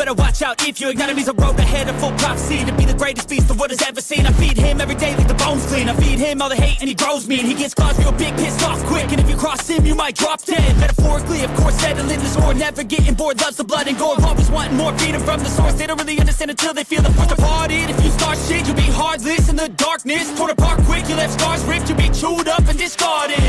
better watch out if your enemy's a road ahead of full prophecy to be the greatest beast the world has ever seen. I feed him every day like the bones clean. I feed him all the hate and he grows me, and he gets claws real big, pissed off quick, and if you cross him you might drop dead. Metaphorically, of course, settling the score, never getting bored, loves the blood and gore, always wanting more, feed him from the source. They don't really understand until they feel the force departed. If you start shit, you'll be heartless in the darkness, torn apart quick, you left scars ripped, you'll be chewed up and discarded.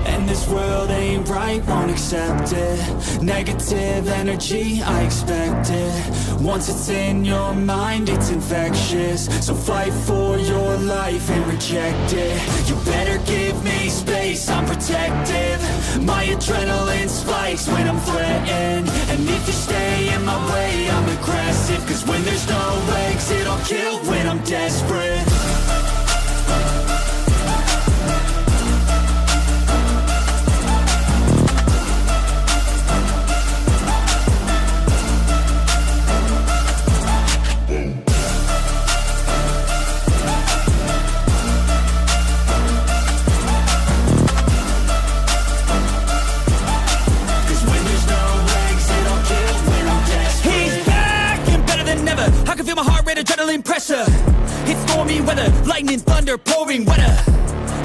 And this world ain't right, won't accept it. Negative energy, I expect it. Once it's in your mind, it's infectious. So fight for your life and reject it. You better give me space, I'm protective. My adrenaline spikes when I'm threatened. And if you stay in my way, I'm aggressive. Cause when there's no exit, I'll kill when I'm desperate. Adrenaline pressure, it's stormy weather, lightning, thunder, pouring weather.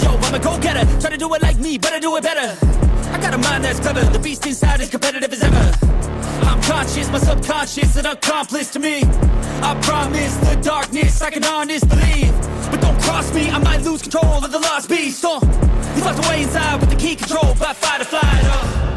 Yo, I'm a go-getter, try to do it like me, but I do it better. I got a mind that's clever, the beast inside is competitive as ever. I'm conscious, my subconscious, an accomplice to me. I promise the darkness, I can honest believe. But don't cross me, I might lose control of the lost beast. He's locked away inside with the key control by fight or flight.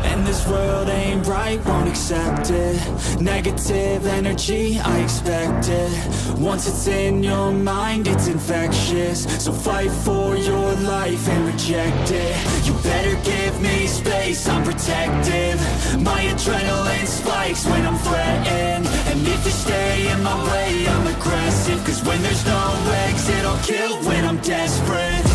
And this world ain't right, won't accept it. Negative energy, I expect it. Once it's in your mind, it's infectious. So fight for your life and reject it. You better give me space, I'm protective. My adrenaline spikes when I'm threatened. And if you stay in my way, I'm aggressive. Cause when there's no exit, I'll kill when I'm desperate.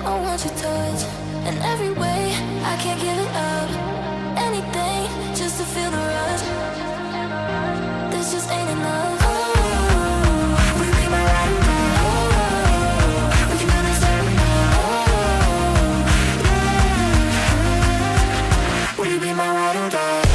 I want your touch in every way. I can't give it up. Anything just to feel the rush. This just ain't enough. Oh, will you be my ride or die? Oh, we can do this every night. Oh, yeah. Will you be my ride or die?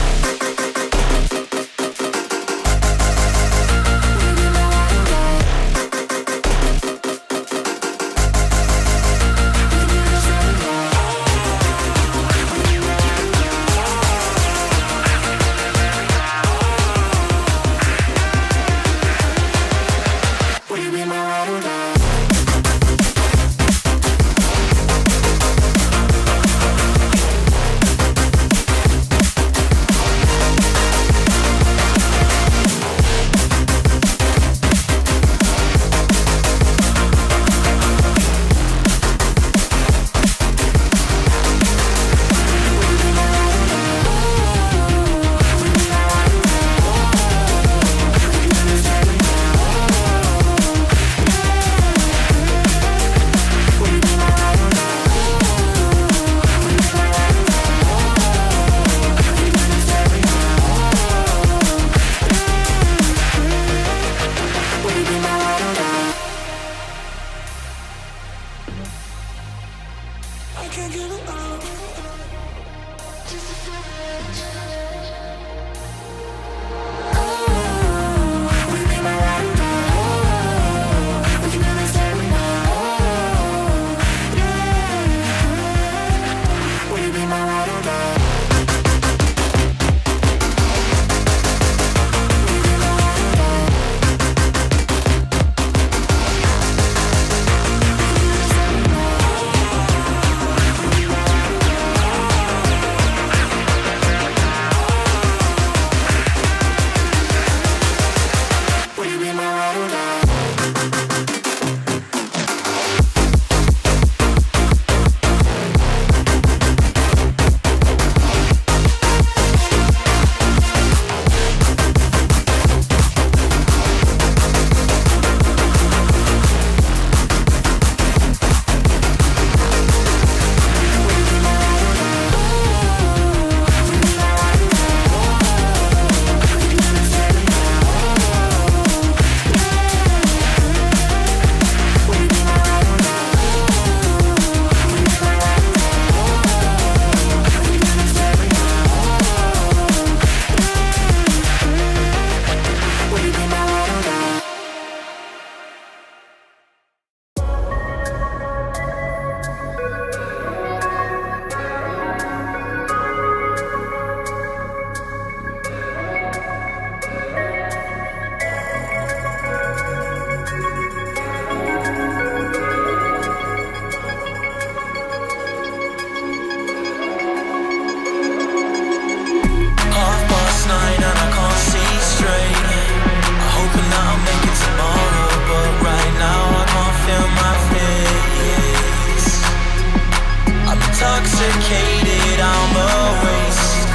Intoxicated, I'm a waste.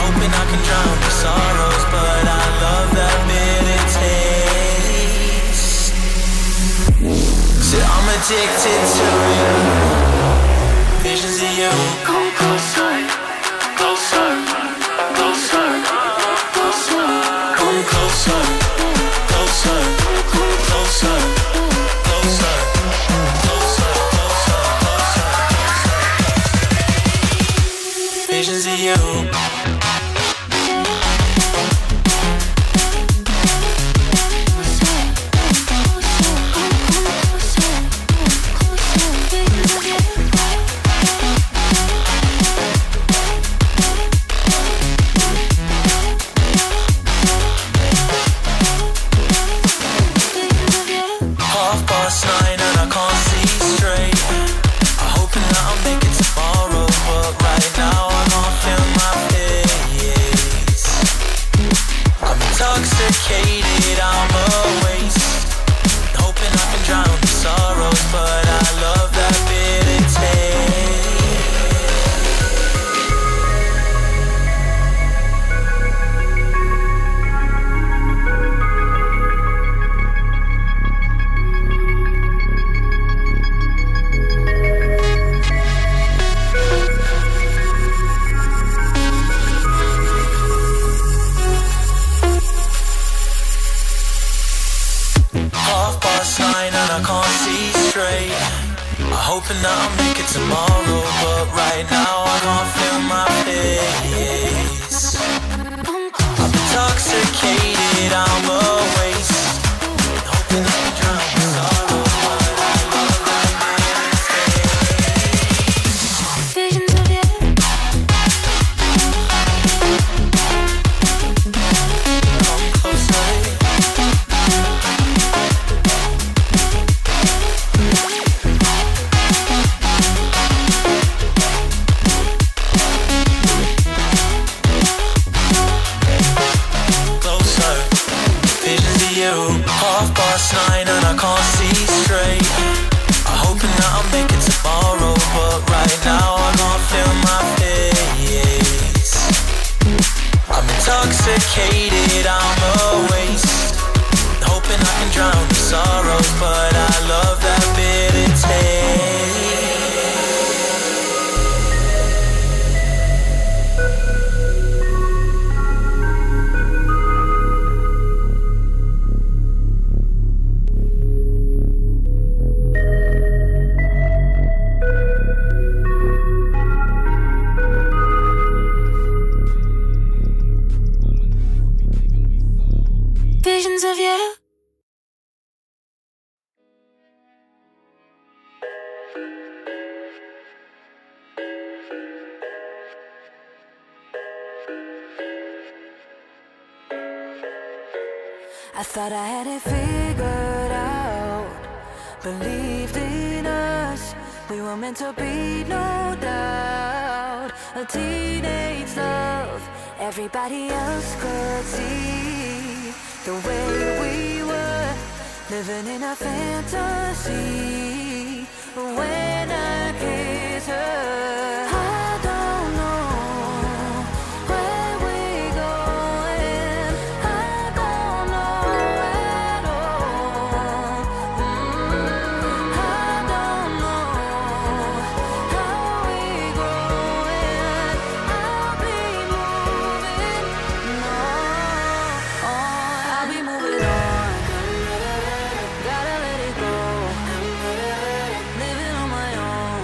Hoping I can drown my sorrows, but I love that bitter taste. So I'm addicted to you. Visions of you. Come closer, closer, closer, closer. Come closer, closer, closer, closer. Visions of you. 9:30 and I can't see straight. I'm hoping that I'll make it tomorrow, but right now I can't feel my face. I'm intoxicated, I'm a waste. Hoping I can drown my sorrow, but I love that mistake. Visions of you. Come closer. You 9:30 and I can't see straight. I'm hoping that I'll make it tomorrow, but right now I can't feel my face. I'm intoxicated, I'm a waste. Hoping I can drown the sorrows, but I love that bitter taste. Visions of you. I thought I had it figured out. Believed in us. We were meant to be, no doubt. A teenage love. Everybody else could see the way we were, living in a fantasy. When I kiss her, I don't know where we're going. I don't know at all. I don't know how we're growing. I'll be moving on. I'll be moving on. Gotta let it go. Living on my own.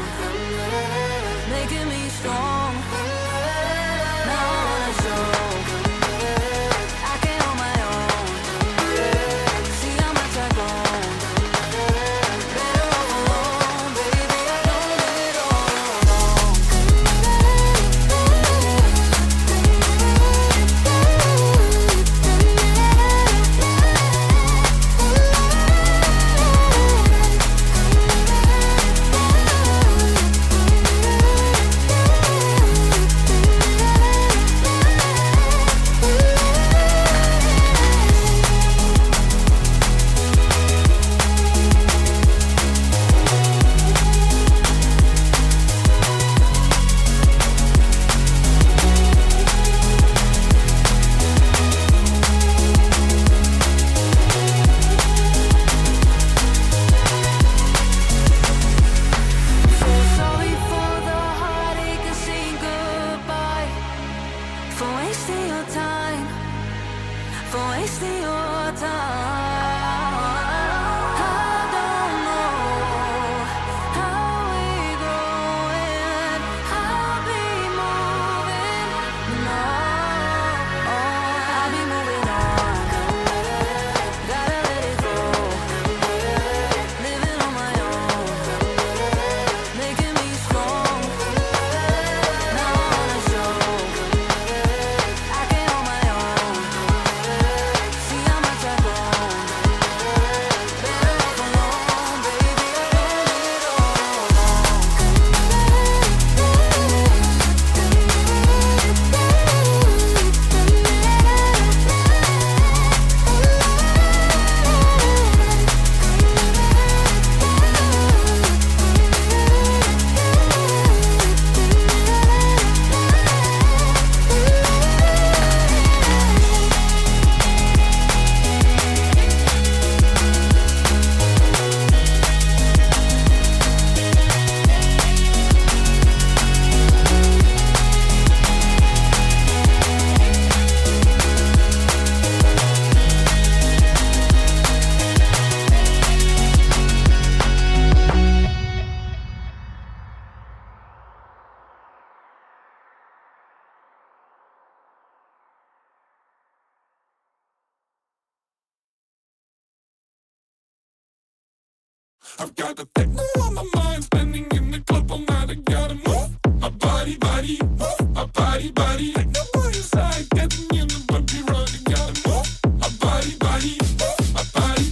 I've got the techno on my mind, standing in the club all night. I gotta move my body, move my body. Techno on your side, getting in the bumpy ride. I gotta move my body, move my body.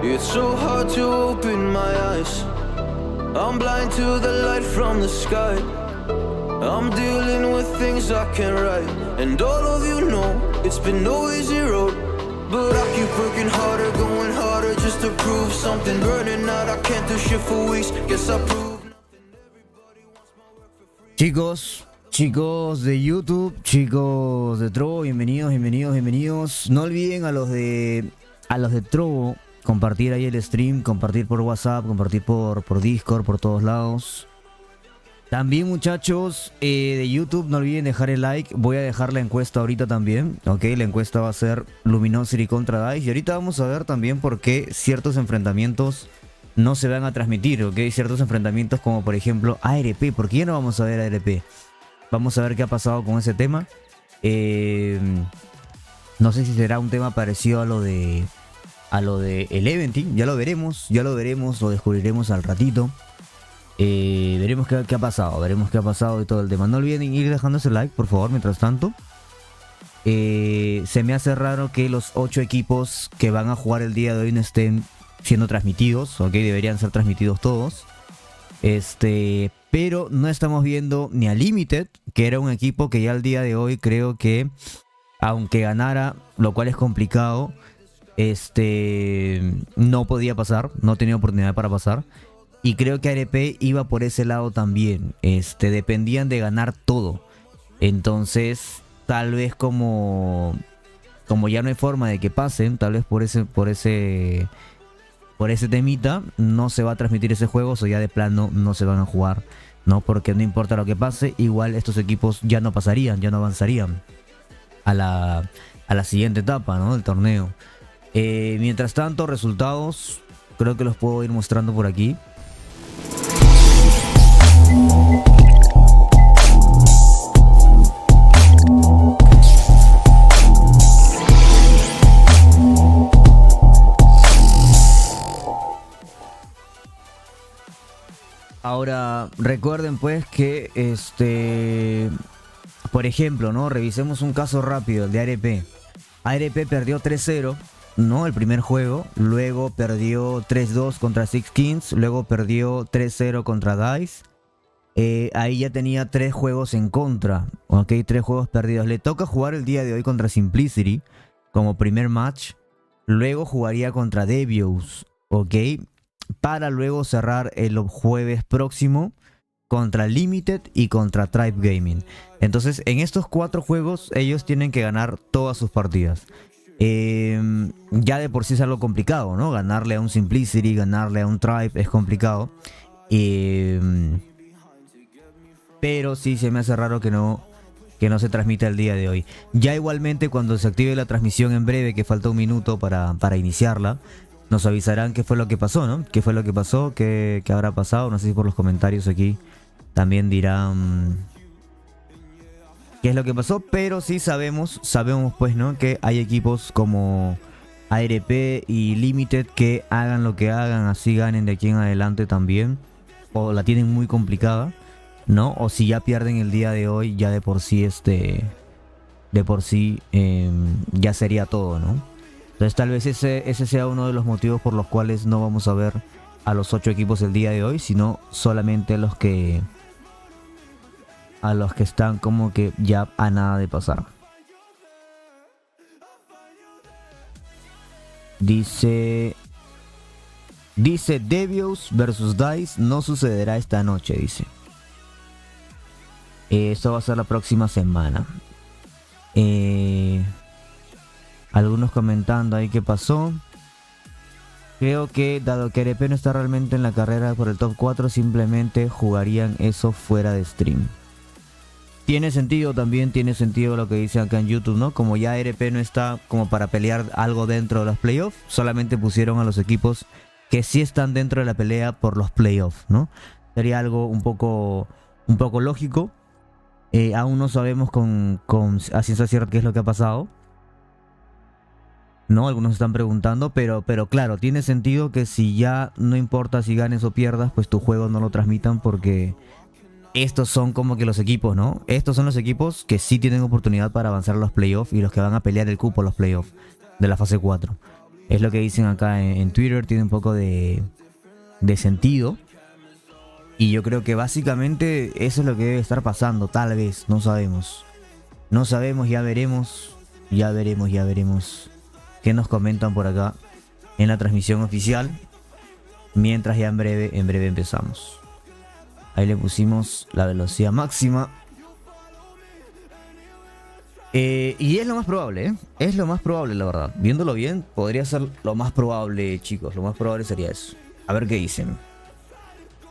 It's so hard to open my eyes. I'm blind to the light from the sky. I'm dealing with things I can't write. And all of you know it's been no easy road. But I keep working harder, going harder just to prove something. Burning out, I can't do shit for weeks. Guess I proved nothing. Everybody wants my work for free. Chicos de YouTube, chicos de Trovo, bienvenidos. No olviden a los de Trovo compartir ahí el stream, compartir por WhatsApp, compartir por Discord, por todos lados. También, muchachos de YouTube, no olviden dejar el like. Voy a dejar la encuesta ahorita también, ok. La encuesta va a ser Luminosity contra Dice. Y ahorita vamos a ver también por qué ciertos enfrentamientos no se van a transmitir, ok. Ciertos enfrentamientos como por ejemplo ARP. ¿Por qué ya no vamos a ver ARP? Vamos a ver qué ha pasado con ese tema. No sé si será un tema parecido a lo de el eventing. Ya lo veremos, lo descubriremos al ratito. Veremos qué ha pasado, de todo el tema. No olviden ir dejando ese like, por favor, mientras tanto. Se me hace raro que los 8 equipos que van a jugar el día de hoy no estén siendo transmitidos, ok, deberían ser transmitidos todos. Pero no estamos viendo ni a Limited, que era un equipo que ya al día de hoy creo que, aunque ganara, lo cual es complicado, no podía pasar, no tenía oportunidad para pasar. Y creo que ARP iba por ese lado también. Dependían de ganar todo. Entonces, tal vez como ya no hay forma de que pasen, tal vez por ese temita, no se va a transmitir ese juego, o ya de plano no se van a jugar, ¿no? Porque no importa lo que pase, igual estos equipos ya no pasarían, ya no avanzarían a la siguiente etapa, ¿no? Del torneo. Mientras tanto, resultados, creo que los puedo ir mostrando por aquí. Ahora, recuerden pues que por ejemplo, ¿no? Revisemos un caso rápido, el de ARP. ARP perdió 3-0, ¿no? El primer juego. Luego perdió 3-2 contra Six Kings. Luego perdió 3-0 contra Dice. Ahí ya tenía 3 juegos en contra, ¿ok? 3 juegos perdidos. Le toca jugar el día de hoy contra Simplicity como primer match. Luego jugaría contra Devious, ¿ok? Para luego cerrar el jueves próximo contra Limited y contra Tribe Gaming. Entonces, en estos 4 juegos, ellos tienen que ganar todas sus partidas. Ya de por sí es algo complicado, ¿no? Ganarle a un Simplicity, ganarle a un Tribe es complicado. Pero sí se me hace raro que no se transmita el día de hoy. Ya igualmente, cuando se active la transmisión en breve, que falta un minuto para iniciarla, nos avisarán qué fue lo que pasó, ¿no? ¿Qué fue lo que pasó? ¿Qué habrá pasado? No sé si por los comentarios aquí también dirán qué es lo que pasó. Pero sí sabemos pues, ¿no? Que hay equipos como ARP y Limited que hagan lo que hagan, así ganen de aquí en adelante también. O la tienen muy complicada, ¿no? O si ya pierden el día de hoy, ya de por sí ya sería todo, ¿no? Entonces tal vez ese sea uno de los motivos por los cuales no vamos a ver a los 8 equipos el día de hoy, sino solamente a los que están como que ya a nada de pasar. Dice Devious versus Dice no sucederá esta noche, dice. Esto va a ser la próxima semana. Algunos comentando ahí qué pasó. Creo que dado que ARP no está realmente en la carrera por el top 4, simplemente jugarían eso fuera de stream. Tiene sentido también, tiene sentido lo que dicen acá en YouTube, ¿no? Como ya ARP no está como para pelear algo dentro de los playoffs, solamente pusieron a los equipos que sí están dentro de la pelea por los playoffs, ¿no? Sería algo un poco lógico. Aún no sabemos a ciencia cierta qué es lo que ha pasado, ¿no? Algunos están preguntando, pero claro, tiene sentido que si ya no importa si ganes o pierdas, pues tu juego no lo transmitan, porque estos son como que los equipos, ¿no? Estos son los equipos que sí tienen oportunidad para avanzar a los playoffs y los que van a pelear el cupo a los playoffs de la fase 4. Es lo que dicen acá en Twitter, tiene un poco de sentido. Y yo creo que básicamente eso es lo que debe estar pasando, tal vez, no sabemos. No sabemos, ya veremos qué nos comentan por acá en la transmisión oficial. Mientras ya en breve empezamos. Ahí le pusimos la velocidad máxima. Y es lo más probable, ¿eh? Es lo más probable, la verdad. Viéndolo bien, podría ser lo más probable, chicos. Lo más probable sería eso. A ver qué dicen.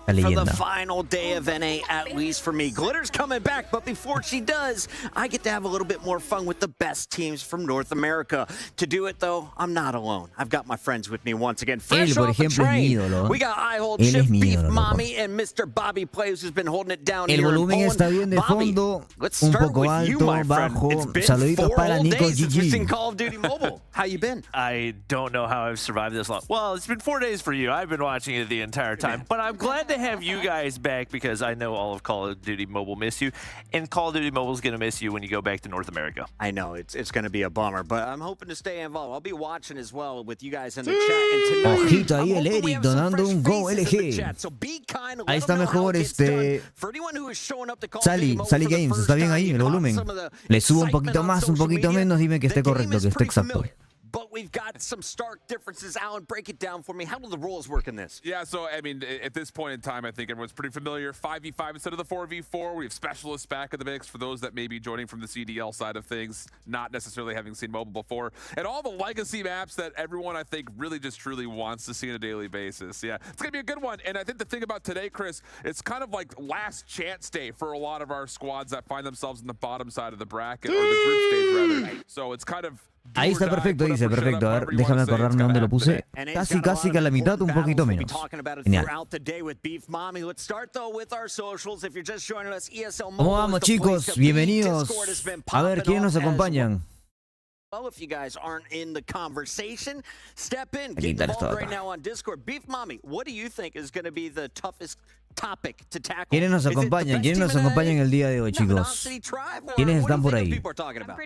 For the final day of NA, at least for me. Glitter's coming back, but before she does, I get to have a little bit more fun with the best teams from North America. To do it, though, I'm not alone. I've got my friends with me once again. Fresh Él, por off the ejemplo, es mi train, ídolo. we got I-Hold Él Chip, es mi Beef ídolo, Mommy, and Mr. Bobby Plays, who's been holding it down El here in volumen Poland. está bien de Bobby, fondo, let's un start poco with you, alto, my friend. bajo. It's been Saluditos 4 para whole Nico days since we've GG. seen Call of Duty Mobile. How you been? I don't know how I've survived this long. Well, it's been 4 days for you. I've been watching it the entire time. But I'm glad to have you guys back because I know all of Call of Duty Mobile miss you. And Call of Duty Mobile is going to miss you when you go back to North America. I know, it's going to be a bummer, but I'm hoping to stay involved. I'll be watching as well with you guys in the chat. And tonight, Ojito ahí I'm el hoping we Eric have some donando fresh un Go faces in the LG. chat, so be kind, let Ahí está them know how mejor it gets done. For anyone who is showing up to Call of Duty Mobile Sally for the Games, first está bien time, ahí you el caught volumen. some of the Le subo un excitement poquito on más, un social poquito media. menos, dime que esté The game correcto, is que esté pretty exacto. familiar, but we've got some stark differences. Alan, break it down for me. How do the rules work in this? Yeah, so, I mean, at this point in time, I think everyone's pretty familiar. 5v5 instead of the 4v4. We have specialists back in the mix for those that may be joining from the CDL side of things, not necessarily having seen mobile before. And all the legacy maps that everyone, I think, really just truly wants to see on a daily basis. Yeah, it's going to be a good one. And I think the thing about today, Chris, it's kind of like last chance day for a lot of our squads that find themselves in the bottom side of the bracket, or the group stage, rather. So it's kind of... Ahí está perfecto, dice, perfecto. A ver, déjame acordarme dónde lo puse. Casi que a la mitad, un poquito menos. Genial. ¿Cómo vamos, chicos? Bienvenidos. A ver, ¿quiénes nos acompañan? Well, if you guys aren't in the conversation, step in. Aquí Get está involved esto right acá. now on Discord. Beef Mommy, what do you think is going to be the toughest topic to tackle? ¿Quiénes nos Is it the acompañan? best ¿Quiénes nos team in acompañan NA? el día de hoy, chicos? Luminosity Tribe? Or ¿Quiénes what do están you por think ahí? people are talking about?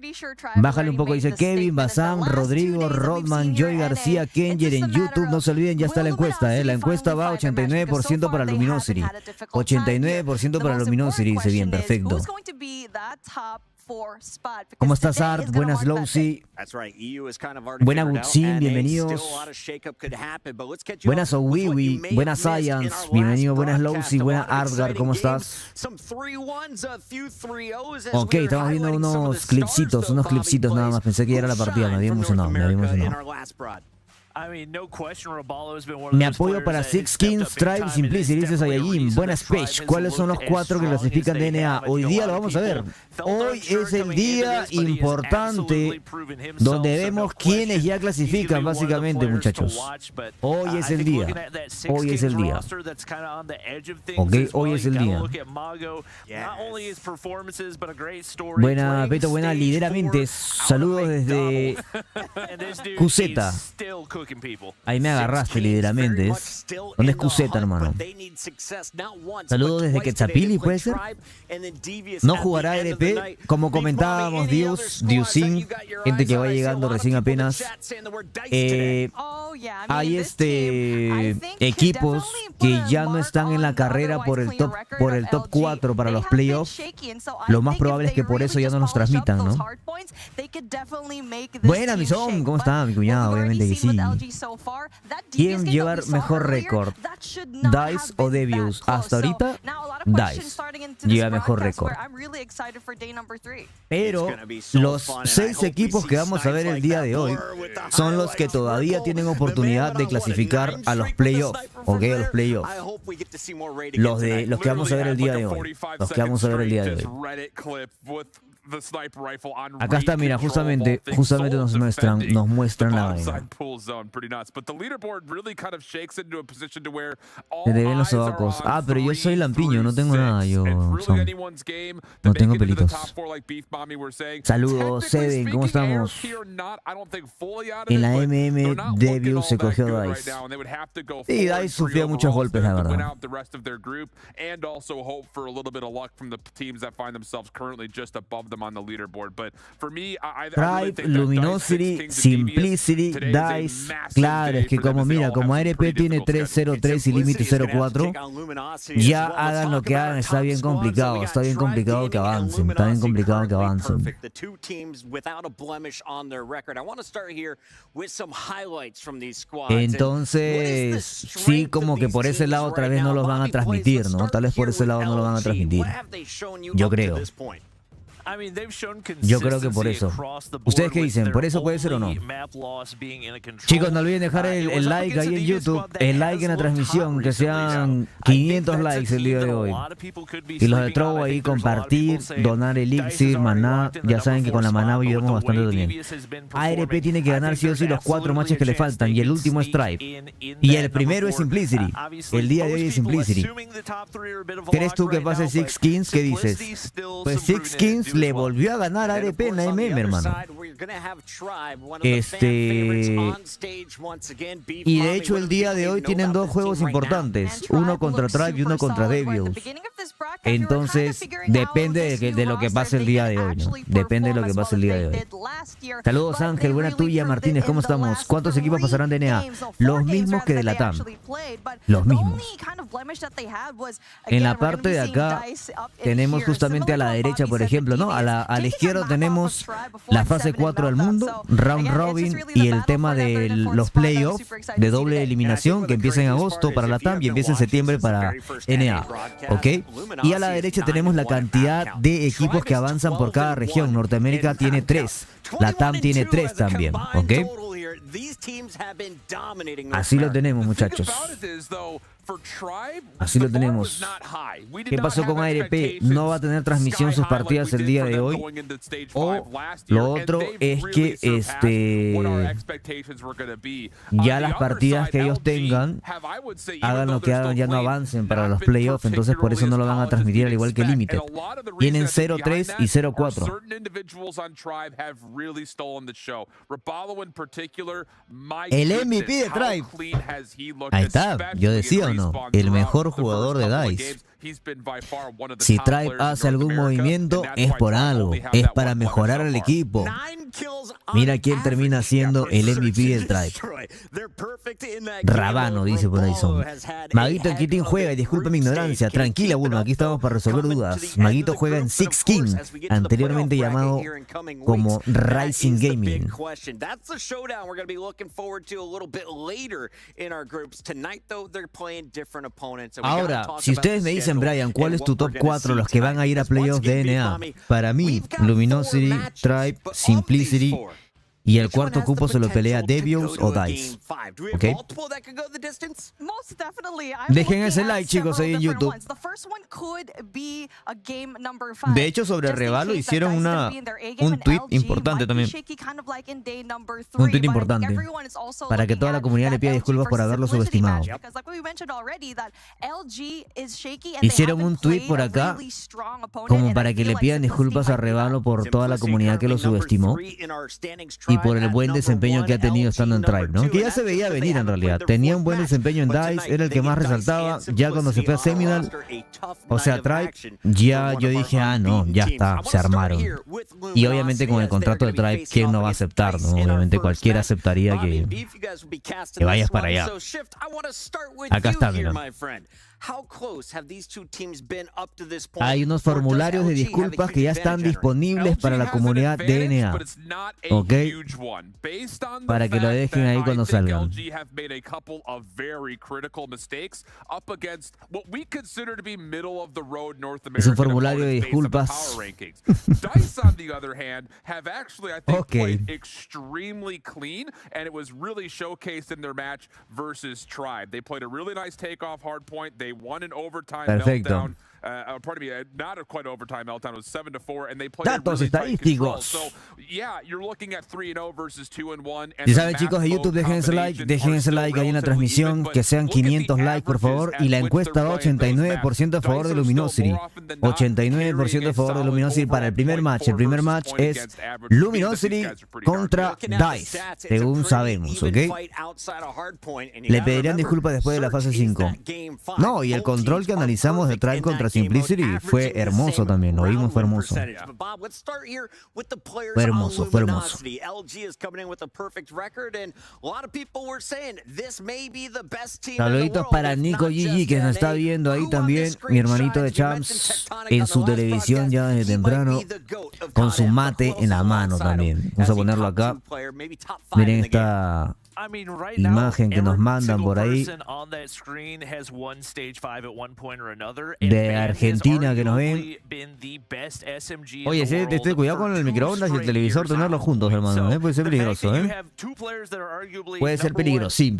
Bájale un poco, dice Kevin, Basam, Rodrigo, Rodman, Joy García, Kenger en YouTube. No se olviden, ya está la encuesta, ¿eh? La encuesta va 89% para Luminosity. 89% para Luminosity, dice bien, perfecto. ¿Cómo estás, Art? Buenas, Lowsy. That's right. EU is kind of already Buena figured out, Gutsin, and bienvenidos. still a lot of shakeup could happen, but let's catch you Buenas, up with what you Owiwi. may have Buenas, missed in Science. our last Bienvenido, buenas, broadcast. Lowsy. A Buenas, lot of Ardgar. exciting ¿Cómo games, estás? some 3-1s, a few 3-0s as Ok, we were estamos viendo highlighting some of the unos stars, clipsitos, though, unos Bobby clipsitos nada Plays, más. Pensé que ya era la who partida, me había shined from emocionado, me había North America in emocionado. our last broad. I mean, no question, Roballo has been one of Me those apoyo players para that has Six stepped Kings, up big Tribe, time and Simplicity, is dice definitely a Saiyajin. reason Buenas, that Tribe Pech. has ¿Cuáles son los looked as 4 que strong clasifican as de they NA? have. I Hoy think a día lot lo of vamos a ver. people felt Hoy unsure es el coming into día this, but he has importante absolutely proven himself, donde so vemos no quiénes ya question. clasifican, He's gonna be one of the básicamente, players to muchachos. watch, but, Hoy es I el think día. looking at that Six Hoy es Kings el día. roster that's kind of on the edge of things Ok, as hoy well. es You el gotta día. look at Mago, not only his performances, but a great story. Buena, playing Peto, buena, stage lideramente. 4 Saludos out of desde McDonald's. And this dude QZ. is still cooking people. Ahí me agarraste, lideramente. ¿Dónde es Cuseta, hermano? Saludos desde Quetzapili, ¿puede ser? No jugará RP, como comentábamos, Diusin, gente que va llegando recién apenas. Hay equipos que ya no están en la carrera por el top 4 para los playoffs. Lo más probable es que por eso ya no los transmitan, ¿no? Buena, mi son, ¿cómo está mi cuñado? Obviamente que sí. ¿Quién llevar mejor récord? ¿Dice o Devious? Hasta ahorita, Dice lleva mejor récord. Pero los 6 equipos que vamos a ver el día de hoy son los que todavía tienen oportunidad de clasificar a los playoffs. Ok, a los playoffs. Los que vamos a ver el día de hoy. Los que vamos a ver el día de hoy. Acá está, mira, justamente nos muestran la vaina. Se le ven los sobacos. Ah, pero yo soy lampiño, no tengo nada, yo no tengo pelitos. Saludos, Seven, ¿cómo estamos? En la debut se cogió Dice. Sí, Dice sufrió muchos golpes, la verdad. Tribe, Luminosity, Simplicity, Dice. Claro, es que como mira, como ARP tiene 303 y límite 04, ya hagan lo que hagan, está bien complicado que avancen, está bien complicado que avancen. Entonces, sí, como que por ese lado otra vez no los van a transmitir, ¿no? Tal vez por ese lado no lo van a transmitir. Yo creo. Yo creo que por eso. ¿Ustedes qué dicen? ¿Por eso puede ser o no? Chicos, no olviden dejar el like ahí en YouTube, el like en la transmisión, que sean 500 likes el día de hoy. Y los de Trovo ahí, compartir, donar elixir, maná. Ya saben que con la maná ayudamos bastante también. ARP tiene que ganar sí o sí los 4 matches que le faltan, y el último es Tribe. Y el primero es Simplicity. El día de hoy es Simplicity. ¿Crees tú que pase Six Kings? ¿Qué dices? Pues Six Kings le volvió a ganar a ARP en la hermano. Y de hecho el día de hoy tienen 2 juegos importantes, uno contra Tribe y uno contra Devils. Entonces depende de lo que pase el día de hoy, ¿no? Depende de lo que pase el día de hoy. Saludos Ángel, buena tuya Martínez, ¿cómo estamos? ¿Cuántos equipos pasarán de NA? Los mismos que de Latam. Los mismos. En la parte de acá tenemos justamente a la derecha, por ejemplo, ¿no? A la izquierda tenemos la fase 4 del mundo, round robin y el tema de los playoffs de doble eliminación que empieza en agosto para Latam y empieza en septiembre para NA, ¿ok? Y a la derecha tenemos la cantidad de equipos que avanzan por cada región. Norteamérica tiene 3, Latam tiene 3 también, ¿ok? Así lo tenemos, muchachos. Así lo tenemos. ¿Qué pasó con ARP? No va a tener transmisión sus partidas el día de hoy. O lo otro es que ya las partidas que ellos tengan, hagan lo que hagan, ya no avancen para los playoffs. Entonces por eso no lo van a transmitir al igual que Limited. Tienen 0-3 y 0-4. El MVP de Tribe. Ahí está, yo decía o no, el mejor jugador de DICE. Si Tribe hace algún movimiento es por algo, es para mejorar al equipo. Mira quién termina siendo el MVP del Tribe. Rabano, dice por ahí son. Maguito en Kitin juega, y disculpe mi ignorancia. Tranquila, Bulma, aquí estamos para resolver dudas. Maguito juega en Six King, anteriormente llamado como Rising Gaming. Ahora, si ustedes me dicen, Bryan, ¿cuál es tu top 4 los que van a ir a playoffs de NA? Para mí, Luminosity, Tribe, Simplicity, y el cuarto cupo se lo pelea Devils o Dice. ¿Ok? Dejen ese like, chicos, ahí en YouTube. De hecho, sobre Revalo hicieron un tweet importante también. Un tweet importante. Para que toda la comunidad le pida disculpas por haberlo subestimado. Hicieron un tweet por acá como para que le pidan disculpas a Revalo por toda la comunidad que lo subestimó. Y por el buen desempeño que ha tenido estando en Tribe, ¿no? Que ya se veía venir en realidad. Tenía un buen desempeño en DICE, era el que más resaltaba. Ya cuando se fue a Seminal, o sea, Tribe, ya yo dije, ah, no, ya está, se armaron. Y obviamente con el contrato de Tribe, ¿quién no va a aceptar, no? Obviamente cualquiera aceptaría que vayas para allá. Acá está, mira. Hay unos formularios de disculpas que ya están disponibles para la comunidad DNA, ¿ok? Para que lo dejen ahí cuando salgan. Es un formulario de disculpas. Ok. Perfecto. pardon me, not quite overtime. Meltdown was 7-4, and they played Datos really tight control. estadísticos. So, yeah, you're looking at 3-0 versus 2-1. Si saben, chicos de YouTube, déjense like ahí en la transmisión, que sean 500 likes por favor, y la encuesta va 89% a favor de Luminosity, 89% a favor de Luminosity para el primer match. El primer match es Luminosity contra DICE, según sabemos, ¿ok? Le pedirían disculpas después de la fase 5. No, y el control que analizamos de Tribe contra Simplicity fue hermoso también, lo vimos, fue hermoso. Fue hermoso, fue hermoso. Saluditos para Nico GG, que nos está viendo ahí también, mi hermanito de Champs, en su televisión ya desde temprano, con su mate en la mano también. Vamos a ponerlo acá. Miren esta imagen que nos mandan por ahí de Argentina que nos ven. Oye, cuidado con el microondas y el televisor, tenerlos juntos, hermano, puede ser peligroso, puede ser peligrosín.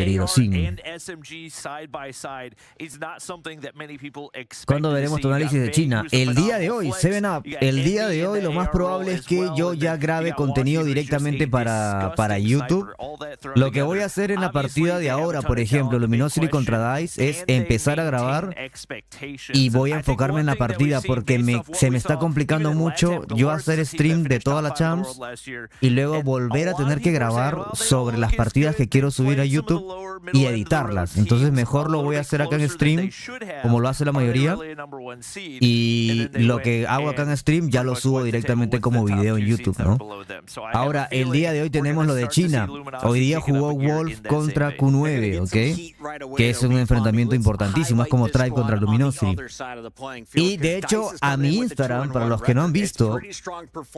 ¿Cuándo veremos tu análisis de China? El día de hoy, 7up, el día de hoy lo más probable es que yo ya grabe contenido directamente para YouTube. Lo que voy a hacer en la partida de ahora, por ejemplo, Luminosity contra DICE, es empezar a grabar y voy a enfocarme en la partida porque se me está complicando mucho yo hacer stream de todas las champs y luego volver a tener que grabar sobre las partidas que quiero subir a YouTube y editarlas. Entonces mejor lo voy a hacer acá en stream, como lo hace la mayoría, y lo que hago acá en stream ya lo subo directamente como video en YouTube, ¿no? Ahora, el día de hoy tenemos lo de China. Hoy día jugó Wolf contra Q9, ¿ok? Que es un enfrentamiento importantísimo, es como Tribe contra Luminosity. Y de hecho, a mi Instagram, para los que no han visto,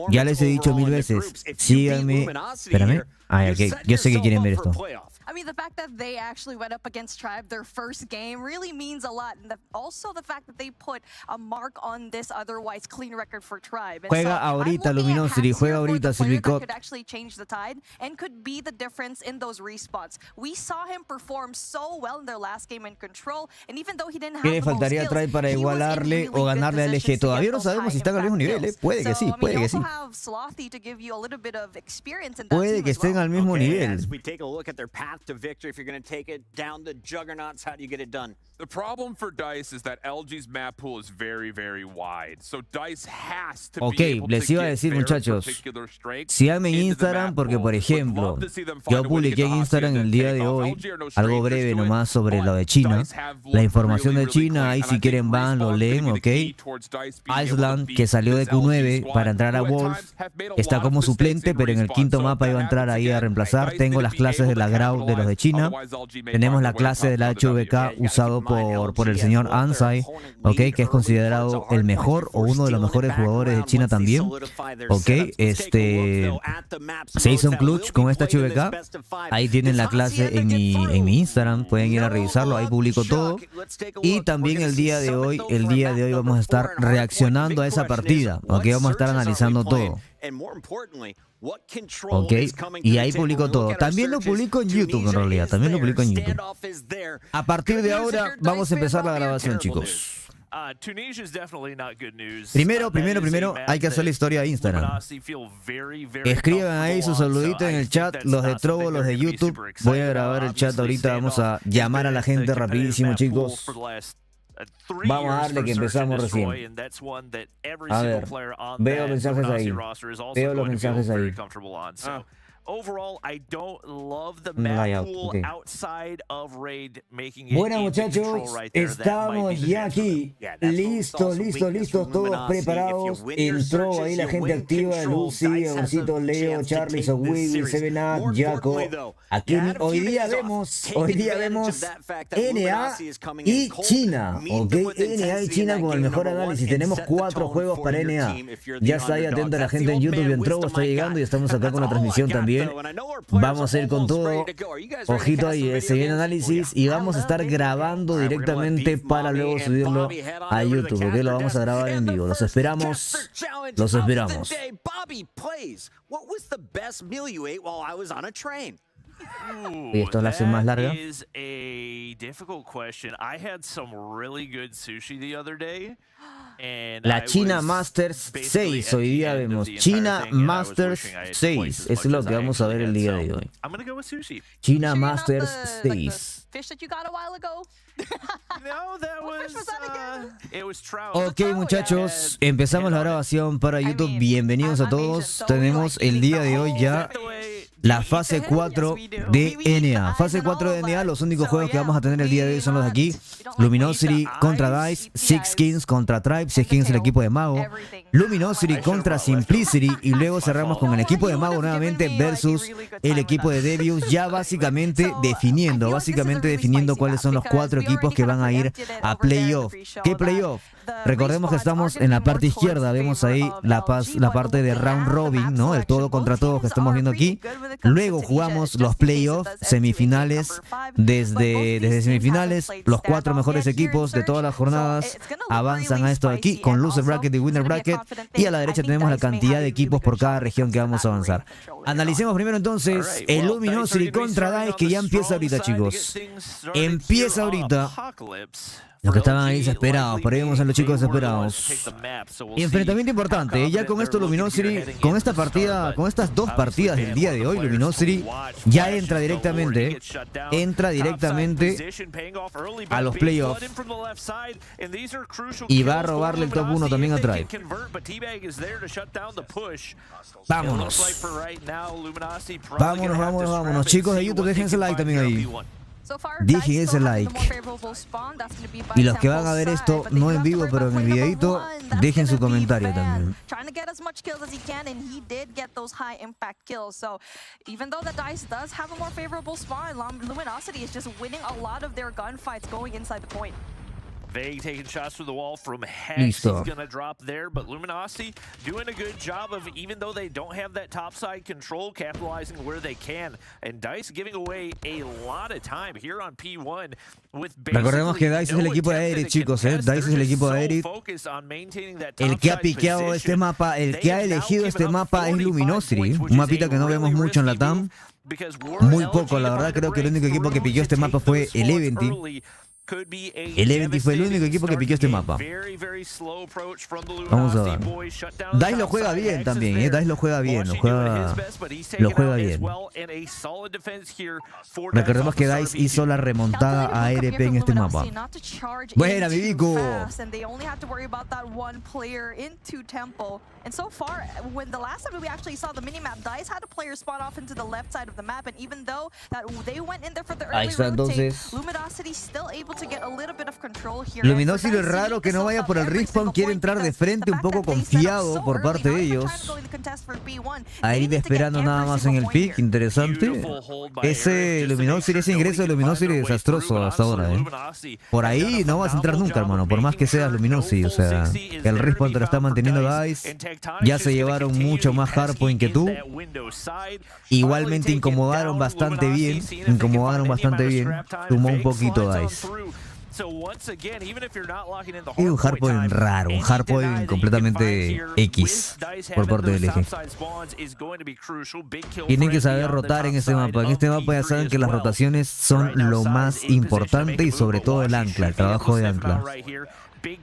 ya les he dicho 1000 veces, síganme. Espérame. Ok, yo sé que quieren ver esto. I mean, the fact that they actually went up against Tribe, their first game, really means a lot. And also the fact that they put a mark on this otherwise clean record for Tribe. Juega ahorita Luminosity, juega ahorita Silvicot. Could actually change the tide and could be the difference in those respawns. We saw him perform so well in their last game in Control, and even though he didn't have ¿Qué le faltaría a Tribe para igualarle o ganarle a LG? Todavía no sabemos si están al mismo nivel, Puede que sí, puede que sí. Puede que estén al mismo nivel. To victory, if you're going to take it down the juggernauts, how do you get it done? The problem for DICE is that LG's map pool is very, very wide. So DICE has to be able les to iba a get decir, their muchachos, particular strength síganme en into the Instagram map porque, pool. por ejemplo, Would love to see them yo find a way to publiqué get en the Instagram Aussies el to día take de off. hoy LG are no algo strangers breve to it, nomás sobre but lo de China. DICE have La looked información really, de really China, clean, ahí and si I quieren think van, lo Respawn's leen, gonna be the key ¿ok? towards DICE being able to Island, beat que salió de this LG Q9 squad, para entrar a who at Wolf, times have made a está lot como of mistakes suplente, in pero en el respawn. quinto So mapa if iba a that entrar happens ahí a again, reemplazar. DICE Tengo need las to be clases able de la to Grau de los de China. otherwise LG may Tenemos find la a way to clase del top the W. HVK usado por el señor Ansai, ¿ok? Que es considerado el mejor o uno de los mejores jugadores de China también, ¿ok? Se hizo un clutch con esta HVK. Ahí tienen la clase en mi Instagram, pueden ir a revisarlo, ahí publico todo. Y también el día de hoy vamos a estar reaccionando a esa partida, ¿ok? Vamos a estar analizando todo. Ok, y ahí publico todo. También lo publico en YouTube, en realidad. También lo publico en YouTube. A partir de ahora vamos a empezar la grabación, chicos. Primero, hay que hacer la historia de Instagram. Escriban ahí su saludito en el chat, los de Trovo, los de YouTube. Voy a grabar el chat ahorita, vamos a llamar a la gente rapidísimo, chicos. Vamos a darle que empezamos recién. A ver, veo mensajes ahí. Veo los mensajes ahí. Overall, I don't love the Layout, map pool okay. outside of Raid, making it Bueno, easy muchachos, control right there. That might estamos be the ya chance for them. aquí. Listos, todos preparados. Entró ahí la gente activa, Lucy, Oncito, Leo, Charlie, Sogwibi, 7up, Jaco. Aquí hoy día vemos NA y China, ¿ok? NA y China con el mejor análisis. Tenemos 4 juegos para NA. Ya está ahí atenta la gente en YouTube, en Trovo está llegando y estamos acá con la transmisión también. Vamos a ir con todo. Ojito ahí, se viene análisis y vamos a estar grabando directamente para luego subirlo a YouTube, ¿ok? Lo vamos a grabar en vivo. Los esperamos. Y esto la hace más larga. difficult question. I had some really good sushi the other day. And La China Masters 6, hoy día vemos China Masters 6, eso es lo que vamos a ver el día de hoy. I'm gonna go with sushi. China Masters 6. Fish that you got a while ago? No, that What was, fish was that again? it was trout. Ok muchachos, empezamos la grabación para YouTube, bienvenidos a todos, tenemos el día de hoy ya la fase 4 de NA. Fase 4 de NA, los únicos juegos que vamos a tener el día de hoy son los de aquí. Luminosity contra Dice, Six Kings contra Tribe, Six Kings el equipo de Mago, Luminosity contra Simplicity y luego cerramos con el equipo de Mago nuevamente versus el equipo de Devious, ya básicamente definiendo cuáles son los 4 equipos que van a ir a playoff. ¿Qué playoff? Recordemos que estamos en la parte izquierda, vemos ahí la parte de round robin, ¿no? El todo contra todos que estamos viendo aquí. Luego jugamos los playoffs, semifinales, desde semifinales, los 4 mejores equipos de todas las jornadas avanzan a esto de aquí, con loser bracket y winner bracket, y a la derecha tenemos la cantidad de equipos por cada región que vamos a avanzar. Analicemos primero entonces el Luminosity contra Dice, que ya empieza ahorita, chicos. Empieza ahorita. Los que estaban ahí desesperados, por ahí vemos a los chicos desesperados. Enfrentamiento importante, ya con esto Luminosity, con esta partida, con estas 2 partidas del día de hoy, Luminosity ya entra directamente a los playoffs y va a robarle el top 1 también a Tribe. Vámonos, chicos de YouTube, déjense like también ahí. Dejen ese like. Y los que van a ver esto no en vivo pero en el videito, dejen su comentario también. Vague taking shots through the wall from Hex. Listo. He's gonna drop there, but Luminosity doing a good job of, even though they don't have that topside control, capitalizing where they can. And Dice giving away a lot of time here on P1 with recordemos que Dice es el equipo de Eric, chicos, Dice es el equipo de Eric. El que ha piqueado este mapa, el que ha elegido este mapa es Luminosity, un mapita que no vemos mucho en la TAM. Muy poco, la verdad, creo que el único equipo que piqueó este mapa fue el Eventy. El Eventy fue el único equipo que piqueó este mapa. Vamos a ver. Dice lo juega bien también, Dice lo juega bien, lo juega bien. Recordemos que Dice hizo la remontada a ARP en este mapa. Buena, mi Vico. And so far, when the last time we actually saw the minimap, Dice had a player spawn off into the left side of the map, and even though that they went in there for the early rotate, Luminosity still able to get a little bit of control here. Luminosity es raro que no vaya por el respawn, quiere entrar de frente, un poco confiado por parte de ellos. A ir esperando nada más en el pick, interesante. Ese Luminosity, ese ingreso de Luminosity es desastroso hasta ahora, Por ahí no vas a entrar nunca, hermano, por más que seas Luminosity, o sea, el respawn te lo está manteniendo Dice. Ya se llevaron mucho más hardpoint que tú. Igualmente incomodaron bastante bien. Sumó un poquito Dice. Y un hardpoint raro, un hardpoint completamente X por parte del eje. Tienen que saber rotar en este mapa. En este mapa ya saben que las rotaciones son lo más importante y sobre todo el ancla, el trabajo de ancla.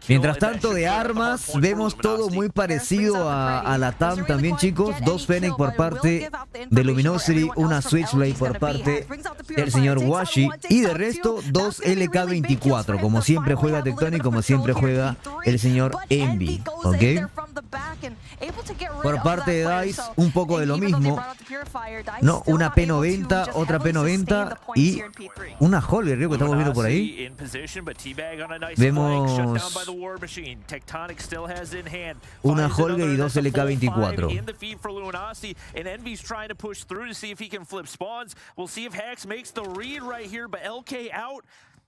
Mientras tanto, de armas, vemos todo muy parecido a la TAM también, chicos. 2 Fennec por parte de Luminosity, una Switchblade por parte del señor Washi. Y de resto, 2 LK24, como siempre juega Tectonic, como siempre juega el señor Envy. ¿Ok? Por parte de Dice, un poco de lo mismo. No, una P90, otra P90 y una Holger, creo que estamos viendo por ahí. Vemos una Holger y 2 LK24.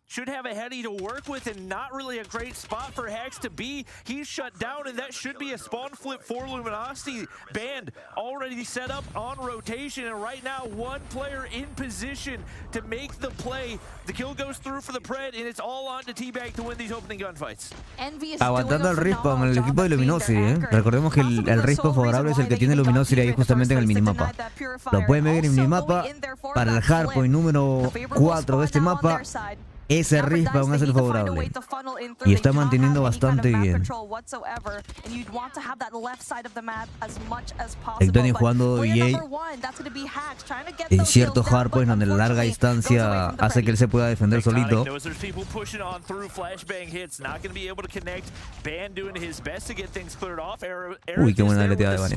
Should have a heady to work with and not really a great spot for Hex to be. He's shut down and that should be a spawn flip for Luminosity. Band already set up on rotation and right now 1 player in position to make the play. The kill goes through for the Pred and it's all on to T-Bag to win these opening gunfights. Aguantando el respawn el equipo de Luminosity, Recordemos que el respawn favorable es el que tiene Luminosity ahí justamente en el minimapa. Lo pueden ver en el minimapa para el hardpoint número 4 de este mapa. ese respawn es el favorable. Y está manteniendo bastante bien. Tectonic jugando VA en ciertos hardpoints donde la larga distancia hace que él se pueda defender solito. Uy, qué buena leteada de Bane.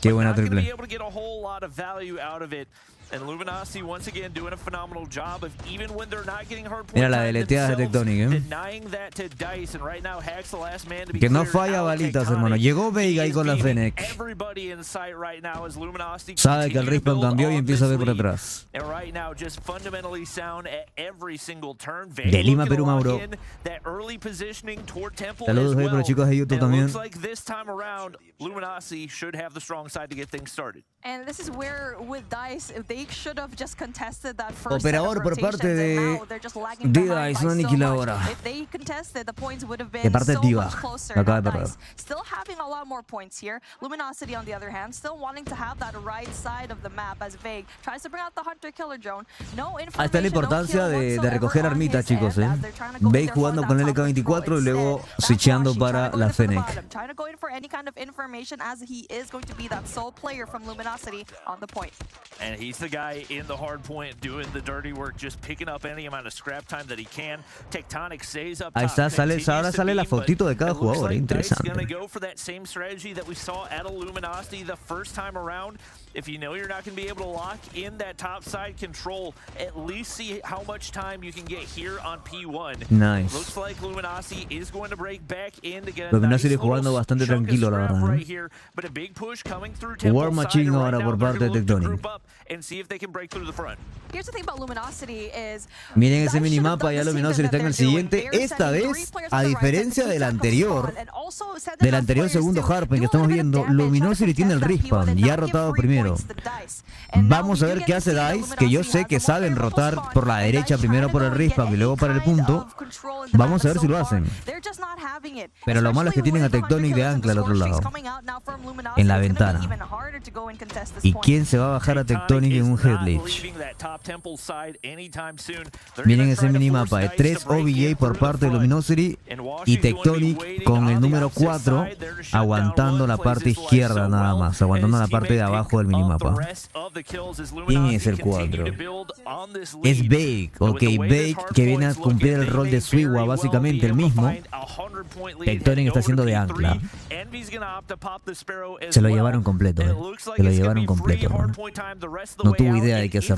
Qué buena triple. Mira la deleteada de Tectonic, que no falla balitas, hermano. Llegó Veiga ahí con la Fennec. Sabe que el respawn cambió y empieza a ver por atrás. De Lima, Perú, Mauro. Saludos ahí para los chicos de YouTube también. Operador por parte de D-Dice, una aniquiladora. De parte de Diva, lo acaba de perder. Ahí está la importancia de recoger armitas, chicos. Veis jugando con el LK24 y luego switcheando para la Fennec. And he's the guy in the hard point doing the dirty work, just picking up any amount of scrap time that he can. Tectonic stays up top. Ahí está, ahora sale la fotito de cada jugador, interesante. Go for that same strategy that we saw at Illuminati the first time around. If you know you're not going to be able to lock in that top side control, at least see how much time you can get here on P1. Nice. Looks like Illuminati is going to break back in to get a Illuminati jugando bastante tranquilo, la verdad. Right here, but a big push coming through War Machine ahora por parte de Tectonic. And see if they can break through the front. Here's the thing about Luminosity is miren ese minimapa, ya Luminosity está en el siguiente. Esta vez, a diferencia del anterior segundo hardpoint que estamos viendo, Luminosity tiene el respawn y ha rotado primero. Vamos a ver qué hace DICE, que yo sé que saben rotar por la derecha primero por el respawn y luego para el punto. Vamos a ver si lo hacen. Pero lo malo es que tienen a Tectonic de ancla al otro lado, en la ventana. ¿Y quién se va a bajar a Tectonic en un headledge? Miren ese minimapa de 3 OVA por parte de Luminosity y Tectonic con el número 4 aguantando la parte izquierda nada más, aguantando la parte de abajo del minimapa. ¿Quién es el 4? Es Bake, ok, Bake, que viene a cumplir el rol de Suiwa, básicamente el mismo. Tectonic está haciendo de ancla. Se lo llevaron completo, se lo llevaron completo. No tuvo idea de qué hacer.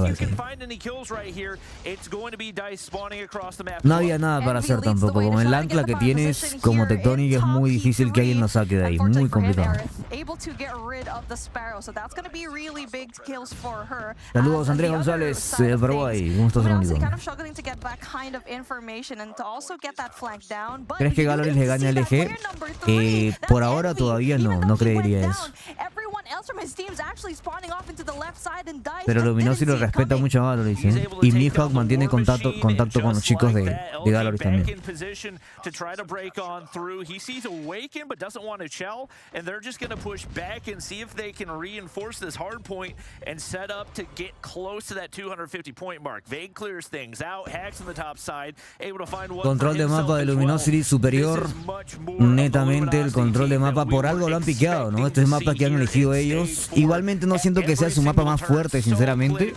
No había nada para hacer tampoco. Con el ancla que tienes como Tectonic es muy difícil que alguien lo saque de ahí. Muy complicado. Saludos Andrés González de Paraguay. ¿Cómo estás, amigo? ¿Crees que Galoris le gane al EG? Por ahora todavía no creería eso. Pero Luminosity lo respeta mucho a Galoris, y Mihawk mantiene contacto con los chicos de Galoris también. Control de mapa de Luminosity superior. Netamente el control de mapa, por algo lo han piqueado, ¿no? Este es el mapa que han elegido ellos. Igualmente no siento que sea su mapa más fuerte, sinceramente.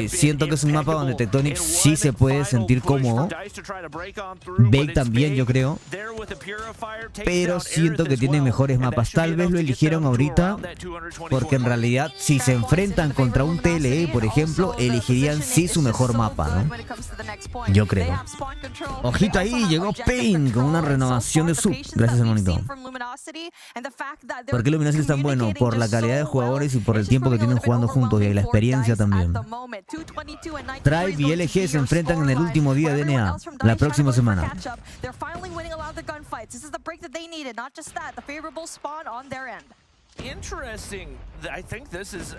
Siento que es un mapa donde Tectonic sí se puede sentir cómodo. Bake también, yo creo. Pero siento que tiene mejores mapas. Tal vez lo eligieron ahorita porque en realidad si se enfrentan contra un TLE, por ejemplo, elegirían sí su mejor mapa, ¿no? Yo creo. Ojito ahí, llegó Pain con una renovación de sub. Gracias, hermanito. ¿Por qué Luminosity es tan bueno? Por la calidad de jugadores y por el tiempo que tienen jugando juntos y la experiencia también. Tribe y LG se enfrentan en el último día de NA la próxima semana. Interesting. I think this is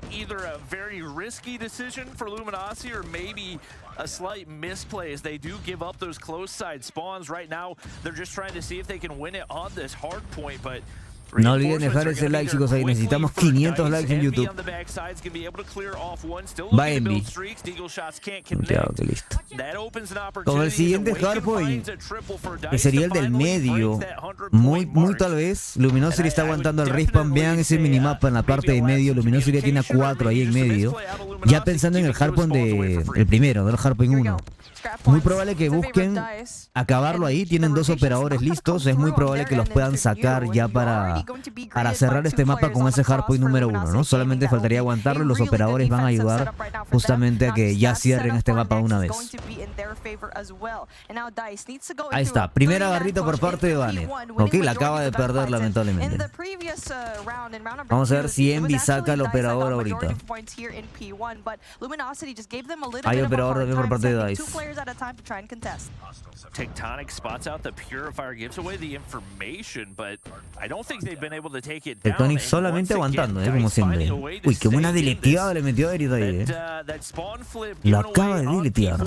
either a very risky decision for Luminosity or maybe a slight misplay as they do give up those close side spawns. Right now, they're just trying to see if they can win it on this hard point, but No olviden dejar ese like, chicos, ahí necesitamos 500 likes en YouTube. Va Envy. Claro, que listo. Con el siguiente hardpoint, que sería el del medio. Muy tal vez. Luminosity está aguantando el respawn. Vean ese minimapa en la parte de medio. Luminosity tiene a 4 ahí en medio. Ya pensando en el hardpoint el primero, del hardpoint 1. Muy probable que busquen acabarlo ahí. Tienen 2 operadores listos. Es muy probable que los puedan sacar ya para cerrar este mapa con ese hardpoint número 1, ¿no? Solamente faltaría aguantarlo y los operadores van a ayudar justamente a que ya cierren este mapa una vez. Ahí está, primera garrita por parte de Bane. Ok, la acaba de perder lamentablemente. Vamos a ver si Envy saca el operador ahorita. Hay operador también por parte de Dice. Tectonic spots out the purifier, gives away the information, but I don't think they've been able to take it down. Tectonic solamente aguantando, como siempre. Uy, qué buena deleteada le metió a Eric ahí, Lo acaba de deletear.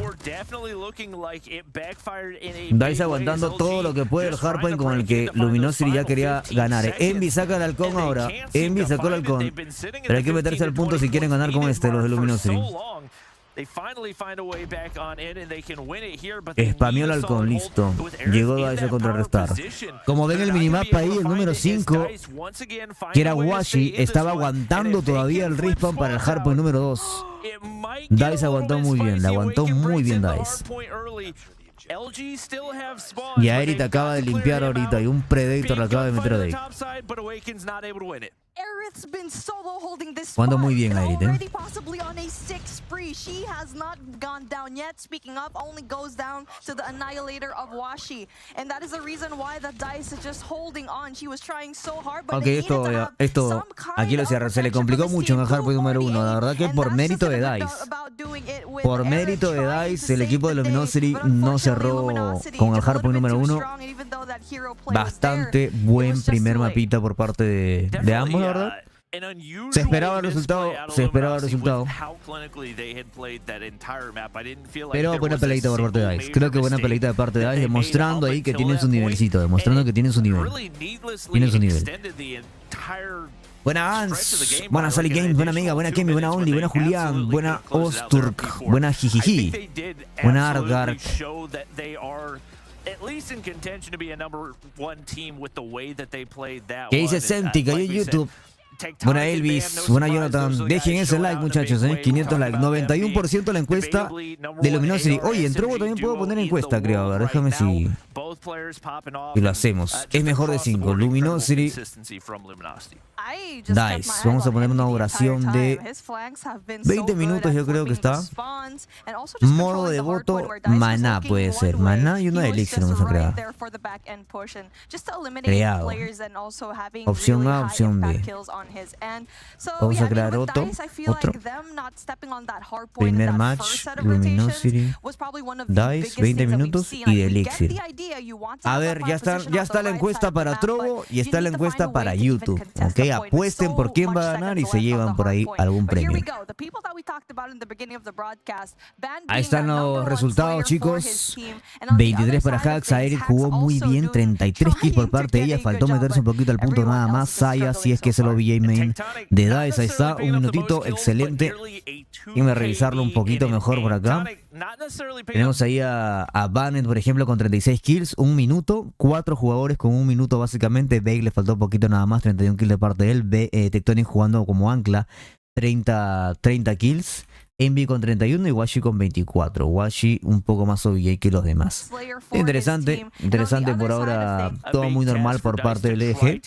Dice aguantando todo lo que puede el hardpoint con el que Luminosity ya quería ganar. Envy saca el halcón ahora. Envy sacó el halcón. Pero hay que meterse al punto si quieren ganar con los de Luminosity. Spameó el halcón, listo. Llegó Dice a contrarrestar. Como ven el minimapa ahí, el número 5, que era Washi, estaba aguantando todavía el respawn para el hardpoint número 2. Dice aguantó muy bien, le aguantó muy bien Dice. Y a Eric acaba de limpiar ahorita y un Predator le acaba de meter a Dave. Jugando muy bien a Eric, Ok, esto aquí lo cierra. Se le complicó mucho en el hardpoint número 1. La verdad que por mérito de Dice. Por mérito de Dice, el equipo de Luminosity no cerró con el hardpoint número 1. Bastante buen primer mapita por parte de ambos, la verdad. Se esperaba el resultado, Pero buena peleita por parte de Dice. Creo que buena peleita de parte de Dice, demostrando ahí que tienen su nivelcito, demostrando que tienen su nivel. Buena Ans, buena Sally Games, buena Mega, buena Kemi, buena Only, buena Julián, buena Osturk, buena Jijiji, buena Argark. ¿Qué dice Semtic ahí en YouTube? Buena Elvis, buena Jonathan. Dejen ese like, muchachos, 500 likes. 91% la encuesta de Luminosity. Oye, en Trovo también puedo poner encuesta, creo. A ver, déjame si lo hacemos. Es mejor de 5. Luminosity, Dice. Vamos a poner una duración de 20 minutos, yo creo que está. Modo de voto, maná puede ser. Maná y una elixir vamos a crear. Creado. Opción A, opción B. Vamos a crear otro. Primer match, Luminosity, Dice, 20 minutos y de elixir. A ver, ya está la encuesta para Trovo y está la encuesta para YouTube. Ok, apuesten por quién va a ganar y se llevan por ahí algún premio. Ahí están los resultados, chicos. 23 para Hax. A Eric jugó muy bien, 33 kills por parte de ella. Faltó meterse un poquito al punto nada más. Saya, si es que se lo VJ main de Dice. Ahí está, un minutito, excelente. Déjenme revisarlo un poquito mejor por acá. Tenemos ahí a BryanT, por ejemplo, con 36 kills, 1 minuto. 4 jugadores con 1 minuto básicamente. Bake le faltó un poquito nada más, 31 kills de parte de él. Tectonic jugando como ancla, 30 kills. Envy con 31 y Washi con 24. Washi un poco más OVA que los demás. Interesante por ahora. Todo muy normal por parte del EG.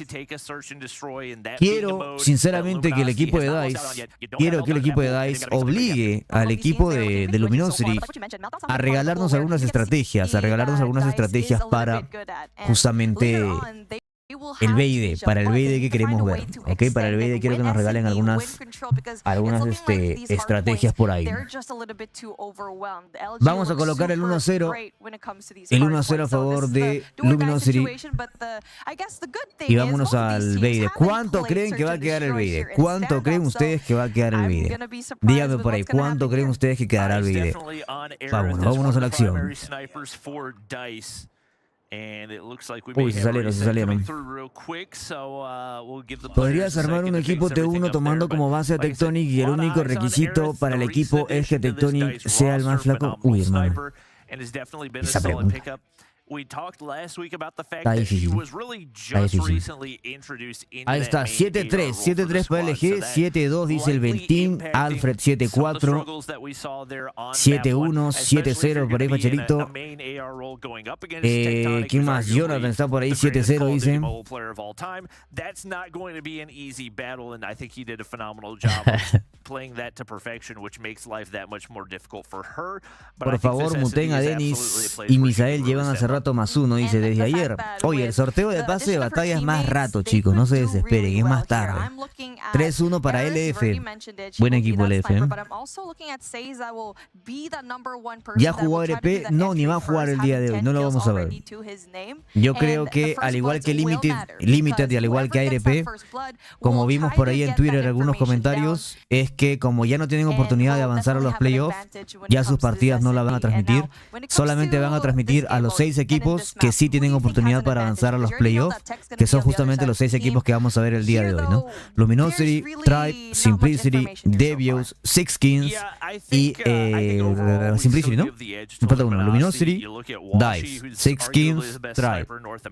Quiero, sinceramente, que el equipo de Dice obligue al equipo de Luminosity a regalarnos algunas estrategias. Para justamente el VID, para el VID que queremos ver, ¿ok? Para el VID quiero que nos regalen algunas estrategias por ahí. Vamos a colocar el 1-0. El 1-0 a favor de Luminosity. Y vámonos al VID. ¿Cuánto creen que va a quedar el VID? ¿Cuánto creen ustedes que va a quedar el VID? Díganme por ahí, ¿cuánto creen ustedes que quedará el VID? Vámonos a la acción. Uy, se salieron. Podrías armar un equipo T1 tomando como base a Tectonic y el único requisito para el equipo es que Tectonic sea el más flaco. Uy, hermano. Esa pregunta. Está difícil. Ahí está, 7-3. 7-3 para LG, 7-2 dice el Ventim, Alfred 7-4, 7-1, 7-0 por ahí Pacherito. ¿Quién más? Jonathan está por ahí, 7-0 dice. Por favor, muten a Dennis y Misael llevan hace rato más uno, dice desde ayer. Oye, el sorteo de pase de batalla es más rato, chicos, no se desesperen, es más tarde. 3-1 para LF. Buen equipo LF. ¿Ya jugó RP? No, ni va a jugar el día de hoy, no lo vamos a ver. Yo creo que al igual que Limited y al igual que ARP, como vimos por ahí en Twitter algunos comentarios, es que como ya no tienen oportunidad de avanzar a los playoffs, ya sus partidas no la van a transmitir, solamente van a transmitir a los 6 equipos que sí tienen oportunidad para avanzar a los playoffs, que son justamente los 6 equipos que vamos a ver el día de hoy, ¿no? Luminosity, Tribe, Simplicity, Devious, Six Kings y Simplicity, ¿no? Me falta uno. Luminosity, Dice, Six Kings, Tribe,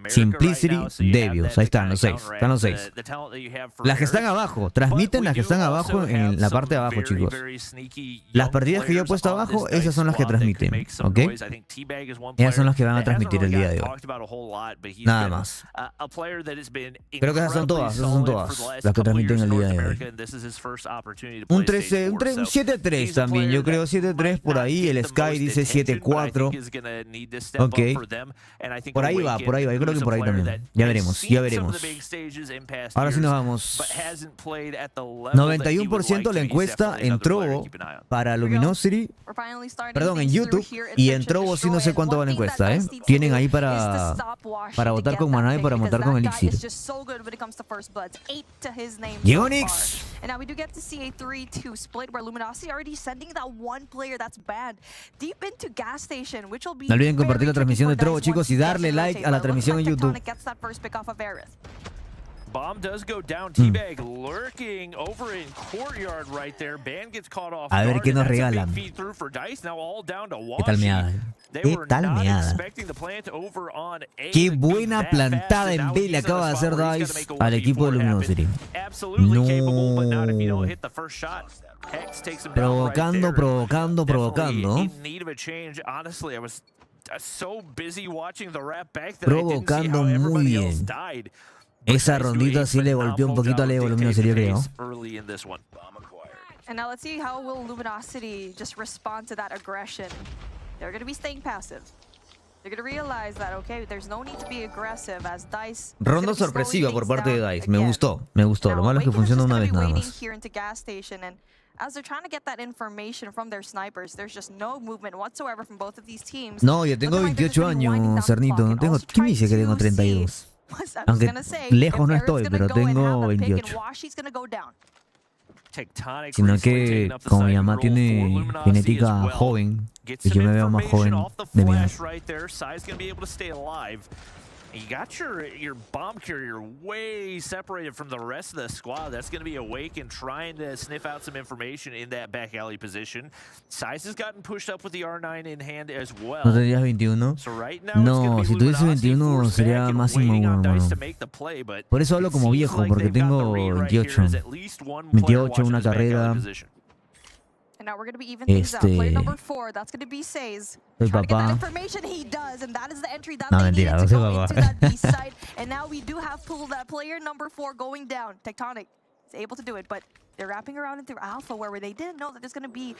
Simplicity, Devious. Ahí están los 6. Están los 6. Las que están abajo, transmiten las que están abajo en la parte de abajo, chicos. Las partidas que yo he puesto abajo, esas son las que transmiten, ¿ok? Esas son las que van a transmitir el día de hoy. Nada más. Creo que esas son todas las que transmiten el día de hoy. Un 7-3 también, yo creo 7-3 por ahí. El Sky dice 7-4. Ok. Por ahí va, yo creo que por ahí también. Ya veremos. Ahora sí nos vamos. 91% la encuesta entró para Luminosity, perdón, en YouTube, y entró sí no sé cuánto va la encuesta, ¿eh? Tienen ahí para votar con Maná y para votar con Elixir. Llegó Nix. And now we do get to see a 3-2 split where Luminosity already sending that one player that's banned deep into gas station, which will be. No olviden compartir la transmisión de Trovo, chicos, y darle like a la transmisión en YouTube. Bomb does go down. Teabag lurking over in courtyard right there. Ban gets caught off. A ver qué nos regalan. ¿Qué tal meada? ¿Qué tal meada? Qué buena plantada en B le acaba de hacer Dice al equipo de Luminosity. No. Provocando. Provocando muy bien. Esa rondita sí le golpeó un poquito al Evo Luminosity, creo. And now let's see how will Luminosity just respond to that aggression. They're going to be staying passive. They're going to realize that, okay, there's no need to be aggressive as Dice. Ronda sorpresiva por parte de Dice. Me gustó. Lo malo es que funciona una vez nada más. As they're trying to get that information from their snipers, there's just no movement whatsoever from both of these teams. No, yo tengo 28 años, Cernito. No tengo. ¿Quién me dice que tengo 32? Aunque lejos no estoy, pero tengo 28. Sino que como mi mamá tiene genética joven, y yo me veo más joven de mi edad. You got your bomb carrier way separated from the rest of the squad. That's going to be awake and trying to sniff out some information in that back alley position. Size has gotten pushed up with the R9 in hand as well. ¿No tendrías 21? So right now no, si tuviese 21 sería máximo uno. Por eso hablo como viejo, porque tengo 28. 28, una carrera. And now we're going to be even things out. Player number 4, that's going to be Says. Soy Trying to get that papá. information, he does, and that is the entry that No, they mentira, needed to no go soy into that papá. B side. And now we do have pulled that player number 4 going down. Tectonic is able to do it, but they're wrapping around into Alpha where they didn't know that there's going to be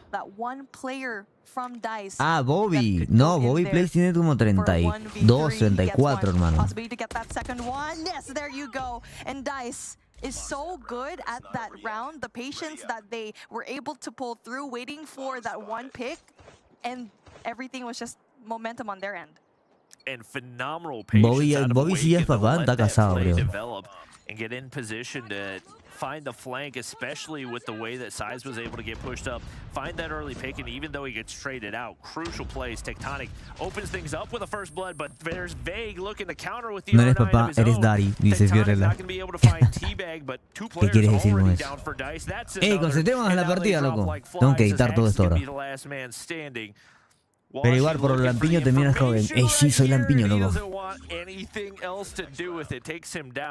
that one player from Dice. Ah, Bobby. No, Bobby Place tiene como 32, 34, hermano. Possibility to get that second one. Yes, there you go. And Dice is so good at that round, the patience that they were able to pull through, waiting for that one pick, and everything was just momentum on their end. and phenomenal patience out of Bobby sí ya es Wake and papá, let está that casado, play creo. develop and get in position to find the flank, especially with the way that Size was able to get pushed up, find that early pick, and even though he gets traded out, crucial plays. Tectonic opens things up with a first blood, but there's Vague looking to counter with the No eres R9 papá, of his eres own. daddy, dice Tectonic Fiorella. not going to be able to find Teabag, but two ¿Qué players quieres decir con already eso? down for Dice. That's Ey, another, concentrémonos en la and now they partida, drop loco. like Tengo que flies, editar as todo Hack's esto gonna ahora. be the last man standing. Pero igual por lampiño termina el joven. Ey, sí, soy lampiño, loco.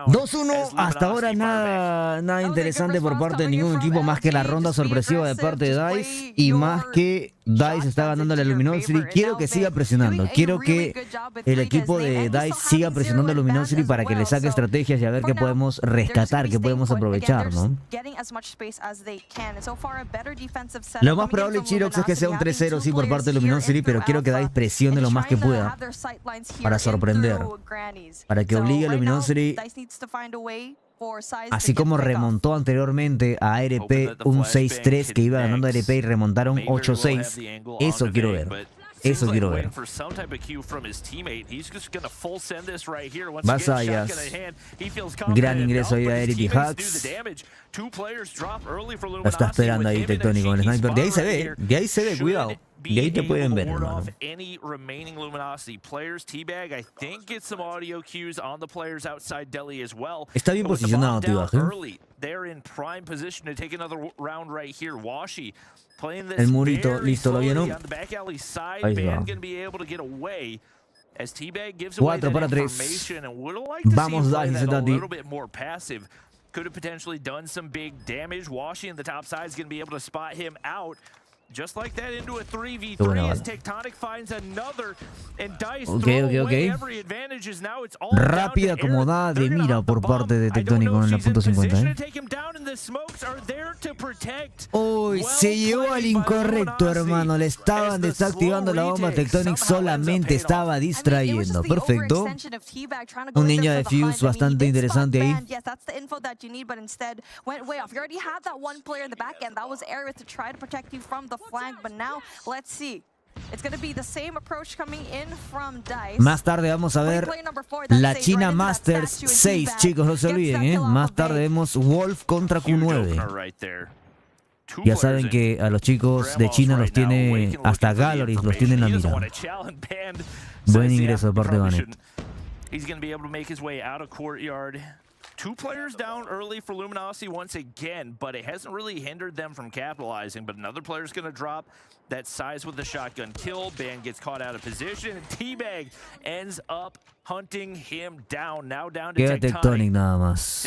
2-1, hasta ahora nada interesante por parte de ningún equipo, más que la ronda sorpresiva de parte de DICE y más que DICE está ganando la Luminosity. Quiero que siga presionando, quiero que el equipo de DICE siga presionando a Luminosity para que le saque estrategias y a ver qué podemos rescatar, qué podemos aprovechar, ¿no? Lo más probable, Chirox, es que sea un 3-0 sí por parte de Luminosity, pero quiero que DICE presione lo más que pueda para sorprender, para que obligue a Luminosity, así como remontó anteriormente a ARP un 6-3 que iba ganando a ARP y remontaron 8-6. Eso quiero ver. Eso quiero ver. Vasallas. Gran ingreso ahí a Eric y Hacks. Lo está esperando ahí Tectonic con el sniper. De ahí se ve, cuidado. De ahí te pueden ver, hermano. Está bien posicionado, T-Bag, El murito, listo, ¿lo vieron? Ahí va. 4 para 3. Vamos, Dice, Tati. Could have potentially done some big damage. Washi in the top side is going to be able to spot him out. Just like that into a 3v3 as Tectonic finds another and Dice throw away every advantage as now it's all rápida acomodada de mira por parte de Tectonic con la punto 50. Uy, se llevó al incorrecto, hermano. Le estaban desactivando la bomba. Tectonic solamente estaba distrayendo. Perfecto. Un ninja de Fuse bastante interesante ahí. Más tarde vamos a ver la China Masters 6, chicos, no se olviden, ¿eh? Más tarde vemos Wolf contra Q9. Ya saben que a los chicos de China los tiene, hasta Galleries los tienen en la mira. Buen ingreso de parte de BryanT. Two players down early for Luminosity once again, but it hasn't really hindered them from capitalizing. But another player's going to drop that Size with the shotgun kill. Ban gets caught out of position. Teabag ends up hunting him down. Now down to Queda Tectonic nada más.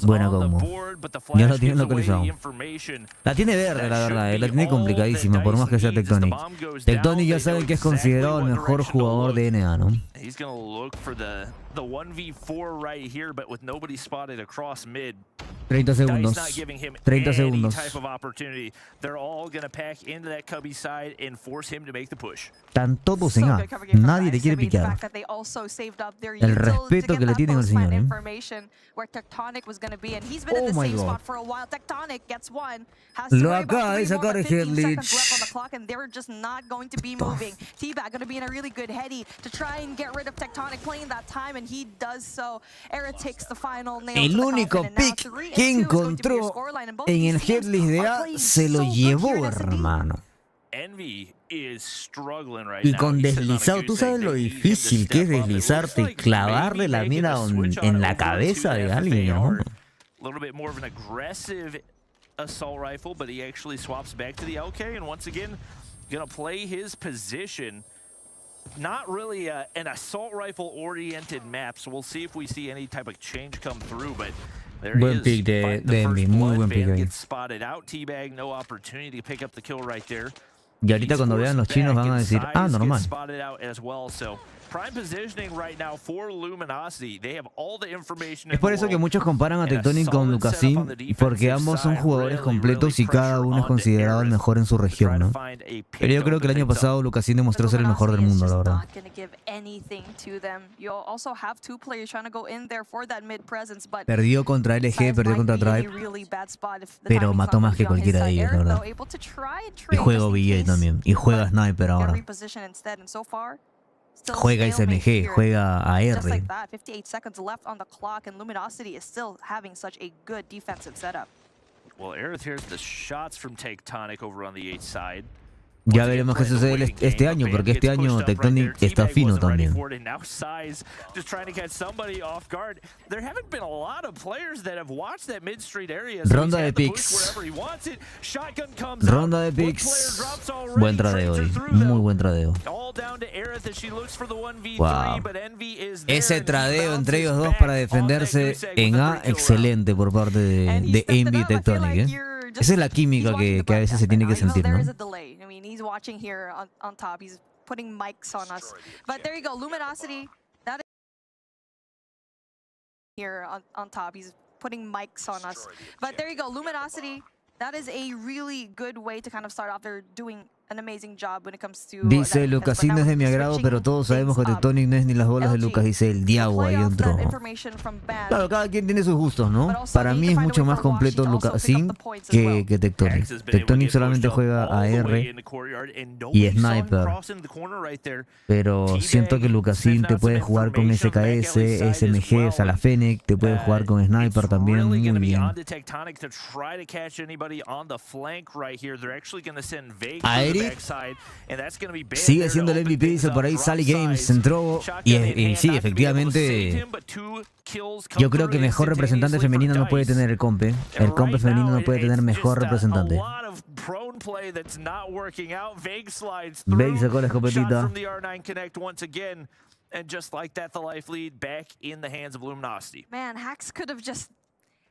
Buena combo. Ya lo tiene localizado. La tiene verde, la verdad. La tiene complicadísima, por más que sea Tectonic. Tectonic ya saben que es considerado el mejor jugador de NA, ¿no? He's going to look for the 1v4 right here, but with nobody spotted across mid. 30 segundos. 30 segundos. Están todos en A. Nadie le quiere piquear. El respeto que le tienen al señor, ¿eh? Oh my god. Lo acaba de sacar el Headlich. El único pick que encontró en el Headlich de A se lo llevó, hermano. Y con deslizado, tú sabes lo difícil que es deslizarte y clavarle la mira en la cabeza de alguien, hermano. Assault rifle, but he actually swaps back to the LK and once again gonna play his position. Not really an assault rifle oriented map, so we'll see if we see any type of change come through, but there buen he is. Pick de Envy, muy buen pick ahí. Gets spotted out. Teabag, no opportunity to pick up the kill right there. Y ahorita cuando vean los chinos van a decir, ah, normal. Es por eso que muchos comparan a Tectonic con Lucasin, porque ambos son jugadores completos y cada uno es considerado el mejor en su región, ¿no? Pero yo creo que el año pasado Lucasin demostró ser el mejor del mundo, la verdad. Perdió contra LG, perdió contra Tribe, pero mató más que cualquiera de ellos, la verdad. Y juega VA también, y juega Sniper ahora. Juega SMG, juega Just AR. like that, 58 seconds left on the clock, and Luminosity is still having such a good defensive setup. Well, Aerith, here's the shots from Tectonic over on the H side. Ya veremos qué sucede este año, porque este año Tectonic está fino también. Ronda de picks. Ronda de picks. Buen tradeo hoy. Muy buen tradeo. Wow. Ese tradeo entre ellos dos para defenderse en A, excelente por parte de Envy y Tectonic, ¿eh? Esa es la química que a veces se tiene que sentir, ¿no? He's watching here on top. He's putting mics on us. But there you go, Luminosity. That is here on top. He's putting mics on us. But there you go, Luminosity. That is a really good way to kind of start off. They're doing an amazing job when it comes to. Dice, Lucasín no es de mi agrado, pero todos sabemos que Tectonic no es ni las bolas de Lucas. Dice el diablo ahí dentro. Claro, cada quien tiene sus gustos, ¿no? Para mí es mucho más completo Lucasín que Tectonic. Tectonic solamente juega AR y Sniper. Pero siento que Lucasín te puede jugar con SKS, SMG, o sea, la Fennec, te puede jugar con Sniper también muy bien. Aeri sigue siendo el MVP, dice por ahí Sally Games, entró y sí, efectivamente yo creo que mejor representante femenina no puede tener el compe. El compe femenino no puede tener mejor representante. Vague sacó la escopetita. And just like that, the life lead back in the hands of Luminosity. Man, Hax could have just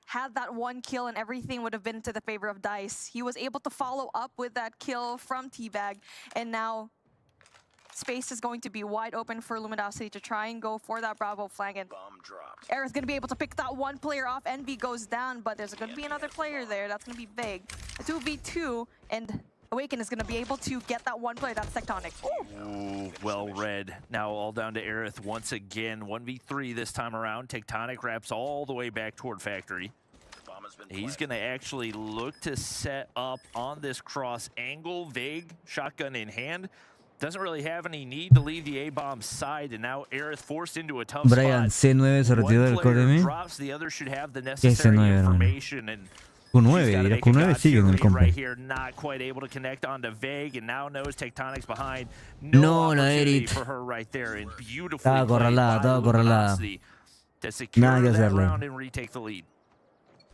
had that one kill and everything would have been to the favor of Dice. He was able to follow up with that kill from Teabag, and now space is going to be wide open for Luminosity to try and go for that Bravo flank. And Aerith's going to be able to pick that one player off. Envy goes down, but there's going to be another player there. That's going to be big. A 2v2, and Awaken is going to be able to get that one player. That's Tectonic. Ooh, well read. Now all down to Aerith once again. 1v3 this time around. Tectonic wraps all the way back toward Factory. He's going to actually look to set up on this cross angle. Vague, shotgun in hand. Doesn't really have any need to leave the A-bomb side, and now Aerith forced into a tough Bryan, spot. C9 se retiró del codm. Drops, the other should have the necessary information, and Q9, dirás Q9 sigue en el compo. Right here, not quite able to connect onto Vague, and now knows Tectonic's behind. No, la Erit. For her right there, and beautifully Estaba acorralada. to secure Nada que that hacerle. round and retake the lead.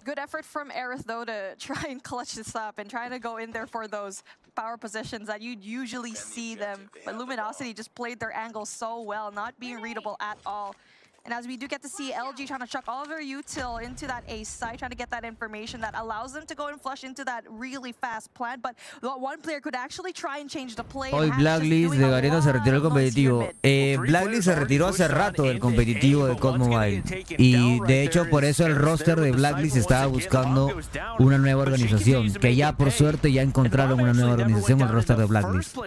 Good effort from Aerith, though, to try and clutch this up and try to go in there for those power positions that you'd usually see them. But Luminosity just played their angle so well, not being readable at all. And as we do get to see LG trying to chuck all of their util into that ace side, trying to get that information that allows them to go and flush into that really fast plan. But one player could actually try and change the play. Hoy Blacklist de Garena se retiró del competitivo. Blacklist se retiró hace rato del competitivo de codmobile. Y de hecho por eso el roster de Blacklist estaba buscando una nueva organización. Que ya por suerte ya encontraron una nueva organización, el roster de Blacklist.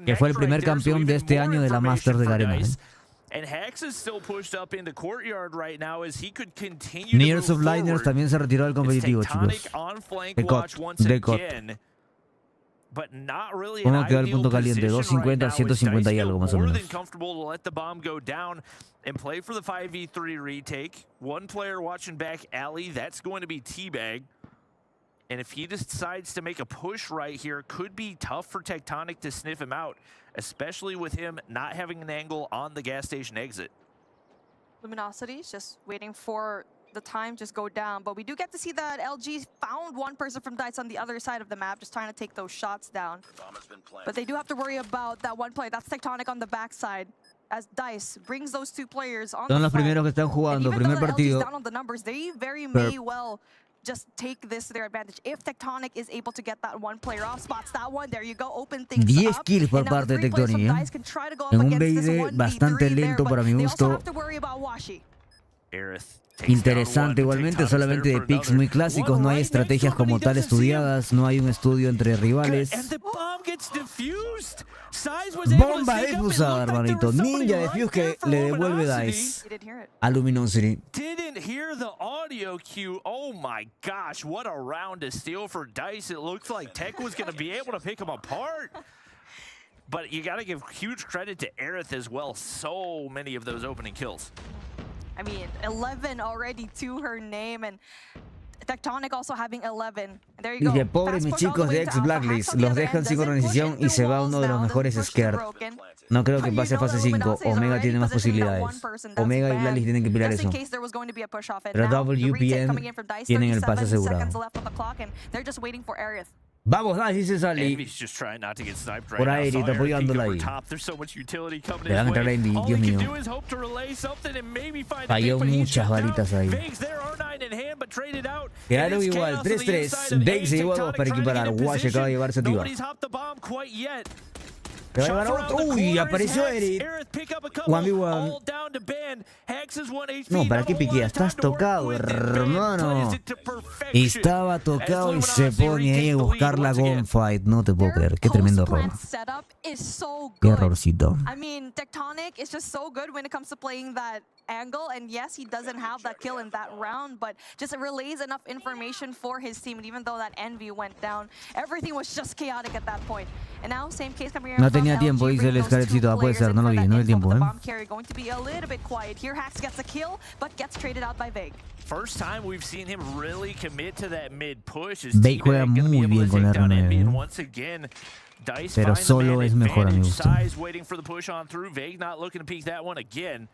Que fue el primer campeón de este año de la Masters de Garena. And Hex is still pushed up into courtyard right now as he could continue Nears of Liners también se retiró del competitivo, chicos. But not really Vamos a quedar el punto caliente, 250 a 150 y algo más o menos. Comfortable to let the bomb go down and play for the 5v3 retake. One player watching back alley, that's going to be Teabag. And if he decides to make a push right here, could be tough for Tectonic to sniff him out, especially with him not having an angle on the gas station exit. Luminosity is just waiting for the time just go down, but we do get to see that LG found one person from Dice on the other side of the map, just trying to take those shots down. But they do have to worry about that one player. That's Tectonic on the backside. As Dice brings those two players on Son the los primeros que están jugando, primer partido. down on the numbers, they very may well just take this to their advantage. If Tectonic is able to get that one player off, spots that one, there you go, open things 10 up. kills por parte de Tectonic, en un BID bastante lento para mi gusto. Interesante igualmente, solamente de picks muy clásicos, no hay estrategias como tal estudiadas, no hay un estudio entre rivales. Bomba defusada, hermanito. Ninja defuse que le devuelve Dice a Luminosity. Didn't hear the audio cue. Oh my gosh, what a round to steal for Dice. It looks like Tech was going to be able to pick him apart. But you got to give huge credit to Aerith as well. So many of those opening kills. I mean, 11 already to her name, and Tectonic also having 11. There you go. Dije, pobres mis chicos de ex Blacklist, los dejan sin organización y se va uno de los mejores scared. No creo que pase a fase 5. Omega tiene más posibilidades. Omega y Blacklist tienen que pilar eso. Pero WPN tienen el pase asegurado. Vamos, dice Sally. Por ahí, ahorita apoyándola ahí. Le van a entrar a Envy, Dios mío. Falló muchas balitas ahí. Quedaron igual, 3-3. Vex se llevó a 2 para equiparar. Wash acaba de llevarse a Tiva. Le va a llevar a otro. Uy, apareció Eric. 1v1. No, ¿para qué piquea? Estás tocado, hermano. Estaba tocado y se pone ahí a buscar la gunfight. No te puedo creer. Qué tremendo error. Qué errorcito. I mean, Tectonic is just so good when it comes to playing that angle, and yes, he doesn't have that kill in that round, but just relays enough information for his team. And even though that Envy went down, everything was just chaotic at that point. And now, same case coming no tenía tiempo, dice el Scarecito. Puede ser, no lo vi, no el tiempo, Going to be a little bit quiet here. Hax gets a kill, but gets traded out by Veg. First time we've seen him really commit to that mid push. Veg juega muy bien con la R9. Pero solo es mejor, a mi gusto. Waiting for the push on through. Veg not looking to peek that one again.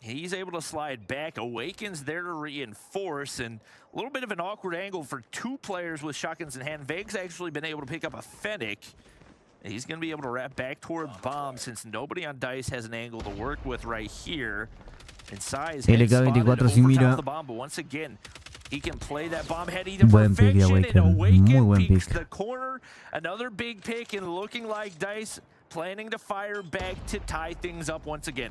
He's able to slide back. Awakens there to reinforce, and a little bit of an awkward angle for 2 players with shotguns in hand. Veg's actually been able to pick up a Fennec. He's going to be able to wrap back toward bomb since nobody on Dice has an angle to work with right here. And Size LK24 sin mira. The bomb, but once again, he can play that bomb heading to perfection, and Awaken peeks the corner. Another big pick, and looking like Dice planning to fire back to tie things up once again.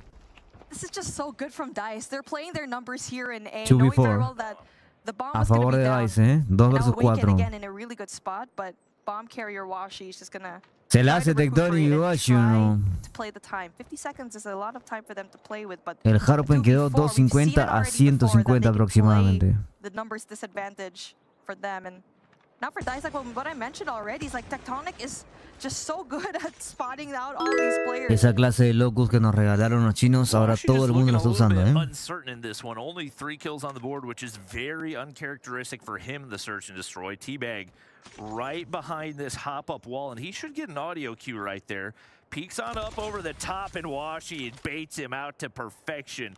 This is just so good from Dice. They're playing their numbers here in A, 2v4. knowing very well that the bomb a is going to favor be de down. Dice, 2 versus 4. Again in a really good spot, but bomb carrier Washi is just gonna se la hace Tectonic y Washi, ¿no? To play the time. 50 seconds is a lot of time for them to play with, but el Harpen quedó 250 a 150 aproximadamente. The numbers disadvantage for them, and now for Dice, like what I mentioned already, is like Tectonic is just so good at spotting out all these players. Esa clase de locus que nos regalaron los chinos, ahora todo el mundo lo está usando, uncertain in this one. Only 3 kills on the board, which is very uncharacteristic for him, the search and destroy. Teabag right behind this hop-up wall, and he should get an audio cue right there. Peeks on up over the top, and Washi baits him out to perfection.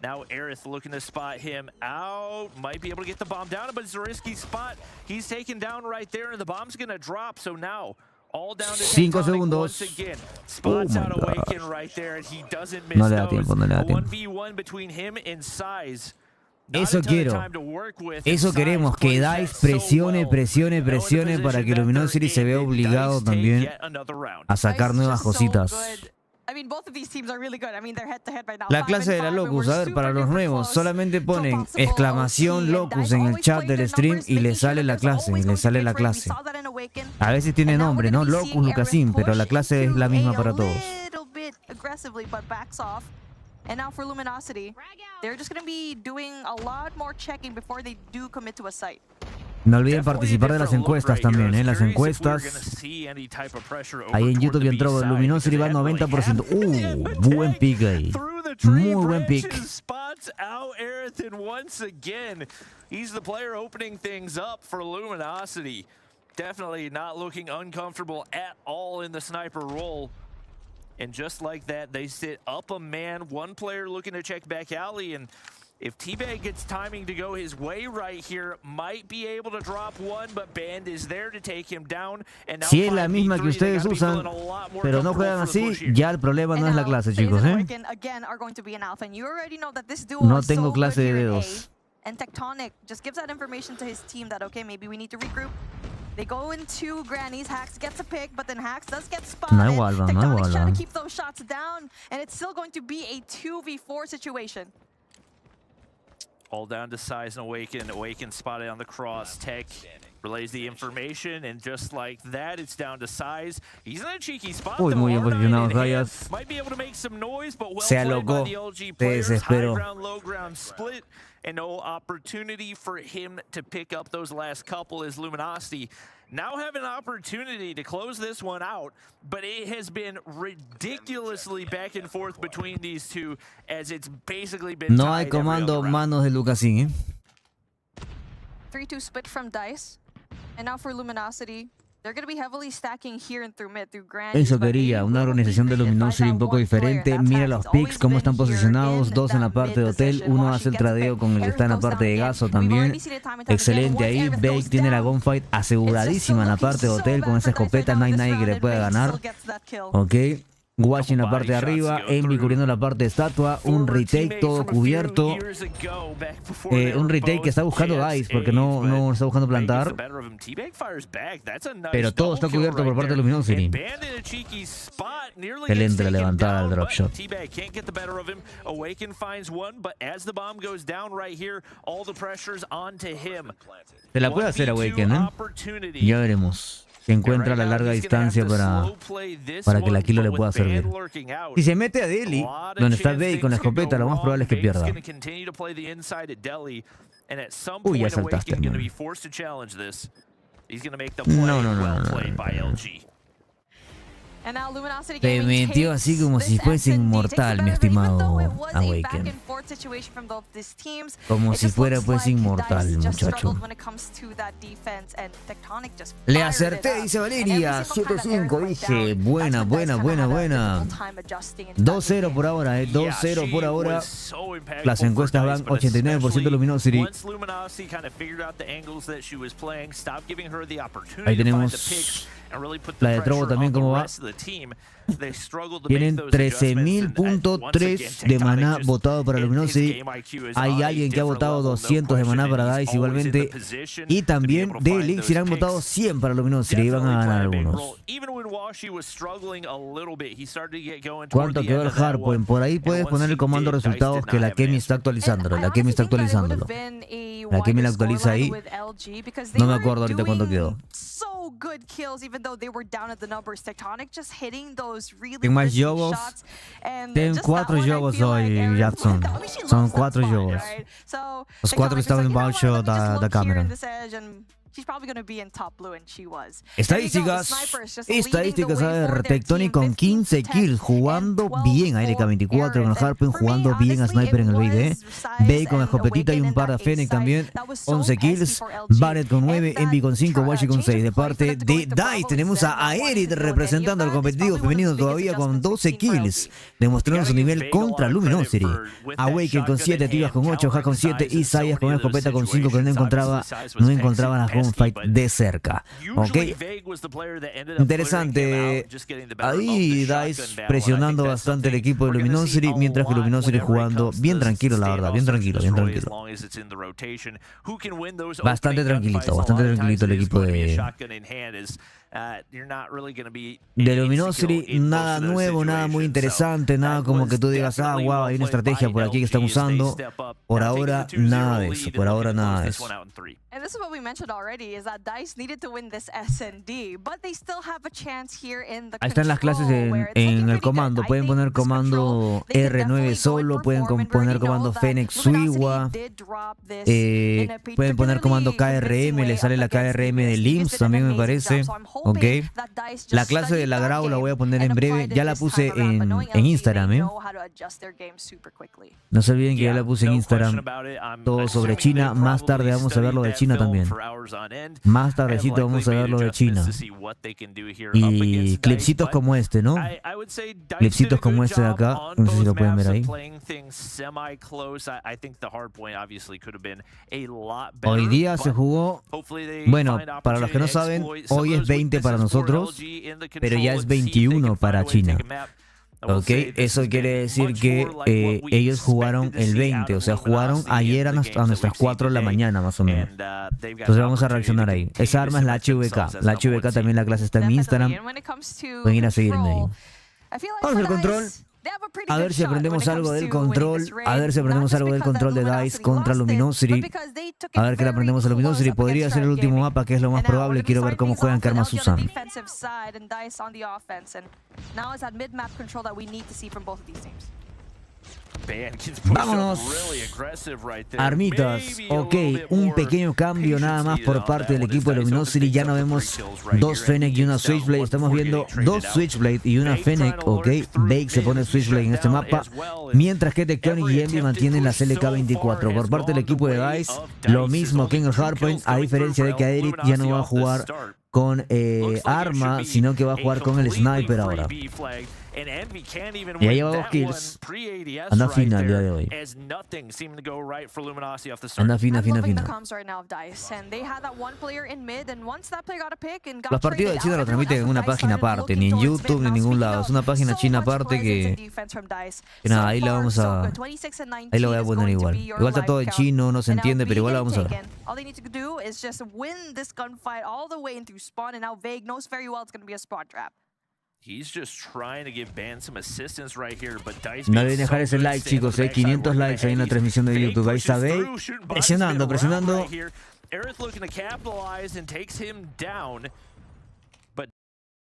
Now Aerith looking to spot him out. Might be able to get the bomb down, but it's a risky spot. He's taken down right there, and the bomb's going to drop, so now all down to 5 segundos. once again. Spots out Awaken right there, and he doesn't miss no le da tiempo, no le da tiempo. 1v1 between him and Size. Eso quiero. Eso queremos, que Dice presione para que Luminosity se vea obligado también a sacar nuevas cositas. La clase de la Locus, a ver, para los nuevos, solamente ponen exclamación Locus en el chat del stream y le sale la clase, A veces tiene nombre, ¿no? Locus, Lucasim, pero la clase es la misma para todos. And now for Luminosity, they're just going to be doing a lot more checking before they do commit to a site. No olviden participar de las encuestas también, ¿eh? Las encuestas. Ahí en YouTube entró Luminosity va al 90%. Buen pick ahí. Muy buen pick. Spots out Aerith, and once again, he's the player opening things up for Luminosity. Definitely not looking uncomfortable at all in the sniper role. And just like that, they sit up a man, 1 player looking to check back alley, and if T-Bag gets timing to go his way right here, might be able to drop 1, but Band is there to take him down. And now si es la misma que ustedes usan, pero no juegan así, ya el problema no es la clase, chicos, ¿eh? No tengo clase de dedos. And Tectonic just gives that information to his team that, okay, maybe we need to regroup. They go into Grannies, Hax gets a pick, but then Hax does get spotted. No hay Walva, no hay Tectonic's trying Walva. to keep those shots down, and it's still going to be a 2v4 situation. All down to Size and Awaken. Awaken spotted on the cross. Tech relays the information, and just like that, it's down to Size. He's in a cheeky spot. Uy, muy bien posicionado, Hayas. Might be able to make some noise, but well se played alocó, by the LG se players. desesperó. High ground, low ground split. and no opportunity for him to pick up those last couple as Luminosity now have an opportunity to close this one out, but it has been ridiculously back and forth between these two as it's basically been No hay comando manos de Lucasín, 3-2 split from Dice, and now for Luminosity. They're going to be heavily stacking here and through mid, through Grand. Eso quería, una organización de Luminosity un poco diferente. Mira los picks, cómo están posicionados. Dos en la parte de hotel, uno hace el tradeo con el que está en la parte de gaso también. Excelente ahí. Bake tiene la gunfight aseguradísima en la parte de hotel con esa escopeta. No hay nadie que le pueda ganar. Ok. Wash en la parte de arriba, Envy cubriendo la parte de estatua, un retake todo cubierto. Un retake que está buscando Dice porque no está buscando plantar. Pero todo está cubierto por parte de Luminosity. Excelente la levantada al drop shot. Se la puede hacer Awaken, ¿eh? Ya veremos. Que encuentra la larga distancia para que la kilo le pueda servir. Si se mete a Delhi, donde está Bey con la escopeta, lo más probable es que pierda. Uy, ya saltaste, man. No. Te metió así como si fuese inmortal, mi estimado Awaken. Como si fuera pues inmortal, muchacho. Le acerté, dice Valeria. 7-5, dije. Buena. 2-0 por ahora, 2-0 por ahora. Las encuestas van 89% Luminosity. Ahí tenemos la de Trovo también, ¿cómo va? Tienen 13.000.3 de maná votado para Luminosity. Hay alguien que ha votado 200 de maná para Dice igualmente. Y también de Elixir han votado 100 para Luminosity. Y van a ganar algunos. ¿Cuánto quedó el Hardpoint? Por ahí puedes poner el comando resultados que la Kemi está actualizándolo. La Kemi la actualiza ahí. No me acuerdo ahorita cuánto quedó. Tengo más yogos. Tengo 4 yogos hoy, Jackson. Son 4 yogos. Los 4 que estaban en Baucho da cámara. Estadísticas. A ver, Tectonic con 15 kills, jugando bien a LK24 con el Harpen, jugando bien a Sniper en el BID. Bey con escopetita y un par de Fennec también, 11 kills. Barret con 9, Envy con 5, Washi con 6. De parte de Dice tenemos a Aerith representando al competitivo femenino todavía con 12 kills, demostrando su nivel contra Luminosity. Awaken con 7, Tibas con 8, Hack con 7, Isaias con escopeta con 5 que no encontraba las gunfight de cerca. Ok, interesante. Ahí Dice presionando bastante el equipo de Luminosity, mientras que Luminosity jugando bien tranquilo, la verdad, bien tranquilo. Bastante tranquilito el equipo de Luminosity. Nada nuevo, nada muy interesante, nada como que tú digas, wow, hay una estrategia por aquí que están usando. Por ahora, nada de eso. And this is what we mentioned already, is that Dice needed to win this S&D, but they still have a chance here in the Ahí están las clases en el comando. Pueden poner comando R9 solo, pueden poner comando Fennec Suiwa, pueden poner comando KRM, le sale la KRM de LIMS también me parece. Ok, la clase de la Grau la voy a poner en breve, ya la puse en Instagram, No se olviden que ya la puse en Instagram, todo sobre China. Más tarde vamos a ver lo de China también. Más tardecito vamos a ver lo de China. Y clipsitos como este, ¿no? Clipsitos como este de acá. No sé si lo pueden ver ahí. Hoy día se jugó. Bueno, para los que no saben, hoy es 20 para nosotros, pero ya es 21 para China. Ok, eso quiere decir que ellos jugaron el 20, o sea, jugaron ayer a nuestras 4 de la mañana más o menos. Entonces vamos a reaccionar ahí. Esa arma es la HVK. La HVK también, la clase está en mi Instagram. Pueden ir a seguirme ahí. Vamos al control. A ver si aprendemos algo del control. De Dice contra Luminosity. A ver qué le aprendemos a Luminosity. Podría ser el último mapa, que es lo más probable. Quiero ver cómo juegan, qué armas usan. Vámonos. Armitas. Ok, un pequeño cambio nada más por parte del equipo de Luminosity. Ya no vemos dos Fennec y una Switchblade. Estamos viendo dos Switchblade y una Fennec. Ok, Bake se pone Switchblade en este mapa. Mientras que Tectonic y Envy mantienen la CLK-24. Por parte del equipo de DICE, lo mismo que en el Hardpoint, a diferencia de que Aerith ya no va a jugar con arma, sino que va a jugar con el sniper ahora. Y ya lleva 2 kills. Anda fina el día de hoy. Anda fina. Los partidos de China lo transmiten en una página aparte, ni en YouTube ni en ningún lado. Es una página china aparte que nada, ahí la vamos a... Ahí lo voy a poner igual. Igual está todo en chino, no se entiende, pero igual la vamos a ver. All they need to do is just win this gunfight all the way into spawn, and now Vague knows very well it's going to be a spawn trap. He's just trying to give Ban some assistance right here, but Dice no deben dejar ese like, chicos, 500 likes ahí en la transmisión de YouTube. Ahí está Vague presionando. Aerith looking to capitalize and takes him down.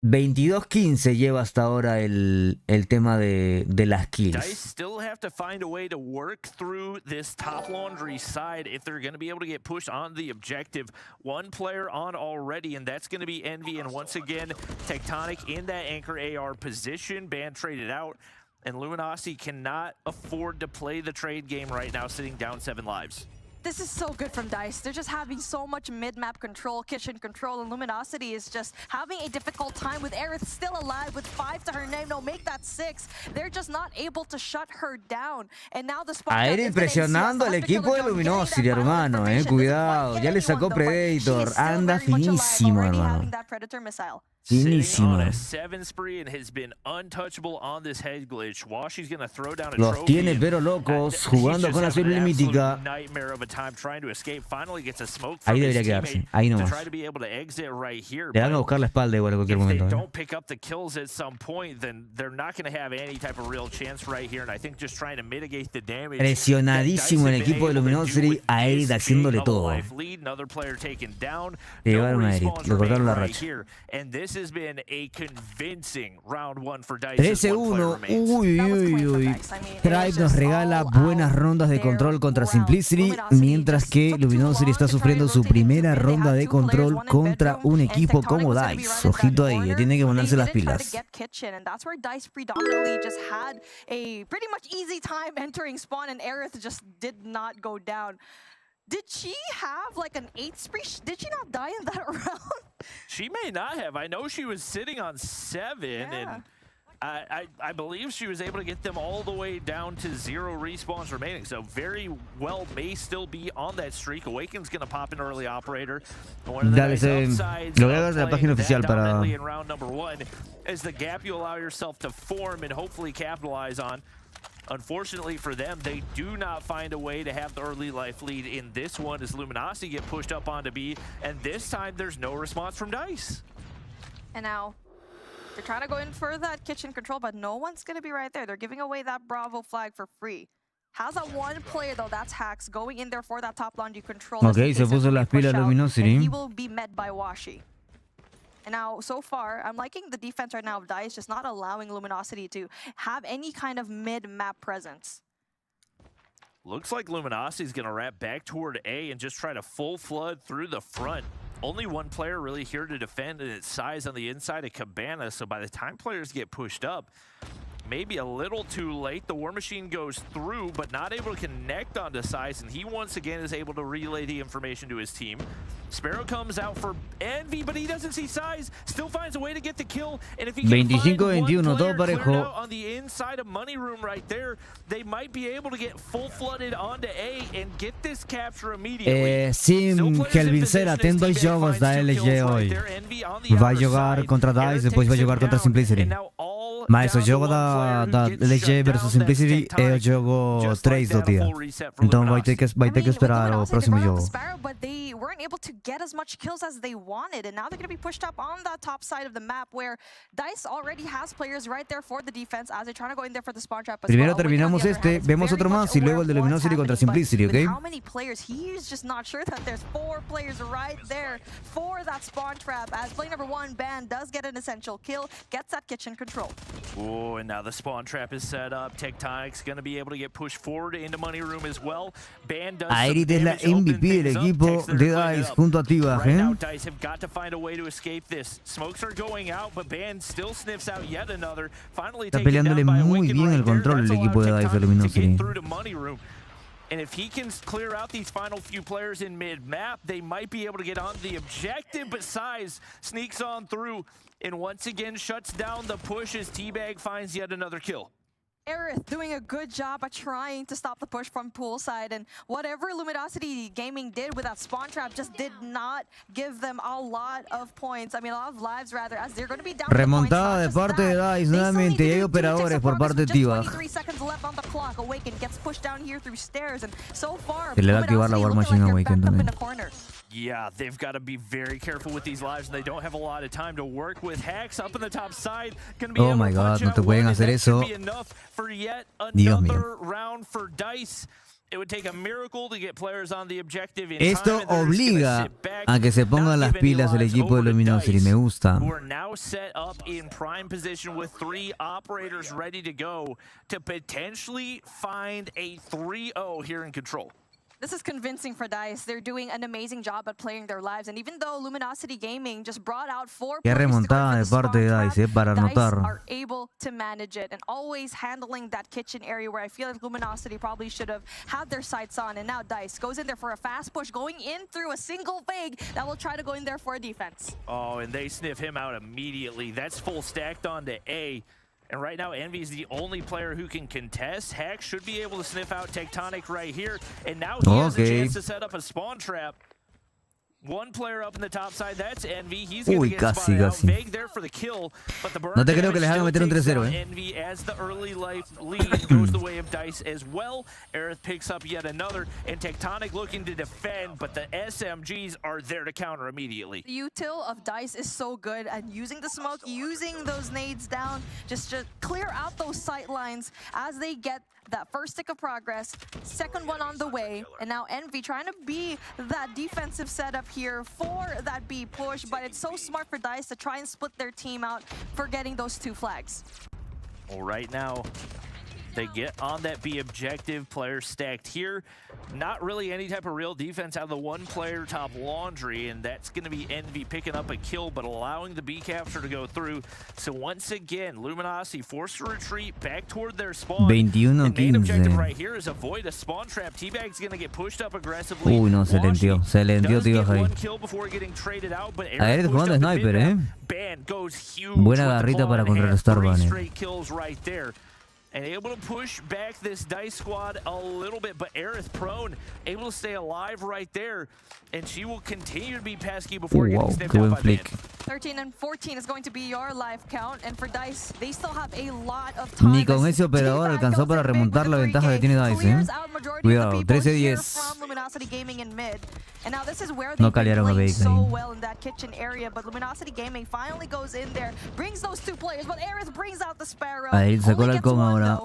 22-15 lleva hasta ahora el tema de las kills. Dice still have to find a way to work through this top laundry side if they're going to be able to get pushed on the objective. One player on already, and that's going to be Envy. And once again, Tectonic in that anchor AR position. Ban traded out, and Luminosity cannot afford to play the trade game right now, sitting down 7 lives. This is so good from DICE. They're just having so much mid-map control, kitchen control, and Luminosity is just having a difficult time with Aerith still alive with 5 to her name. No, make that 6. They're just not able to shut her down. And now the spot Aerith presionando al equipo de Luminosity, hermano, cuidado. Ya le sacó Predator. Anda finísimo, hermano. Finísimo. Los tiene pero locos, jugando con la suerte mítica. Ahí debería quedarse, ahí nomás. Le van a buscar la espalda igual en cualquier momento. Presionadísimo el equipo de Luminosity, a Aerith haciéndole todo. Le llevaron a Aerith, le cortaron la racha. 13-1, uy. Tribe nos regala buenas rondas de control contra Simplicity, mientras que Luminosity está sufriendo su primera ronda de control contra un equipo como DICE. Ojito ahí, tiene que ponerse las pilas. Did she have like an 8 spree? Did she not die in that round? She may not have. I know she was sitting on 7, and I believe she was able to get them all the way down to 0 respawns remaining. So very well may still be on that streak. Awaken's going to pop an early operator. Dale, lo voy a dar de la página oficial para... In round number 1 is the gap you allow yourself to form and hopefully capitalize on. Unfortunately for them, they do not find a way to have the early life lead in this one as Luminosity get pushed up onto B, and this time there's no response from DICE. And now they're trying to go in for that kitchen control, but no one's going to be right there. They're giving away that Bravo flag for free. How's that one player though? That's Hacks going in there for that top laundry control. Okay, se puso las pilas Luminosity. He will be met by Washi. And now, so far, I'm liking the defense right now of DICE, just not allowing Luminosity to have any kind of mid-map presence. Looks like Luminosity is going to wrap back toward A and just try to full flood through the front. Only one player really here to defend, and it's Size on the inside of Cabana, so by the time players get pushed up, maybe a little too late. The War Machine goes through, but not able to connect onto Size, and he once again is able to relay the information to his team. Sparrow comes out for Envy, but he doesn't see Size. Still finds a way to get the kill, and if he can find one player cleared out on the inside of Money Room right there, they might be able to get full flooded onto A and get this capture immediately. Sim, Kelvin ser atento aos jogos da LG hoje. Vai jogar contra DICE, depois vai jogar contra Simplicity. Mas o jogo da LG versus Simplicity é o jogo 3 do dia. Então vai ter que esperar o próximo jogo. Get as much kills as they wanted, and now they're going to be pushed up on that top side of the map where DICE already has players right there for the defense as they're trying to go in there for the spawn trap as Primero terminamos vemos otro más y luego el de Luminosity contra Simplicity, ¿ok? How many players? He's just not sure that there's 4 players right there for that spawn trap as play number 1, Ban, does get an essential kill, gets that kitchen control. Oh, and now the spawn trap is set up. Tectonic's going to be able to get pushed forward into money room as well. Ban does Aerith es la MVP del equipo de DICE junto a T-Bag, Right now, DICE have got to find a way to escape this. Smokes are going out, but Ban still sniffs out yet another. Finally Está peleándole muy bien el control el equipo de DICE de Luminosity. And if he can clear out these final few players in mid-map, they might be able to get on the objective, but Size sneaks on through and once again shuts down the push as T-Bag finds yet another kill. Aerith doing a good job at trying to stop the push from poolside, and whatever Luminosity Gaming did with that spawn trap just did not give them a lot of points. I mean, a lot of lives rather, as they're going to be down. Remontada de parte de DICE nuevamente, y hay operadores por parte de T-Bag. 23 seconds left on the clock. Awaken gets pushed down here through stairs, and so far, Se le va a activar la War Machine a Awaken también. Yeah, they've got to be very careful with these lives, and they don't have a lot of time to work with. Hacks up in the top side. Oh my god, no te pueden hacer eso. Dios mío. Round for DICE. It would take a miracle to get players on the objective in Esto time, and obliga a que se pongan las pilas el equipo de Luminosity. Me gusta. Who are now set up in prime position with 3 operators ready to go to potentially find a 3-0 here in control. This is convincing for DICE. They're doing an amazing job at playing their lives, and even though Luminosity Gaming just brought out 4 Qué remontada de parte de DICE, para anotar. DICE are able to manage it and always handling that kitchen area where I feel like Luminosity probably should have had their sights on, and now DICE goes in there for a fast push, going in through a single fake that will try to go in there for a defense. Oh, and they sniff him out immediately. That's full stacked onto A. And right now, Envy is the only player who can contest. Hack should be able to sniff out Tectonic right here. And now he has a chance to set up a spawn trap. One player up in the top side, that's Envy. He's going to get spotted out. Vague there for the kill, but the burn no te creo que les hagan meter un 3-0, Envy as the early life lead goes the way of DICE as well. Aerith picks up yet another, and Tectonic looking to defend, but the SMGs are there to counter immediately. The util of DICE is so good at using the smoke, using those nades down, just to clear out those sight lines as they get that first stick of progress, second one on the way, and now Envy trying to be that defensive setup here for that B push, but it's so smart for DICE to try and split their team out for getting those 2 flags. Well, right now, they get on that B objective, players stacked here. Not really any type of real defense out of the 1-player top laundry, and that's going to be Envy picking up a kill, but allowing the B capture to go through. So once again, Luminosity forced to retreat back toward their spawn. 21-15. The main objective right here is avoid a spawn trap. T-Bag's going to get pushed up aggressively. Uy, no, se le envió T-Bag ahí. Aerith jugando sniper, Buena garrita para contrarrestar Banner. And able to push back this DICE squad a little bit, but Aerith prone, able to stay alive right there, and she will continue to be pesky before getting snipped out by Ban. 13 and 14 is going to be your life count, and for DICE, they still have a lot of time. Ni con ese operador alcanzó para remontar la ventaja que tiene DICE, Cuidado, 13-10. And now this is where they play so well in that kitchen area, but Luminosity Gaming finally goes in there, brings those 2 players, but Aerith brings out the Sparrow. Ahí sacó el halcón ahora.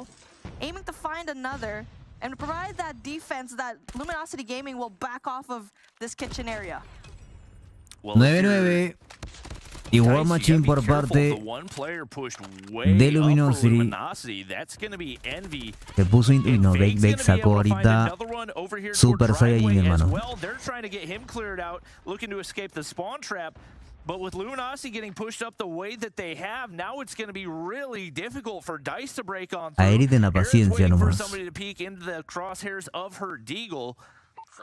Aiming to find another and provide that defense that Luminosity Gaming will back off of this kitchen area. 9-9. Y War Machine por parte de Luminosity. Se puso... No, Vex sacó ahorita Super Saiyajin, hermano. But with Luminosity getting pushed up the way that they have, now it's going to be really difficult for DICE to break on through. Aerith en la paciencia nomás. For somebody to peek into the crosshairs of her Deagle.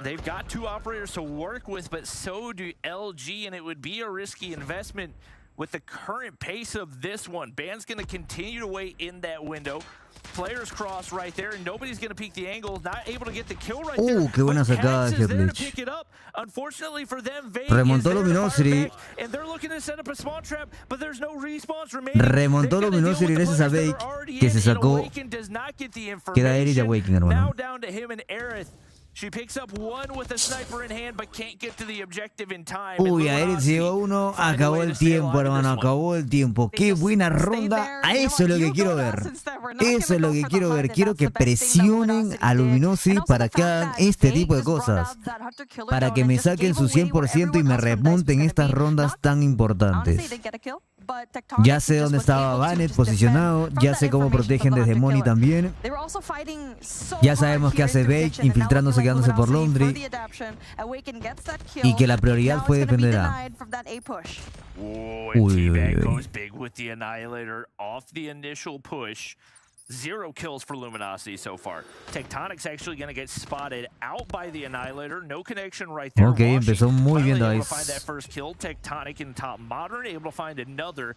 They've got 2 operators to work with, but so do LG, and it would be a risky investment with the current pace of this one. Ban's going to continue to wait in that window. Players cross right there, and nobody's going to peek the angle. Not able to get the kill right there. Qué buena sacada de Headledge. Unfortunately for them, remontó Luminosity. And they're looking to set up a spawn trap, but there's no respawns remaining. Remontó Luminosity gracias a Vex, que se sacó. Queda Aerith y Awaken, hermano. Now down to him and Aerith. She picks up one with a sniper in hand, but can't get to the objective in time. Uy, Aerith llegó uno, acabó el tiempo, hermano, acabó el tiempo. Qué buena ronda, a eso es lo que quiero ver. Eso es lo que quiero ver. Quiero que presionen a Luminosity para que hagan este tipo de cosas. Para que me saquen su 100% y me remonten estas rondas tan importantes. but Tectonic Ya sé just dónde was estaba able to Banet just posicionado, defend from ya that sé cómo information protegen from the desde left Money killer. también. They were also fighting so Ya sabemos hard qué here hace into the Bake, kitchen, and now infiltrándose, looking like quedándose por Luminosity for Laundry. the adaptation. Awaken gets that Y kill. que la prioridad Now fue it's gonna be defender A. denied from that A push. Whoa, Uy, and uy, T-Bag uy. goes big with the Annihilator off the initial push. 0 kills for Luminosity so far. Tectonic's actually going to get spotted out by the Annihilator. No connection right there. Ok, empezó muy bien finally able to find that Dice. first kill. Tectonic in top modern, able to find another.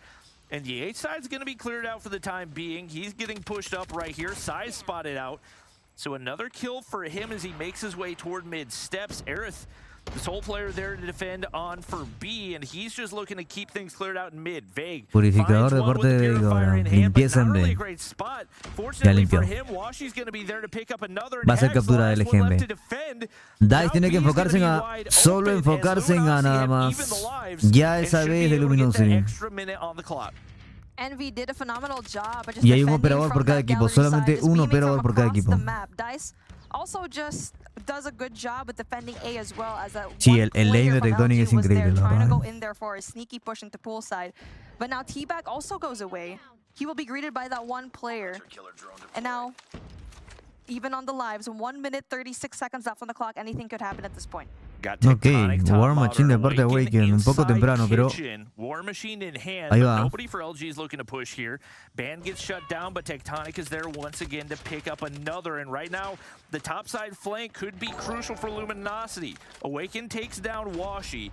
And the H side's going to be cleared out for the time being. He's getting pushed up right here. Size spotted out. So another kill for him as he makes his way toward mid steps. Aerith, the sole player there to defend on for B, and he's just looking to keep things cleared out in mid. Vague Purificador finds de one parte with the de Vague purifier ahora. in hand, but Limpieza en not really B. a great spot. Fortunately for limpió. him, Washi's going to be there to pick up another. Va a ser captura del ejemplo. Dice tiene que enfocarse en A, solo enfocarse en A nada más. Ya esa vez de Luminosity. Envy did a phenomenal job at just Y hay un defending operador por from cada that equipo, gallery solamente side, just un beaming operador from por cada across equipo. the map. Dice also just does a good job with defending A as well, as that Sí, one el lane de player from Tectonic LG es was there increíble, la trying to verdad. go in there for a sneaky push into poolside. But now T-Bag also goes away. He will be greeted by that one player. And now, even on the lives, 1 minute 36 seconds left on the clock, anything could happen at this point. Ok, War Machine de parte de Awaken, un poco temprano, pero War Machine in hand, ahí but va. nobody for LG is looking to push here. Ban gets shut down, but Tectonic is there once again to pick up another. And right now, the top side flank could be crucial for Luminosity. Awaken takes down Washi.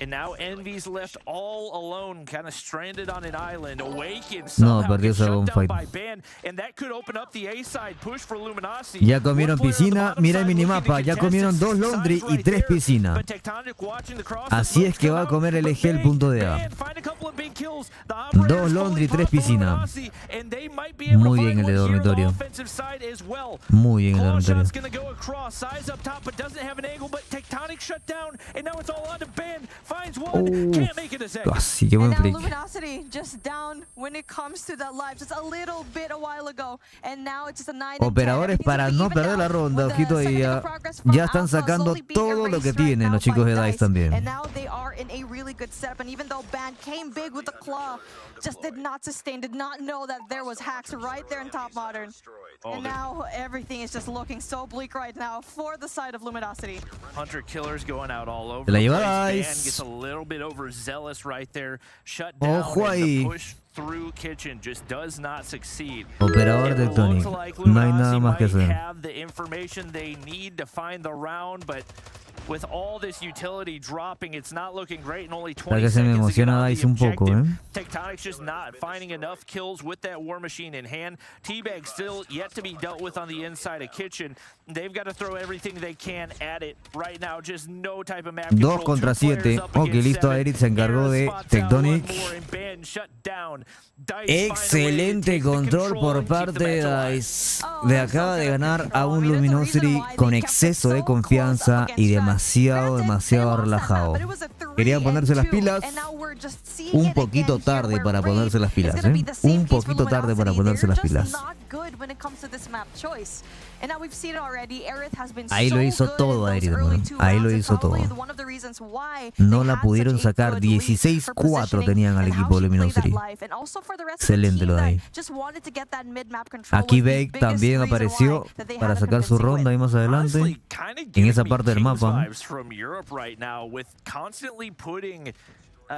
And now Envy's left all alone, kind of stranded on an island. Awaken somehow perdió gets esa shut down gunfight. by Ban, and that could open up the A side push for Luminosity. Ya comieron One player on the piscina, bottom mira el side looking to minimapa, ya contest comieron it. 2 Laundry Signs y right 3 there, piscina. but Tectonic watching the cross, Así the es que smokes va a come comer el out, eje el but punto de A. Ban find a couple of big kills. The operators 2 Laundry, fully 3 pop for piscina. Luminosity, and they might be able Muy to bien find el de one here on the dormitorio. offensive side as well. Muy bien el Claw dormitorio. shot's gonna go across, size up top, but doesn't have an angle. But Tectonic shut down, and now it's all on to Ban. Finds one, can't make it a second. Casi, qué buen And now flick. Luminosity just down when it comes to that live, just a little bit a while ago, and now it's just a 9 and 10. Operadores para no perder la ronda, ojito ahí ya. Ya están sacando todo lo que tienen los chicos de DICE también. And now they are in a really good setup, and even though Ban came big with the claw, just did not sustain, did not know that there was hacks right there in top modern. And now everything is just looking so bleak right now for the side of Luminosity. Hunter killers going out all over Se la the lleva place. Ban Dice. gets a little bit overzealous right there. Shut down, Ojo and ahí. the push through kitchen just does not succeed. Operador It Tectonic. looks like No hay nada Luminosity más que might hacer. have the information they need to find the round, but with all this utility dropping, it's not looking great, and only 20 que se me seconds to get emociona on the Dice un poco, objective. Tectonic's just not finding enough kills with that War Machine in hand. T-Bag still yet to be dealt with on the inside of kitchen. They've got to throw everything they can at it right now. Just no type of map 2 control. contra 2 players 7. up Ok, against listo. 7. Eric se encargó de Aerith spots out Tectonic. one more, and Ban shut down. Dice find a way to Excelente take the control control por and keep parte the de match alive. DICE. Le acaba de ganar a un Luminosity con exceso de confianza y demasiado relajado. Quería ponerse las pilas un poquito tarde para ponerse las pilas, ¿eh? Un poquito tarde para ponerse las pilas. Ahí lo hizo todo Aerith, hermano. Ahí lo hizo todo. No la pudieron sacar. 16-4 tenían al equipo de Luminosity. Excelente lo de ahí. Aquí Bake también apareció para sacar su ronda ahí más adelante. En esa parte del mapa.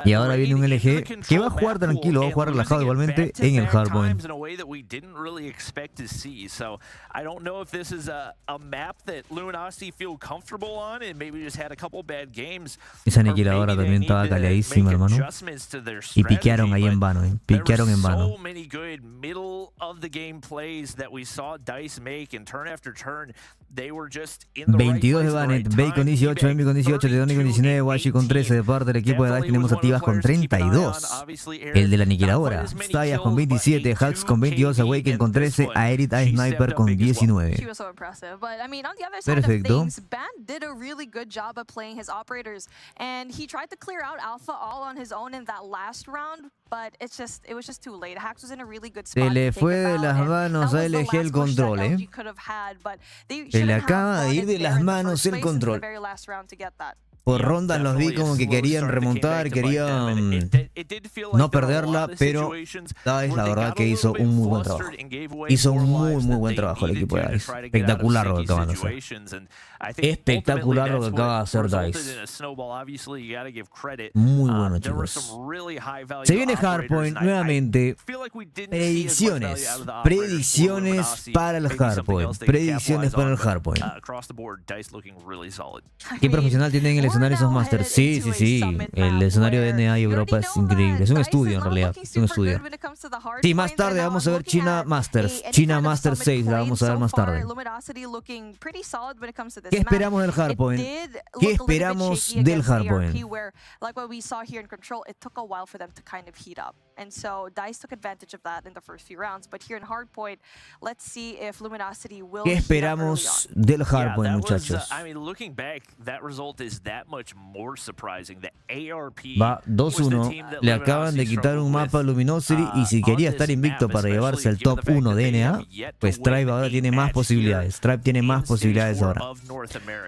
Y ahora viene un LG que va a jugar tranquilo, va a jugar relajado igualmente en el hardpoint. Esa aniquiladora también estaba caleadísima, hermano. Y piquearon ahí en vano, ¿eh? Piquearon en vano. 22 de Banet, Bake con 18, Envy con 18, Tectonic con 19, Washi con 13 de parte del equipo de DICE. Tenemos a Tibas con 32, el de la aniquiladora, Stayas con 27, Hux con 22, Awaken con 13, Aerith a Sniper con 19. Perfecto. Ban did a really good job of playing his operators, and he tried to clear out Alpha all on his own in that last round, but it was just too late. Hax was in a really good spot. Se le fue de las manos a LG el control, ¿eh? Se le acaba de ir de las manos el control. Por rondas los vi como que querían remontar, querían no perderla, pero DICE la verdad que hizo un muy buen trabajo. Hizo un muy buen trabajo el equipo de DICE. Espectacular lo que acaban de hacer. Espectacular lo que acaba de hacer DICE. Muy bueno, chicos. Se viene Hardpoint nuevamente. Predicciones para el Hardpoint. Predicciones para el Hardpoint. ¿Qué profesional tienen en el escenario esos Masters? Sí. El escenario de NA y Europa es increíble. Es un estudio en realidad. Es un estudio. Sí, más tarde vamos a ver China Masters. China Masters 6 la vamos a ver más tarde. ¿Qué esperamos del Hardpoint? ¿Qué esperamos del Hardpoint? And so DICE took advantage of that in the first few rounds, but here in Hardpoint, let's see if Luminosity will. ¿Qué esperamos del Hardpoint, muchachos? Va 2-1, le acaban de quitar un mapa a Luminosity y si quería estar invicto para llevarse el top 1 de NA, pues Tribe ahora tiene más posibilidades. Tribe tiene más posibilidades ahora.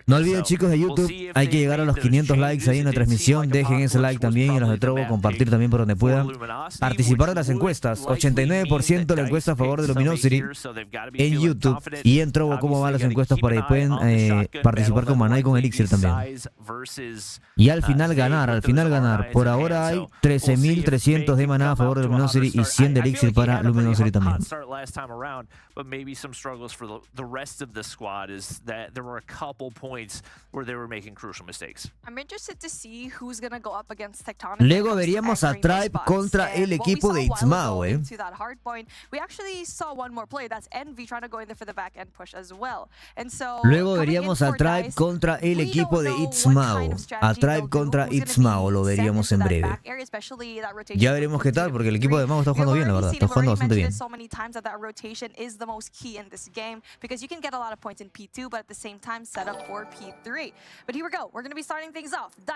No olviden, chicos de YouTube, hay que llegar a los 500 likes ahí en la transmisión. Dejen ese like también y los de Trovo, compartir también por donde puedan. Participar de las encuestas, 89% la encuesta a favor de Luminosity en YouTube y en Trovo cómo van las encuestas por ahí. Pueden participar con Maná y con Elixir también. Y al final ganar. Por ahora hay 13.300 de Maná a favor de Luminosity y 100 de Elixir para Luminosity también. Luego veríamos a Tribe contra el equipo de Itzmao, Luego veríamos a Tribe contra el equipo de Itzmao. A Tribe contra Itzmao lo veríamos en breve. Ya veremos qué tal, porque el equipo de Mao está jugando bien, la verdad. Está jugando bastante bien.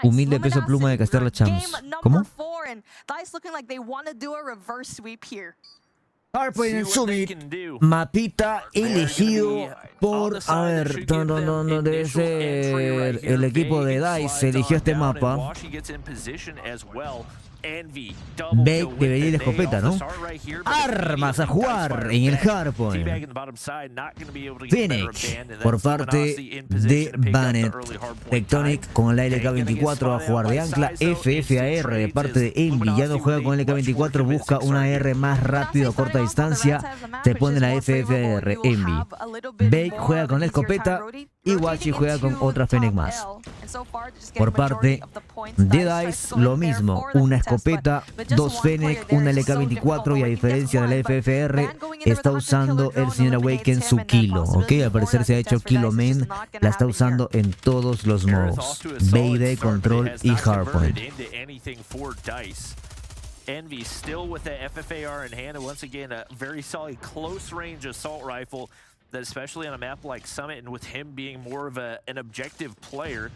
Humilde peso pluma de castear la Champs. ¿Cómo? Hardpoint en Summit, mapita elegido por, a ver, no debe ser el equipo de DICE, eligió este mapa. Bake debería ir de escopeta, ¿no? Armas a jugar en el Hardpoint. Phoenix por parte de BryanT. Tectonic con el LK24 va a jugar de ancla. FFAR de parte de Envy. Ya no juega con el LK24, busca una R más rápido a corta distancia. Se pone la FFAR Envy. Bake juega con la escopeta y Wachi juega con otra Fennec más. Por parte de DICE, lo mismo. Una escopeta, dos Fennec, una LK24 y a diferencia de la FFR, está usando el señor Awaken su kilo, ¿ok? Al parecer se ha hecho kilo main, la está usando en todos los modos. BD, Control y Hardpoint. Envy still with the FFAR in hand, and once again a very solid close range assault rifle that, especially on a map like Summit and with him being more of an objective player,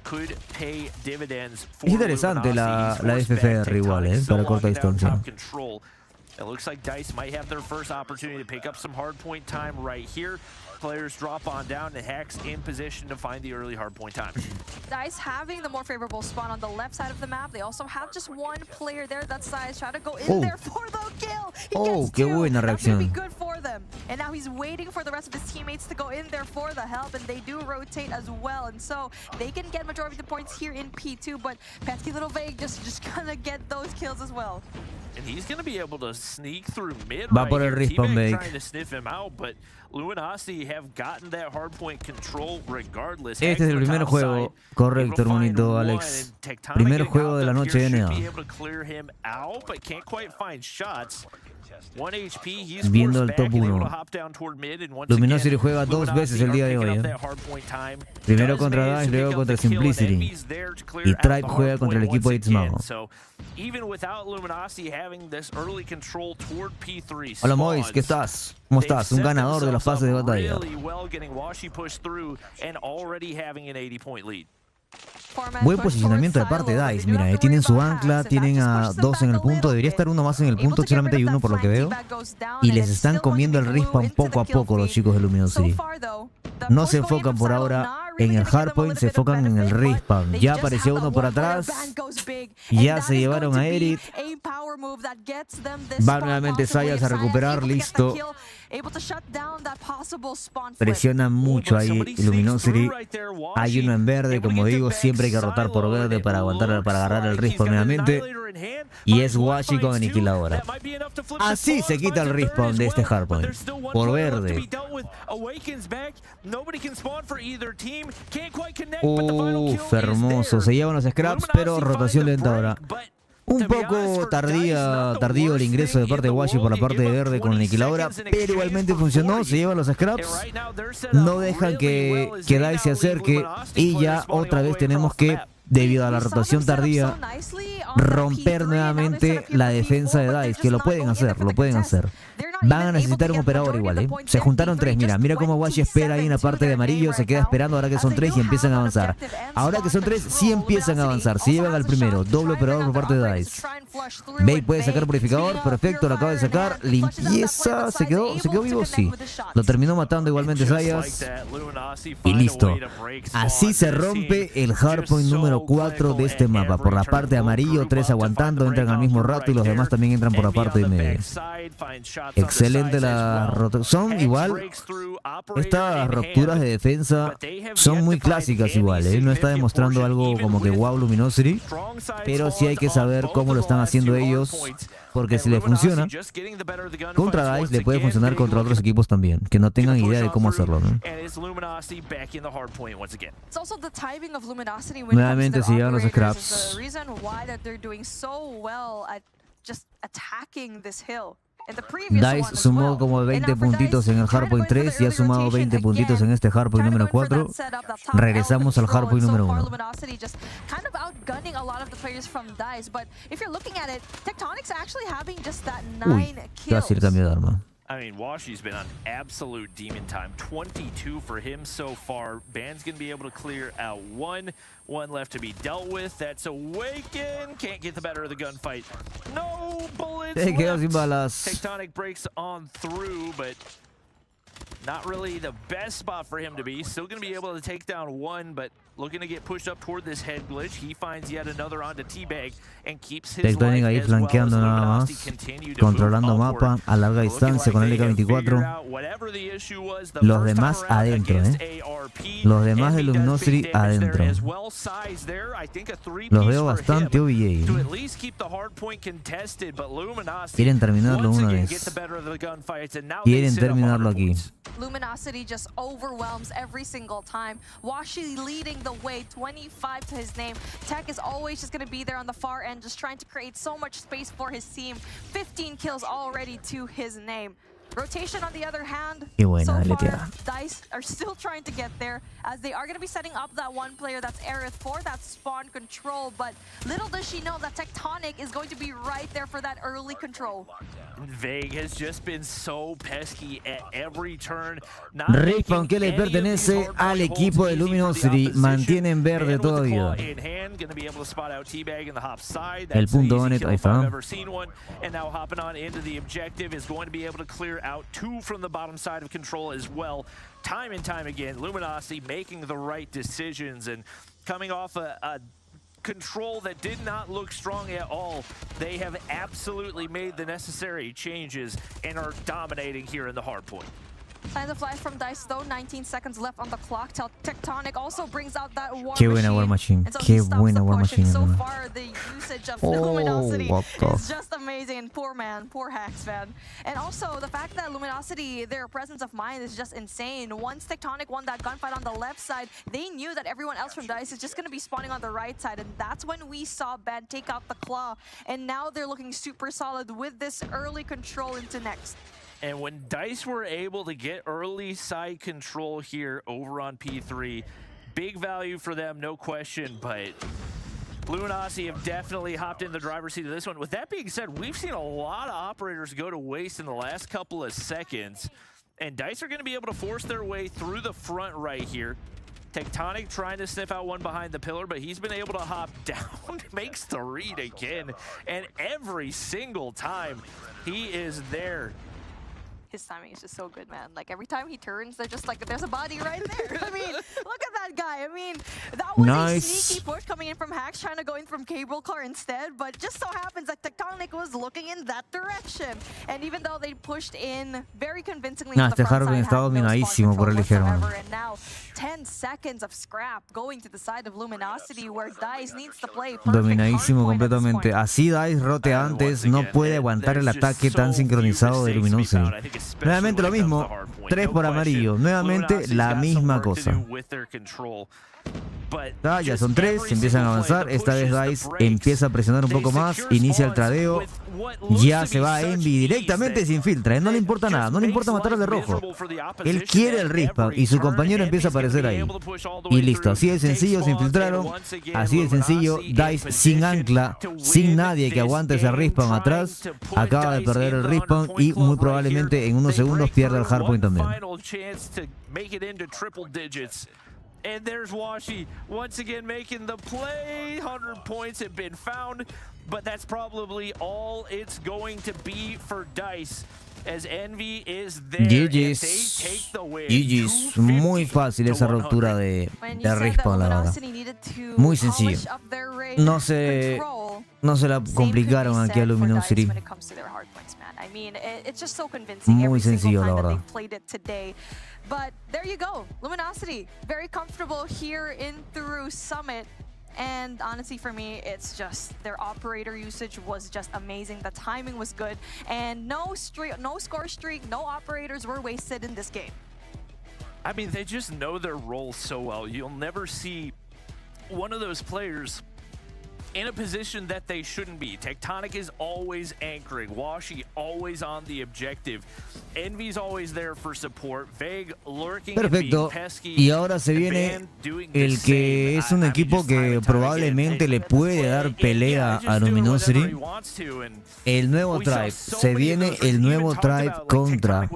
could pay dividends for. Es interesante la FFR igual, para corta distancia. It looks like DICE might have their first opportunity to pick up some hardpoint time right here. Players drop on down and Hacks in position to find the early hardpoint time. DICE having the more favorable spawn on the left side of the map. They also have just one player there. That's DICE trying to go in there for the kill. Qué buena reacción. That's gonna be good for them. And now he's waiting for the rest of his teammates to go in there for the help, and they do rotate as well. And so they can get majority of the points here in P2, but pesky little Vague just gonna get those kills as well. And he's going to be able to sneak through mid Va por el respawn Vague. Trying to sniff him out, but Luminosity have gotten that hardpoint control regardless. Este es el primer juego, correcto, hermanito Alex. Primer juego de la noche de NA. Viendo el top 1. Luminosity juega dos veces el día de hoy. Primero contra DICE, luego contra Simplicity. Y Tribe juega contra el equipo de Itzmao. Hola Mois, ¿qué estás? ¿Cómo estás? Un ganador de las fases de batalla. Buen posicionamiento de parte de DICE. Mira, tienen su ancla, tienen a dos en el punto. Debería estar uno más en el punto, solamente hay uno por lo que veo. Y les están comiendo el respawn poco a poco los chicos de Luminosity. No se enfocan por ahora en el hardpoint se enfocan en el respawn. Ya apareció uno por atrás. Ya se llevaron a Eric. Va nuevamente Sayas a recuperar. Listo. Presiona mucho ahí Luminosity. Hay uno en verde, como digo, siempre hay que rotar por verde para aguantar, para agarrar el respawn nuevamente. Y es Washi con aniquiladora. Así se quita el respawn de este hardpoint. Por verde. Hermoso. Se llevan los scraps, pero rotación lenta ahora. Un poco tardío el ingreso de parte de Washi por la parte de verde con la aniquiladora, pero igualmente funcionó. Se llevan los scraps, no dejan que DICE se acerque y ya otra vez tenemos que, debido a la rotación tardía, romper nuevamente la defensa de DICE, que lo pueden hacer. Van a necesitar un operador igual, ¿eh? Se juntaron tres, mira cómo Washi espera ahí en la parte de amarillo, se queda esperando ahora que son tres y empiezan a avanzar. Ahora que son tres, sí empiezan a avanzar, se llevan al primero, doble operador por parte de DICE. Bey puede sacar purificador, perfecto, lo acaba de sacar, limpieza, ¿se quedó vivo? Sí. Lo terminó matando igualmente Sayas. Y listo. Así se rompe el hardpoint número 4 de este mapa. Por la parte de amarillo, 3 aguantando, entran al mismo rato y los demás también entran por la parte de medio. Excelente la rotación. Igual, estas rupturas de defensa son muy clásicas igual, ¿eh? No está demostrando algo como que wow Luminosity, pero sí hay que saber cómo lo están haciendo ellos, porque si le funciona contra DICE, le puede funcionar contra otros equipos también, que no tengan idea de cómo hacerlo, ¿no? Nuevamente se llevan los scraps. DICE sumó como 20 puntitos en el hardpoint 3 y ha sumado 20 puntitos en este hardpoint número 4. Regresamos al hardpoint número 1. Uy, casi el cambio de arma. I mean, Washi's been on absolute demon time. 22 for him so far. Ban's going to be able to clear out one left to be dealt with. That's Awaken. Can't get the better of the gunfight. No bullets left. Tectonic breaks on through, but not really the best spot for him to be. Still going to be able to take down one, but looking to get pushed up toward this head glitch. He finds yet another onto Teabag and keeps his life ahí as flanqueando well as nada más, controlando mapa a larga distancia con el LK-24. Los demás adentro, los demás de Luminosity adentro. Los veo bastante OVA. Quieren terminarlo una vez. Quieren terminarlo aquí. Luminosity just overwhelms every single time. Washi leading the way, 25 to his name. Tech is always just going to be there on the far end, just trying to create so much space for his team. 15 kills already to his name. Rotation on the other hand, so far, DICE are still trying to get there, as they are going to be setting up that one player that's Aerith for that spawn control, but little does she know that Tectonic is going to be right there for that early control. Veg has just been so pesky at every turn. Respawn que le pertenece al equipo de Luminosity, mantiene en verde todavía. El punto Onet, ahí está. And now hopping on into the objective is going to be able to clear out two from the bottom side of control as well. Time and time again, Luminosity making the right decisions and coming off a control that did not look strong at all. They have absolutely made the necessary changes and are dominating here in the hardpoint. Signs of life from DICE though, 19 seconds left on the clock. Tectonic also brings out that war Qué buena war machine. Qué buena war machine. So far, the usage of Luminosity is just amazing. Poor man, poor Hacks, man. And also, the fact that Luminosity, their presence of mind is just insane. Once Tectonic won that gunfight on the left side, they knew that everyone else from DICE is just going to be spawning on the right side. And that's when we saw Bad take out the claw. And now they're looking super solid with this early control into next. And when DICE were able to get early side control here over on P3, big value for them, no question, but Luminosity have definitely hopped in the driver's seat of this one. With that being said, we've seen a lot of operators go to waste in the last couple of seconds, and DICE are going to be able to force their way through the front right here. Tectonic trying to sniff out one behind the pillar, but he's been able to hop down, makes the read again, and every single time he is there. His timing is just so good, man. Like every time he turns, they're just like, there's a body right there. I mean, look at that guy. I mean, that was a sneaky push coming in from Hacks, trying to go in from Cable Car instead, but just so happens that Tectonic was looking in that direction. And even though they pushed in very convincingly, este Harvey está dominadísimo por el ligero. And now 10 seconds of scrap going to the side of Luminosity, where Dice needs to play perfect. Dominadísimo completamente. Así Dice rote antes, no puede aguantar el ataque tan sincronizado de Luminosity. Nuevamente lo mismo, 3 por amarillo, nuevamente la misma cosa. Ya son 3, se empiezan a avanzar. Esta vez Dice empieza a presionar un poco más, inicia el tradeo. Ya se va a Envy directamente, se infiltra. No le importa nada, no le importa matar al de rojo. Él quiere el respawn y su compañero empieza a aparecer ahí. Y listo, así de sencillo se infiltraron. Así de sencillo, Dice sin ancla, sin nadie que aguante ese respawn atrás. Acaba de perder el respawn y muy probablemente en unos segundos pierde el hardpoint también. And there's Washi once again making the play. 100 points have been found, but that's probably all it's going to be for Dice. As Envy is there, GG's, muy fácil esa ruptura de respawn, la verdad. Muy sencillo. No se la complicaron aquí a Luminosity. Muy sencillo, la verdad. But there you go, Luminosity, very comfortable here in through Summit. And honestly, for me, it's just their operator usage was just amazing. The timing was good, and no score streak, no operators were wasted in this game. I mean, they just know their role so well. You'll never see one of those players in a position that they shouldn't be. Tectonic is always anchoring. Washi always on the objective. Envy's always there for support. Vague lurking. Perfecto. Y ahora se viene el que es un equipo que probablemente le puede dar pelea a Luminosity. El nuevo Tribe. Se viene el nuevo Tribe contra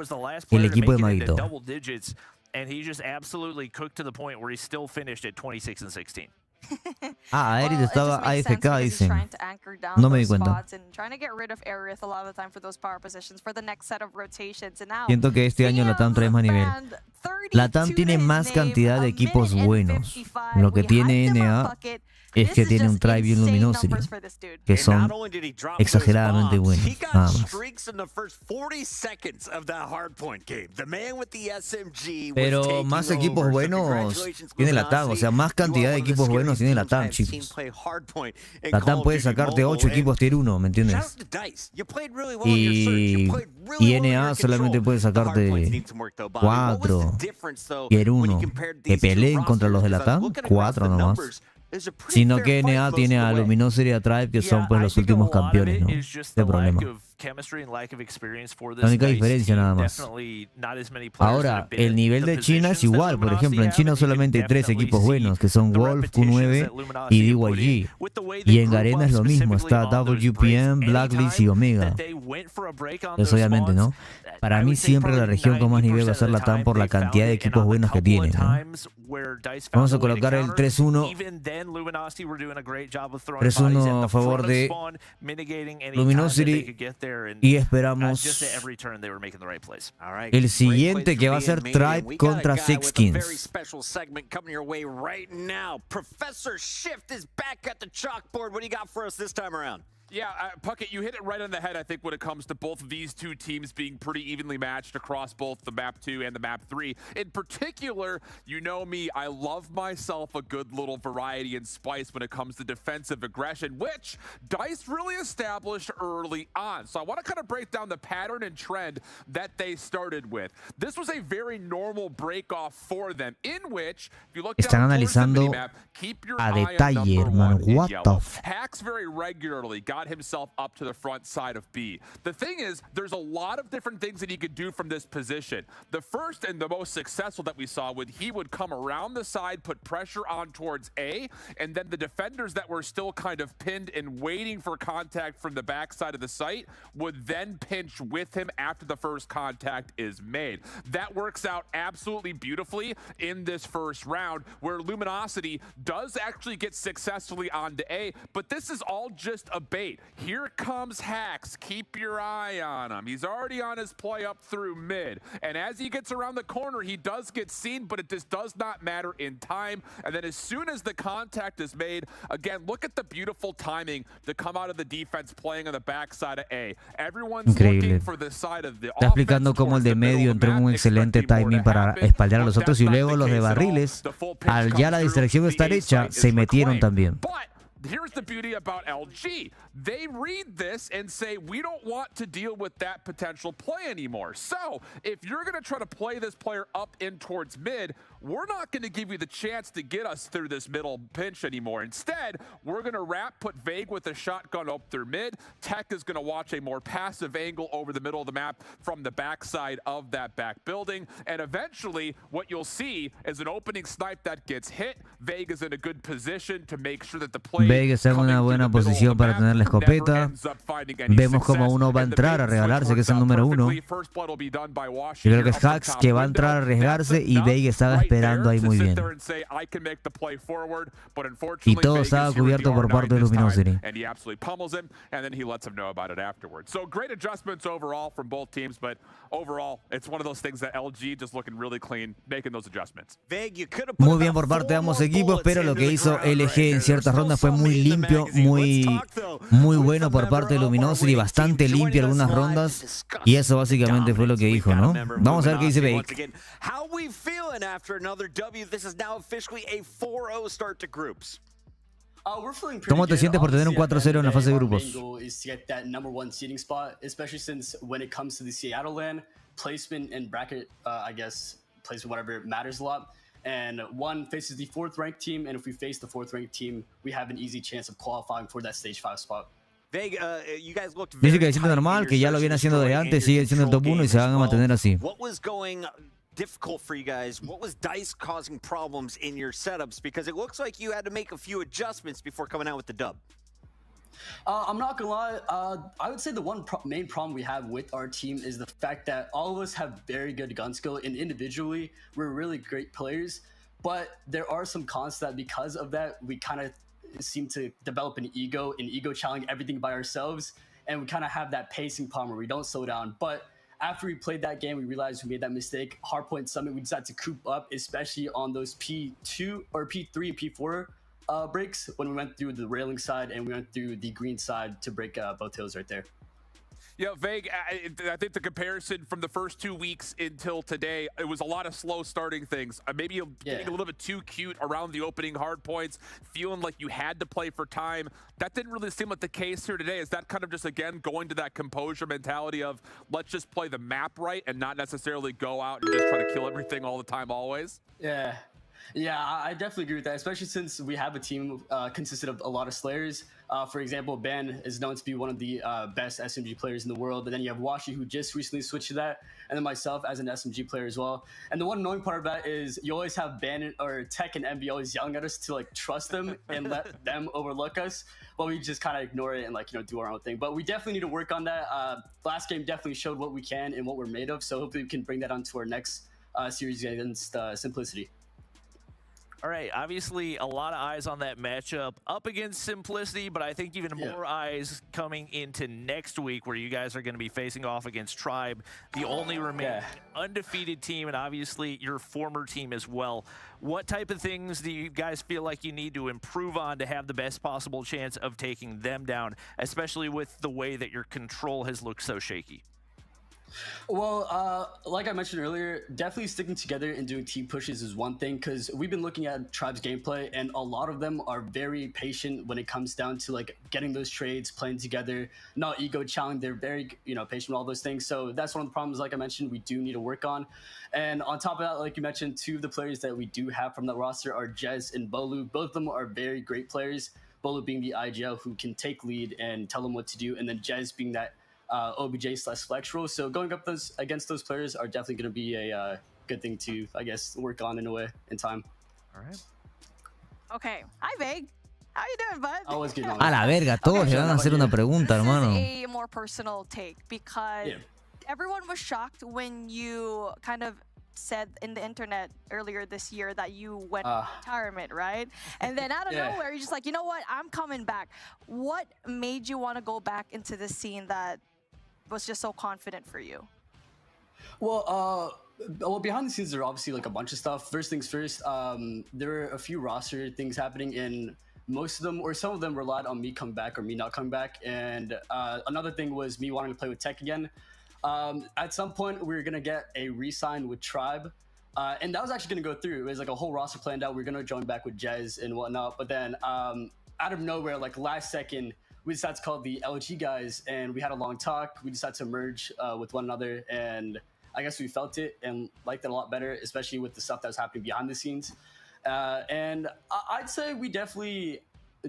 el equipo de Maguito. And he just absolutely cooked to the point where he still finished at 26-16. Aerith estaba AFK, dicen. No me di cuenta. Siento que este año Latam trae más nivel. Latam tiene más cantidad de equipos buenos. Lo que tiene NA es que tiene un Tribe y un Luminosity que son exageradamente buenos. Nada más. Pero más equipos buenos tiene Latam, o sea, más cantidad de equipos buenos tiene Latam, chicos. Latam puede sacarte 8 equipos tier 1, ¿me entiendes? Y NA solamente puede sacarte 4 tier 1. Que peleen contra los de Latam, 4 nomás. Sino que NA tiene a Luminosity y a Tribe, que son pues los últimos campeones, ¿no? De problema. La única diferencia nada más. Ahora, el nivel de China es igual. Por ejemplo, en China solamente hay 3 equipos buenos, que son Wolf, Q9 y DYG. Y en Garena es lo mismo. Está WPM, Blacklist y Omega. Eso obviamente, ¿no? Para mí siempre la región con más nivel va a ser Latam por la cantidad de equipos buenos que tiene, ¿no? Vamos a colocar el 3-1. 3-1 a favor de Luminosity. Y esperamos el siguiente, que va a ser Tribe contra Six Kings. Yeah, Puckett, you hit it right on the head, I think, when it comes to both of these two teams being pretty evenly matched across both the Map 2 and the Map 3. In particular, you know me, I love myself a good little variety and spice when it comes to defensive aggression, which DICE really established early on. So I want to kind of break down the pattern and trend that they started with. This was a very normal break-off for them, in which, if you look down towards the minimap, keep your eye on number 1 in yellow. Hacks very regularly got himself up to the front side of B. The thing is, there's a lot of different things that he could do from this position. The first and the most successful that we saw would he would come around the side, put pressure on towards A, and then the defenders that were still kind of pinned and waiting for contact from the backside of the site would then pinch with him after the first contact is made. That works out absolutely beautifully in this first round, where Luminosity does actually get successfully onto A, but this is all just a bait wait, here comes Hax. Keep your eye on him. He's already on his play up through mid. And as he gets around the corner, he does get seen, but it just does not matter in time. And then as soon as the contact is made, again, look at the beautiful timing to come out of the defense playing on the backside of A. Everyone's looking for the side of the Está explicando cómo el de medio entró en un excelente timing para espaldear a los otros y luego los de barriles, al ya la distracción estar hecha, se metieron también. Here's the beauty about LG. They read this and say, we don't want to deal with that potential play anymore. So if you're going to try to play this player up in towards mid, we're not going to give you the chance to get us through this middle pinch anymore. Instead, we're going to put Vague with a shotgun up through mid. Tech is going to watch a more passive angle over the middle of the map from the backside of that back building. And eventually, what you'll see is an opening snipe that gets hit. Vague is in a good position to make sure that the play Vague está en una buena posición para tener la escopeta. Vemos como uno va a entrar a regalarse, que es el número 1. Yo creo que es Hax que va a entrar a arriesgarse y Vague estaba esperando ahí muy bien. Y todo estaba cubierto por parte de Luminosity. Muy bien por parte de ambos equipos, pero lo que hizo LG en ciertas rondas fue muy limpio, muy bueno por parte de Luminosity, bastante limpio algunas rondas, y eso básicamente fue lo que dijo, ¿no? Vamos a ver qué dice Vague. ¿Cómo te sientes por tener un 4-0 en la fase de grupos? And one faces the 4th ranked team, and if we face the 4th ranked team, we have an easy chance of qualifying for that stage 5 spot. Dice que se siente normal, que ya lo viene haciendo de antes, sigue siendo el top 1 y se van a mantener así. Difficult for you guys? What was DICE causing problems in your setups? Because it looks like you had to make a few adjustments before coming out with the dub. I'm not gonna lie, I would say the one main problem we have with our team is the fact that all of us have very good gun skill, and individually we're really great players, but there are some cons that because of that we kind of seem to develop an ego challenge everything by ourselves, and we kind of have that pacing problem where we don't slow down. But after we played that game, we realized we made that mistake. Hardpoint Summit, we decided to coop up, especially on those P2 or P3 and P4 breaks when we went through the railing side and we went through the green side to break both hills right there. Yeah, Vague, I think the comparison from the first 2 weeks until today, it was a lot of slow starting things. Maybe you're getting a little bit too cute around the opening hard points, feeling like you had to play for time. That didn't really seem like the case here today. Is that kind of just, again, going to that composure mentality of let's just play the map right and not necessarily go out and just try to kill everything all the time always? Yeah, I definitely agree with that, especially since we have a team consisted of a lot of Slayers. For example, Ben is known to be one of the best SMG players in the world, but then you have Washi, who just recently switched to that, and then myself as an SMG player as well. And the one annoying part of that is you always have Ben or Tech and MB always yelling at us to like trust them and let them overlook us, but we just kind of ignore it and like, you know, do our own thing. But we definitely need to work on that. Last game definitely showed what we can and what we're made of, so hopefully we can bring that onto our next series against Simplicity. All right, obviously a lot of eyes on that matchup up against Simplicity, but I think even more eyes coming into next week where you guys are going to be facing off against Tribe, the only remaining undefeated team, and obviously your former team as well. What type of things do you guys feel like you need to improve on to have the best possible chance of taking them down, especially with the way that your control has looked so shaky? Well, like I mentioned earlier, definitely sticking together and doing team pushes is one thing, because we've been looking at Tribe's gameplay and a lot of them are very patient when it comes down to like getting those trades, playing together, not ego challenge. They're very, you know, patient with all those things. So that's one of the problems, like I mentioned, we do need to work on. And on top of that, like you mentioned, two of the players that we do have from the roster are Jez and Bolu. Both of them are very great players. Bolu being the IGL who can take lead and tell them what to do, and then Jez being that OBJ/flex role. So going up against those players are definitely going to be a good thing to, I guess, work on in a way in time. All right. Okay. Hi, Vague. How you doing, bud? I was getting on. A la verga, todos le van a hacer una pregunta, hermano. This is a more personal take because everyone was shocked when you kind of said in the internet earlier this year that you went into retirement, right? And then out of nowhere, you're just like, you know what? I'm coming back. What made you want to go back into this scene that was just so confident for you? Well, behind the scenes, there are obviously like a bunch of stuff. First things first, there were a few roster things happening, and most of them, or some of them, relied on me coming back or me not coming back. And another thing was me wanting to play with Tech again. At some point, we were gonna get a re-sign with Tribe, and that was actually gonna go through. It was like a whole roster planned out. We were gonna join back with Jez and whatnot, but then out of nowhere, like last second, we decided to call the LG guys, and we had a long talk. We decided to merge with one another, and I guess we felt it and liked it a lot better, especially with the stuff that was happening behind the scenes. And I'd say we definitely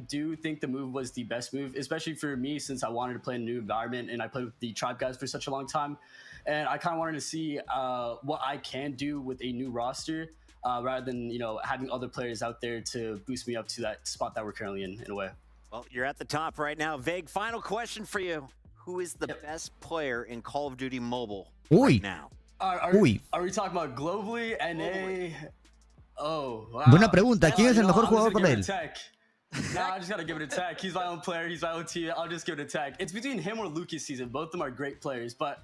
do think the move was the best move, especially for me, since I wanted to play in a new environment and I played with the Tribe guys for such a long time. And I kind of wanted to see what I can do with a new roster rather than, you know, having other players out there to boost me up to that spot that we're currently in a way. Well, you're at the top right now. Vague, final question for you. Who is the best player in Call of Duty Mobile right now? Are we talking about globally, NA? Oh, wow. Buena pregunta. ¿Quién es el mejor jugador para él? Nah, I just gotta give it a Tech. He's my own player. He's my own team. I'll just give it a Tech. It's between him or Lucas season. Both of them are great players, but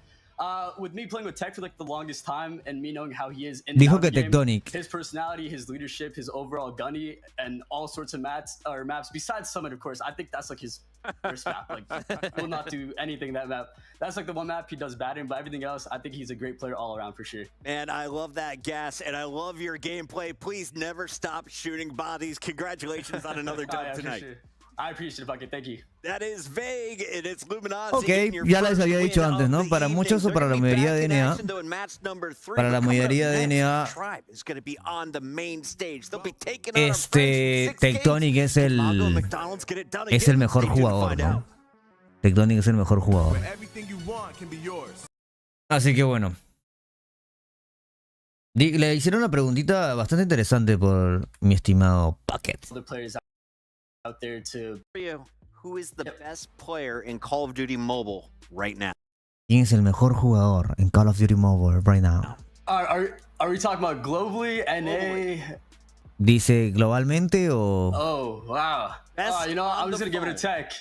with me playing with Tech for like the longest time and me knowing how he is in Dijo que the game, Tectonic. his personality, his leadership, his overall gunny, and all sorts of maps besides Summit, of course. I think that's like his first map. Like, will not do anything that map. That's like the one map he does bad in, but everything else, I think he's a great player all around for sure. Man, I love that gas, and I love your gameplay. Please never stop shooting bodies. Congratulations on another dub tonight. Sure. I appreciate it, Bucket. Thank you. That is Vague, and it's Luminosity. Ok, ya les había dicho antes, ¿no? Para muchos o para la mayoría de NA, para la mayoría de NA, Tectonic es el mejor jugador, ¿no? Tectonic es el mejor jugador. Así que bueno. Le hicieron una preguntita bastante interesante por mi estimado Bucket. Out there to who is the best player in Call of Duty Mobile right now? ¿Quién es el mejor jugador en Call of Duty Mobile right now? Are we talking about globally, NA? ¿Dice globalmente o...? Oh, wow. You know, I'm just gonna give it a Tech.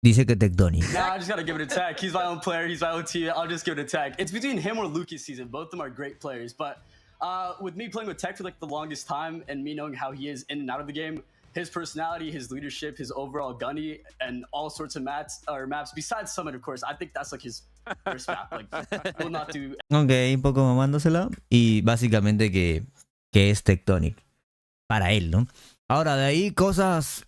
Dice que Tectonic. Nah, I just gotta give it a Tech. He's my own player. He's my own team. I'll just give it a Tech. It's between him or Lucas season. Both of them are great players, but with me playing with Tech for like the longest time and me knowing how he is in and out of the game, his personality, his leadership, his overall gunny, and all sorts of maps besides Summit, of course. I think that's like his first map. Like, will not do. Ok, un poco mamándosela. Y básicamente que es Tectonic. Para él, ¿no? Ahora, de ahí cosas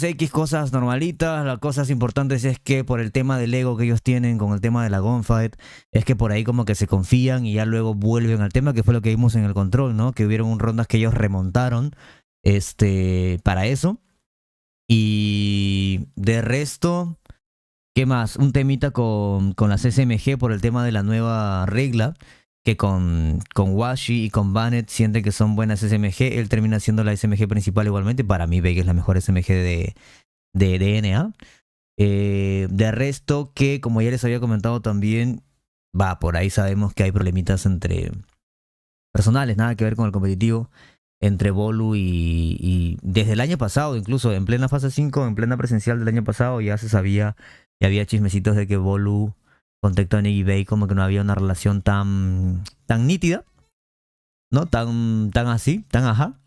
X, cosas normalitas. Las cosas importantes es que por el tema del ego que ellos tienen con el tema de la gunfight, es que por ahí como que se confían y ya luego vuelven al tema, que fue lo que vimos en el control, ¿no? Que hubieron rondas que ellos remontaron para eso. Y de resto, ¿qué más? Un temita con las SMG por el tema de la nueva regla, que con Washi y con Bannett sienten que son buenas SMG. Él termina siendo la SMG principal igualmente. Para mí Vega es la mejor SMG de NA. De resto, que como ya les había comentado también, por ahí sabemos que hay problemitas entre personales, nada que ver con el competitivo, entre Bolu y desde el año pasado, incluso en plena fase 5, en plena presencial del año pasado, ya se sabía, y había chismecitos de que Bolu con Tectonic y Bay como que no había una relación tan nítida, ¿no? Tan así, tan ajá.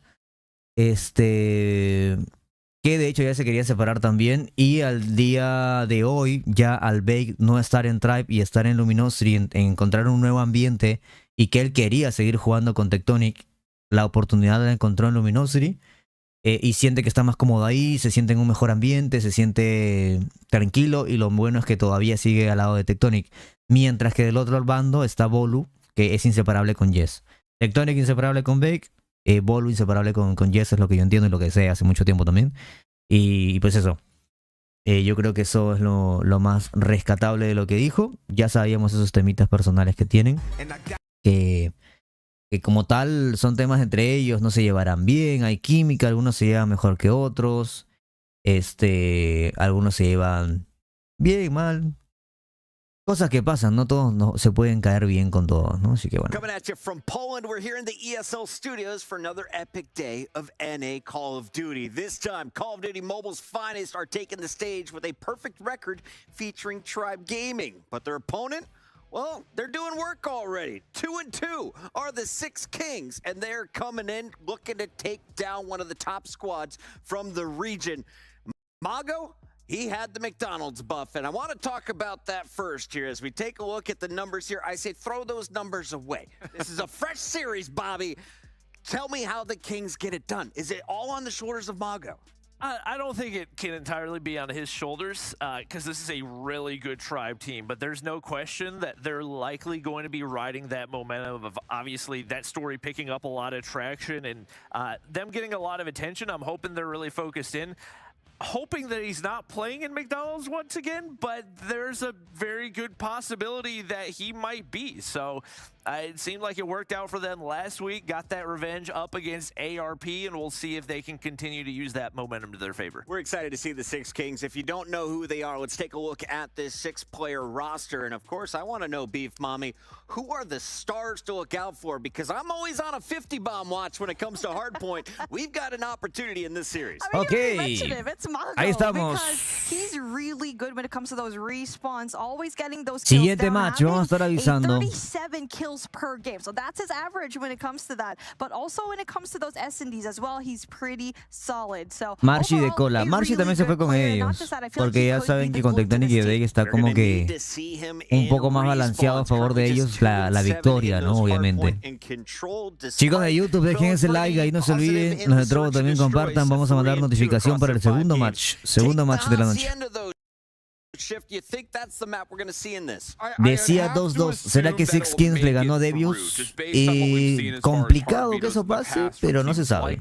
Que de hecho ya se quería separar también, y al día de hoy, ya al Bay no estar en Tribe y estar en Luminosity, en encontrar un nuevo ambiente, y que él quería seguir jugando con Tectonic, la oportunidad la encontró en Luminosity, y siente que está más cómodo ahí, se siente en un mejor ambiente, se siente tranquilo, y lo bueno es que todavía sigue al lado de Tectonic, mientras que del otro bando está Bolu, que es inseparable con Jess. Tectonic inseparable con Bake, Bolu inseparable con Jess, es lo que yo entiendo y lo que sé hace mucho tiempo también. Y pues eso, yo creo que eso es lo más rescatable de lo que dijo. Ya sabíamos esos temitas personales que tienen, que como tal son temas entre ellos, no se llevarán bien, hay química, algunos se llevan mejor que otros, algunos se llevan bien, mal, Cosas que pasan, no todos no se pueden caer bien con todos, ¿no? Así que bueno. Coming at you from Poland, we're here in the ESL studios for another epic day of NA Call of Duty. This time, Call of Duty Mobile's finest are taking the stage with a perfect record featuring Tribe Gaming. But their opponent, well, they're doing work already. 2-2 are the Six Kings, and they're coming in looking to take down one of the top squads from the region. Mago, he had the McDonald's buff, and I want to talk about that first here. As we take a look at the numbers here, I say throw those numbers away. This is a fresh series, Bobby. Tell me how the Kings get it done. Is it all on the shoulders of Mago? I don't think it can entirely be on his shoulders because this is a really good Tribe team, but there's no question that they're likely going to be riding that momentum of obviously that story picking up a lot of traction and them getting a lot of attention. I'm hoping they're really focused in. Hoping that he's not playing in McDonald's once again, but there's a very good possibility that he might be. So it seemed like it worked out for them last week, got that revenge up against ARP, and we'll see if they can continue to use that momentum to their favor. We're excited to see the Six Kings. If you don't know who they are, let's take a look at this six-player roster. And of course, I want to know, Beef Mommy, who are the stars to look out for? Because I'm always on a 50-bomb watch when it comes to Hardpoint. We've got an opportunity in this series. I mean, Okay. you mentioned him. It's Mago, Ahí estamos. because he's really good when it comes to those respawns, always getting those kills Siguiente down, match, vamos a estar having avisando. 37 kills per game. So that's his average when it comes to that. But also when it comes to those S&Ds as well, he's pretty solid. So Marchi de overall, cola. a Marchi really también se fue good con player. Not ellos. just that, I feel like Porque he ya could saben be que the con glue to Tectonic y this team. Drake está They're como gonna need que to see him un in poco más balanceado a respawns. favor de Currently ellos just la 2-7 victoria, in ¿no? those Obviamente. hardpoint and control, Chicos de despite YouTube, dejen ese going like, ahí no se pretty olviden. positive in Los the de Trovo search and también destroy. compartan. Vamos a mandar 3-2 notificación para el across their segundo 5 match. games. Segundo Take match the de la Hansi noche. end of those shift. You think that's the map we're going to see in this? Decía 2-2. ¿Será que Six Kings le ganó Devious? Complicado que eso pase, pero no se sabe.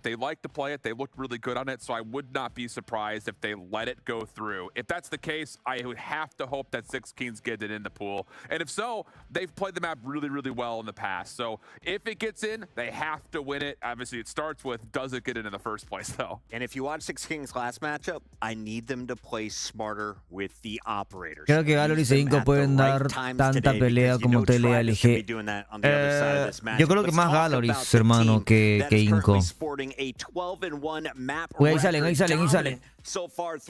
They like to play it. They look really good on it, so I would not be surprised if they let it go through. If that's the case, I would have to hope that Six Kings get it in the pool. And if so, they've played the map really, really well in the past. So if it gets in, they have to win it. Obviously, it starts with, does it get in the first place, though? And if you watch Six Kings' last matchup, I need them to play smarter with the operators. Creo que Valor y Cinco pueden dar tanta pelea como TLG. Yo creo que más Galoris, hermano, que Inco. Uy, ahí salen, ahí salen, ahí salen.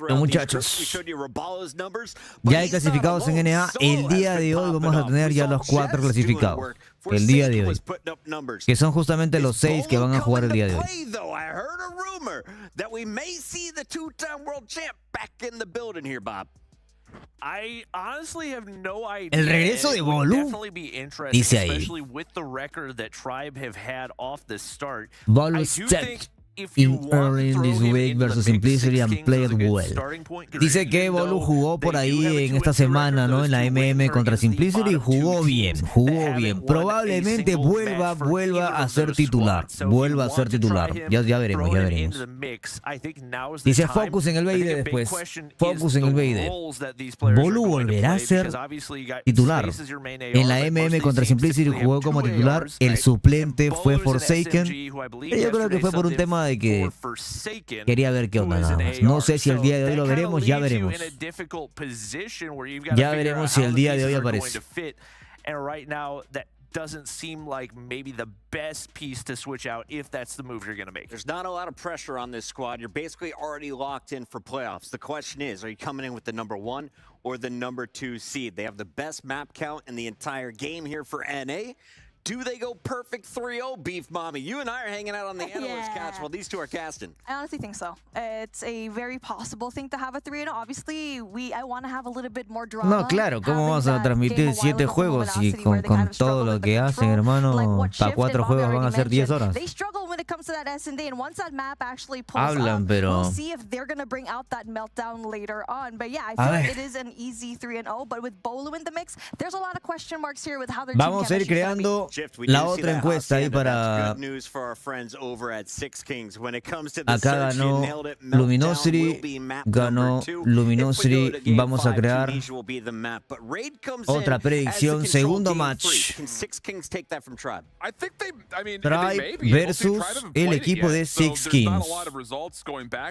Los muchachos. Ya hay clasificados en NA. El día de hoy vamos a tener ya los 4 clasificados. El día de hoy. Que son justamente los 6 que van a jugar el día de hoy. I honestly have no idea. El regreso de Bolu, dice ahí. Especially with the record that Tribe have had off the start. Bolu stepped in early in this week versus Simplicity and played well. Dice que Bolu jugó por ahí en esta semana, ¿no? En la MM contra Simplicity y jugó bien, jugó bien. Probablemente vuelva a ser titular, vuelva a ser titular. Ya veremos, ya veremos. Dice Focus en el BID después, Focus en el BID. Bolu volverá a ser titular. En la MM contra Simplicity jugó como titular, el suplente fue Forsaken. Yo creo que fue por un tema de que quería ver qué onda nada más. No sé si el día de hoy lo veremos, ya veremos. Ya veremos si el día de hoy aparece. Doesn't seem like maybe the best piece to switch out if that's the move you're going to make. There's not a lot of pressure on this squad. You're basically already locked in for playoffs. The question is, are you coming in with the number 1 or the number 2 seed? They have the best map count in the entire game here for NA. Do they go perfect 3-0, Beef Mommy? You and I are hanging out on the analyst couch while these two are casting. I honestly think so. It's a very possible thing to have a 3-0. Obviously, I want to have a little bit more drama. No, claro, ¿cómo vamos a transmitir 7 juegos y con todo lo que hacen, hermano? Para 4 juegos van a ser 10 horas. They struggle when it comes to that S&D, and once that map actually pulls Hablan, up, pero... we'll see if they're going to bring out that meltdown later on. But yeah, I feel like it is an easy 3-0, but with Bolu in the mix, there's a lot of question marks here with how their Vamos a ir creando la otra encuesta ahí para... Acá ganó Luminosity, ganó Luminosity. Vamos a crear otra predicción. Segundo match. Tribe versus el equipo de Six Kings. Vamos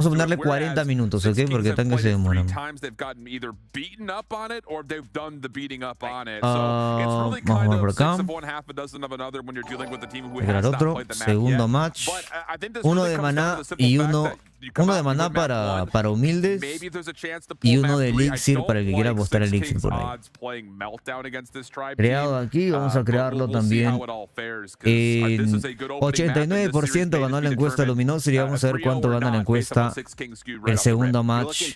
a ponerle 40 minutos, ¿ok? Porque tan que se demoran. Vamos a jugar por acá. Esperar otro. Segundo match. Uno de maná y uno de maná para humildes y uno de elixir para el que quiera apostar elixir por ahí. Creado aquí, vamos a crearlo también. En 89% ganó la encuesta Luminosity. Vamos a ver cuánto gana la encuesta el segundo match.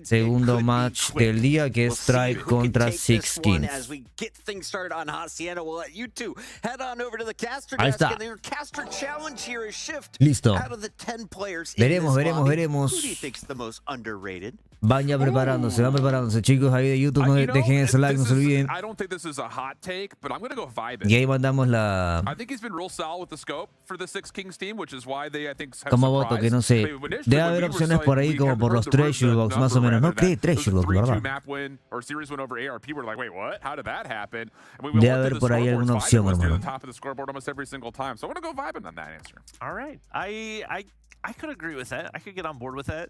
Segundo match del día, que es Tribe contra Six Kings. Ahí está. Listo. Veremos. Van ya preparándose, chicos. Ahí de YouTube, no dejen ese like, no se olviden. Y ahí mandamos la... Como voto, que no sé. Debe haber opciones por ahí como por los Treasure Box, más o menos. No creé Treasure Box, ¿verdad? Debe haber por ahí alguna opción, hermano. All right. I could agree with that. I could get on board with that.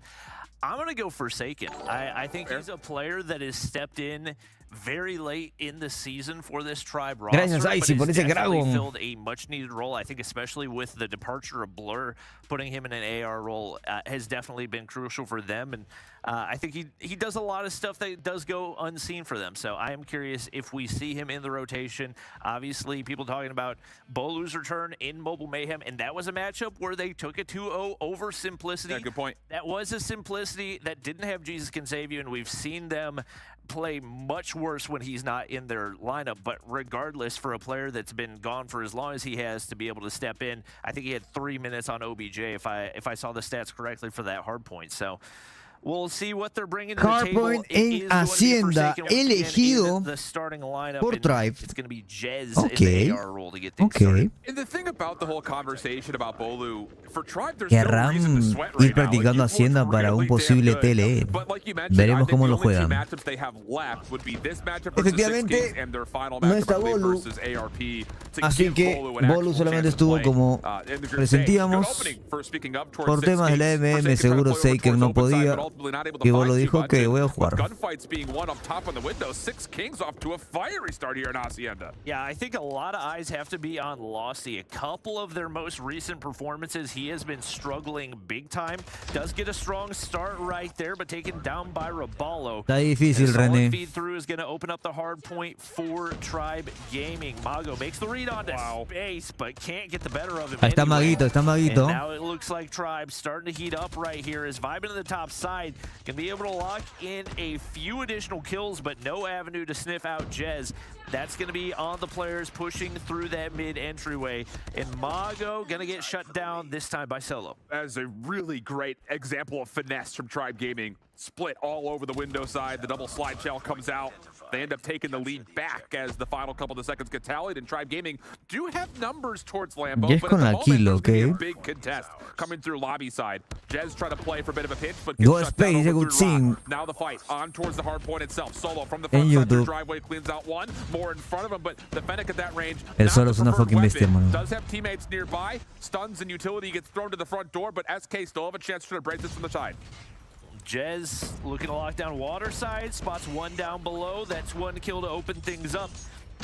I'm going to go Forsaken. I think he's a player that has stepped in very late in the season for this tribe roster. Gracias, Icy, por ese Dragon. Filled a much needed role. I think especially with the departure of Blur, putting him in an AR role has definitely been crucial for them. And I think he does a lot of stuff that does go unseen for them. So I am curious if we see him in the rotation. Obviously, people talking about Bolu's return in Mobile Mayhem, and that was a matchup where they took a 2-0 over Simplicity. Yeah, good point. That was a Simplicity that didn't have Jesus Can Save You, and we've seen them play much worse when he's not in their lineup. But regardless, for a player that's been gone for as long as he has to be able to step in, I think he had 3 minutes on OBJ if I saw the stats correctly for that hard point. So we'll see what they're bringing to the table. Hardpoint en Hacienda, elegido por Tribe. It's going to be Jez in the AR role to get things started. And the thing about the whole conversation about Bolu, for Tribe, there's no Querrán reason to sweat ir right now. practicando Hacienda para un posible TLE. Veremos cómo lo juegan. Efectivamente, no está Bolu, así que Bolu solamente estuvo como presentíamos. Por temas de la MM, seguro Seiken no podía. Y Bolu dijo que voy a jugar. Yeah, I think a lot of eyes have to be on Lossy. A couple of their most recent performances, he has been struggling big time. Does get a strong start right there, but taken down by Raballo. Está difícil, René. Feed through is going to open up the hard point for Tribe Gaming. Mago makes the read onto space, but can't get the better of him. Ahí está Maguito, está Maguito. And now it looks like Tribe starting to heat up right here. Is vibing to the top side. Can be able to lock in a few additional kills, but no avenue to sniff out Jez. That's going to be on the players pushing through that mid entryway. And Mago going to get shut down this time by Solo. As a really great example of finesse from Tribe Gaming. Split all over the window side. The double slide shell comes out. They end up taking the lead back as the final couple of seconds get tallied. And Tribe Gaming do have numbers towards Lambo, but at the moment, there's going to be a big contest coming through lobby side. Jez trying to play for a bit of a pinch, but gets shut down over through Rock. Now the fight on towards the hard point itself. Solo from the front side of the driveway cleans out one. More in front of him, but the Fennec at that range. El Solo es una fucking bestia, mano. Does have teammates nearby. Stuns and utility gets thrown to the front door, but SK still have a chance to break this from the side. Jez looking to lock down water side, spots one down below. That's one kill to open things up.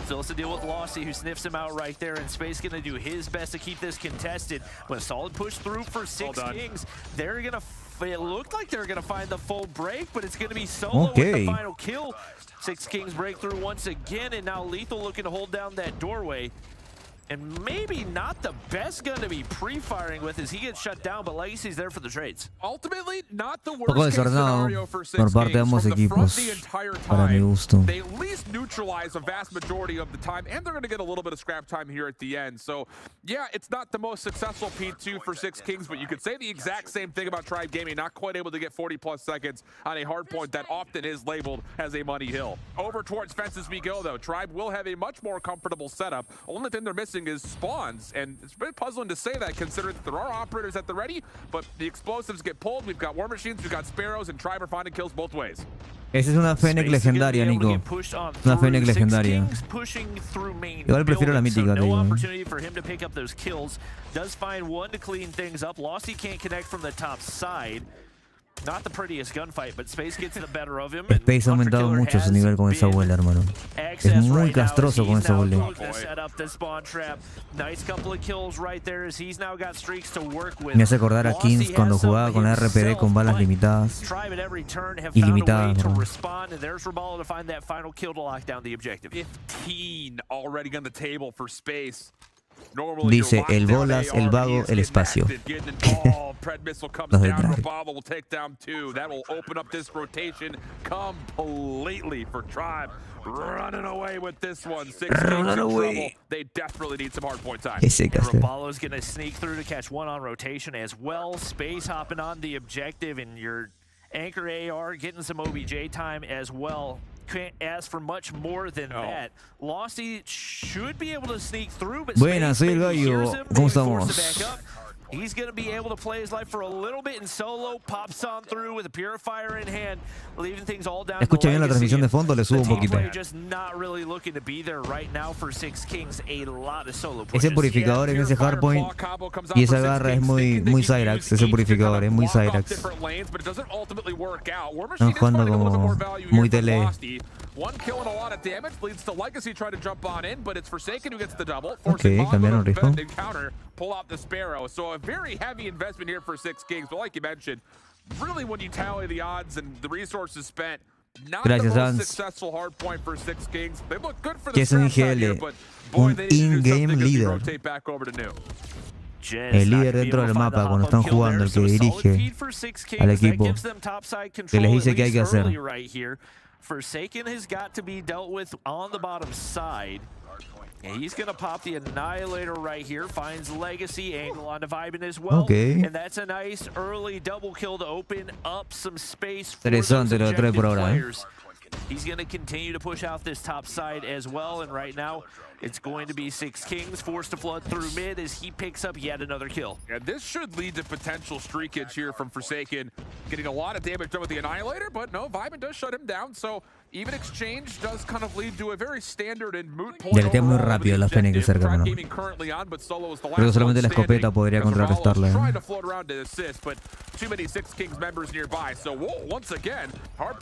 Still has to deal with Lossy, who sniffs him out right there, and Space gonna do his best to keep this contested. But a solid push through for Six Kings. They're gonna, it looked like they're gonna find the full break, but it's gonna be Solo with the final kill. Six Kings break through once again, and now Lethal looking to hold down that doorway. And maybe not the best gun to be pre-firing with as he gets shut down, but Legacy's there for the trades. Ultimately, not the worst case scenario for Six Kings. From the front the entire time, they at least neutralize a vast majority of the time, and they're going to get a little bit of scrap time here at the end. So, yeah, it's not the most successful P2 for Six Kings, but you could say the exact same thing about Tribe Gaming, not quite able to get 40-plus seconds on a hard point that often is labeled as a money hill. Over towards fences we go, though. Tribe will have a much more comfortable setup. Only thing they're missing is spawns, and it's a bit puzzling to say that considering that there are operators at the ready, but the explosives get pulled. We've got war machines, we've got sparrows, and Tribe are finding kills both ways. Esa es una Fennec legendaria, Nico. Una Fennec legendaria. Igual prefiero la mítica, te digo. Space ha aumentado mucho su nivel con esa bola, hermano. Es muy castroso con esa bola. Me hace acordar a Kings cuando jugaba con la RPD con balas limitadas. Ilimitadas, bro. 15 already on the table for Space. Dice el bolas, el vago, el espacio. Los de traje. Will take down 2. That will open up this rotation completely for Tribe. Running away with this one. 6 Run away. They desperately need some hard point time. Ese caster. Robalo's gonna sneak through to catch one on rotation as well. Space hopping on the objective, and your anchor AR getting some OBJ time as well. Can't ask for much more than that. Losty should be able to sneak through, but Buenas, soy el gallo. ¿Cómo estamos? He's going to be able to play his life for a little bit in solo. Pops on through with a purifier in hand, leaving things all down. Escucha bien la transmisión de fondo, le subo un poquito. Just not really looking to be there right now for Six Kings. A lot of solo ese purificador en ese hardpoint y esa garra es muy Cyrax. Ese purificador es muy Cyrax. Están jugando como muy tele. Ok, cambiaron ritmo. Pull out the Sparrow. So a very heavy investment here for Six Kings. But like you mentioned, really when you tally the odds and the resources spent, not Gracias, the most Hans. successful hard point for Six Kings. They look good for Que the es un scraps out here, IGL, but boy, un they need to do in-game something as we líder. rotate back over to New. El líder dentro del mapa cuando están jugando, el que dirige al equipo, que les dice qué hay que hacer. Forsaken has got to be dealt with on the bottom side. And he's going to pop the Annihilator right here. Finds Legacy angle onto Vibin as well. Okay. And that's a nice early double kill to open up some space for Interesante those lo trae por ahora, players. He's going to continue to push out this top side as well. And right now, it's going to be Six Kings forced to flood through mid as he picks up yet another kill. Yeah, this should lead to potential streakage here from Forsaken. Getting a lot of damage done with the Annihilator, but no, Vibin does shut him down. So even exchange does kind of lead to a very standard and moot point. Deletea muy rápido la Fennec de cerca, mano. Creo que solamente la escopeta podría contrarrestarla.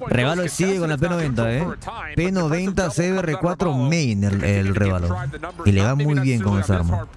Revalo sigue con la P90, P90 CBR4 main el Revalo. Y le va muy bien con esa arma.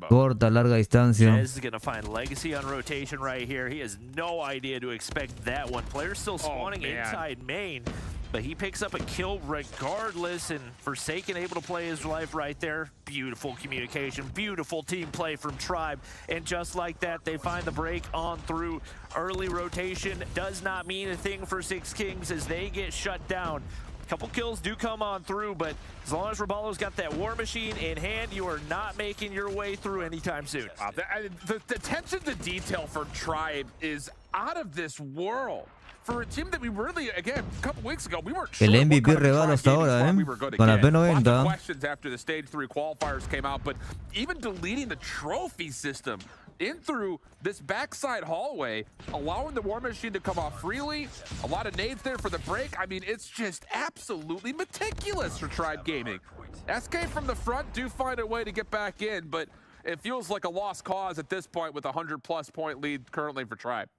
Corta, larga distancia. Jez is going to find Legacy on rotation right here. He has no idea to expect that one. Players still spawning inside main, but he picks up a kill regardless, and Forsaken able to play his life right there. Beautiful communication, beautiful team play from Tribe, and just like that, they find the break on through. Early rotation does not mean a thing for Six Kings as they get shut down. Couple kills do come on through, but as long as Robalo's got that War Machine in hand, you are not making your way through anytime soon. The attention to detail for Tribe is out of this world. For a team that we really, again, a couple weeks ago, we weren't sure El MVP what kind of Revalo hasta ahora, we were going to con la get. P90. Lots of questions after the Stage 3 qualifiers came out, but even deleting the trophy system in through this backside hallway, allowing the War Machine to come off freely, a lot of nades there for the break. I mean, it's just absolutely meticulous for Tribe Gaming. SK from the front do find a way to get back in, but it feels like a lost cause at this point with a 100+ point lead currently for Tribe.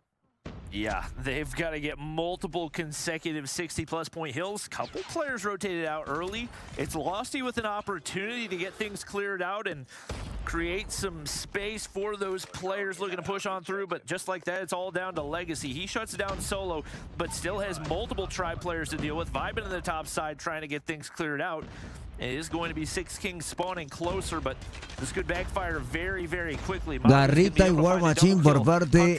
Yeah, they've got to get multiple consecutive 60+ point hills. Couple players rotated out early. It's Losty with an opportunity to get things cleared out and create some space for those players looking to push on through, but just like that, it's all down to Legacy. He shuts down solo, but still has multiple Tribe players to deal with. Vibin on the top side trying to get things cleared out. It is going to be Six Kings spawning closer, but this could backfire very, very quickly. Garrita y War Machine por parte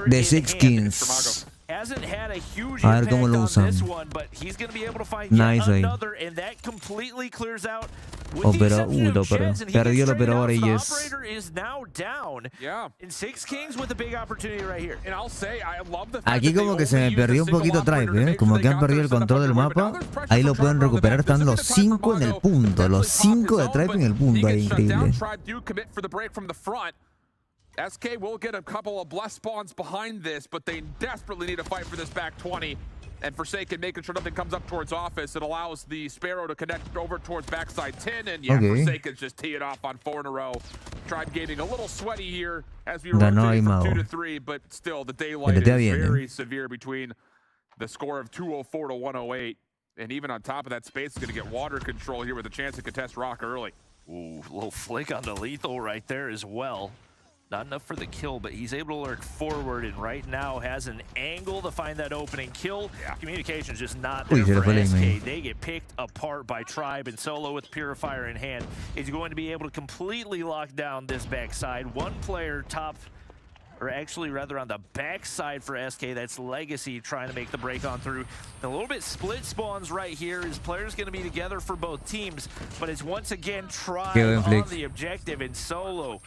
de Six Kings. Hasn't had a huge A ver impact cómo lo on usan. this one, but he's going to be able to find Nice yet ahí. another, and that completely clears out. With the Opera, exception of lo perdió. Jez, and he Perdió el gets traded operador out, y so the Jez. operator is now down. Yeah. And Six Kings with a big opportunity right here. And I'll say, I love the fact Aquí that como they que se only me use perdió a un single poquito operator to Tribe, make como sure que they han got perdido their el setup control del under, but now mapa. there's pressure Ahí for lo pueden Tribe on the recuperar, map. están los Definitely 5 en el punto. Los 5 de Tribe en el punto, ahí increíble. Tribe do commit for the break from the front. SK will get a couple of blessed spawns behind this, but they desperately need to fight for this back 20. And Forsaken making sure nothing comes up towards office. It allows the Sparrow to connect over towards backside 10. And yeah, Forsaken's just tee it off on 4 in a row. Tribe Gaming a little sweaty here as we rotate from 2 to 3, but still the daylight is very severe between the score of 204 to 108. And even on top of that, Space is going to get water control here with a chance to contest Rock early. Ooh, little flick on the lethal right there as well. Not enough for the kill, but he's able to lurk forward and right now has an angle to find that opening kill. Yeah. Communication's just not there for SK. They get picked apart by Tribe, and Solo with Purifier in hand is going to be able to completely lock down this backside. One player top, or actually rather on the backside for SK, that's Legacy trying to make the break on through. A little bit split spawns right here. His players going to be together for both teams, but it's once again Tribe on the objective, and Solo.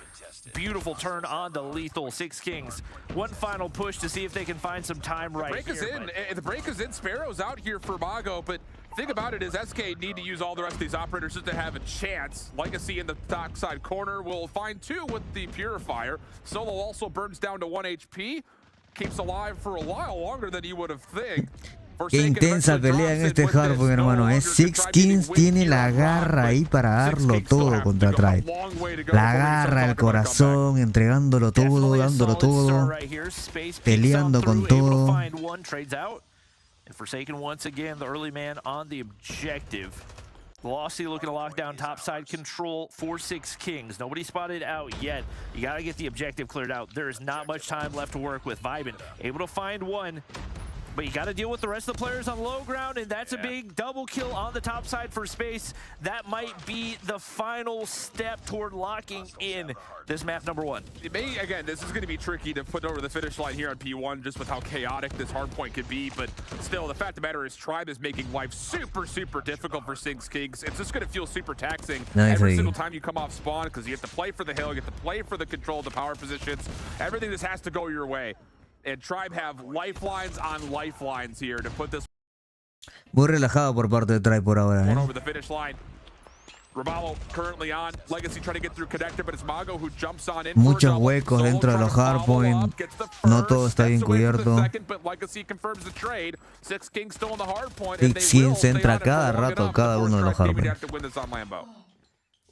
Beautiful turn on the lethal. 6 Kings. One final push to see if they can find some time right here. The break is in. Sparrow's out here for Mago, but thing about it is SK need to use all the rest of these operators just to have a chance. Legacy in the top side corner will find 2 with the Purifier. Solo also burns down to 1 HP. Keeps alive for a while longer than you would have think. Qué intensa pelea en este Hardpoint, hermano. 6 Kings tiene la garra ahí para darlo todo contra Tribe. La garra, el corazón, entregándolo todo, dándolo todo, peleando con todo. Forsaken once again, the early man on the objective. Glossy looking to lock down topside control for 6 Kings. Nobody spotted out yet. You got to get the objective cleared out. There is not much time left to work with. Vibin able to find one. But you got to deal with the rest of the players on low ground, and that's a big double kill on the top side for Space. That might be the final step toward locking in this map number 1. It may, again, this is going to be tricky to put over the finish line here on P1 just with how chaotic this hardpoint could be, but still, the fact of the matter is Tribe is making life super, super difficult for 6 Kings. It's just going to feel super taxing every single time you come off spawn because you have to play for the hill, you have to play for the control of the power positions. Everything just has to go your way. And Tribe have lifelines on lifelines here to put this. Muy relajado por parte de Tribe por ahora, over the finish line. Raballo currently on. Legacy trying to get through connector, but it's Mago who jumps on in. Muchos huecos dentro de los hardpoint. No todo está bien cubierto. 6 Kings still in the hardpoint. 6 Kings entra cada rato cada uno de los hardpoint.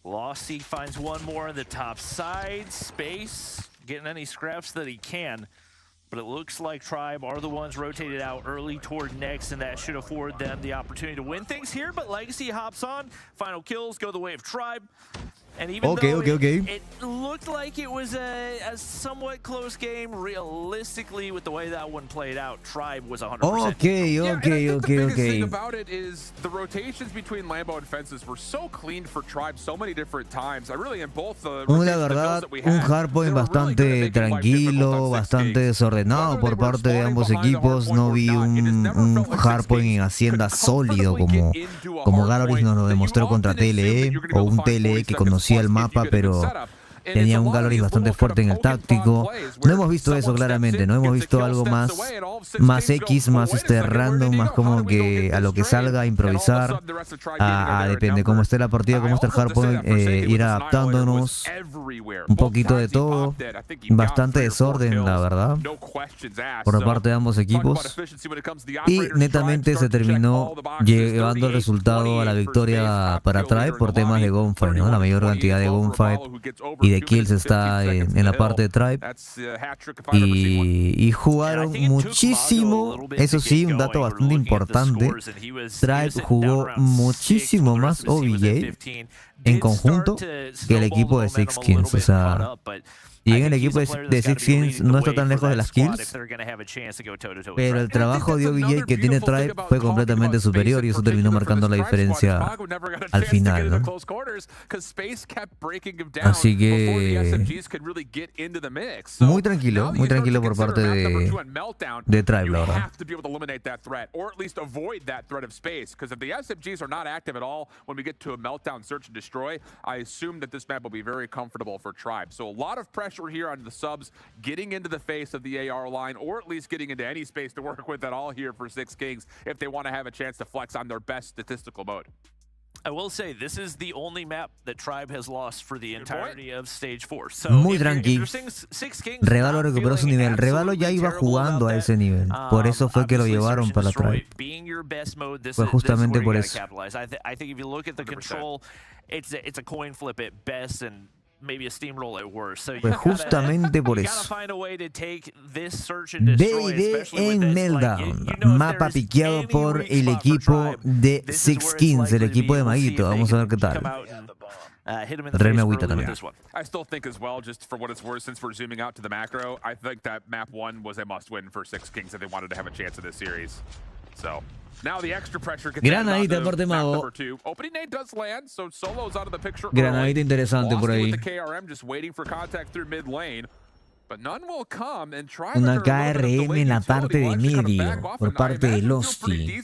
Lossy finds one more on the top side. Space getting any scraps that he can. But it looks like Tribe are the ones rotated out early toward next, and that should afford them the opportunity to win things here. But Legacy hops on. Final kills go the way of Tribe. And even though it looked like it was a somewhat close game, realistically, with the way that one played out, Tribe was 100%. The biggest thing about it is the rotations between Lambo and Fences were so clean for Tribe so many different times. I really, in both the la verdad, un hardpoint bastante tranquilo, bastante desordenado por parte de ambos equipos. No vi un hardpoint en Hacienda sólido como Galoris nos lo demostró contra TLE, o un TLE que conocía el mapa, pero tenía un Galoris bastante fuerte en el táctico. No hemos visto eso claramente, no hemos visto algo más X, más random, más como que a lo que salga a improvisar, depende cómo esté la partida, cómo esté el hardpoint, ir adaptándonos, un poquito de todo, bastante desorden la verdad, por parte de ambos equipos, y netamente se terminó llevando el resultado a la victoria para Tribe por temas de gunfight, ¿no? La mayor cantidad de gunfight y de kills está en la parte de Tribe, y jugaron muchísimo. Eso sí, un dato bastante importante, Tribe jugó muchísimo más OVJ en conjunto que el equipo de 6 Kings, o sea, y en el equipo de 6 Kings no está tan lejos de las kills, pero el trabajo de OVJ que tiene Tribe fue completamente superior y eso terminó marcando la diferencia al final, ¿no? Así que muy tranquilo por parte de Tribe, la verdad. Pressure here on the subs, getting into the face of the AR line, or at least getting into any space to work with at all here for 6 Kings if they want to have a chance to flex on their best statistical mode. I will say this is the only map that Tribe has lost for the entirety of Stage 4. So Muy tranqui. Revalo recuperó su nivel. Revalo ya iba jugando a ese nivel. Por eso fue que lo llevaron para Tribe. Fue justamente por eso. I think if you look at the control, it's a coin flip at best and maybe a steamroll at worst. So Fue justamente por eso. D&D en Meltdown. Mapa piqueado por el equipo de Six Kings, el equipo de Maguito. Vamos a ver qué tal. Reme agüita también. I still think as well, just for what it's worth, since we're zooming out to the macro, I think that map 1 was a must-win for Six Kings if they wanted to have a chance in this series. So now the extra pressure gets Granadita por Mago. Opening nade does land, so Solo's out of the picture. Granadita interesante por ahí. With the KRM just waiting for contact through mid lane. But none will come and try Una KRM en la parte de medio por parte de Losty.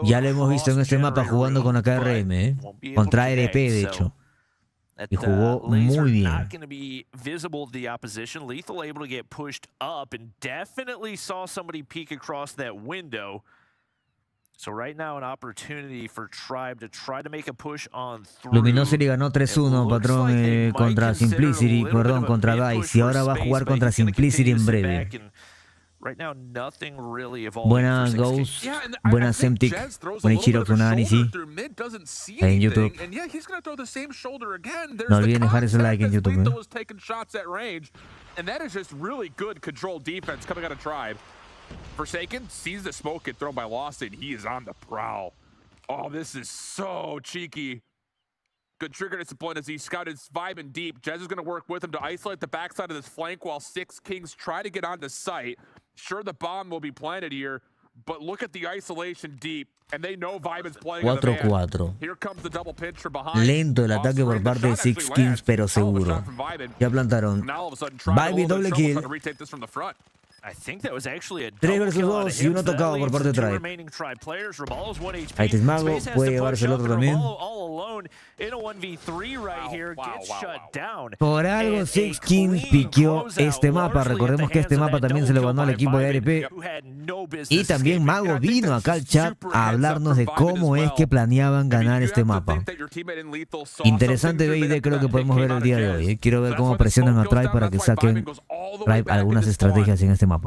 Ya lo hemos visto en este mapa jugando con la KRM, contra ARP de hecho. Y jugó muy bien. Lethal able to get pushed up and definitely saw somebody peek across that window. So right now an opportunity for Tribe to try to make a push on through. Luminosity ganó 3-1, patrón, contra Simplicity, perdón, contra Dice. Y ahora va a jugar contra Simplicity en breve. Buena Ghost, buena Semtic, buen Ichiro Funanisi en YouTube. No olviden dejar ese like en YouTube. And that is just really good control defense coming out of Tribe. Forsaken sees the smoke get thrown by Lost and he is on the prowl. Oh, this is so cheeky. Good trigger discipline as he scouted vibing deep. Jez is going to work with him to isolate the backside of this flank while Six Kings try to get onto site. Sure, the bomb will be planted here, but look at the isolation deep. And they know Vibin's playing on the man. 4-4. Here comes the double pinch from behind. Lento el ataque por parte de Six Kings, pero seguro. Ya plantaron. Vibin doble kill. I think that was actually a 3 versus 2 y uno tocado por parte de Tribe. Ahí está Mago, puede llevarse el otro también. Por algo Six Kings piqueó este mapa. Recordemos que este mapa también se lo ganó al equipo de ARP. Y también Mago vino acá al chat a hablarnos de cómo es que planeaban ganar este mapa. Interesante BD creo que podemos ver el día de hoy. Quiero ver cómo presionan a Tribe para que saquen Tribe algunas estrategias en este mapa.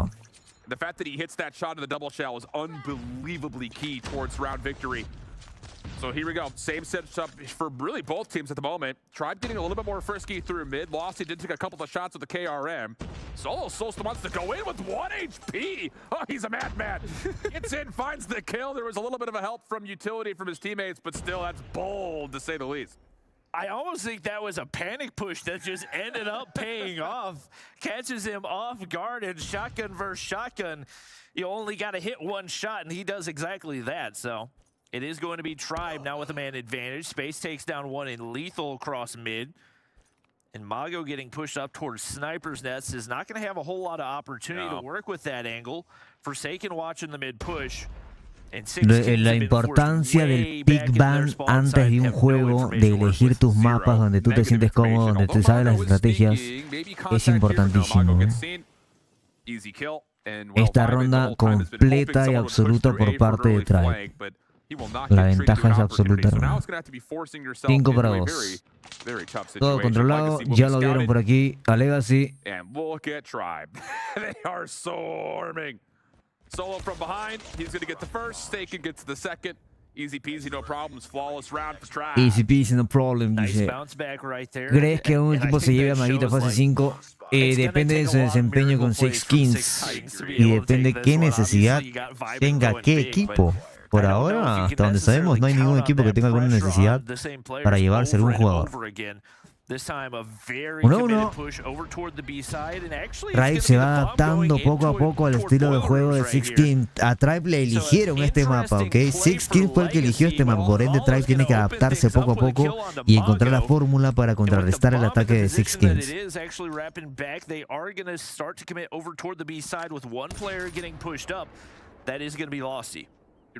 The fact that he hits that shot of the double shell is unbelievably key towards round victory. So here we go. Same setup for really both teams at the moment. Tribe getting a little bit more frisky through mid. Losty did take a couple of shots with the KRM. Solo Solstice wants to go in with 1 HP. Oh, he's a madman. Gets in, finds the kill. There was a little bit of a help from utility from his teammates, but still, that's bold to say the least. I almost think that was a panic push that just ended up paying off. Catches him off guard and shotgun versus shotgun. You only got to hit 1 shot, and he does exactly that. So it is going to be Tribe now with a man advantage. Space takes down 1 in Lethal across mid. And Mago getting pushed up towards Sniper's Nest is not going to have a whole lot of opportunity to work with that angle. Forsaken watching the mid push. La importancia del pick ban antes de un juego, de elegir tus mapas donde tú te sientes cómodo, donde te sabes las estrategias, es importantísimo. Esta ronda completa y absoluta por parte de Tribe. La ventaja es absoluta. 5 para 2. Todo controlado, ya lo vieron por aquí. A Legacy. Solo from behind, he's going to get the first, Staken gets the second. Easy peasy, no problems, flawless round for Tribe. Easy peasy, no problem, dice. ¿Crees que un equipo se lleve a Maguito a fase 5? Depende de su desempeño con Six Kings. Y depende qué necesidad tenga qué equipo. Por ahora, hasta donde sabemos, no hay ningún equipo que tenga alguna necesidad para llevarse algún jugador. 1-1. Tribe se va adaptando poco a poco al estilo de juego de Six Kings. A Tribe le eligieron este mapa, ¿ok? Six Kings fue el que eligió este mapa, por ende Tribe tiene que adaptarse poco a poco y encontrar la fórmula para contrarrestar el ataque de Six Kings.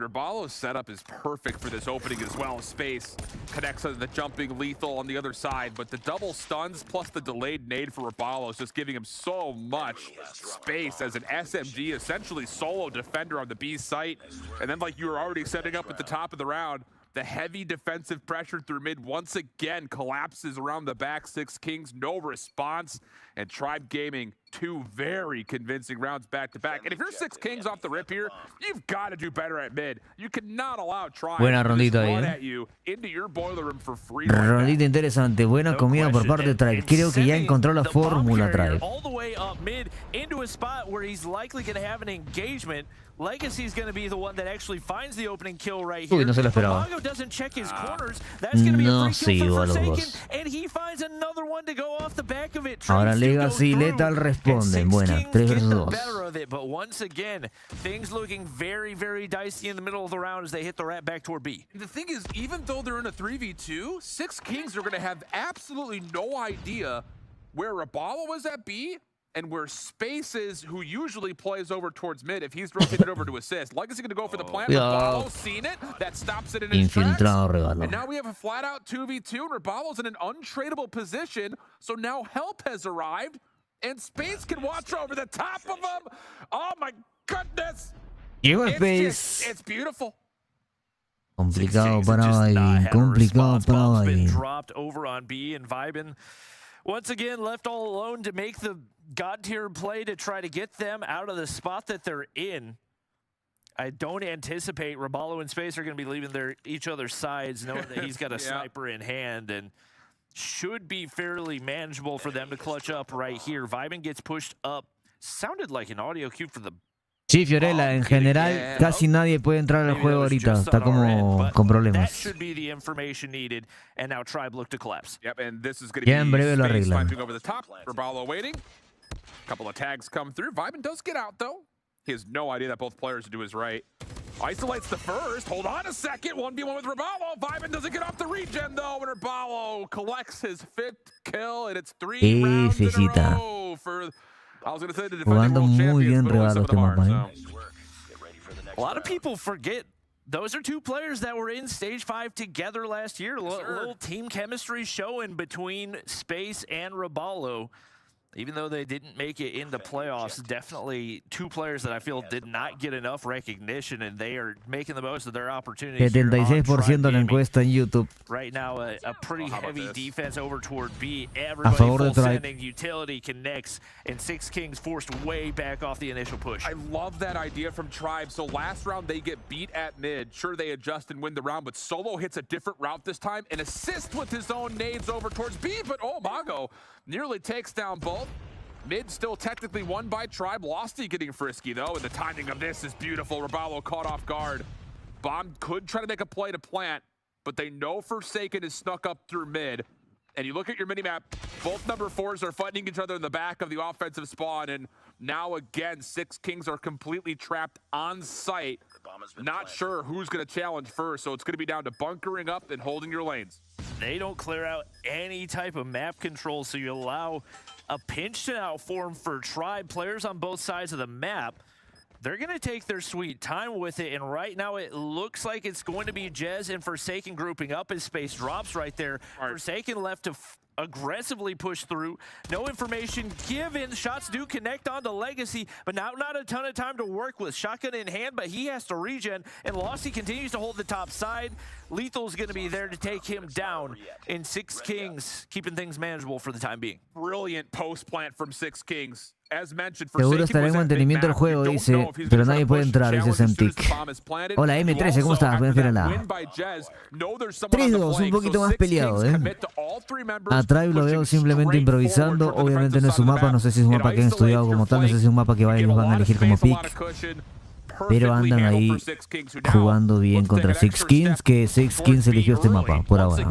Rabalo's setup is perfect for this opening as well. Space connects to the jumping lethal on the other side, but the double stuns plus the delayed nade for Rabalo is just giving him so much space as an SMG, essentially solo defender on the B site. And then, like you were already setting up at the top of the round, the heavy defensive pressure through mid once again collapses around the back. Six Kings, no response. And Tribe Gaming, 2 very convincing rounds back to back. And if you're Six Kings off the rip here, you've got to do better at mid. You cannot allow Tribe buena rondita to run ahí, at you into your boiler room for free. Rondita interesante, buena comida por parte de Tribe. Creo que ya encontró la fórmula Tribe. All the way up mid into a spot where he's likely going to have an engagement. Legacy's going to be the one that actually finds the opening kill right here. Uy, no se lo esperaba. Mago doesn't check his corners. That's going to be a free kill for los Forsaken, dos. and he finds another one to go off the back of it. Ahora Legacy y Lethal responden. Buena, 3 versus 2. Better of it, but once again, things looking very, very dicey in the middle of the round as they hit the rat back toward B. The thing is, even though they're in a 3v2, Six Kings are going to have absolutely no idea where Rabalo is at B and where Space is, who usually plays over towards mid if he's rotated over to assist. Legacy going to go for the plant. Rabalo seen it. That stops it in his tracks. And now we have a flat-out 2v2, and Rabalo's in an untradeable position, so now help has arrived, and Space can watch over the top of him. Oh my goodness! Llegó Space. It's beautiful. Complicado para Vibin. Complicado para Been Vibin. dropped over on B, and Vibin once again left all alone to make the god tier play to try to get them out of the spot that they're in. I don't anticipate Rabalo and Space are going to be leaving each other's sides, knowing that he's got a sniper in hand, and should be fairly manageable for them to clutch up right here. Vibin gets pushed up. Sounded like an audio cue for the... Sí, Fiorella, en general casi nadie puede entrar al juego ahorita. Está como con problemas. Ya en breve lo arreglan. Couple of tags come through. Vibin does get out though. He has no idea that both players are to his right. Isolates the first. Hold on a second. 1v1 with Rabalo. Vibin doesn't get off the regen though, and Rabalo collects his 5th kill, and it's 3 rounds in a row for... I was going to say the defending world champions, but only some of them are. A lot of people forget those are 2 players that were in Stage 5 together last year. Little team chemistry showing between Space and Rabalo. Even though they didn't make it in the playoffs, definitely 2 players that I feel did not get enough recognition, and they are making the most of their opportunities. 76% en la encuesta en YouTube. Right now, a pretty heavy defense over toward B. A Everybody favor de full Tribe. sending, utility connects, and Six Kings forced way back off the initial push. I love that idea from Tribe. So last round, they get beat at mid. Sure, they adjust and win the round, but Solo hits a different route this time and assists with his own nades over towards B, but oh, Mago nearly takes down both. Mid still technically won by Tribe. Losty getting frisky though, and the timing of this is beautiful. Rabalo caught off guard. Bomb could try to make a play to plant, but they know Forsaken is snuck up through mid. And you look at your minimap, both number 4s are fighting each other in the back of the offensive spawn, and now again, Six Kings are completely trapped on site. Not sure who's going to challenge first, so it's going to be down to bunkering up and holding your lanes. They don't clear out any type of map control, so you allow a pinch to outform for Tribe. Players on both sides of the map, they're going to take their sweet time with it, and right now it looks like it's going to be Jez and Forsaken grouping up as Space drops right there. Forsaken left to aggressively push through. No information given. Shots do connect onto Legacy, but now not a ton of time to work with. Shotgun in hand, but he has to regen, and Losty continues to hold the top side. Lethal's going to be there to take him down, and Six Kings keeping things manageable for the time being. Brilliant post plant from Six Kings. As mentioned, Seguro estará en mantenimiento del juego, dice, pero nadie puede entrar, dice Semtic. Hola M13, ¿cómo estás? Buenas piernas. 3-2, un poquito más peleado, A Tribe lo veo simplemente improvisando, obviamente no es su mapa, no sé si es un mapa que han estudiado como tal, no sé si es un mapa que van a elegir como pick. Pero andan ahí jugando bien contra Six Kings, que Six Kings eligió este mapa por ahora.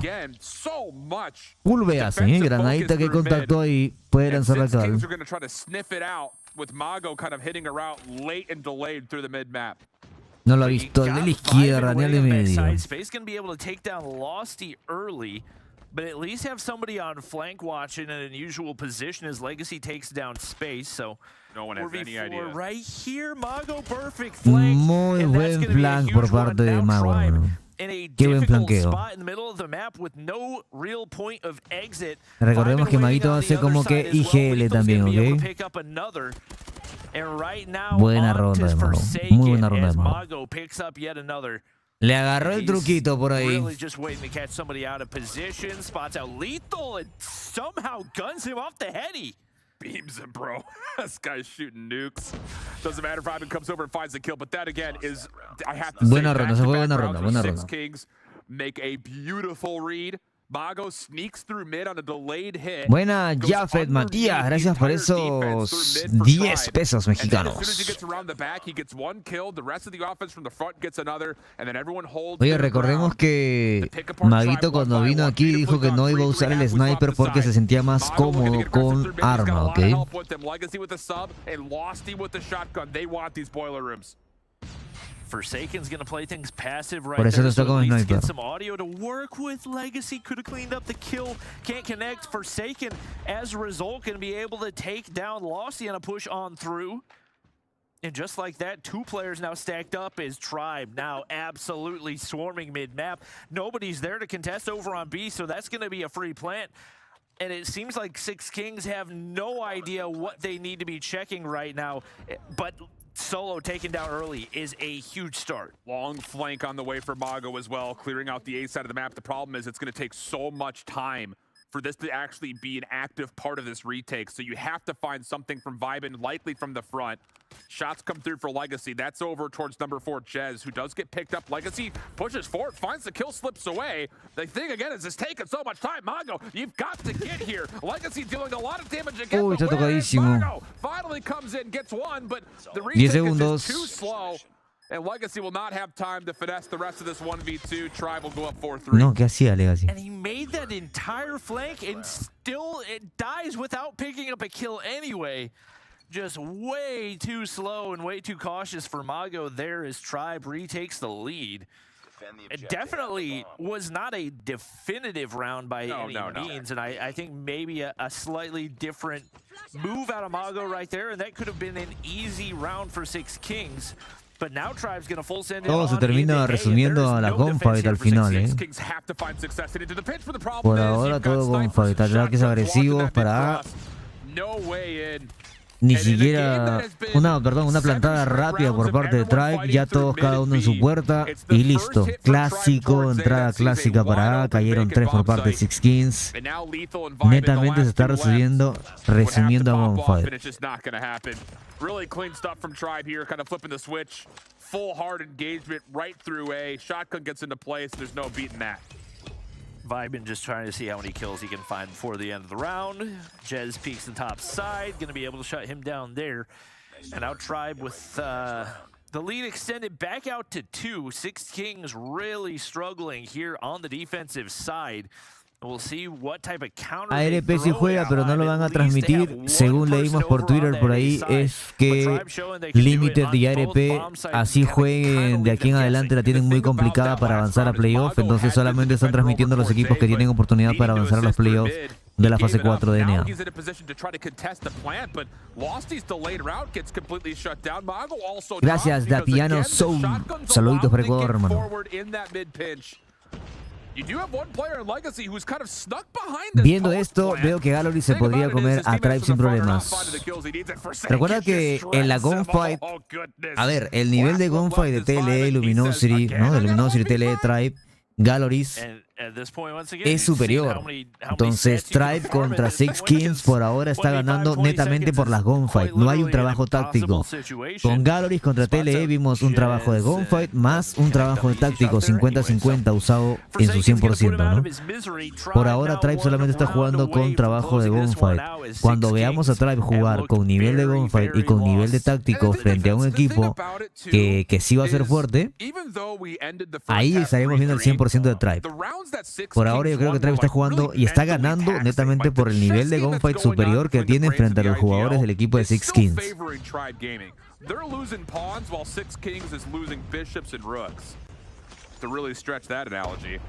Pulve hacen, granadita que contactó ahí, puede lanzar la cal. No lo ha visto, el de la izquierda, ni el de medio. but at least have somebody on flank watching in an unusual position as Legacy takes down space. So no one has any idea. Right here, Mago perfect flank. Muy buen flank por parte de Mago, ¿no? Qué buen flanqueo. Recordemos que Maguito hace como que IGL también, ¿ok? Buena ronda de Mago. Muy buena ronda de Mago. Le agarró el truquito por ahí. Beams him, bro. This guy's shooting nukes. Doesn't matter if Ivan comes over and finds the kill, but that again is, I have to say, buena ronda, se fue buena ronda, buena ronda. Six Kings make a beautiful read. Mago sneaks through mid on a delayed hit. Buena, Jafet Matías, gracias por esos 10 pesos mexicanos. Oye, recordemos que Maguito cuando vino aquí dijo que no iba a usar el sniper porque se sentía más cómodo con arma, ¿ok? Forsaken's gonna play things passive right Por eso there, está como sniper. Get some audio to work with. Legacy could have cleaned up the kill. Can't connect. Forsaken, as a result, gonna be able to take down Losty on a push on through. And just like that, 2 players now stacked up as Tribe now absolutely swarming mid-map. Nobody's there to contest over on B, so that's gonna be a free plant. And it seems like Six Kings have no idea what they need to be checking right now, but Solo taken down early is a huge start. Long flank on the way for Mago as well, clearing out the A side of the map. The problem is it's going to take so much time for this to actually be an active part of this retake. So you have to find something from Vibin, likely from the front. Shots come through for Legacy. That's over towards number 4, Jez, who does get picked up. Legacy pushes forward, finds the kill, slips away. The thing again is it's taking so much time. Mago, you've got to get here. Legacy dealing a lot of damage again. Uy, está tocadísimo. Mago finally comes in, gets one, but the retake is just too slow. And Legacy will not have time to finesse the rest of this 1v2. Tribe will go up 4-3. No, ¿qué hacía Legacy? And he made that entire flank and still it dies without picking up a kill anyway. Just way too slow and way too cautious for Mago there as Tribe retakes the lead. It definitely was not a definitive round by any means, and I think maybe a slightly different move out of Mago right there, and that could have been an easy round for Six Kings. But now Tribe's gonna full send it. Todo se termina resumiendo a la gunfight al final, Por ahora todo gunfight, ataques agresivos para ni siquiera una plantada rápida por parte de Tribe, ya todos cada uno en su puerta y listo. Clásico, entrada clásica para A, cayeron 3 por parte de Six Kings. Netamente se está resumiendo a gunfight. Really clean stuff from Tribe here, kind of flipping the switch. Full hard engagement right through A. Shotgun gets into place. There's no beating that. Vibin just trying to see how many kills he can find before the end of the round. Jez peeks the top side, going to be able to shut him down there. And now Tribe with the lead extended back out to 2. Six Kings really struggling here on the defensive side. We'll see what type of counter ARP sí juega, pero no lo van a transmitir. Según leímos por Twitter por ahí, es que Limited y ARP así jueguen de aquí en adelante la tienen muy complicada para avanzar a playoff. Entonces solamente están transmitiendo los equipos que tienen oportunidad para avanzar a los playoffs de la fase 4 de NA. Gracias, Dapiano Soul. Saluditos para Ecuador, hermano. Viendo esto, veo que Gallery se podría comer a Tribe sin problemas. Recuerda que en la gunfight, a ver, el nivel de gunfight de TLE, Luminosity, ¿no? De Luminosity, TLE, Tribe, Galleries es superior. Entonces Tribe contra Six Kings por ahora está ganando netamente por las gunfight. No hay un trabajo táctico. Con Galleries contra TLE vimos un trabajo de gunfight más un trabajo de táctico 50-50 usado en su 100%, ¿no? Por ahora Tribe solamente está jugando con trabajo de gunfight. Cuando veamos a Tribe jugar con nivel de gunfight y con nivel de táctico frente a un equipo que sí va a ser fuerte, ahí estaremos viendo el 100% de Tribe. Por ahora yo creo que Tribe está jugando y está ganando netamente por el nivel de gunfight superior que tiene frente a los jugadores del equipo de Six Kings. They're losing pawns while Six Kings is losing bishops and rooks. To really stretch that analogy.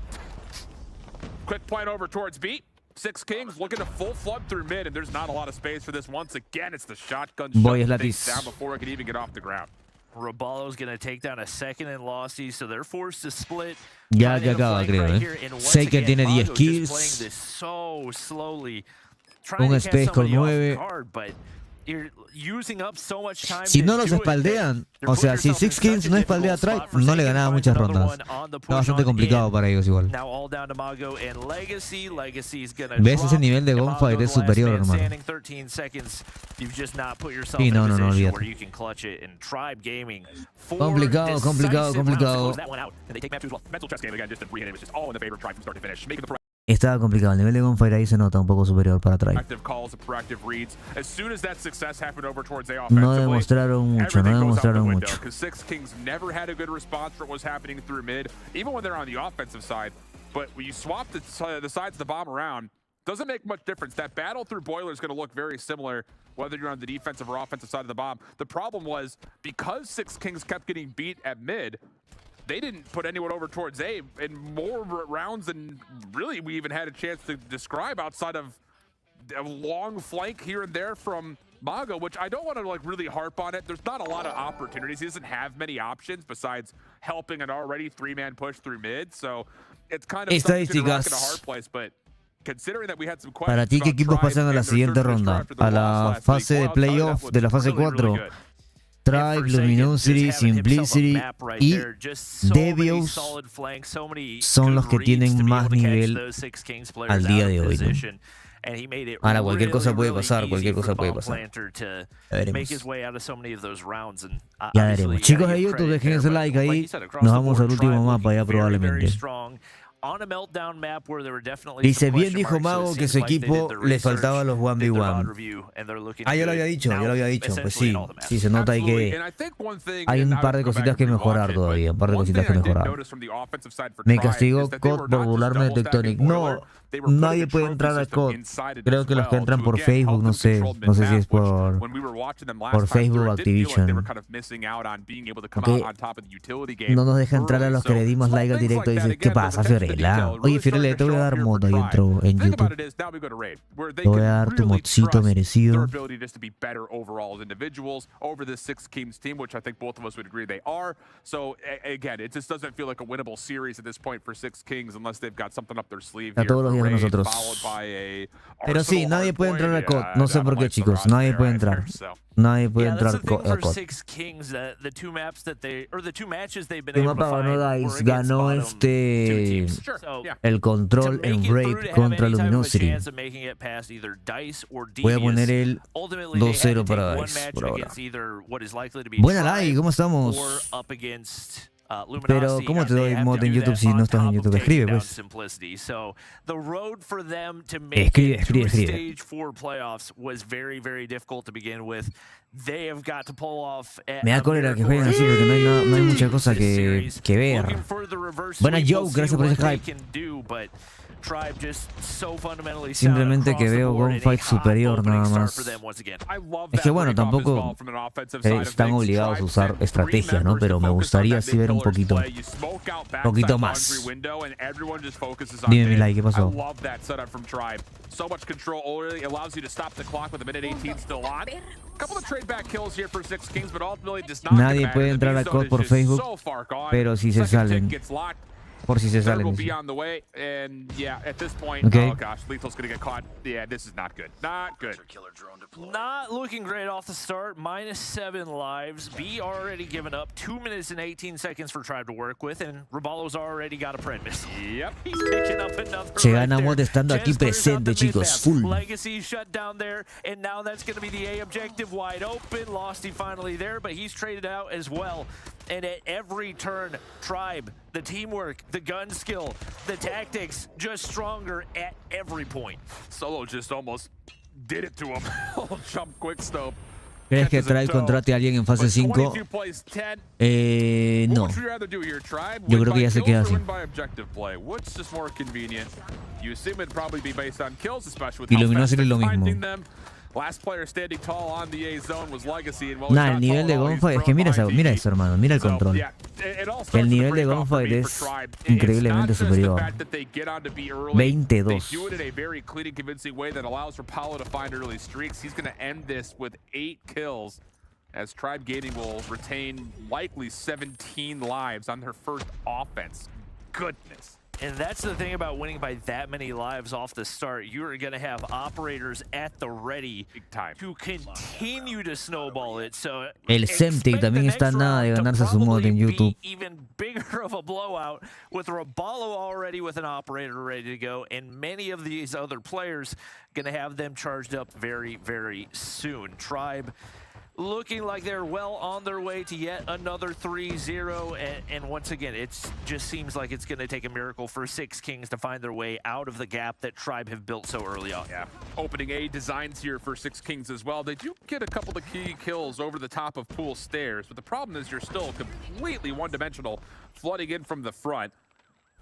Quick point over towards B. Six Kings looking to full flood through mid, and there's not a lot of space for this. Once again, it's the shotgun shut things down before it can even get off the ground. Robalo's gonna take down a second and Losty, so they're forced to split. Ya que acaba, creo, Sé que tiene 10 kills. So slowly, Un space con 9. Si no los espaldean, o sea, si Six Kings no espaldea a Tribe, no le ganaba muchas rondas. Está bastante complicado para ellos igual. ¿Ves? Ese nivel de gunfight es superior, hermano. Sí, no, olvídate. Complicado. Estaba complicado, el nivel de gunfight ahí se nota un poco superior para Tribe. No demostraron mucho. Six Kings never had a good response for what was happening through mid, even when they're on the offensive side. But when you swap the sides of the bomb around, doesn't make much difference. That battle through Boiler is going to look very similar, whether you're on the defensive or offensive side of the bomb. The problem was, because Six Kings kept getting beat at mid, they didn't put anyone over towards A in more rounds than really we even had a chance to describe, outside of a long flank here and there from Mago, which I don't want to like really harp on it. There's not a lot of opportunities. He doesn't have many options besides helping an already 3-man push through mid. So it's kind of something to rock in a hard place, but considering that we had some questions. Para ti, ¿qué equipos pasan a la siguiente ronda? A la fase de playoff de la fase 4. Tribe, Luminosity, Simplicity y Devils son los que tienen más nivel al día de hoy, ¿no? Ahora cualquier cosa puede pasar, Ya veremos. Chicos de YouTube, dejen ese like ahí. Nos vamos al último mapa ya probablemente. Dice, bien dijo Mago que su equipo le faltaba los 1v1. Ah, yo lo había dicho. Pues sí, se nota ahí que hay un par de cositas que mejorar todavía, Me castigó COD por burlarme de Tectonic. No, nadie puede entrar a COD. Creo que los que entran por Facebook, no sé si es por Facebook Activision. Okay. No nos deja entrar a los que le dimos like al directo y dicen, ¿qué pasa, Fiorella? Oye, Fiorella, te voy a dar modo ahí en YouTube. Te voy a dar tu modcito merecido. A todos los días nosotros. Pero sí, nadie puede entrar a COD. No sé por qué, chicos. Nadie puede entrar. Nadie puede entrar a COD. El mapa ganó DICE. Ganó el control en Raid contra Luminosity. Voy a poner el 2-0 para DICE por ahora. Buena like, ¿cómo estamos? Pero ¿cómo te doy mod en YouTube si no estás en YouTube? Escribe, pues. Escribe. Me da cólera que jueguen así porque no hay mucha cosa que ver. Buena Joe, gracias por ese hype. Simplemente que veo gunfight superior nada más. Es que bueno, tampoco están obligados a usar estrategia, ¿no? Pero me gustaría así ver un poquito más. Dime mi like, ¿qué pasó? Nadie puede entrar a COD por Facebook, pero si se salen. Por si se salen. Okay. Oh gosh, Lethal's gonna get caught. Yeah, this is not good. Not good. Not looking great off the start. -7 lives. B already given up 2 minutes and 18 seconds for Tribe to work with, and Robalo's already got a pred missile. Yep. He's picking up another. Se gana mod estando aquí presente, chicos. Full. Legacy shut down there, and now that's going to be the A objective wide open. Losty finally there, but he's traded out as well. And at every turn, Tribe, the teamwork, the gun skill, the tactics, just stronger at every point. Solo just almost did it to him. Jump quick stop. ¿Crees que Tribe contrate a alguien en fase 5? No. Yo creo que ya se queda así. Y Luminosity lo mismo. Last player standing tall on the A zone was Legacy. And Nah, el nivel de gunfight es que mira eso, hermano, mira el control. El nivel de gunfight es increíblemente superior. 22. They do it in a very clean and convincing way that allows for Paulo to find early streaks. He's going to end this with 8 kills, as Tribe Gaming will retain likely 17 lives on their first offense. Goodness. And that's the thing about winning by that many lives off the start. You're going to have operators at the ready to continue to snowball it. So el Semtic también está nada de ganarse su mod en YouTube. Even bigger of a blowout with Robalo already with an operator ready to go, and many of these other players going to have them charged up very, very soon. Tribe looking like they're well on their way to yet another 3-0, and once again, it just seems like it's going to take a miracle for Six Kings to find their way out of the gap that Tribe have built so early on. Yeah, opening A designs here for Six Kings as well. They do get a couple of key kills over the top of pool stairs, but the problem is you're still completely one-dimensional, flooding in from the front.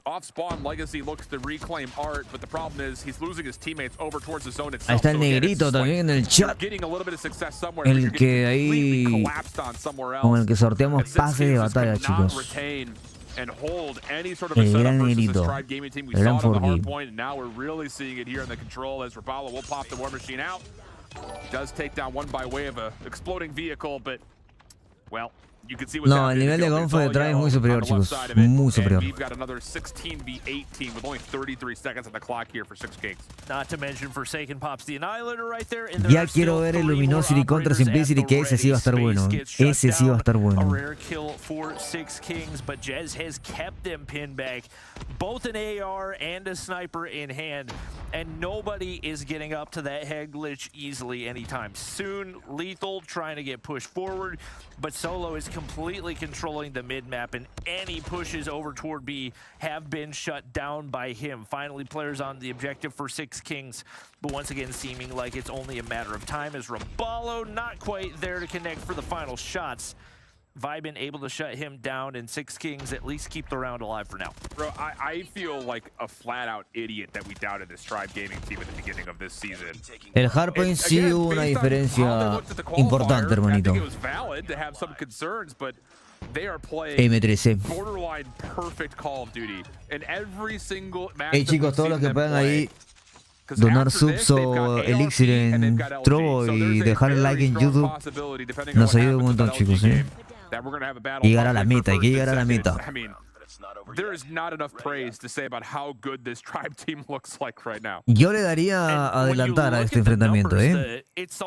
Off spawn, Legacy looks to reclaim Art, but the problem is he's losing his teammates over towards the zone itself. Ahí está el negrito también en el chat. El que ahí con el que sorteamos pases de batalla, chicos. El gran negrito, el gran Forgive. Now we're really seeing it here in the control as Rapala will pop the war machine out. Does take down one by way of a exploding vehicle, but well. No, el nivel de gunfight de Tribe es muy superior, chicos. Muy superior. Ya quiero ver el Luminosity contra Simplicity, que ese sí va a estar bueno. Ese sí va a estar bueno. Both an AR and a sniper in hand, and nobody is getting up to that head glitch easily anytime soon. Lethal trying to get pushed forward, but Solo is completely controlling the mid-map, and any pushes over toward B have been shut down by him. Finally, players on the objective for Six Kings, but once again seeming like it's only a matter of time as Robalo not quite there to connect for the final shots. Vibin able to shut him down, and Six Kings at least keep the round alive for now. Bro, I feel like a flat-out idiot that we doubted this Tribe Gaming team at the beginning of this season. El hardpoint sí hubo una diferencia importante, hermanito. M13. Borderline perfect Call of Duty. In every single match. Hey chicos, todos los que puedan ahí donar subs o elixir en Trovo y dejar el like en YouTube nos ayuda un montón, chicos, ¿eh? Llegar a la meta, hay que llegar a la meta. There is not enough praise to say about how good this Tribe team looks like right now. Yo le daría adelantar a este enfrentamiento, ¿eh?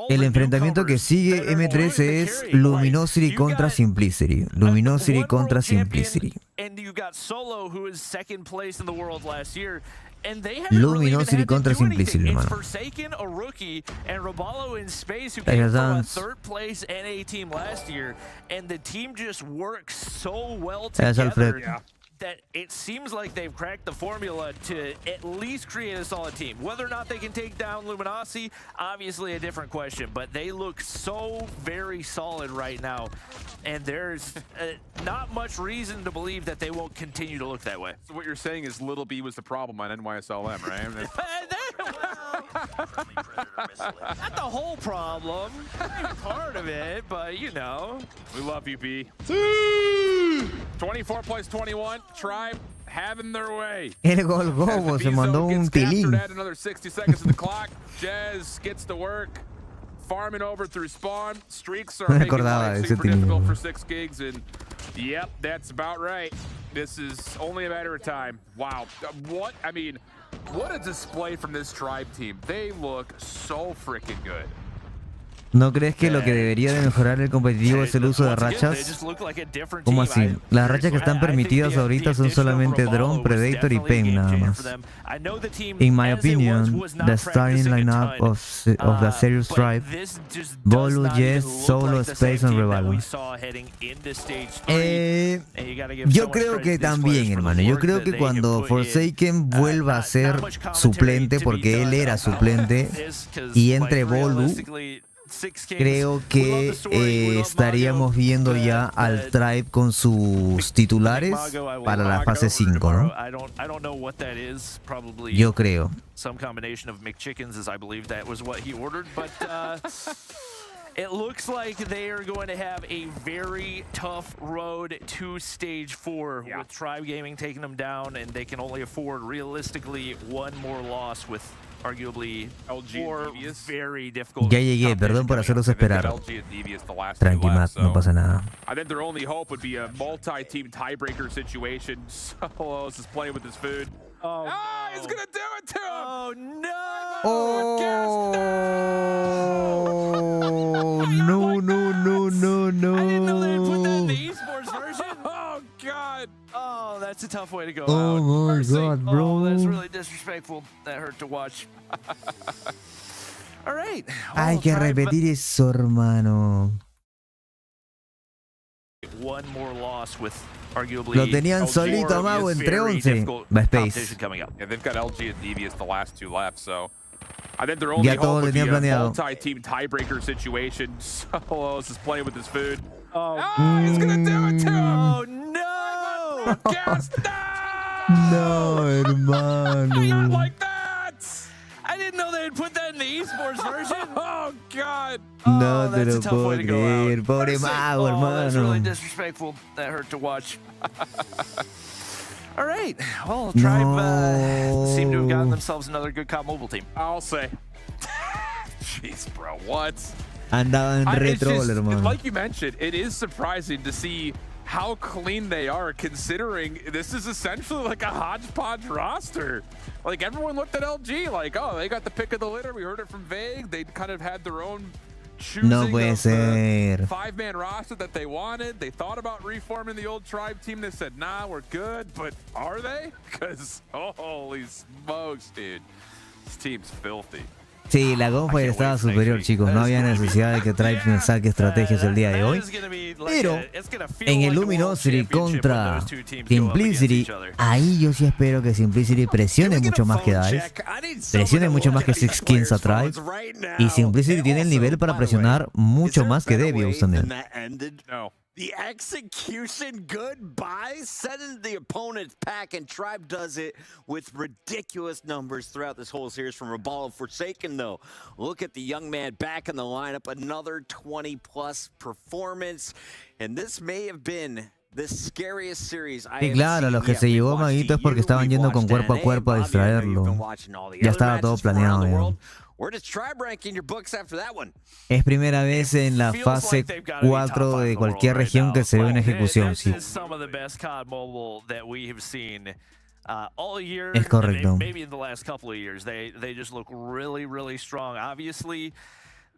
El enfrentamiento que sigue M13 es Luminosity contra Simplicity. Luminosity contra Simplicity. Luminosity contra Simplicity, hermano. Ahí están. Ahí está Alfred. That it seems like they've cracked the formula to at least create a solid team. Whether or not they can take down Luminosity, obviously a different question, but they look so very solid right now, and there's not much reason to believe that they won't continue to look that way. So what you're saying is Little B was the problem on NYSLM, right? Not the whole problem, part of it, but you know. We love you, B. 24 plays 21. Tribe having their way. El gol gobo se mandó un tilín. Another 60 seconds of the clock. Jazz gets to work, farming over through spawn. Streaks are making life super difficult for Six Kings, and yep, that's about right. This is only a matter of time. Wow, what a display from this Tribe team. They look so freaking good. ¿No crees que lo que debería de mejorar el competitivo es el uso de rachas? ¿Cómo así? Las rachas que están permitidas ahorita son solamente Drone, Predator y PEM nada más. In my opinion, the starting lineup of the Serious Tribe, Bolu, Jess, Solo, Space and Revalo. Yo creo que también, hermano. Yo creo que cuando Forsaken vuelva a ser suplente, porque él era suplente, y entre Bolu, creo que estaríamos viendo ya al Tribe con sus titulares para la fase 5, ¿no? Yo creo. Some combination of McChickens, as I believe that was what he ordered, but it looks like they are going to have a very tough road to stage 4 with Tribe Gaming taking them down, and they can only afford realistically one more loss with arguably four very difficult. Ya llegué, perdón por hacerlos esperar. Tranqui, Matt, no pasa nada. I think their only hope would be a multi-team tiebreaker situation. Solos is playing with his food. Oh, no. He's gonna do it to him! Oh no! Oh no, no, no, no, no! I didn't know they had put that in the esports version. Oh god! Oh, that's a tough way to go Oh out. my Mercy. god, bro! Oh, that's really disrespectful. That hurt to watch. All right. Hay que repetir eso, hermano. One more loss with arguably. Lo tenían solito a Mago entre 11. Va Space. Yeah, they've got LG and Devious, the last two left, so I think their only Ya todo hope would be tenía a planeado. multi-team tiebreaker situation. Solos is playing with his food. Oh, he's gonna do it to him! Oh no! Gas! No, hermano. Not like that! I didn't know they had put that in the esports version. Oh god! No te that's lo a tough way puedo to go creer, out. pobre Mercy. Mago, Oh, that's really hermano. disrespectful. That hurt to watch. All right. Well, Tribe seem to have gotten themselves another good COD mobile team. I'll say. Jeez, bro, what? Andaba en It's retrol, just, hermano. like you mentioned, it is surprising to see how clean they are, considering this is essentially like a hodgepodge roster. Like, everyone looked at LG like, oh, they got the pick of the litter. We heard it from Vague. They kind of had their own choosing No puede of ser. the 5-man roster that they wanted. They thought about reforming the old Tribe team. They said, nah, we're good. But are they? Because, holy smokes, dude. This team's filthy. Sí, la Gunfire estaba superior, chicos. No había necesidad de que Tribe me saque estrategias el día de hoy. Pero en el Luminosity contra Simplicity, ahí yo sí espero que Simplicity presione mucho más que Dice, presione mucho más que Six Kings a Tribe, y Simplicity tiene el nivel para presionar mucho más que Devious también. No. The execution goodbye, sending the opponent's pack, and Tribe does it with ridiculous numbers throughout this whole series from Rabalo Forsaken, though. Look at the young man back in the lineup, another 20-plus performance, and this may have been the scariest series I Sí, have claro, seen los que yet. se We've llevó watched Maguito es porque EU, estaban we've yendo con watched cuerpo a NA, cuerpo a Bobby, I know you've distraerlo. been watching all the Ya other estaba todo matches from around planeado the ya. world. Where does Tribe rank in your books after that one? Es primera vez en la fase 4 de cualquier región que se ve una ejecución, sí. Es correcto. Maybe in the last couple of years, they just look really, really strong. Obviously,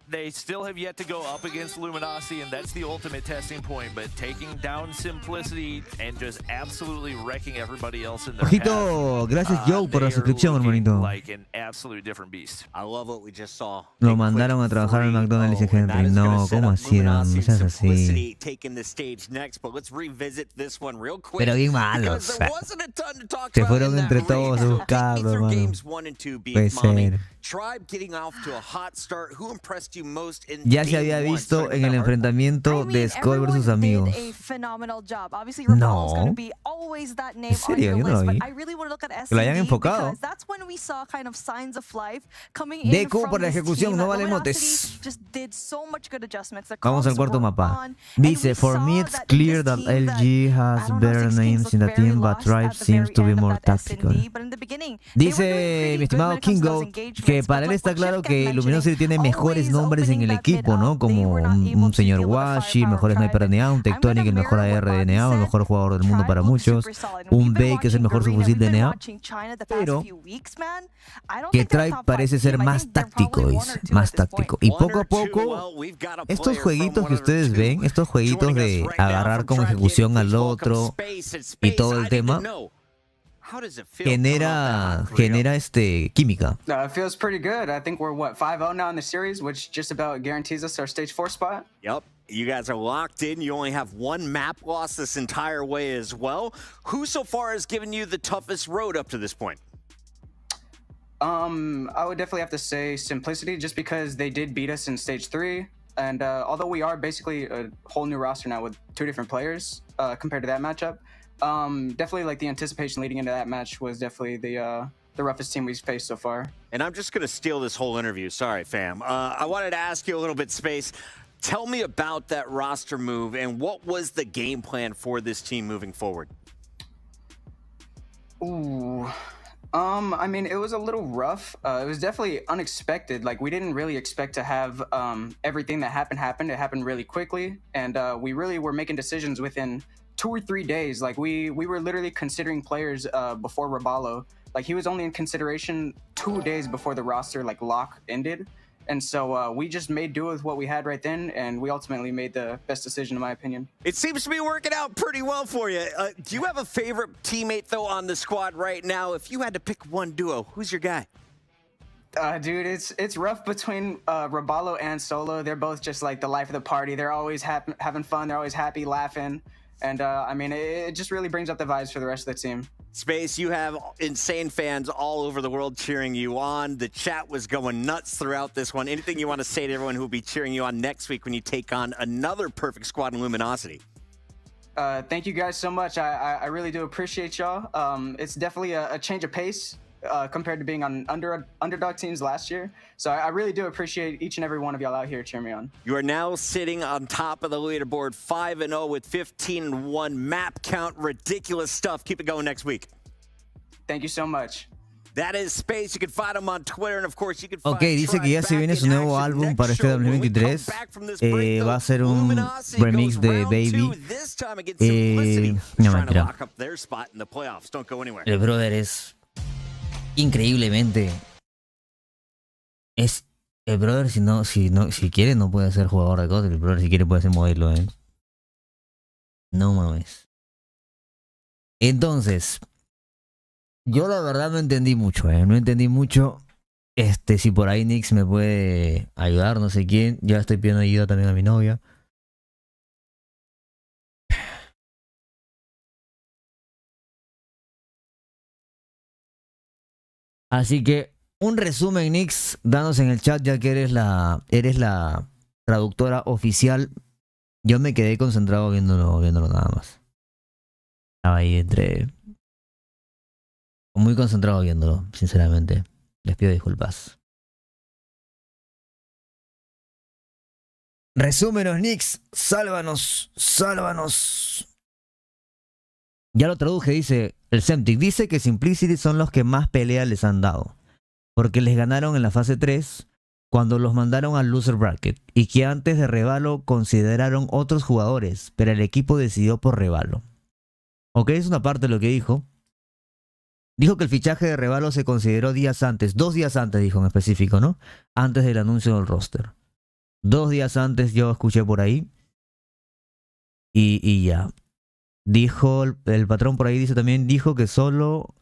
they still have yet to go up against Luminosity, and that's the ultimate testing point. But taking down Simplicity and just absolutely wrecking everybody else in their Ojito, gracias Joe por la suscripción, hermanito. like an absolute different beast. I love what we just saw. Lo mandaron a trabajar al McDonald's y Henry. No, ¿cómo así, Dan? No seas así. Taking the stage next, but let's revisit this one real quick. Pero bien malos. Because there wasn't a ton to talk Se about fueron in entre that todos a race. buscarlo, Take me through hermano. games 1 and 2, Puede Beef Mommy. ser. Tribe getting off to a hot start. Who impressed you most in Ya se game había 1? visto en el enfrentamiento de Skull versus amigos. A phenomenal job. Obviously, No. Rabal's going to be always that name ¿En serio? on Yo your no lo list, vi. but I really want to look at Que lo hayan SCD enfocado. because that's when we saw kind of signs of life coming in Deku from por la this ejecución, team. no vale Luminosity motes. just did so much good adjustments. The Vamos al comps cuarto were mapa. on, and we Dice, for me saw it's that clear this that team LG that, has I don't know, better Six Kings names looked in the very team, but lost Tribe at the seems very to be end of more that tactical. S&D, but in the beginning, they were doing Dice pretty mi good when estimado it comes to those Kingo engagements, que but para él like está what claro Chef que kept Luminosity tiene mentioning, mejores always nombres en opening el that mid equipo, ¿no? up, they Como were not un able to señor deal with the Washi, firepower mejor of sniper Tribe. NA, un I'm gonna Tectonic, el mejor mirror AR what de Bobby NA, el said. mejor jugador del mundo Tribe para looked muchos, super solid. un We've been Bey que es el watching mejor Korea, subfusil we've de been NA, watching China the past pero few weeks, man. I don't que think they're a Tribe top parece five ser team. I más think they're táctico, probably one dice, or two más at this point. táctico. Y poco a One or two, poco, well, we've got a estos player jueguitos from que one or ustedes two. ven, estos jueguitos Joining de us right now agarrar from con Tribe ejecución Gaming, al please welcome otro Space and y Space. todo I el need to tema, know, how does it feel coming off that hot genera química. It feels pretty good. I think we're, 5-0 now in the series, which just about guarantees us our stage 4 spot. Yep. You guys are locked in. You only have one map loss this entire way as well. Who so far has given you the toughest road up to this point? I would definitely have to say Simplicity, just because they did beat us in stage 3. And although we are basically a whole new roster now with 2 different players compared to that matchup, definitely like the anticipation leading into that match was definitely the roughest team we've faced so far. And I'm just going to steal this whole interview. Sorry, fam. I wanted to ask you a little bit, Space. Tell me about that roster move and what was the game plan for this team moving forward? Ooh. I mean, it was a little rough. It was definitely unexpected. Like, we didn't really expect to have everything that happened. It happened really quickly, and we really were making decisions within 2 or 3 days. Like, we were literally considering players before Raballo. Like, he was only in consideration 2 days before the roster like lock ended. And so we just made do with what we had right then, and we ultimately made the best decision, in my opinion. It seems to be working out pretty well for you. Do you have a favorite teammate, though, on the squad right now? If you had to pick one duo, who's your guy? Dude, it's rough between Raballo and Solo. They're both just like the life of the party. They're always having fun. They're always happy, laughing. And I mean, it just really brings up the vibes for the rest of the team. Space, you have insane fans all over the world cheering you on. The chat was going nuts throughout this one. Anything you want to say to everyone who will be cheering you on next week when you take on another perfect squad in Luminosity? Thank you guys so much. I really do appreciate y'all. It's definitely a change of pace compared to being on underdog teams last year. So I really do appreciate each and every one of y'all out here cheering me on. You are now sitting on top of the leaderboard, 5-0 with 15-1 map count. Ridiculous stuff. Keep it going next week. Thank you so much. That is Space. You can find him on Twitter, and of course you can find Ok, dice que ya se viene su nuevo álbum para este 2023. Va a ser un remix de Baby. No, mentira. El brother es increíblemente. Es el brother, si quiere no puede ser jugador de COD. El brother si quiere puede ser modelo, No mames. Entonces, yo la verdad no entendí mucho, no entendí mucho. Si por ahí Nix me puede ayudar, no sé quién. Ya estoy pidiendo ayuda también a mi novia. Así que un resumen, Nix, danos en el chat ya que eres la traductora oficial. Yo me quedé concentrado viéndolo nada más. Estaba ahí muy concentrado viéndolo, sinceramente. Les pido disculpas. Resúmenos, Nix. Sálvanos. Ya lo traduje, dice el Semtic. Dice que Simplicity son los que más pelea les han dado. Porque les ganaron en la fase 3 cuando los mandaron al loser bracket. Y que antes de Revalo consideraron otros jugadores. Pero el equipo decidió por Revalo. Ok, es una parte de lo que dijo. Dijo que el fichaje de Revalo se consideró días antes. 2 días antes, dijo en específico, ¿no? Antes del anuncio del roster. 2 días antes yo escuché por ahí. Y ya. Dijo, el patrón por ahí dice también, dijo que Solo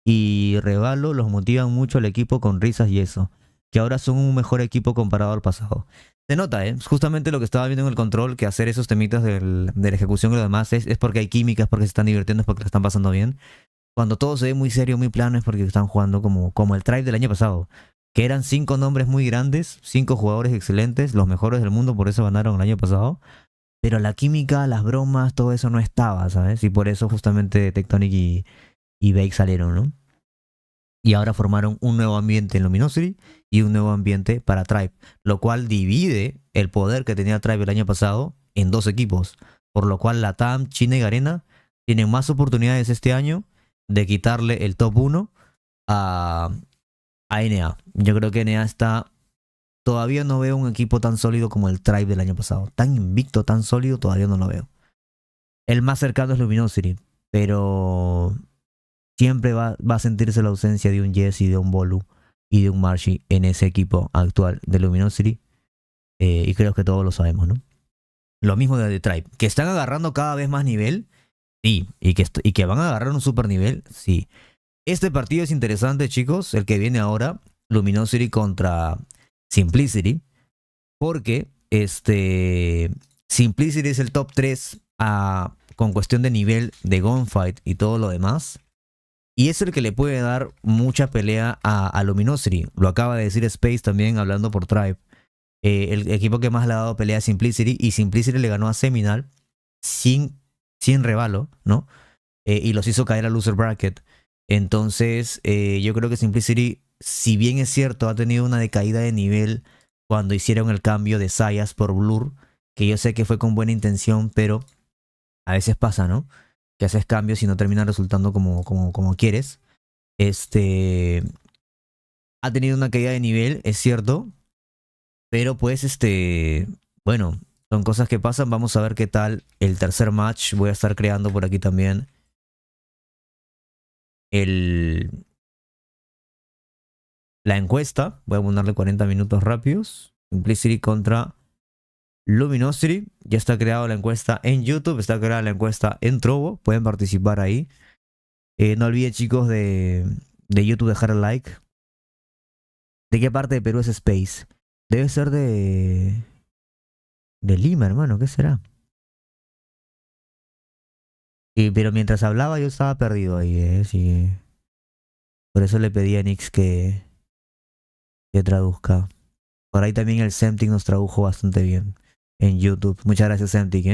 y Revalo los motivan mucho al equipo con risas y eso. Que ahora son un mejor equipo comparado al pasado. Se nota, justamente lo que estaba viendo en el control, que hacer esos temitas de la ejecución y lo demás es porque hay química, es porque se están divirtiendo, es porque la están pasando bien. Cuando todo se ve muy serio, muy plano, es porque están jugando como el Tribe del año pasado. Que eran 5 nombres muy grandes, 5 jugadores excelentes, los mejores del mundo, por eso ganaron el año pasado. Pero la química, las bromas, todo eso no estaba, ¿sabes? Y por eso justamente Tectonic y Bake salieron, ¿no? Y ahora formaron un nuevo ambiente en Luminosity y un nuevo ambiente para Tribe. Lo cual divide el poder que tenía Tribe el año pasado en 2 equipos. Por lo cual Latam, China y Garena tienen más oportunidades este año de quitarle el top 1 a NA. Yo creo que NA está... Todavía no veo un equipo tan sólido como el Tribe del año pasado. Tan invicto, tan sólido, todavía no lo veo. El más cercano es Luminosity. Pero siempre va a sentirse la ausencia de un Jesse, de un Bolu y de un Marshy en ese equipo actual de Luminosity. Y creo que todos lo sabemos, ¿no? Lo mismo de The Tribe. Que están agarrando cada vez más nivel. Sí, y que van a agarrar un super nivel, sí. Este partido es interesante, chicos, el que viene ahora, Luminosity contra Simplicity, porque Simplicity es el top 3 con cuestión de nivel de gunfight y todo lo demás, Y es el que le puede dar mucha pelea a Luminosity. Lo acaba de decir Space también hablando por Tribe. El equipo que más le ha dado pelea a Simplicity. Y Simplicity le ganó a Seminal sin revalo, ¿no? Y los hizo caer a Loser Bracket. Entonces, yo creo que Simplicity, si bien es cierto, ha tenido una decaída de nivel cuando hicieron el cambio de Sayas por Blur, que yo sé que fue con buena intención, pero a veces pasa, ¿no? Que haces cambios y no termina resultando como quieres. Ha tenido una caída de nivel, es cierto, pero pues, bueno, son cosas que pasan. Vamos a ver qué tal el tercer match. Voy a estar creando por aquí también la encuesta. Voy a ponerle 40 minutos rápidos. Simplicity contra Luminosity. Ya está creada la encuesta en YouTube. Está creada la encuesta en Trovo. Pueden participar ahí. No olviden, chicos, de YouTube dejar el like. ¿De qué parte de Perú es Space? Debe ser de Lima, hermano. ¿Qué será? Pero mientras hablaba yo estaba perdido ahí, sí. Por eso le pedí a Nix que traduzca. Por ahí también el Semtic nos tradujo bastante bien en YouTube. Muchas gracias, Semtic,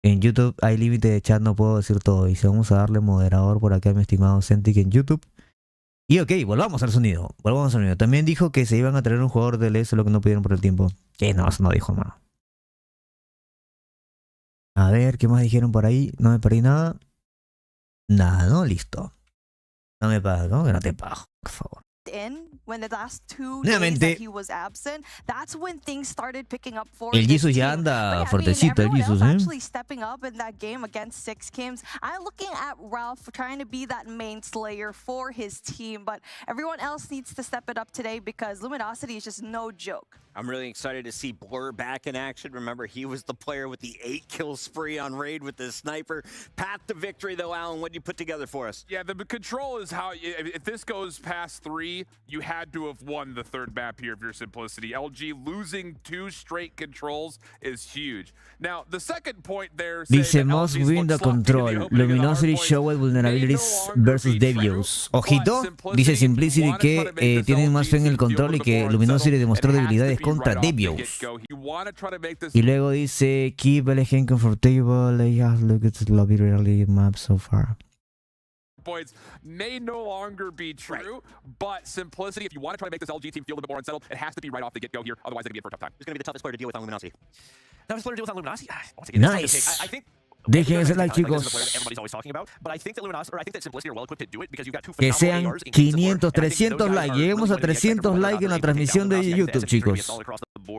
En YouTube hay límite de chat, no puedo decir todo. Y si vamos a darle moderador por acá a mi estimado Semtic en YouTube. Y ok, volvamos al sonido. También dijo que se iban a traer un jugador de LS, lo que no pudieron por el tiempo. Que no, eso no dijo, hermano. A ver, ¿qué más dijeron por ahí? No me perdí nada. Nada, ¿no? Listo. No me pagas, ¿no? Que no te pago, por favor. Nuevamente, el Jesus ya anda fuertecito, el Jesus, stepping up in that game against Six Games. I'm looking at Ralph trying to be that main slayer for his team, but everyone else needs to step it up today because Luminosity is just no joke. I'm really excited to see Blur back in action. Remember, he was the player with the 8-kill spree on Raid with the sniper. Path to victory, though, Alan, what did you put together for us? Yeah, the control is how, if this goes past 3, you had to have won the third map here if you're Simplicity. LG losing 2 straight controls is huge. Now, the second point there... Dice, must win the control. Luminosity showed vulnerabilities versus Devios. Ojito, dice Simplicity que tienen más fe en el control y que Luminosity demostró debilidades contra Devios. Y luego dice, keep LG comfortable. Yeah, look at the lobby rally map so far. Points may no longer be true, but Simplicity, if you want to try to make this LG team feel a little bit more unsettled, it has to be right off the get-go here. Otherwise, they're going to be in for a tough time. Who's going to be the toughest player to deal with on Luminosity? Toughest player to deal with on Luminosity? Nice. I think dejen ese like, chicos. Que sean 500, 300 likes. Lleguemos a 300 likes en la transmisión de YouTube, chicos.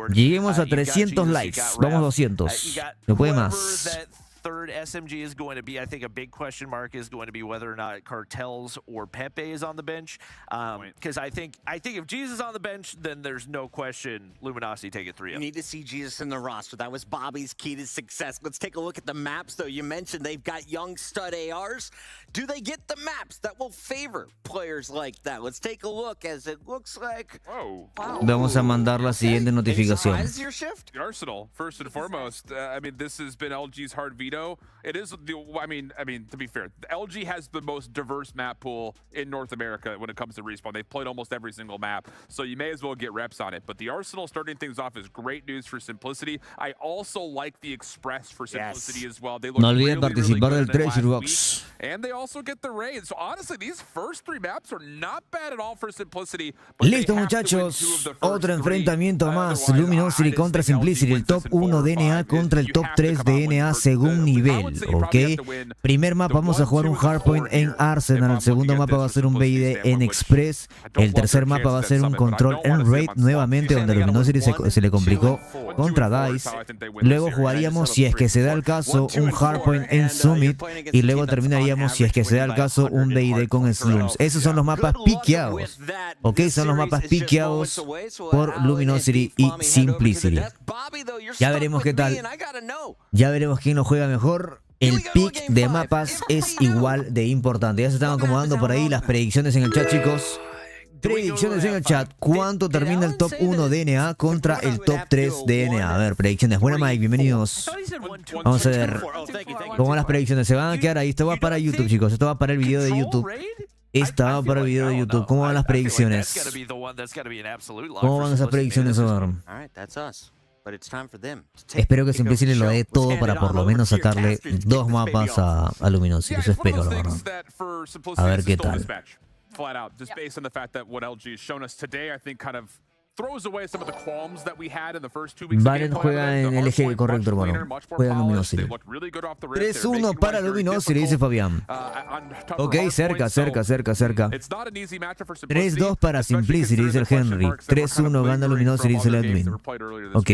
Lleguemos a 300 likes. Vamos 200. No puede más. Third SMG is going to be, I think a big question mark is going to be whether or not Cartels or Pepe is on the bench. Because I think if Jesus is on the bench, then there's no question Luminosity take it 3-0. You need to see Jesus in the roster. That was Bobby's key to success. Let's take a look at the maps, though. You mentioned they've got young stud ARs. Do they get the maps that will favor players like that? Let's take a look as it looks like... Whoa. Wow. Vamos a mandar la siguiente notificación. The Arsenal, first and foremost. I mean, this has been LG's hard veto. It is the, I mean, to be fair, LG has the most diverse map pool in North America when it comes to respawn. They've played almost every single map, so you may as well get reps on it. But the Arsenal starting things off is great news for Simplicity. I also like the Express for Simplicity as well. They look no olviden participar del Treasure Box. And they also get the raid. So honestly, these first 3 maps are not bad at all for Simplicity. Listo, muchachos, otro enfrentamiento más. Luminosity contra Simplicity, el top 1 DNA contra el top 3 DNA según nivel, ¿ok? Primer mapa vamos a jugar un Hardpoint en Arsenal, el segundo mapa va a ser un BID en Express, el tercer mapa va a ser un Control en Raid nuevamente, donde Luminosity se le complicó contra DICE. Luego jugaríamos, si es que se da el caso, un Hardpoint en Summit y luego terminaríamos, si es que se da el caso, un BID con Slums. Esos son los mapas piqueados, ¿ok? Son los mapas piqueados por Luminosity y Simplicity. Ya veremos qué tal. Ya veremos quién lo juega mejor. El pick de mapas es igual de importante. Ya se están acomodando por ahí las predicciones en el chat, chicos. Predicciones en el chat. ¿Cuánto termina el top 1 DNA contra el top 3 DNA? A ver, predicciones. Buena, Mike, bienvenidos. Vamos a ver cómo van las predicciones. Se van a quedar ahí. Esto va para YouTube, chicos. Esto va para el video de YouTube. Esta va para el video de YouTube. ¿Cómo van las predicciones? ¿Cómo van esas predicciones, Omar? Espero que Simplicity lo dé todo para por lo menos sacarle 2 mapas a Luminosity. Eso espero, la verdad. A ver qué tal. Flat out, just based on the fact that what LG has shown us today, I think kind of throws away some of the qualms that we had in the first 2 weeks. BryanT juega en LG, correcto, hermano. Juega en Luminosity. 3-1 para Luminosity, dice Fabián. Ok, cerca. 3-2 para Simplicity, dice el Henry. 3-1 gana Luminosity, dice el Edwin. Ok.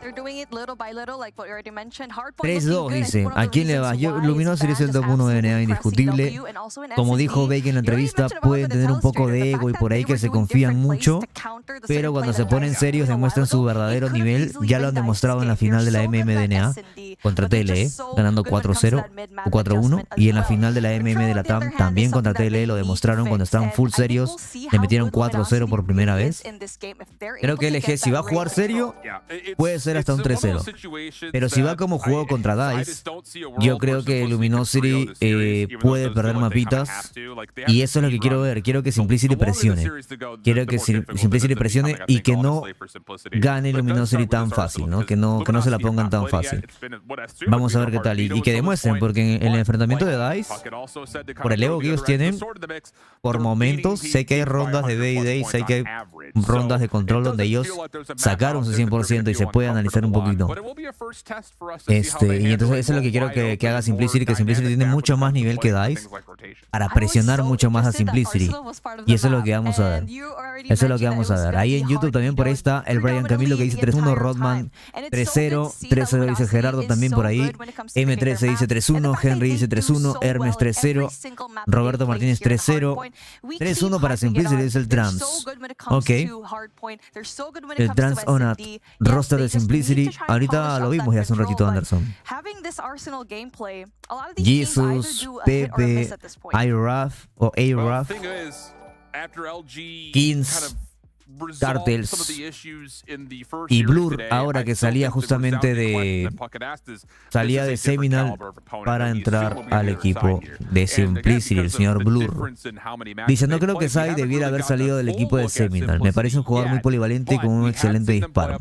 3-2 dice. ¿A quién le va? Luminosity es el top 1 de DNA indiscutible. Como dijo Bake en la entrevista, pueden tener un poco de ego y por ahí que se confían mucho. Pero cuando se ponen serios demuestran su verdadero nivel. Ya lo han demostrado en la final de la MMDNA contra TLE, ganando 4-0 o 4-1. Y en la final de la Latam también contra TLE lo demostraron cuando estaban full serios. Le metieron 4-0 por primera vez. Creo que LG, si va a jugar serio, puede ser hasta un 3-0. Pero si va como jugó contra DICE, yo creo que Luminosity puede perder mapitas. Y eso es lo que quiero ver. Quiero que Simplicity presione. Quiero que Simplicity presione y que no gane Luminosity tan fácil, ¿no? Que no se la pongan tan fácil. Vamos a ver qué tal. Y que demuestren, porque en el enfrentamiento de DICE, por el ego que ellos tienen, por momentos, sé que hay rondas de Day Day, sé que hay rondas de control donde ellos sacaron su 100% y se puede analizar un poquito. Y entonces eso es lo que quiero que haga Simplicity, que Simplicity tiene mucho más nivel que DICE para presionar mucho más a Simplicity. Y eso es lo que vamos a ver. Eso es lo que vamos a ver. Ahí en YouTube también por ahí está el Brian Camilo que dice 3-1, Rodman 3-0, 3-0 dice Gerardo también por ahí, M13 dice 3-1, Henry dice 3-1, Hermes 3-0, Roberto Martínez 3-0, 3-1 para Simplicity dice el Trans. Ok. El Trans Onat, roster de Simplicity. Ahorita lo vimos ya hace un ratito, Anderson. Jesus, Pepe, Iraf o Araf, Kings, Cartels y Blur, ahora que salía justamente de Seminal para entrar al equipo de Simplicity, el señor Blur. Dice, no creo que Sai debiera haber salido del equipo de Seminal. Me parece un jugador muy polivalente y con un excelente disparo.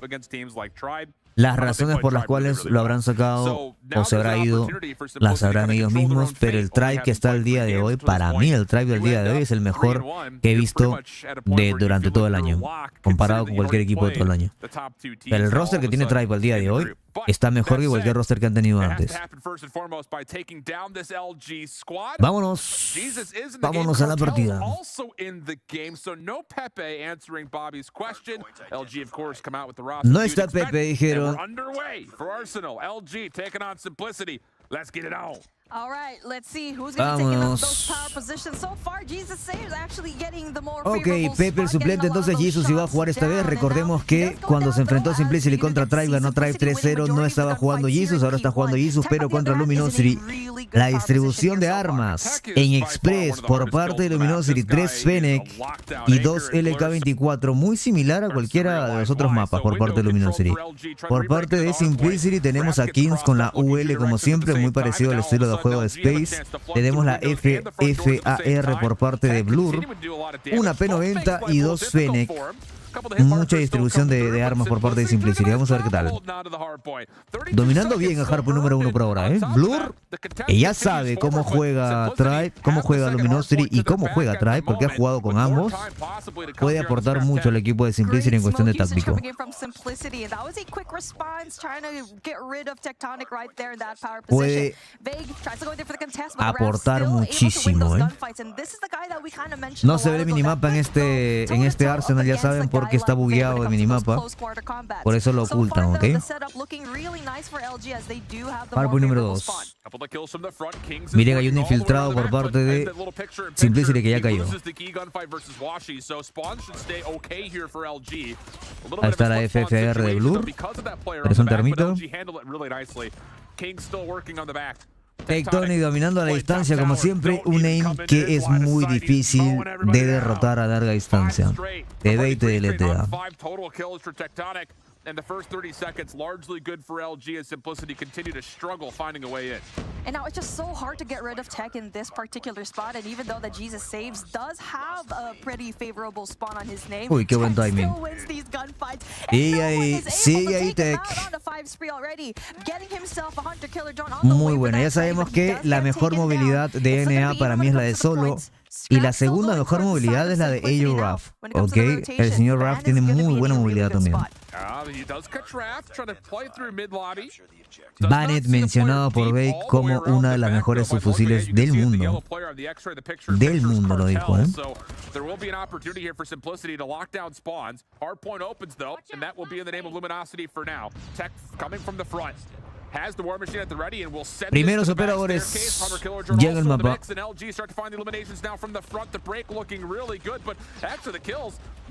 Las razones por las cuales lo habrán sacado o se habrá ido, las sabrán ellos mismos, pero el tribe que está al día de hoy, para mí el tribe del día de hoy es el mejor que he visto durante todo el año, comparado con cualquier equipo de todo el año. Pero el roster que tiene tribe al día de hoy está mejor que cualquier roster que han tenido antes. Vámonos a la partida. No está Pepe, dijeron. Vámonos. Ok, Pepe el suplente, entonces Jesus iba a jugar esta vez. Recordemos que cuando se enfrentó a Simplicity contra Tribe, ganó Tribe 3-0, no estaba jugando Jesus, ahora está jugando Jesus, pero contra Luminosity. La distribución de armas en Express por parte de Luminosity, 3 Fennec y 2 LK24, muy similar a cualquiera de los otros mapas por parte de Luminosity. Por parte de Simplicity tenemos a Kings con la UL como siempre, muy parecido al estilo de juego de Space. Tenemos la FFAR por parte de Blur, una P90 y 2 Fennec. Mucha distribución de armas por parte de Simplicity. Vamos a ver qué tal. Dominando bien a Harpoon número 1 por ahora, ¿eh? Blur, ella sabe cómo juega Tribe, cómo juega Luminosity y cómo juega Tribe, porque ha jugado con ambos. Puede aportar mucho al equipo de Simplicity en cuestión de táctico. Puede aportar muchísimo, ¿eh? No se ve el minimapa en este Arsenal, ya saben, porque está bugueado el minimapa. Por eso lo ocultan, ¿ok? Harpoon número 2. Miren, hay un infiltrado por parte de Simplicity que ya cayó. Ahí está la FFR de Blur. Es un termito. Tectonic dominando a la distancia como siempre, un aim que es muy difícil de derrotar a larga distancia. Te ve y te deletea. And the first 30 seconds largely good for LG as Simplicity continue to struggle finding a way in. And now it's just so hard to get rid of Tech in this particular spot, and even though the Jesus Saves does have a pretty favorable spawn on his name, Uy, qué buen timing. still wins these gunfights. Sigue ahí Tech. Muy buena, ya sabemos que la mejor movilidad de NA para mí es la de solo. Y la segunda mejor movilidad es la de AU Raf. Ok, el señor Raf tiene muy buena movilidad también. BryanT mencionado por Bake como una de las mejores subfusiles del mundo. Del mundo lo dijo, ¿eh? Primeros operadores llega el mapa.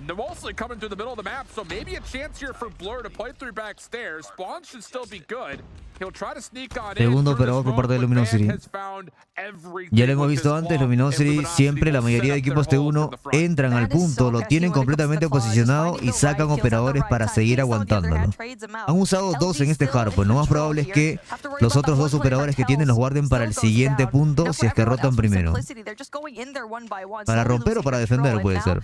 Mostly coming through the middle of the map, so maybe a chance here for Blur to play through back stairs. Spawn should still be good. He'll try to sneak on in. Segundo operador por parte de Luminosity. Ya lo hemos visto antes, Luminosity siempre, la mayoría de equipos T1 entran al punto, lo tienen completamente posicionado y sacan operadores para seguir aguantándolo. Han usado dos en este hardpoint, lo más probable es que los otros dos operadores que tienen los guarden para el siguiente punto si es que rotan primero. Para romper o para defender puede ser.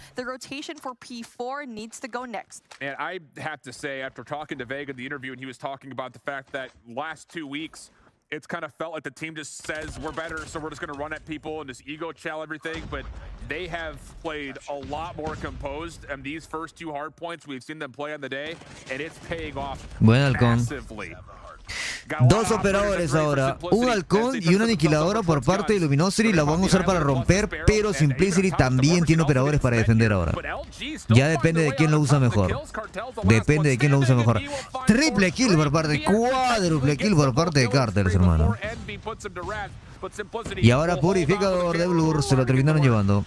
P4 needs to go next. And I have to say, after talking to Vega in the interview, and he was talking about the fact that last 2 weeks, it's kind of felt like the team just says we're better, so we're just going to run at people and just ego chow everything. But they have played a lot more composed. And these first 2 hard points, we've seen them play on the day, and it's paying off massively. Dos operadores ahora, un halcón y una aniquiladora por parte de Luminosity, la van a usar para romper, pero Simplicity también tiene operadores para defender ahora. Ya depende de quién lo usa mejor. Depende de quién lo usa mejor. Triple kill por parte, cuádruple kill por parte de Carters, hermano. Y ahora Purificador de Blur se lo terminaron llevando.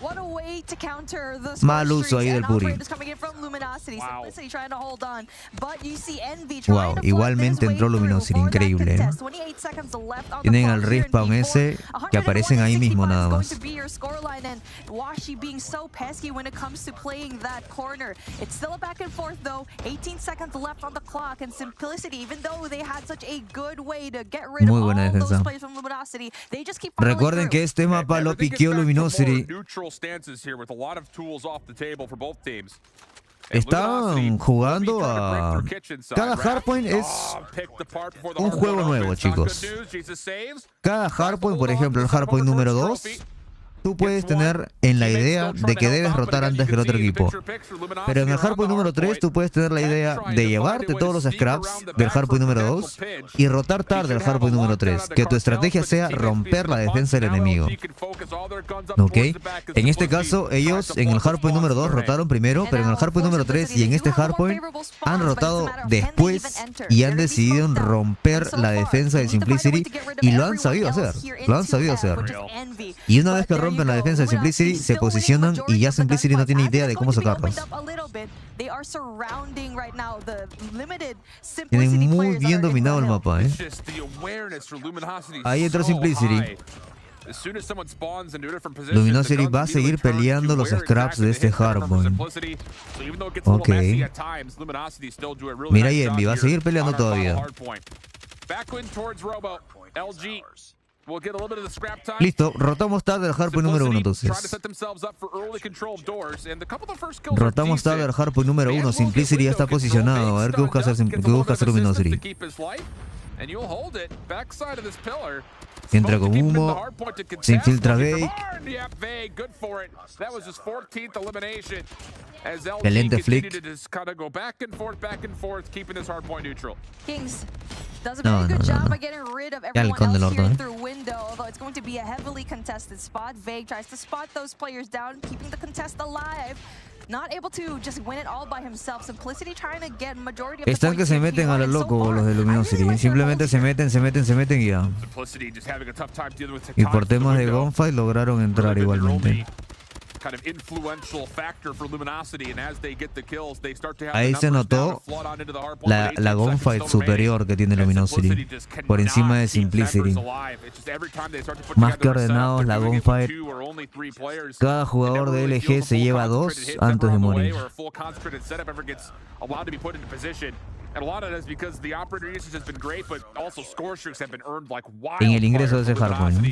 Mal uso ahí del Puri. Wow, igualmente entró Luminosity, increíble, ¿eh? Tienen el respawn ese que aparecen ahí mismo nada más. Muy buena defensa. Recuerden que este mapa lo piqueó Luminosity. Están jugando a... Cada hardpoint es un juego nuevo, chicos. Cada hardpoint, por ejemplo, el hardpoint número 2, tú puedes tener en la idea de que debes rotar antes que el otro equipo. Pero en el hardpoint número 3 tú puedes tener la idea de llevarte todos los scraps del hardpoint número 2 y rotar tarde el hardpoint número 3. Que tu estrategia sea romper la defensa del enemigo. ¿Ok? En este caso, ellos en el hardpoint número 2 rotaron primero, pero en el hardpoint número 3 y en este hardpoint han rotado después y han decidido romper la defensa de Simplicity y lo han sabido hacer. Lo han sabido hacer. Y una vez que rompen la defensa de Simplicity, se posicionan y ya Simplicity no tiene idea de cómo sacarlos. Tienen muy bien dominado el mapa, ¿eh? Ahí entró Simplicity. Luminosity va a seguir peleando los scraps de este hardpoint. Ok. Mira y Envy va a seguir peleando todavía. Listo, rotamos tarde el hardpoint número 1 entonces. Rotamos tarde el hardpoint número 1. Simplicity ya está posicionado. A ver qué busca hacer Luminosity. Entra con humo. Se infiltra Bake. Excelente flick. Does a very good job of getting rid of everyone else here ¿eh? through window, although it's going to be a heavily contested spot. Vague tries to spot those players down, keeping the contest alive. Not able to just win it all by himself. Simplicity trying to get majority of the Están que se meten a lo loco los de Luminosity. Simplemente se meten y ya. Y por temas de gunfight lograron entrar igualmente. kind of influential factor for Luminosity, and as they get the kills, they start to have Ahí se notó la gunfight superior que tiene Luminosity por encima de Simplicity. Más que ordenados la gunfight. Cada jugador de LG se lleva 2 antes de morir. En el ingreso de ese hardpoint, ¿no?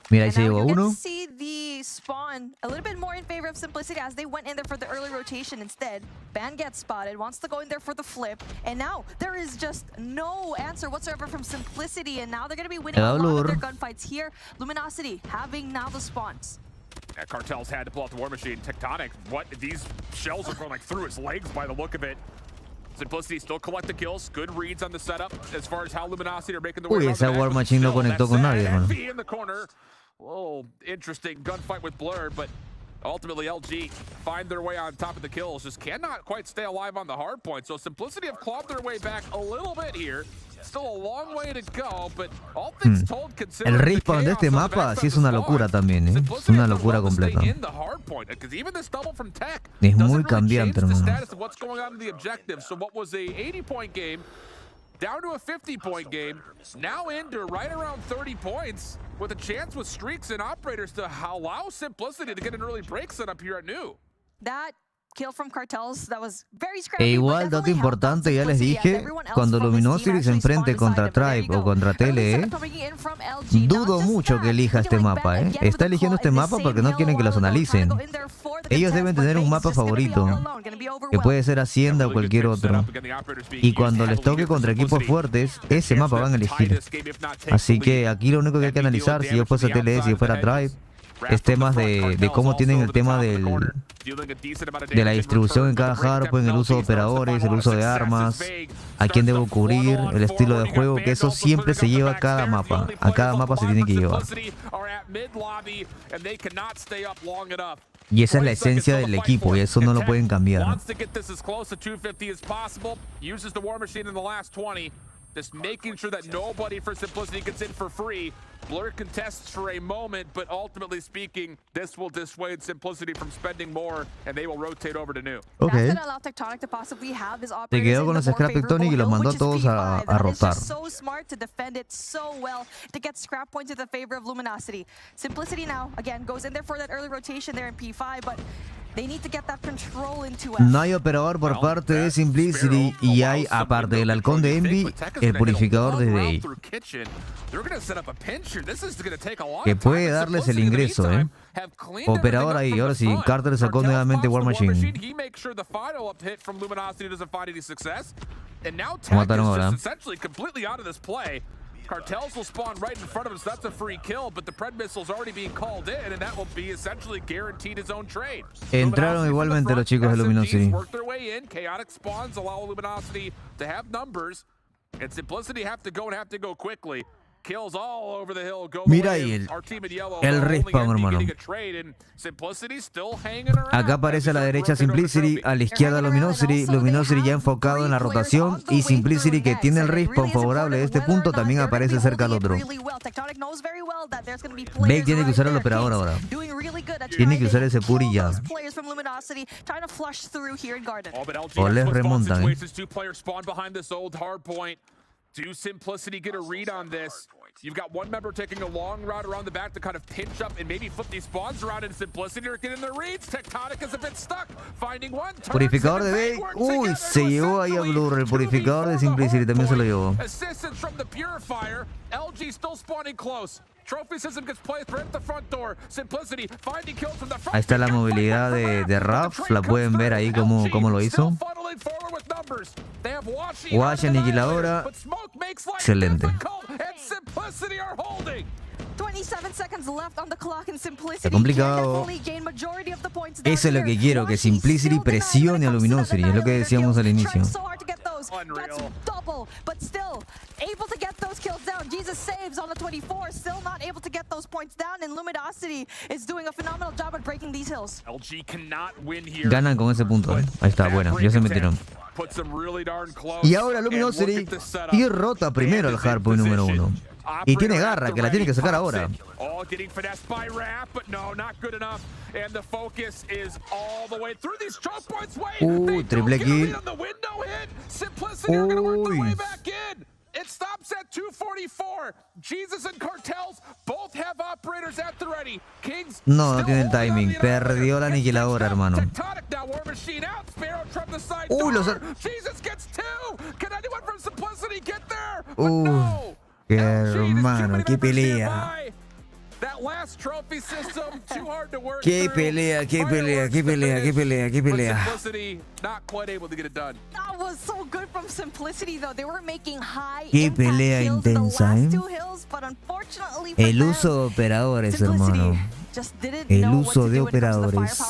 Mira, ahí se llevó uno. See the spawn a little bit more in favor of Simplicity as they went in there for the early rotation instead. Ban gets spotted, wants to go in there for the flip, and now there is just no answer whatsoever from Simplicity, and now they're going to be winning a lot of their gunfights here. Luminosity having now the spawns. Yeah, Cartel's had to pull out the War Machine. Tectonic, what? These shells are going like through his legs by the look of it. Simplicity still collect the kills. Good reads on the setup as far as how Luminosity are making the way. Uy, esa War Machine no conectó con nadie, hermano. In the corner. Oh, interesting gunfight with Blur, but ultimately LG find their way on top of the kills. Just cannot quite stay alive on the hard point. So Simplicity have clawed their way back a little bit here. Still a long way to go, but all things told, el respawn de este mapa sí es una locura también, ¿eh? Es una locura completa. Es muy cambiante, hermano. So what was a 80-point game down to a 50-point game, now into right around 30 points with a chance with streaks and operators to allow Simplicity to get an early break set up here at New. That kill from Cartels, that was very E igual, dato importante, ya les dije, cuando Luminosity se enfrente contra Tribe o contra TLE, dudo mucho que elija este mapa, ¿eh? Está eligiendo este mapa porque no quieren que los analicen. Ellos deben tener un mapa favorito, que puede ser Hacienda o cualquier otro. Y cuando les toque contra equipos fuertes, ese mapa van a elegir. Así que aquí lo único que hay que analizar, si yo fuese TLE, si yo fuera Tribe, es temas de cómo tienen el tema de la distribución en cada hardpoint, el uso de operadores, el uso de armas, a quién debo cubrir, el estilo de juego, que eso siempre se lleva a cada mapa. A cada mapa se tiene que llevar. Y esa es la esencia del equipo y eso no lo pueden cambiar. Just making sure that nobody for Simplicity gets in for free. Blur contests for a moment, but ultimately speaking, this will dissuade Simplicity from spending more, and they will rotate over to New. Okay. Se quedó con los scrap Tectonic y los mandó a todos a rotar. So smart to defend it so well to get scrap points in the favor of Luminosity. Simplicity now, again, goes in there for that early rotation there in P5, but they need to get that control into F. No hay operador por parte de Simplicity y hay, aparte del halcón de Envy, el purificador de Day, que puede darles el ingreso, ¿eh? Operador ahí, ahora sí, Carter sacó nuevamente War Machine. Mataron ahora. Cartels will spawn right in front of him, so that's a free kill, but the Pred missile's already being called in, and that will be essentially guaranteed his own trade. Entraron igualmente los chicos de Luminosity. Work their way in. Chaotic spawns allow Luminosity to have numbers, and Simplicity have to go quickly. Kills all over the hill. Mira ahí el respawn, hermano. Acá aparece a la derecha Simplicity, a la izquierda Luminosity. Luminosity ya enfocado en la rotación y Simplicity, que tiene el respawn favorable de este punto, también aparece cerca al otro. Beck tiene que usar el operador ahora. Tiene que usar ese puri ya. O les remontan, ¿eh? Do Simplicity get a read on this? You've got one member taking a long route around the back to kind of pinch up and maybe flip these spawns around, and Simplicity are getting their reads. Tectonic is a bit stuck, finding one. Purificador de Day. Uy, se llevó ahí a Blur. El purificador de Simplicity también se lo llevó. Assistance from the Purifier. LG still spawning close. Trophy system gets placed right at the front door. Simplicity finding kills from the front. Ahí está la movilidad de Raf. La pueden ver ahí cómo lo hizo. Wash aniquiladora. Excelente. 27 seconds left on the clock and Simplicity está complicado. Eso es lo que quiero, que Simplicity presione a Luminosity. Es lo que decíamos al inicio. Double, but still able to get those kills down. Jesus saves on the 24, still not able to get those points down, and Luminosity is doing a phenomenal job at breaking these hills. LG cannot win here. Ganan con ese punto. Ahí está, bueno, ya se metieron. Y ahora Luminosity y rota primero al hardpoint número 1. Y tiene garra, que la tiene que sacar ahora. Oh, getting finessed by Rap, but no, not good enough. And the focus is all the way through these choke points. Wait, triple kill. Simplicity are gonna work their way back in. It stops at 244. Jesus and Cartels both have operators at the ready. Kings no tiene el timing. Perdió la aniquiladora, hermano. Jesus gets two. Can anyone from Simplicity get there? Hermano, qué pelea. Qué pelea, qué pelea, qué pelea, qué pelea, qué pelea. Qué pelea intensa, ¿eh? El uso de operadores, hermano. El uso de operadores.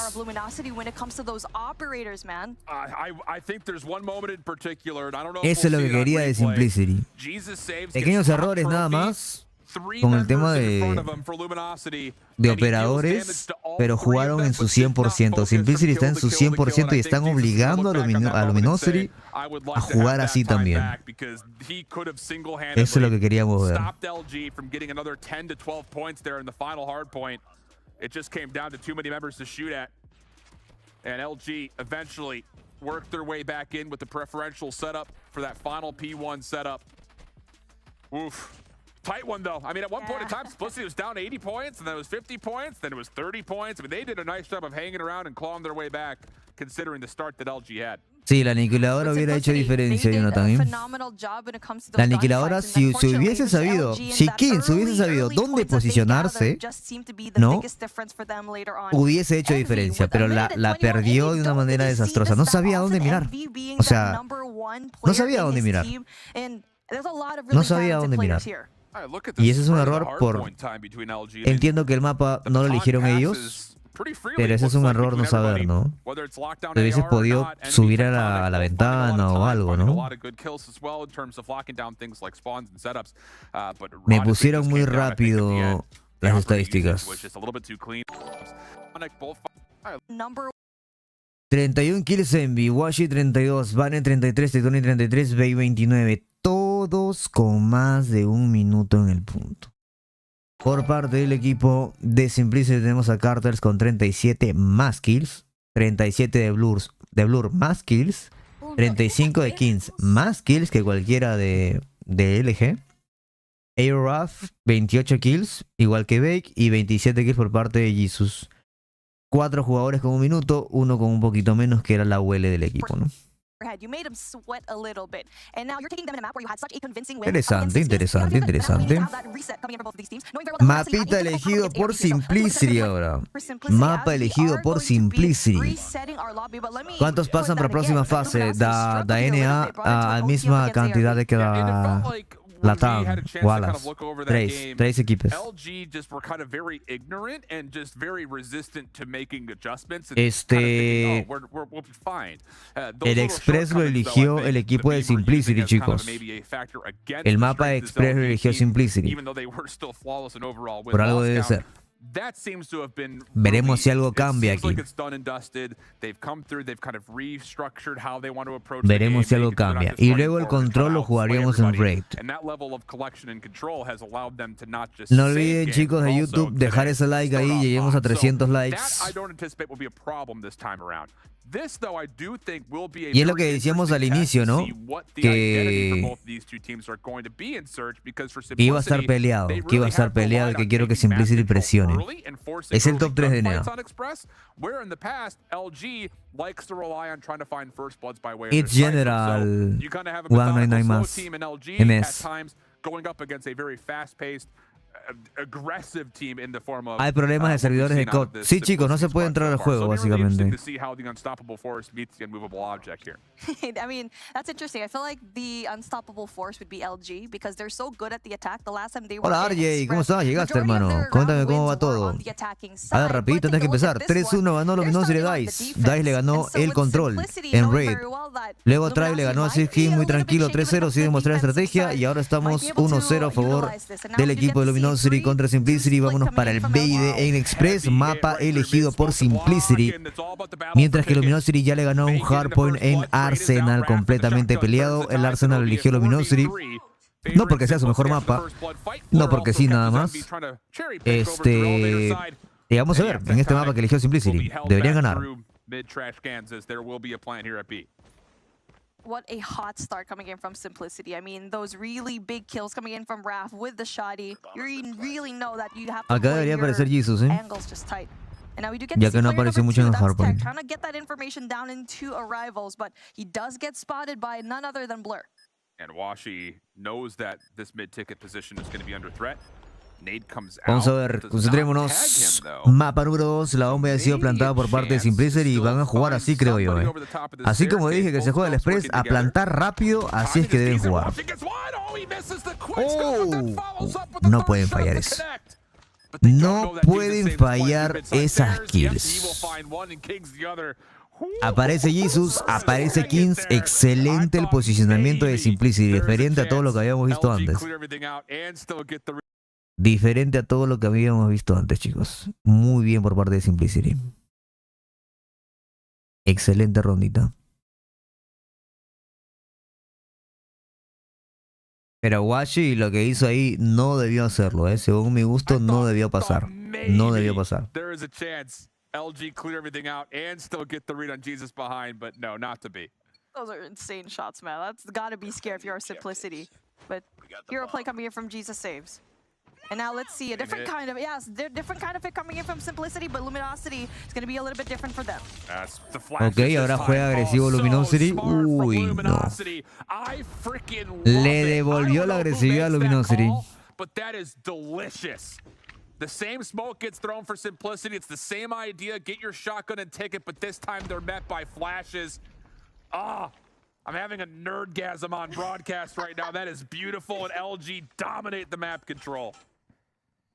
Eso es lo que quería de Simplicity. Pequeños errores nada más con el tema de operadores, pero jugaron en su 100%. Simplicity está en su 100% y están obligando a Luminosity a jugar así también. Eso es lo que queríamos ver. It just came down to too many members to shoot at. And LG eventually worked their way back in with the preferential setup for that final P1 setup. Oof. Tight one, though. I mean, at one point in time, Simplicity was down 80 points, and then it was 50 points, then it was 30 points. I mean, they did a nice job of hanging around and clawing their way back, considering the start that LG had. Sí, la aniquiladora hubiera hecho diferencia, Jonathan. La aniquiladora, si hubiese sabido, si Kings hubiese sabido dónde posicionarse, ¿no? Hubiese hecho diferencia, pero la perdió de una manera desastrosa. No sabía dónde mirar. O sea, no sabía dónde mirar. No sabía dónde mirar. Y ese es un error por... Entiendo que el mapa no lo eligieron ellos, pero ese es un error no saber, ¿no? Te hubieses podido subir a la ventana o algo, ¿no? Me pusieron muy rápido las estadísticas. 31 kills Envy, Washi 32, Vane 33, Titoni 33, Bay 29. Todos con más de 1 minuto en el punto. Por parte del equipo de Simplicity tenemos a Carters con 37 más kills, 37 de Blur más kills, 35 de Kings más kills que cualquiera de LG. Airraf 28 kills, igual que Bake, y 27 kills por parte de Jesus. 4 jugadores con 1 minuto, uno con un poquito menos, que era la UL del equipo, ¿no? Interesante, interesante, interesante. Mapita elegido por Simplicity ahora. Mapa elegido por Simplicity. ¿Cuántos pasan para la próxima fase? Da NA a misma cantidad de que da Latam, Wallace. Tres equipos. El Express lo eligió el equipo de Simplicity, chicos. El mapa de Express lo eligió Simplicity. Por algo debe ser. Veremos si algo cambia aquí. Veremos si algo cambia. Y luego el control lo jugaríamos en Raid. No olviden, chicos de YouTube, dejar ese like ahí. Lleguemos a 300 likes. Y es lo que decíamos al inicio, ¿no? Que iba a estar peleado, y que quiero que Simplicity presione. Es el top 3 de NA. It's General 199 más MS. Hay problemas de servidores de COD. Sí, chicos, no se puede entrar al juego, básicamente. I mean, that's interesting. I feel like the unstoppable force would be LG because they're so good at the attack. The last time they were Hola, RJ, ¿cómo estás? Llegaste, hermano. Cuéntame cómo va todo. A ver, rapidito, antes que empezar. 3-1 ganó Luminosity Dice. Dice le ganó el control en Raid. Luego Tribe le ganó a Sixkin muy tranquilo, 3-0, sin demostrar estrategia. Y ahora estamos 1-0 a favor del equipo de Luminosity contra Simplicity. Vámonos para el BID en Express, mapa elegido por Simplicity. Mientras que Luminosity ya le ganó un hardpoint en Arsenal completamente peleado. El Arsenal eligió Luminosity. No porque sea su mejor mapa, no porque sí nada más. Y vamos a ver, en este mapa que eligió Simplicity, deberían ganar. What a hot start coming in from Simplicity. I mean, those really big kills coming in from Raph with the shoddy. You really know that you have to Acá debería aparecer Jesus, angles just tight. And now we do get ya que no apareció mucho en el hardpoint. Trying to get that information down into arrivals, but he does get spotted by none other than Blur. And Washi knows that this mid-ticket position is going to be under threat. Nade comes out. Vamos a ver, concentrémonos. Mapa número 2, la bomba ha sido plantada por parte de Simplicity y van a jugar así, creo yo. Así como dije que se juega el Express, a plantar rápido, así es que deben jugar. No pueden fallar eso. No pueden fallar esas kills. Aparece Jesus, aparece Kings. Excelente el posicionamiento de Simplicity, diferente a todo lo que habíamos visto antes. Diferente a todo lo que habíamos visto antes, chicos. Muy bien por parte de Simplicity. Excelente rondita. Pero Washi lo que hizo ahí no debió hacerlo, ¿eh? Según mi gusto, no debió pasar. No debió pasar. LG clear everything out and still get the read on Jesus behind, but no, not to be. Those are insane shots, man. That's gotta be scary if you're Simplicity. But hero play coming in from Jesus saves. And now let's see a different kind of, different kind of hit coming in from Simplicity, but Luminosity is going to be a little bit different for them. Ok, ahora juega agresivo Luminosity. Uy, no. Le devolvió la agresividad a Luminosity. But that is delicious. The same smoke gets thrown for Simplicity. It's the same idea. Get your shotgun and take it, but this time they're met by flashes. I'm having a nerdgasm on broadcast right now. That is beautiful, and LG dominate the map control.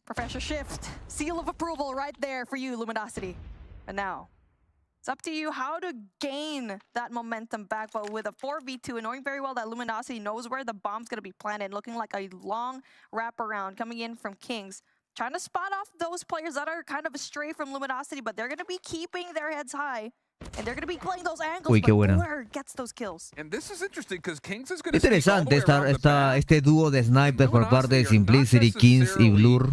Professor Shift, seal of approval right there for you, Luminosity. And now, it's up to you how to gain that momentum back, but with a 4v2, and knowing very well that Luminosity knows where the bomb's going to be planted, looking like a long wraparound coming in from Kings. Trying to spot off those players that are kind of astray from Luminosity, but they're going to be keeping their heads high. And they're going to be playing those angles, Uy, qué but buena. Blur gets those kills. And this is interesting because Kings is going to Interesante este dúo de snipers por parte de Simplicity, Kings y Blur.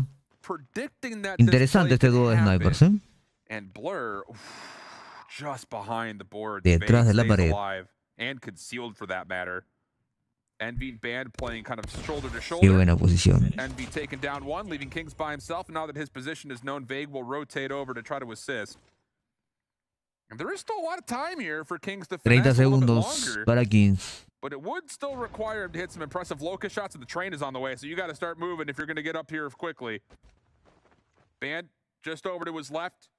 Interesante este dúo de snipers, ¿eh? And Blur just behind the board. Detrás de la pared. And concealed for that matter. Envy and Band playing kind of shoulder to shoulder. Qué buena posición. Envy taking down one, leaving Kings by himself. Now that his position is known, Vague will rotate over to try to assist. And there is still a lot of time here for Kings to 30 segundos para Kings. But it would still require him to hit some impressive locust shots, and the train is on the way, so you got to start moving if you're going to get up here quickly. Band just over to his left.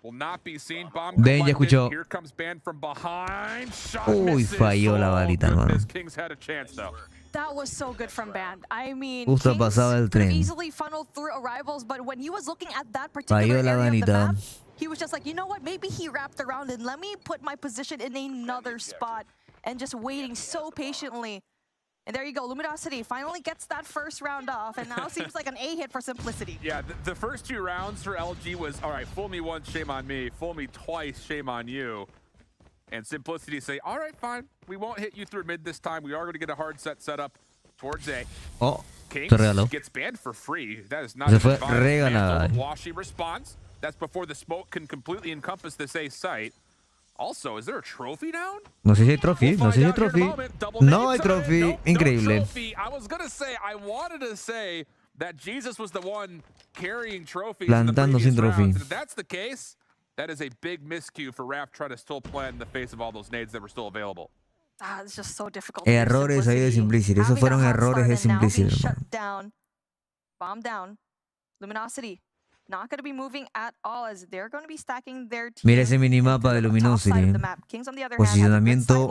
Will not be seen. Bomb Ben ya escuchó. Here comes Band from behind. Shot Uy, falló la balita, hermano. Kings had a chance though. That was so good from Band. I mean, Justo Kings pasaba el tren. easily funneled through arrivals, but when he was looking at that particular area of the map, he was just like, you know what? Maybe he wrapped around and let me put my position in another spot, and just waiting so patiently. And there you go, Luminosity finally gets that first round off, and now seems like an A hit for Simplicity. Yeah, the first two rounds for LG was, all right, fool me once, shame on me. Fool me twice, shame on you. And Simplicity say, all right, fine. We won't hit you through mid this time. We are going to get a hard set up towards A. Oh, Kings se regaló. gets banned for free. That is not Se fue regalada. Washi responds. That's before the smoke can completely encompass this A site. Also, is there a trophy down? No sé si hay trophy, no sé si hay trophy. No hay trophy, increíble. I was gonna say, I wanted to say that Jesus was the one carrying trophies. Plantando sin trophy. If that's the case, that is a big miscue for Raph trying to still plant in the face of all those nades that were still available. It's just so difficult. Errores ahí de Simplicity. Esos fueron errores de Simplicity. Shut down. Bomb down. Luminosity. Not going to be moving at all as they're going to be stacking their team. Mira ese minimapa de Luminosity. Posicionamiento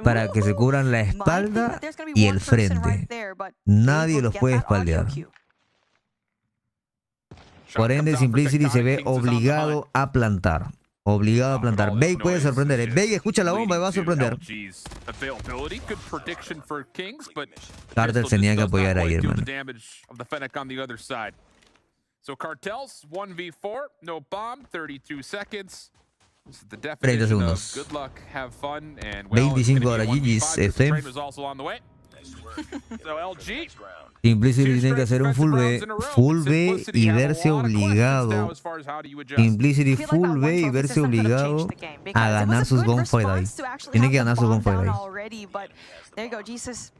para que se cubran la espalda y el frente. Nadie los puede espaldear. Por ende, Simplicity se ve obligado a plantar. Obligado a plantar. Bake puede sorprender. Bake escucha la bomba y va a sorprender. Carter tenía que apoyar ahí, hermano. So Cartels, 1v4, no bomb, 32 seconds. This is the definition 30 of segundos. good luck, have fun, and well, 25 it's ahora, gonna be a 1v5 GG's, 'cause the F. train was also on the way. So LG, Simplicity tiene que hacer un full B y verse obligado. Simplicity full B y verse obligado a ganar sus gunfight ahí. Tiene que ganar su gunfight ahí. There you go, Jesus.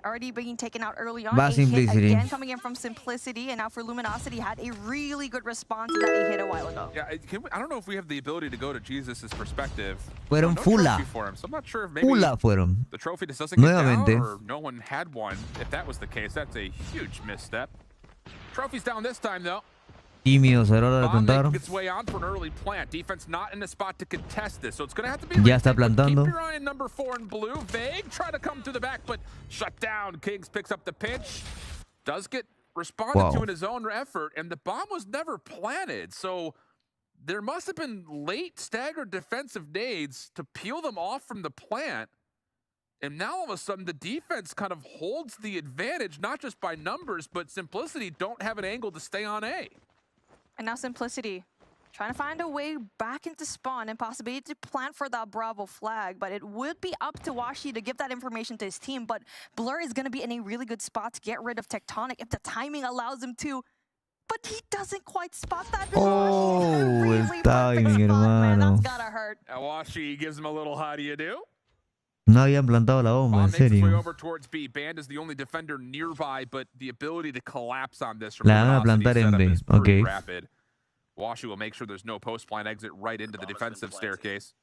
Already being taken out early on. Va A hit Simplicity. again coming in from Simplicity, and now for Luminosity had a really good response to that he hit a while ago. yeah, I don't know if we have the ability to go to Jesus' perspective. Fueron No fulla. trophy for him, so I'm not sure if maybe Pula fueron. the trophy just doesn't get Nuevamente. down, or no one had one. If that was the case, that's a huge misstep. Trophy's down this time, though. Tímidos a la hora de Bomb plantar. makes its way on for an early plant. Defense not in a spot to contest this, so it's going to have to be. Ya está retake, but plantando. Keep your eye on number 4 in blue. Vague try to come to the back, but shut down. Kings picks up the pinch. Does get responded to in his own effort, and the bomb was never planted. So there must have been late staggered defensive nades to peel them off from the plant. And now all of a sudden the defense kind of holds the advantage, not just by numbers, but Simplicity don't have an angle to stay on A. And now Simplicity trying to find a way back into spawn and possibility to plant for that Bravo flag, but it would be up to Washi to give that information to his team. But Blur is going to be in a really good spot to get rid of Tectonic if the timing allows him to. But he doesn't quite spot that. Oh, Really el perfect timing, spot, man. hermano. That's gotta hurt. Awashi gives him a little how do you do. No habían plantado la bomba, Bomb en makes its way serio. over towards B. Band is the only defender nearby, but the ability to collapse on this from La van a Luminosity plantar en setup B, is pretty ok. rapid. Washi will make sure there's no post-plant exit right into the defensive staircase.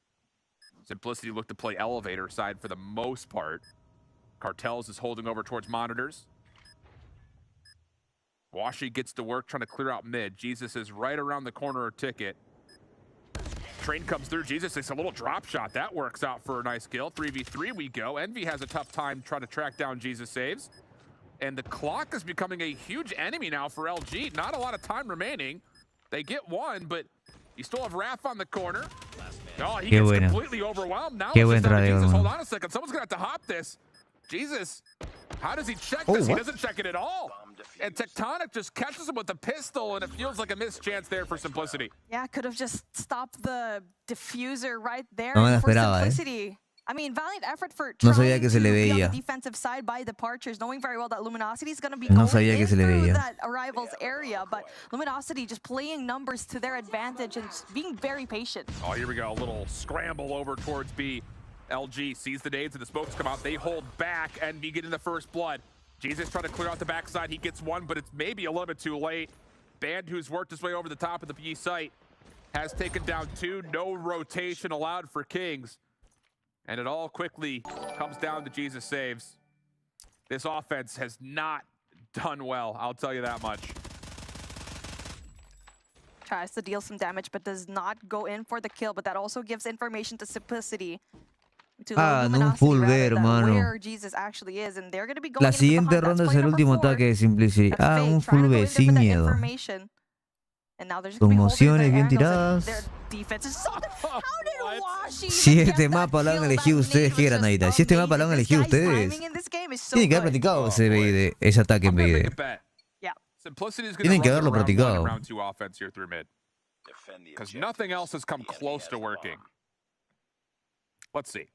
Simplicity look to play elevator side for the most part. Cartels is holding over towards monitors. Washi gets to work trying to clear out mid. Jesus is right around the corner of Ticket. Train comes through. Jesus takes a little drop shot. That works out for a nice kill. 3v3 we go. Envy has a tough time trying to track down Jesus saves. And the clock is becoming a huge enemy now for LG. Not a lot of time remaining. They get one, but you still have Raph on the corner. Oh, he gets completely overwhelmed. Now Qué it's just buen down to tradeo, Jesus. hermano. Hold on a second. Someone's going to have to hop this. Jesus, how does he check this? He what? doesn't check it at all. And Tectonic just catches him with a pistol, and it feels like a missed chance there for Simplicity. Yeah, could have just stopped the diffuser right there No me la for esperaba, Simplicity. I mean, valiant effort for No trying sabía que to se le be on veía. the defensive side by departures, knowing very well that Luminosity is going to be No going sabía que in se le through veía. that arrivals area, but Luminosity just playing numbers to their advantage and just being very patient. Oh, here we go. A little scramble over towards B. LG sees the nades and the smokes come out. They hold back, and we get in the first blood. Jesus trying to clear out the backside. He gets one, but it's maybe a little bit too late. Band, who's worked his way over the top of the B site, has taken down 2. No rotation allowed for Kings. And it all quickly comes down to Jesus saves. This offense has not done well, I'll tell you that much. Tries to deal some damage, but does not go in for the kill. But that also gives information to Simplicity. To Ah, no, un Luminosity, full rather, B, that hermano. where Jesus actually is, and they're going to be going La into the siguiente hunt. That's ronda es play el number último 4. ataque de Simplicity. A Ah, fake, un trying full to go B, in there sin for that miedo. information. And now they're just gonna be holding Formaciones their bien angles, and tiradas. their defense is so... How did Washi Si even este get that mapa lo han kill? elegido That ustedes, nade qué was just granadita. Si este mapa lo han amazing. elegido This guy's ustedes, timing in this game is so tienen que haber good. practicado ese BID, ese ataque en I'm gonna make a BID. bet. Yeah. Simplicity is Tienen going que to haberlo run practicado. round 2 offense here through mid. Because nothing else has come close to working. Let's see.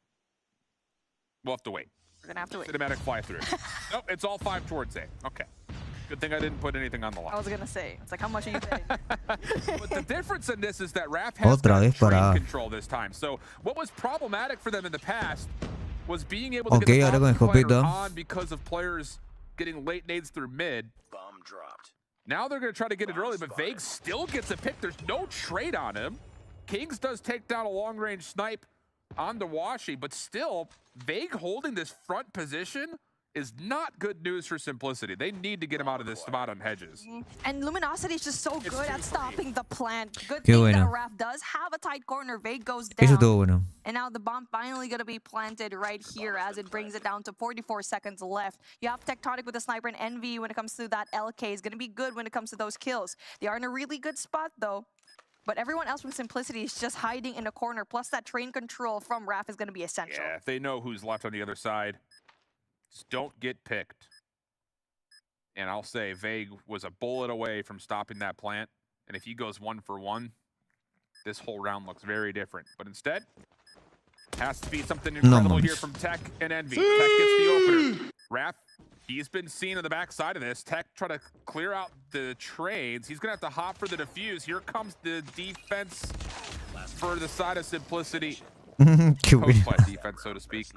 We'll have to wait. We're gonna have to wait. Cinematic fly through. Nope, it's all 5 towards A. Okay. Good thing I didn't put anything on the I line. was gonna say, it's like, how much are you betting? But the difference in this is that Raph has Otra got vez train para- control this time. So what was problematic for them in the past was being able to Ok, get the ahora con occupier escopeta. on because of players getting late nades through mid. Bomb dropped. Now they're going to try to get it early, but Vague still gets a pick. There's no trade on him. Kings does take down a long-range snipe on the Washi, but still, Vague holding this front position is not good news for Simplicity. They need to get him out of this spot on hedges. And Luminosity is just so good at stopping the plant. Good Qué thing buena. that Raph does have a tight corner. Vague goes Eso down. estuvo bueno. And now the bomb finally going to be planted right here as it brings it down to 44 seconds left. You have Tectonic with the sniper, and Envy when it comes to that LK is going to be good when it comes to those kills. They are in a really good spot though. But everyone else from Simplicity is just hiding in a corner. Plus that train control from Raph is going to be essential. Yeah, if they know who's left on the other side, just don't get picked. And I'll say Vague was a bullet away from stopping that plant. And if he goes 1 for 1, this whole round looks very different. But instead, has to be something incredible here from Tech and Envy. Tech gets the opener. Raph, he's been seen on the backside of this. Tech try to clear out the trades. He's going to have to hop for the defuse. Here comes the defense for the side of Simplicity. Post-fight defense, so to speak.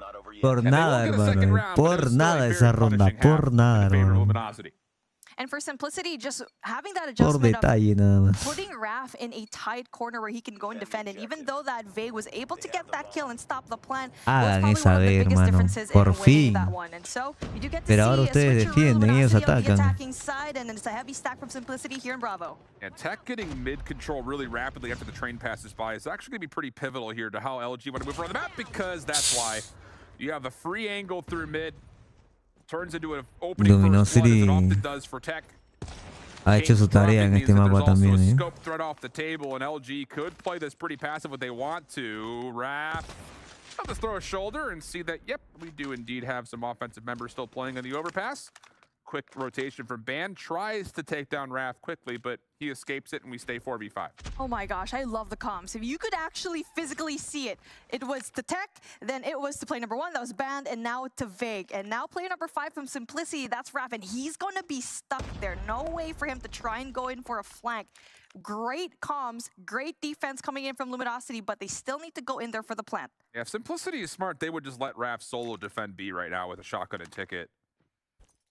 Por nada, hermano. Por nada esa ronda. Por nada, hermano. And for Simplicity, just having that Por adjustment detalle, of nada más. putting Raph in a tight corner where he can go and defend, and even though that Vague was able to get that kill and stop the plan, Hagan was probably esa one of the vez, biggest hermano. differences Por in winning fin. that one. And so you do get to Pero ahora see a ustedes switcheroo, defienden, ellos Luminosity on the atacan. attacking side, and it's a heavy stack from Simplicity here in Bravo. And Tech getting mid control really rapidly after the train passes by is actually going to be pretty pivotal here to how LG want to move around the map, because that's why you have a free angle through mid, turns into an opening first blood, as it often does for Tech. Ha hecho su tarea en este mapa también, ¿eh? Scope threat off the table, and LG could play this pretty passive if they want to. Raph, I'll just throw a shoulder and see that, yep, we do indeed have some offensive members still playing on the overpass. Quick rotation from Ban, tries to take down Raph quickly, but he escapes it and we stay 4v5. Oh my gosh, I love the comms. If you could actually physically see it, it was to Tech, then it was to play number 1, that was Banned, and now to Vague. And now player number 5 from Simplicity, that's Raph, and he's gonna be stuck there. No way for him to try and go in for a flank. Great comms, great defense coming in from Luminosity, but they still need to go in there for the plant. Yeah, if Simplicity is smart, they would just let Raph solo defend B right now with a shotgun and ticket.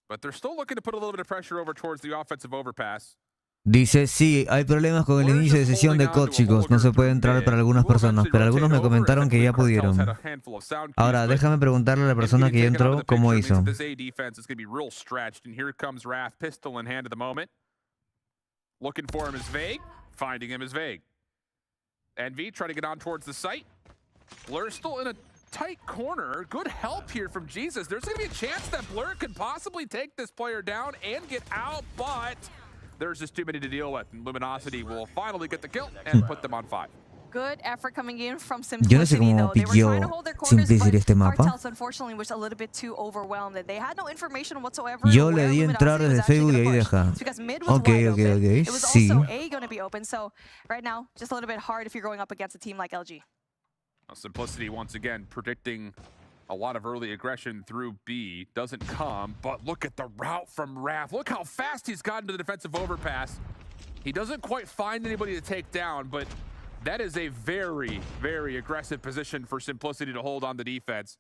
But they're still looking to put a little bit of pressure over towards the offensive overpass. Dice, sí, hay problemas con el inicio de sesión de COD, chicos. No se puede entrar para algunas personas, pero algunos me comentaron que ya pudieron. Ahora, déjame preguntarle a la persona que ya entró cómo hizo. This A defense is going to be real stretched, and here comes Raph, pistol in hand at the moment. Looking for him is Vague, finding him is Vague. Envy trying to get on towards the site. Blur still in a tight corner. Good help here from Jesus. There's going to be a chance that Blur could possibly take this player down and get out, but there's just too many to deal with. And Luminosity will finally get the kill and put them on 5. Good effort coming in from Yo no sé Simplicity, cómo though. They were trying to hold their pilló corners, Simplicity but este mapa. Cartels, unfortunately, was a little bit too overwhelmed. They had no information whatsoever. Yo where le di Luminosity entrar was desde actually Facebook y gonna ahí push. deja. It's because mid was Ok, wide ok, open. ok. It was Sí. also A going to be open. So right now, just a little bit hard if you're going up against a team like LG. Simplicity once again predicting a lot of early aggression through B. Doesn't come, but look at the route from Raph. Look how fast he's gotten to the defensive overpass. He doesn't quite find anybody to take down, but that is a very, very aggressive position for Simplicity to hold on the defense.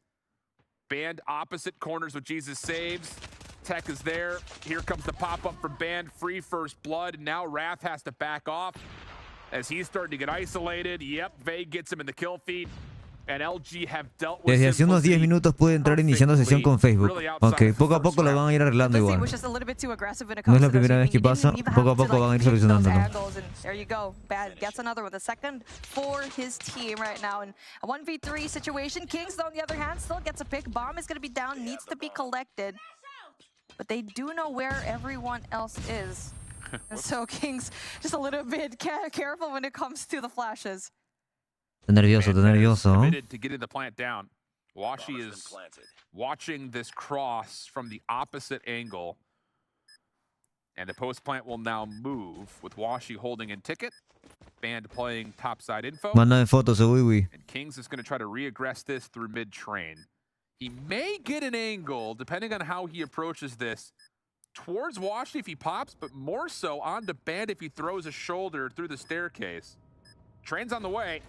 Band opposite corners with Jesus saves. Tech is there. Here comes the pop-up from Band. Free first blood. Now Raph has to back off as he's starting to get isolated. Yep, Vague gets him in the kill feed. And LG have dealt with Desde hace unos 10 minutos pude entrar iniciando sesión con Facebook. Ok, poco a poco lo van a ir arreglando igual. Was just a little bit too aggressive when it No comes es la to those. primera vez que You didn't pasa, even have poco a to, poco van a ir pick those solucionándolo. angles, and there you go. Bad gets another with a second for his team right now. And a 1v3 situation. Kings, though, on the other hand, still gets a pick. Bomb is going to be down, needs to be collected. But they do know where everyone else is. And so Kings just a little bit careful when it comes to the flashes. Está nervioso, Committed to getting the plant down. Washi is watching this cross from the opposite angle. And the post plant will now move with Washi holding in ticket. Band playing topside info. Mándame fotos, Wiwi. And Kings is going to try to reaggress this through mid-train. He may get an angle, depending on how he approaches this, towards Washi if he pops, but more so onto Band if he throws a shoulder through the staircase. Train's on the way.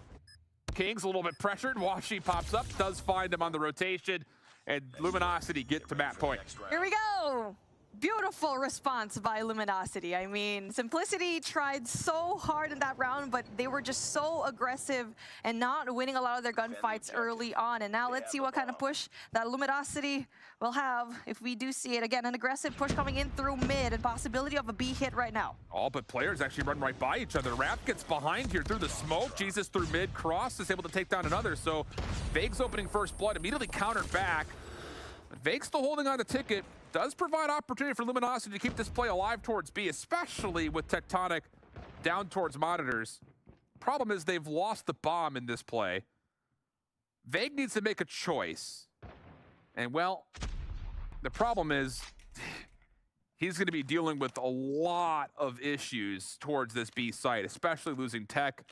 Kings a little bit pressured. Washi pops up, does find him on the rotation, and Luminosity get to map point. Here we go. Beautiful response by Luminosity. I mean, Simplicity tried so hard in that round, but they were just so aggressive and not winning a lot of their gunfights early on. And now let's see what kind of push that Luminosity will have if we do see it. Again, an aggressive push coming in through mid and possibility of a B hit right now. All but players actually run right by each other. Raph gets behind here through the smoke. Jesus through mid. Cross is able to take down another. So Vague's opening first blood, immediately countered back. But Vague's still holding on the ticket. Does provide opportunity for Luminosity to keep this play alive towards B, especially with Tectonic down towards monitors. Problem is they've lost the bomb in this play. Vague needs to make a choice. And well, the problem is he's going to be dealing with a lot of issues towards this B site, especially losing Tech.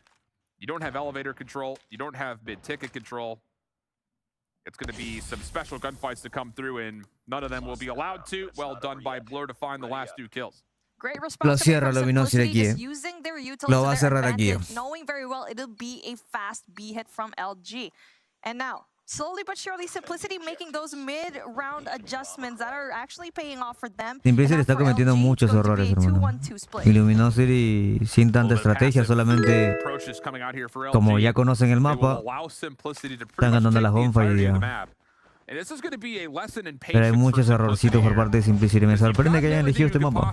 You don't have elevator control. You don't have mid-ticket control. It's going to be some special gunfights to come through, and none of them will be allowed to. Well done by Blur to find the last 2 kills. Great Lo response cierra Luminosity aquí, using their utility Lo va a to their cerrar aquí. advantage, knowing very well it'll be a fast B hit from LG. And now, slowly but surely, Simplicity making those mid-round adjustments that are actually paying off for them. Simplicity está cometiendo muchos errores, hermano. Y Luminosity sin tanta estrategia, solamente como ya conocen el mapa, están ganando la gunfight ya. Pero hay muchos errorcitos por parte de Simplicity. Me sorprende que hayan elegido este mapa.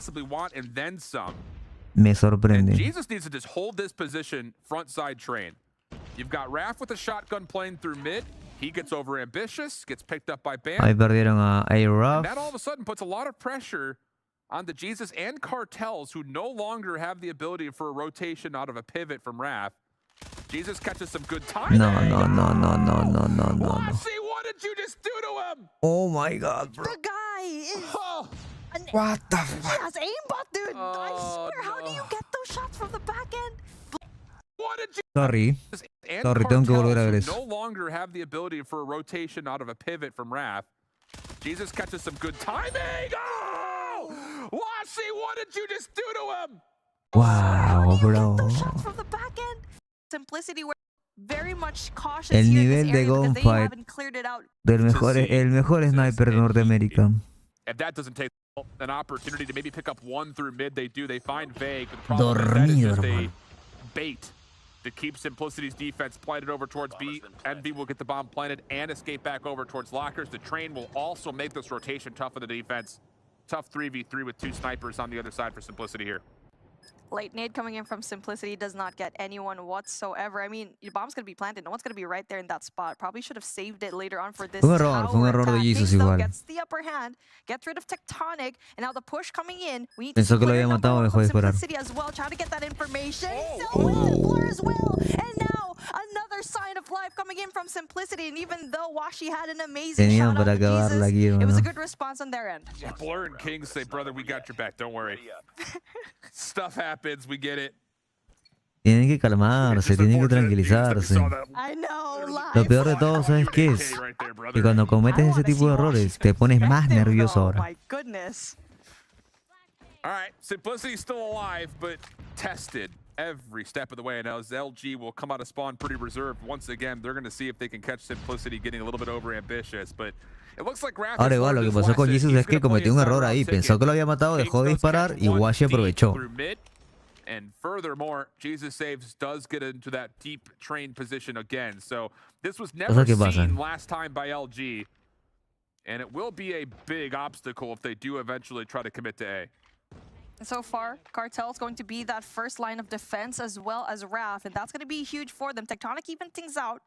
Me sorprende. Jesus needs to just hold this position front side train. You've got Raph with a shotgun playing through mid. He gets over ambitious, gets picked up by Bam. Ahí perdieron a A-Ruff. That all of a sudden puts a lot of pressure on the Jesus and Cartels, who no longer have the ability for a rotation out of a pivot from Raph. Jesus catches some good time. No. Lassie, what did you just do to him? Oh my god, bro. The guy is... What the fuck? He has aimbot, dude. I swear, how do you get those shots from the back end? Sorry, tengo que volver a ver eso. No longer have the ability for a rotation out of a pivot from Raph. Jesus catches some good timing. Oh! Lassie, what did you just do to him? Wow, bro. Shots from the back end. Simplicity were very much cautious. El nivel de gunfight del el mejor sniper de Norteamérica. If that doesn't take an opportunity to maybe pick up one through mid, they do. They find Vague. The problem is just a bait to keep Simplicity's defense planted over towards B. Envy will get the bomb planted and escape back over towards Lockers. The train will also make this rotation tough for the defense. Tough 3v3 with 2 snipers on the other side for Simplicity here. Late nade coming in from Simplicity does not get anyone whatsoever. I mean, your bomb's going to be planted. No one's going to be right there in that spot. Probably should have saved it later on for this fue un error de Jesus igual. Gets the upper hand, gets rid of Tectonic, and now the push coming in. We need Pensó que lo había matado, dejó de disparar. Simplicity as well, trying to get that information. Blur as well. And now another sign of life coming in from Simplicity. And even though Washi had an amazing shot para Jesus, aquí, it was a good response on their end. Yeah, Blur and Kings say, brother, we got your back. Don't worry. Stuff happens. We get it. Tienen que calmarse, tienen que tranquilizarse. Lo peor de todo, ¿sabes qué es? Que cuando cometes ese tipo de errores, te pones más nervioso ahora. All right, Simplicity's still alive, but tested every step of the way. Now, as LG will come out of spawn pretty reserved. Once again, they're going to see if they can catch Simplicity getting a little bit over ambitious, but it looks like Raph. Ahora igual, lo que pasó con Jesus es que cometió un error ahí. Pensó que lo había matado, dejó de disparar y Washi aprovechó. And furthermore, Jesus Saves does get into that deep train position again. So this was never seen last time by LG. And it will be a big obstacle if they do eventually try to commit to A. So far, Cartel is going to be that first line of defense as well as Raph, and that's going to be huge for them. Tectonic even things out.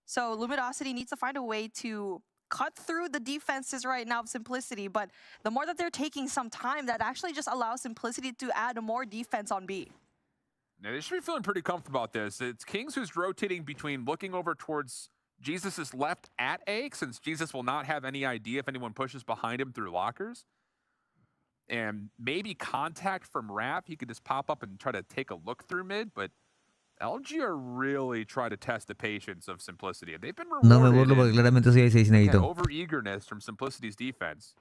So Luminosity needs to find a way to cut through the defenses right now of Simplicity, but the more that they're taking some time, that actually just allows Simplicity to add more defense on B. Now they should be feeling pretty comfortable about this. It's Kings who's rotating between looking over towards Jesus's left at A, since Jesus will not have any idea if anyone pushes behind him through lockers. And maybe contact from Raph, he could just pop up and try to take a look through mid, but LG are really trying to test the patience of Simplicity. They've been rewarded. No me burlo porque claramente soy 6 over eagerness from Simplicity's defense.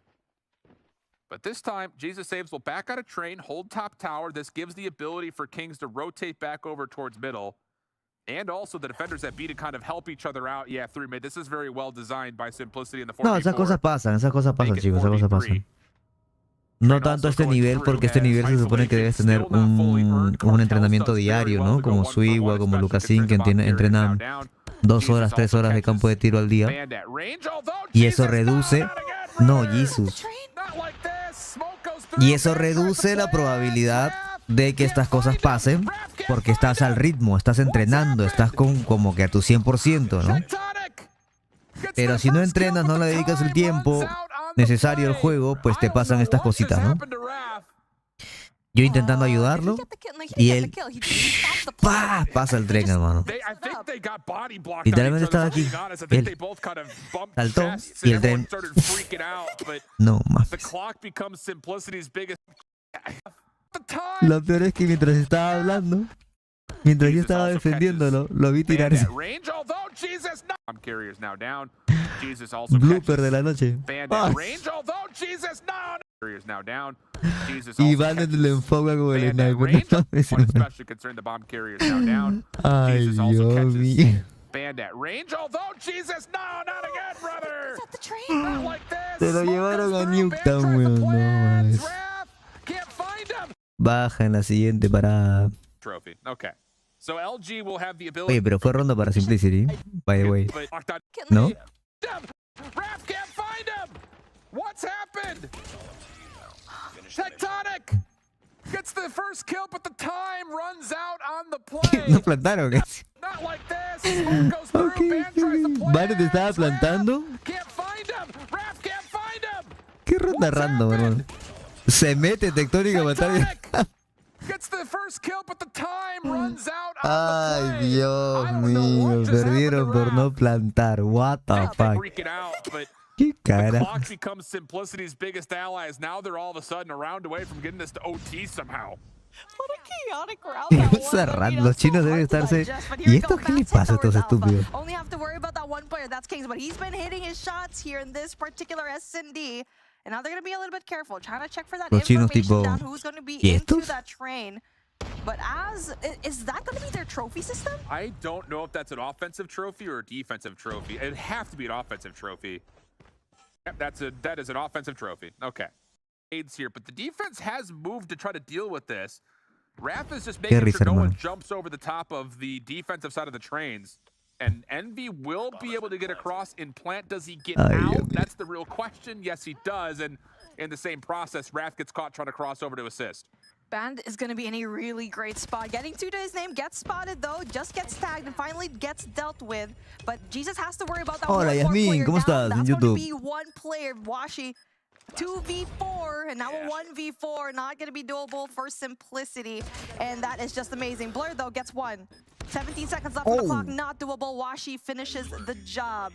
But this time, Jesus Saves will back out of train, hold top tower. This gives the ability for Kings to rotate back over towards middle. And also the defenders at B to kind of help each other out. Yeah, through mid. This is very well designed by Simplicity in the 4v4. No, esas cosas pasan, chicos, esas cosas pasan. No tanto este nivel, porque este nivel se supone que debes tener un entrenamiento diario, ¿no? Como Suiwa, como Lucasin, que entrenan 2 horas, 3 horas de campo de tiro al día. Y eso reduce... No, Jesus. Y eso reduce la probabilidad de que estas cosas pasen, porque estás al ritmo, estás entrenando, estás como que a tu 100%, ¿no? Pero si no entrenas, no le dedicas el tiempo necesario al juego, pues te pasan estas cositas, ¿no? Yo intentando ayudarlo y él pasa el tren, hermano. Literalmente estaba aquí. Él saltó y el tren. No más. Lo peor es que mientras estaba hablando, Mientras yo Jesus estaba also defendiéndolo, lo vi catches tirarse. Bandit range, although Jesus no. Bomb carrier's now down. Jesus also Blooper catches de la noche. Bandit Ah. range, although Jesus no. Carrier's now down. Jesus Y also Bandit catches le enfoca con el Bandit sniper. range. No mames, One especially concerned the bomb carrier's now down. Ay, Jesus also Dios catches mío. Bandit range, although Jesus no, not again, brother. Is that the train? Not like this. Se lo Smoke llevaron goes a through. Newtown, Band tries to weón. No plans. mames. Raph can't find him. Baja en la siguiente parada. Trophy. Okay. So LG will have the ability. Oye, pero fue ronda para Simplicity, by the way. But ¿No? Raph can't find him. What's happened? Tectonic gets the first kill, but the time runs out on the play. No plantaron. Not like this. Smoke goes through. Band tries to play. Vale, te estaba plantando. Can't find him. Raph can't find him. Qué ronda random, hermano. Se mete Tectónica a matar. Tectonic gets the first kill, but the time runs out on Ay, the play. Dios I don't know mío. what just happened Perdieron to por no Raph. plantar. What the They're fuck. freaking out, but Qué the cara. clock becomes Simplicity's biggest allies. Now they're all of a sudden a round away from getting this to OT somehow. What a chaotic round that was. Esa I mean, random. I'm Los so chinos deben hard to estarse. digest, but here ¿Y we esto go, qué les back pasa a towards estos Alpha. estúpidos? Only have to worry about that one player, that's Kings, but he's been hitting his shots here in this particular S&D. And now they're going to be a little bit careful, trying to check for that Los chinos information tipo, down, who's going to be ¿y into estos? that train. But is that going to be their trophy system? I don't know if that's an offensive trophy or a defensive trophy. It'd have to be an offensive trophy. Yep, that is an offensive trophy. Okay. Aids here, but the defense has moved to try to deal with this. Raph is just making risa, sure no one hermano. jumps over the top of the defensive side of the trains. And Envy will be able to get across in plant. Does he get Ay, out? Dios mío. That's the real question. Yes, he does. And in the same process, Raph gets caught trying to cross over to assist. Band is going to be in a really great spot. Getting to his name, gets spotted though, just gets tagged and finally gets dealt with. But Jesus has to worry about that Hola, one more Yasmin, player ¿cómo down. estás en That's going to YouTube? be one player, Washi. 2v4 and now a 1v4, not going to be doable for Simplicity, and that is just amazing. Blur though gets one. 17 seconds left on the clock, not doable. Washi finishes the job.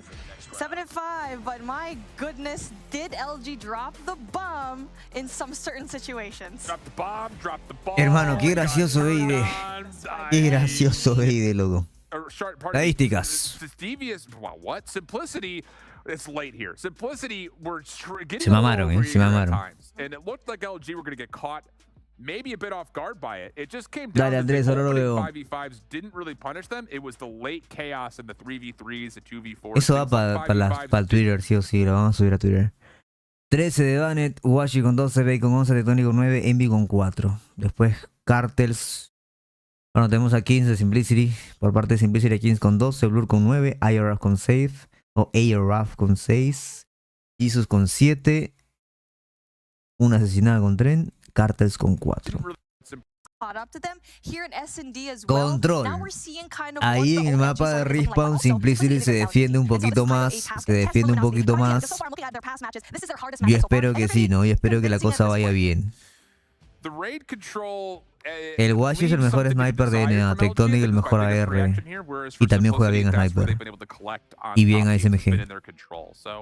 7-5, but my goodness, did LG drop the bomb in some certain situations? Drop the bomb, drop the ball. Hermano, qué gracioso Veide. Qué gracioso Veide, loco. Estadísticas. Devious, wow, what? Simplicity, it's late here. Simplicity, we're getting Se mamaron, a little se over mamaron. at times. And it looked like LG were going to get caught maybe a bit off guard by it. It just came down Dale, to Andrés, the ahora lo opening veo. 5v5s didn't really punish them. It was the late chaos in the 3v3s, the 2v4s. Eso va para el Twitter, sí o sí, lo vamos a subir a Twitter. 13 de Banet, Washi con 12, Bay con 11, Tectonic con 9, Envy con 4. Después Cartels. Bueno, tenemos a Kings de Simplicity. Por parte de Simplicity, Kings con 12, Blur con 9, IRF con 6, o ARF con 6, Jesus con 7, una asesinada con tren, Cartels con 4. Caught up to them here in S&D as well. Control. Now we're seeing kind of Ahí what en the el OG mapa de are looking like. Respawn, Also, Simplicity Simplicity se against defiende un LG. poquito And so más, it's kind of a task se test defiende un for Luminosity. poquito But again, más. so far, looking at their past matches, this is their hardest Yo match so far. espero que And sí, they're ¿no? Yo espero que la convincing cosa at this vaya point. bien. The raid control, El Washi es el mejor sniper de NA, Tectonic el mejor AR. Y también juega bien a sniper. Y bien a SMG.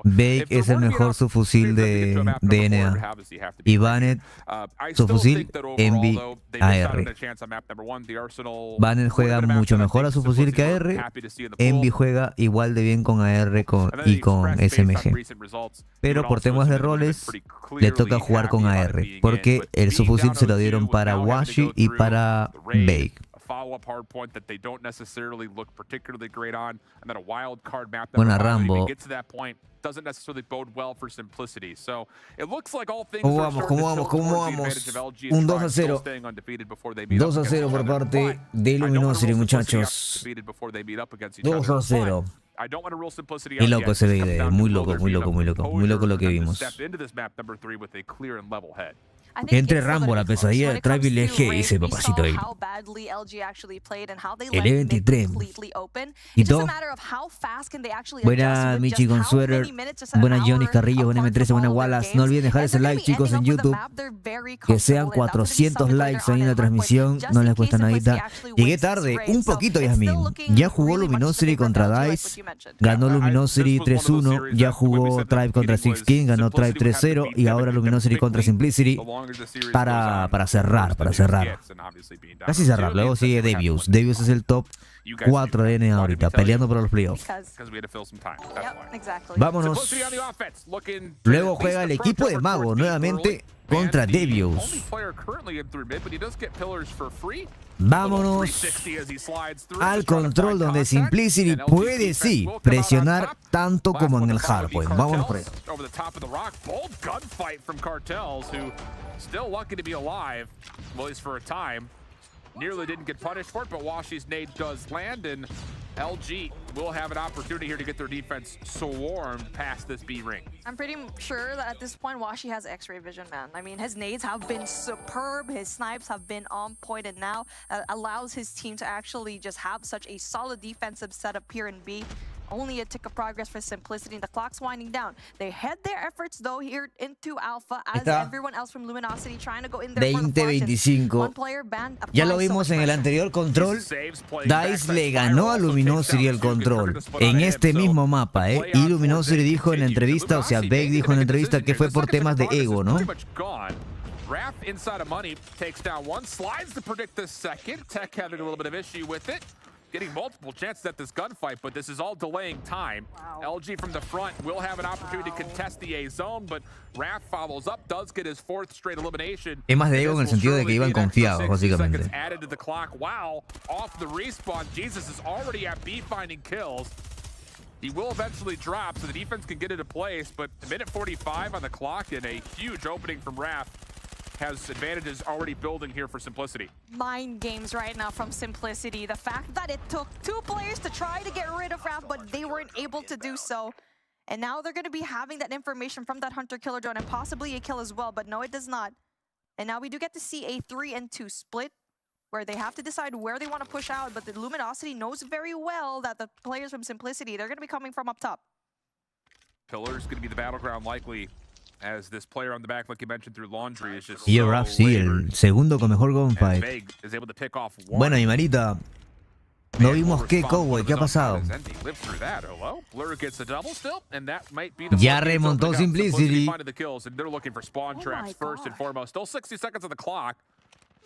Bake es el mejor subfusil de NA. Y Banet, subfusil, Envy, AR. Banet juega mucho mejor a subfusil que AR. Envy juega igual de bien con AR y con SMG. Pero por temas de roles, le toca jugar con AR. Porque el subfusil se lo dieron para Washi y para Bake. Buena Rambo. ¿Cómo vamos? Un 2-0. 2-0 por parte de Luminosity, muchachos. 2-0. Y loco ese video, muy loco lo que vimos. Entre Rambo, la pesadilla de Tribe y LG, dice papacito ahí. El E23. Y todo. Buena Michi con Sweater. Buena Johnny Carrillo con M13. Buena Wallace. No olviden dejar ese like, chicos, en YouTube. Que sean 400 likes ahí en la transmisión. No les cuesta nadita. Llegué tarde, un poquito, Yasmin. Ya jugó Luminosity contra DICE. Ganó Luminosity 3-1. Ya jugó Tribe contra Six King. Ganó Tribe 3-0. Y ahora Luminosity contra Simplicity. para cerrar. Casi cerrar. Luego sigue Devious. Devious es el top 4 de NA ahorita, peleando por los playoffs. Vámonos. Luego juega el equipo de Mago nuevamente contra Devious. Vámonos al control donde Simplicity puede sí presionar tanto como en el hardpoint. Vámonos por eso. Nearly didn't get punished for it, but Washi's nade does land, and LG will have an opportunity here to get their defense swarmed past this B ring. I'm pretty sure that at this point, Washi has X-ray vision, man. I mean, his nades have been superb, his snipes have been on point, and now allows his team to actually just have such a solid defensive setup here in B. Only a tick of progress for Simplicity, and the clock's winding down. They head their efforts, though, here into Alpha, as everyone else from Luminosity trying to go in there for the 20-25. Ya lo vimos en el anterior control. DICE le ganó a Luminosity el control en este mismo mapa, ¿eh? Y Luminosity dijo en la entrevista, o sea, Beck dijo en la entrevista que fue por temas de ego, ¿no? Raph inside of money takes down one, slides to predict the second. Tech having a little bit of issue with it. Getting multiple chances at this gunfight, but this is all delaying time. LG from the front will have an opportunity to contest the A zone, but Raph follows up, does get his fourth straight elimination. Es más de ego en el sentido de que iban confiados, básicamente. Added to the clock. Wow, off the respawn. Jesus is already at B finding kills. He will eventually drop, so the defense can get into place, but a minute 45 on the clock and a huge opening from Raph has advantages already building here for Simplicity. Mind games right now from Simplicity. The fact that it took 2 players to try to get rid of Raph, but they weren't able to do so. And now they're going to be having that information from that Hunter-Killer drone and possibly a kill as well, but no, it does not. And now we do get to see a 3-2 split where they have to decide where they want to push out, but the Luminosity knows very well that the players from Simplicity, they're going to be coming from up top. Pillar's going to be the battleground likely. As this player on the back, like you mentioned, through laundry is just y Raph sí, el segundo con mejor gunfight. Bueno, y Marita, no vimos qué Cowboy, ¿qué ha pasado? Ya remontó Simplicity.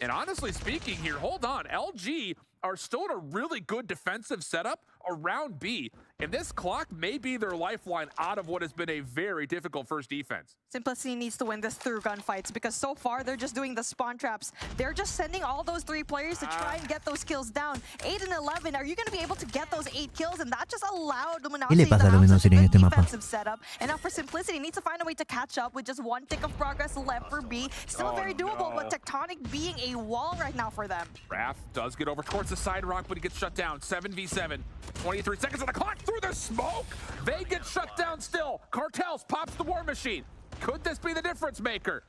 And honestly speaking here, hold on, LG are still in a really good defensive setup around B. And this clock may be their lifeline out of what has been a very difficult first defense. Simplicity needs to win this through gunfights because so far they're just doing the spawn traps. They're just sending all those 3 players to try and get those kills down. 8 and 11, are you going to be able to get those 8 kills? And that just allowed Luminosity to have such a good defensive setup. And now for Simplicity, needs to find a way to catch up with just 1 tick of progress left for B. Still very doable, but Tectonic being a wall right now for them. Raph does get over towards the side rock, but he gets shut down. 7v7, 23 seconds on the clock through the smoke. They get shut down still. Cartels pops the war machine. Could this be the difference maker?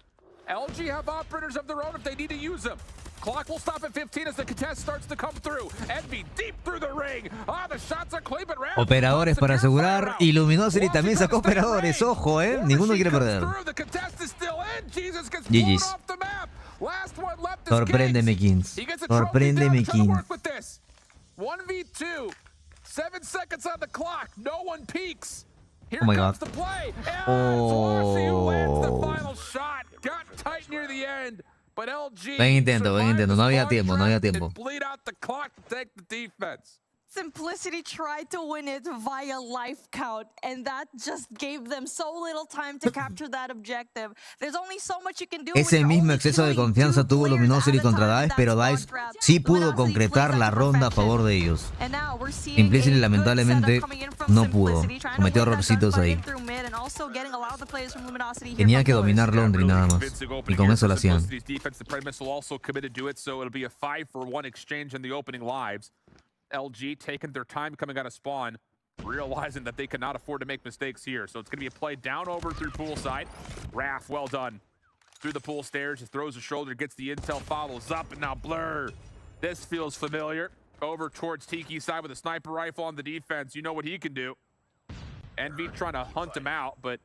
LG have operators of their own if they need to use them. Clock will stop at 15 as the contest starts to come through. Envy deep through the ring. The shots are clean, but Raph operadores para asegurar, y Luminosity también sacó operadores, ojo, ninguno quiere perder. GG's. Sorpréndeme, Kings. Sorpréndeme, Kings. 1v2, 7 seconds on the clock, no one peeks. Here oh my comes God. the play. Washi who lands the final shot. Got tight near the end, but LG Buen intento, no había tiempo. Bleed out the clock to take the defense. Simplicity tried to win it via life count, and that just gave them so little time to capture that objective. There's only so much you can do. Ese mismo exceso de confianza tuvo Luminosity contra DICE, pero DICE sí pudo concretar la ronda a favor de ellos. Simplicity lamentablemente no pudo, cometió errorcitos ahí. Tenía que dominar Laundry nada más, y con eso lo hacían. LG taking their time coming out of spawn, realizing that they cannot afford to make mistakes here. So it's going to be a play down over through poolside. Raph, well done. Through the pool stairs, just throws a shoulder, gets the intel, follows up, and now Blur. This feels familiar. Over towards Tiki's side with a sniper rifle on the defense. You know what he can do. Envy trying to hunt him out, but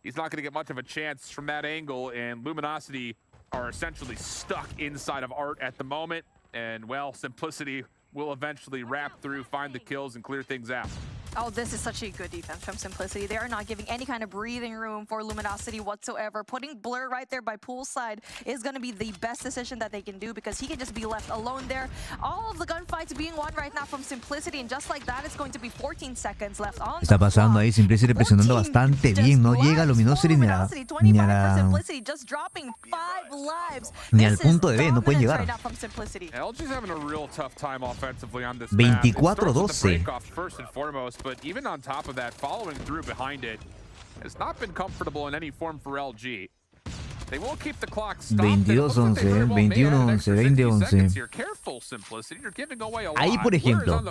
he's not going to get much of a chance from that angle, and Luminosity are essentially stuck inside of Art at the moment. And, well, Simplicity will eventually wrap through, find the kills, and clear things out. Oh, this is such a good defense from Simplicity. They are not giving any kind of breathing room for Luminosity whatsoever. Putting Blur right there by poolside is going to be the best decision that they can do because he can just be left alone there. All of the gunfights being won right now from Simplicity, and just like that, it's going to be 14 seconds left on Está pasando ahí Simplicity presionando bastante bien. No llega Luminosity ni al punto de B. No pueden llegar. 24-12. But even on top of that, following through behind it has not been comfortable in any form for LG. They will keep the clock stopped. 22-11, 21-11, 20-11. Ahí, por ejemplo,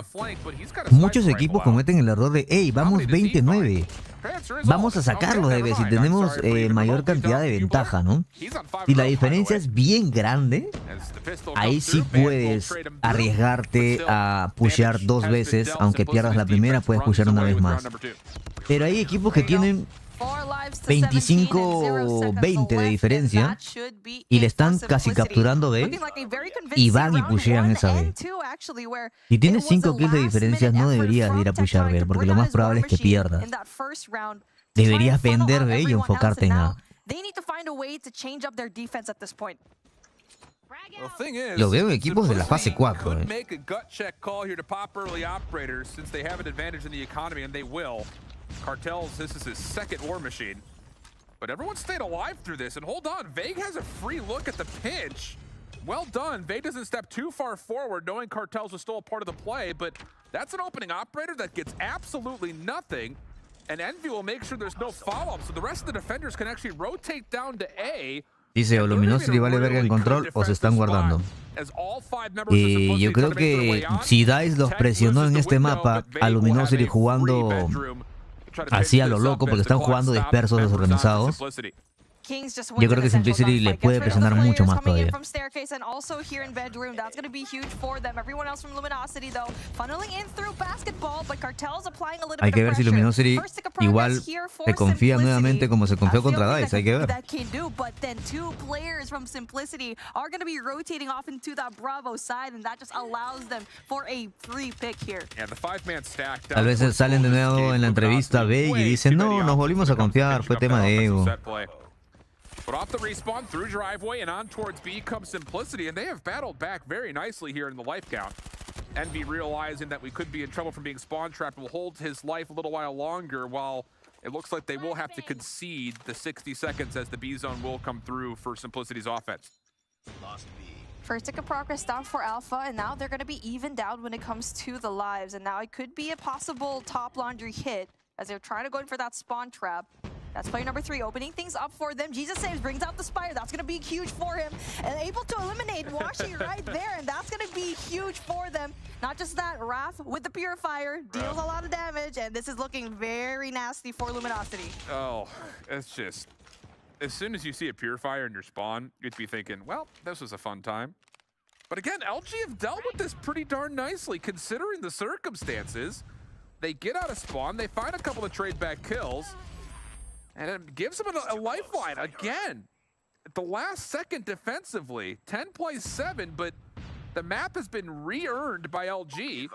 muchos equipos cometen el error de, hey, vamos 29. Vamos a sacarlo de B si tenemos mayor cantidad de ventaja, ¿no? Si la diferencia es bien grande, ahí sí puedes arriesgarte a pushear 2 veces, aunque pierdas la primera, puedes pushear una vez más. Pero hay equipos que tienen 25-20 de diferencia y le están casi capturando B y van y pushean esa B. Si tienes 5 kills de diferencia, no deberías ir a pushear B, porque lo más probable es que pierdas. Deberías vender B y enfocarte en A. Lo veo en equipos de la fase 4. Cartels, this is his second war machine. But everyone stayed alive through this, and hold on, Vague has a free look at the pinch. Well done, Vague doesn't step too far forward, knowing Cartels was still a part of the play, but that's an opening operator that gets absolutely nothing, and Envy will make sure there's no follow-up, so the rest of the defenders can actually rotate down to A. Dice, o Luminosity vale verga en control o se están guardando. Y yo creo que si DICE los presionó en este mapa a Luminosity jugando así a lo loco, porque están jugando dispersos, desorganizados, yo creo que Simplicity le puede presionar mucho más todavía. Hay que ver si Luminosity igual se confía nuevamente como se confió contra DICE. Hay que ver. Tal vez salen de nuevo en la entrevista B y dicen, no, nos volvimos a confiar, fue tema de ego. But off the respawn, through driveway, and on towards B comes Simplicity, and they have battled back very nicely here in the life count. Envy, realizing that we could be in trouble from being spawn trapped, will hold his life a little while longer, while it looks like they will have to concede the 60 seconds as the B zone will come through for Simplicity's offense. First tick of progress down for Alpha, and now they're going to be evened out when it comes to the lives, and now it could be a possible top laundry hit as they're trying to go in for that spawn trap. That's player number 3, opening things up for them. Jesus saves, brings out the Spire. That's going to be huge for him. And able to eliminate Washi right there, and that's going to be huge for them. Not just that, Wrath with the Purifier deals a lot of damage, and this is looking very nasty for Luminosity. Oh, it's just... As soon as you see a Purifier in your spawn, you'd be thinking, well, this was a fun time. But again, LG have dealt with this pretty darn nicely, considering the circumstances. They get out of spawn, they find a couple of trade-back kills, and it gives them a lifeline again. At the last second defensively, 10 plays 7, but the map has been re-earned by LG.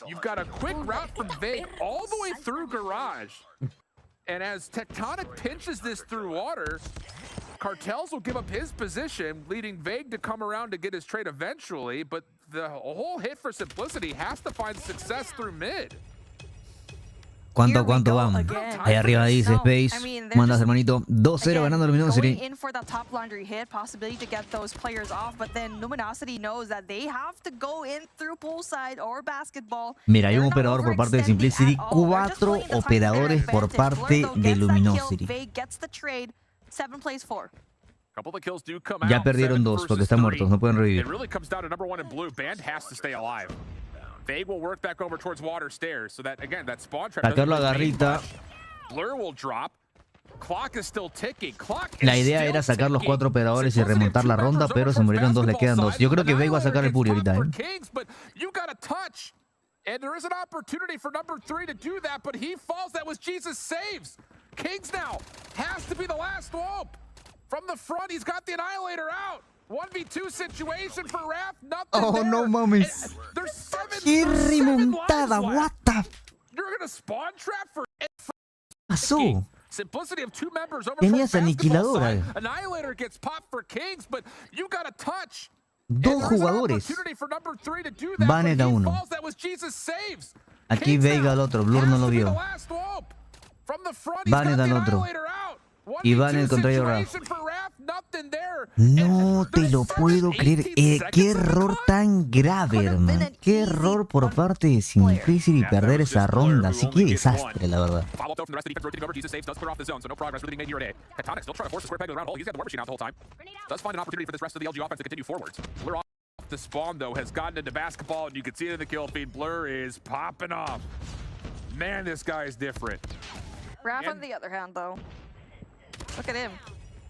You've got a quick route from Vague all the way through Garage. And as Tectonic pinches this through water, Cartels will give up his position, leading Vague to come around to get his trade eventually, but the whole hit for Simplicity has to find success through mid. ¿Cuánto van? Ahí arriba dice Space. Mandas, hermanito. 2-0 ganando Luminosity. Mira, hay un operador por parte de Simplicity, 4 operadores por parte de Luminosity. Ya perdieron 2 porque están muertos, no pueden revivir. Vague will work back over towards water stairs, so that again, that spawn trap. Sacarlo a garrita. Blur will drop. Clock is still ticking. La idea era sacar los 4 operadores y remontar la ronda, pero se murieron 2, le quedan 2. Yo creo que Vague va a sacar el Puri ahorita, And there is an opportunity for number 3 to do that, but he falls. That was Jesus saves. Kings now has to be the last hope. From the front, he's got the Annihilator out. 1v2 situation for Raph, nothing oh, there. No mames. Qué remontada, what the... You're gonna spawn trap for Pasó. Simplicity of 2 members over Tenías from basketball aniquiladora. side. Annihilator gets popped for Kings, but you got a touch. Dos jugadores. BryanT a 1. Aquí Veiga al otro. Blur no lo vio. BryanT al otro. Y BryanT contra Raf. No te lo puedo creer. Qué error tan grave, hermano. Qué error por parte de Simplicity perder esa ronda. Así que desastre, la verdad. The spawn though has gotten into basketball, and you can see it in the kill feed. Blur is popping off. Man, this guy is different. Raf on the other hand though, look at him.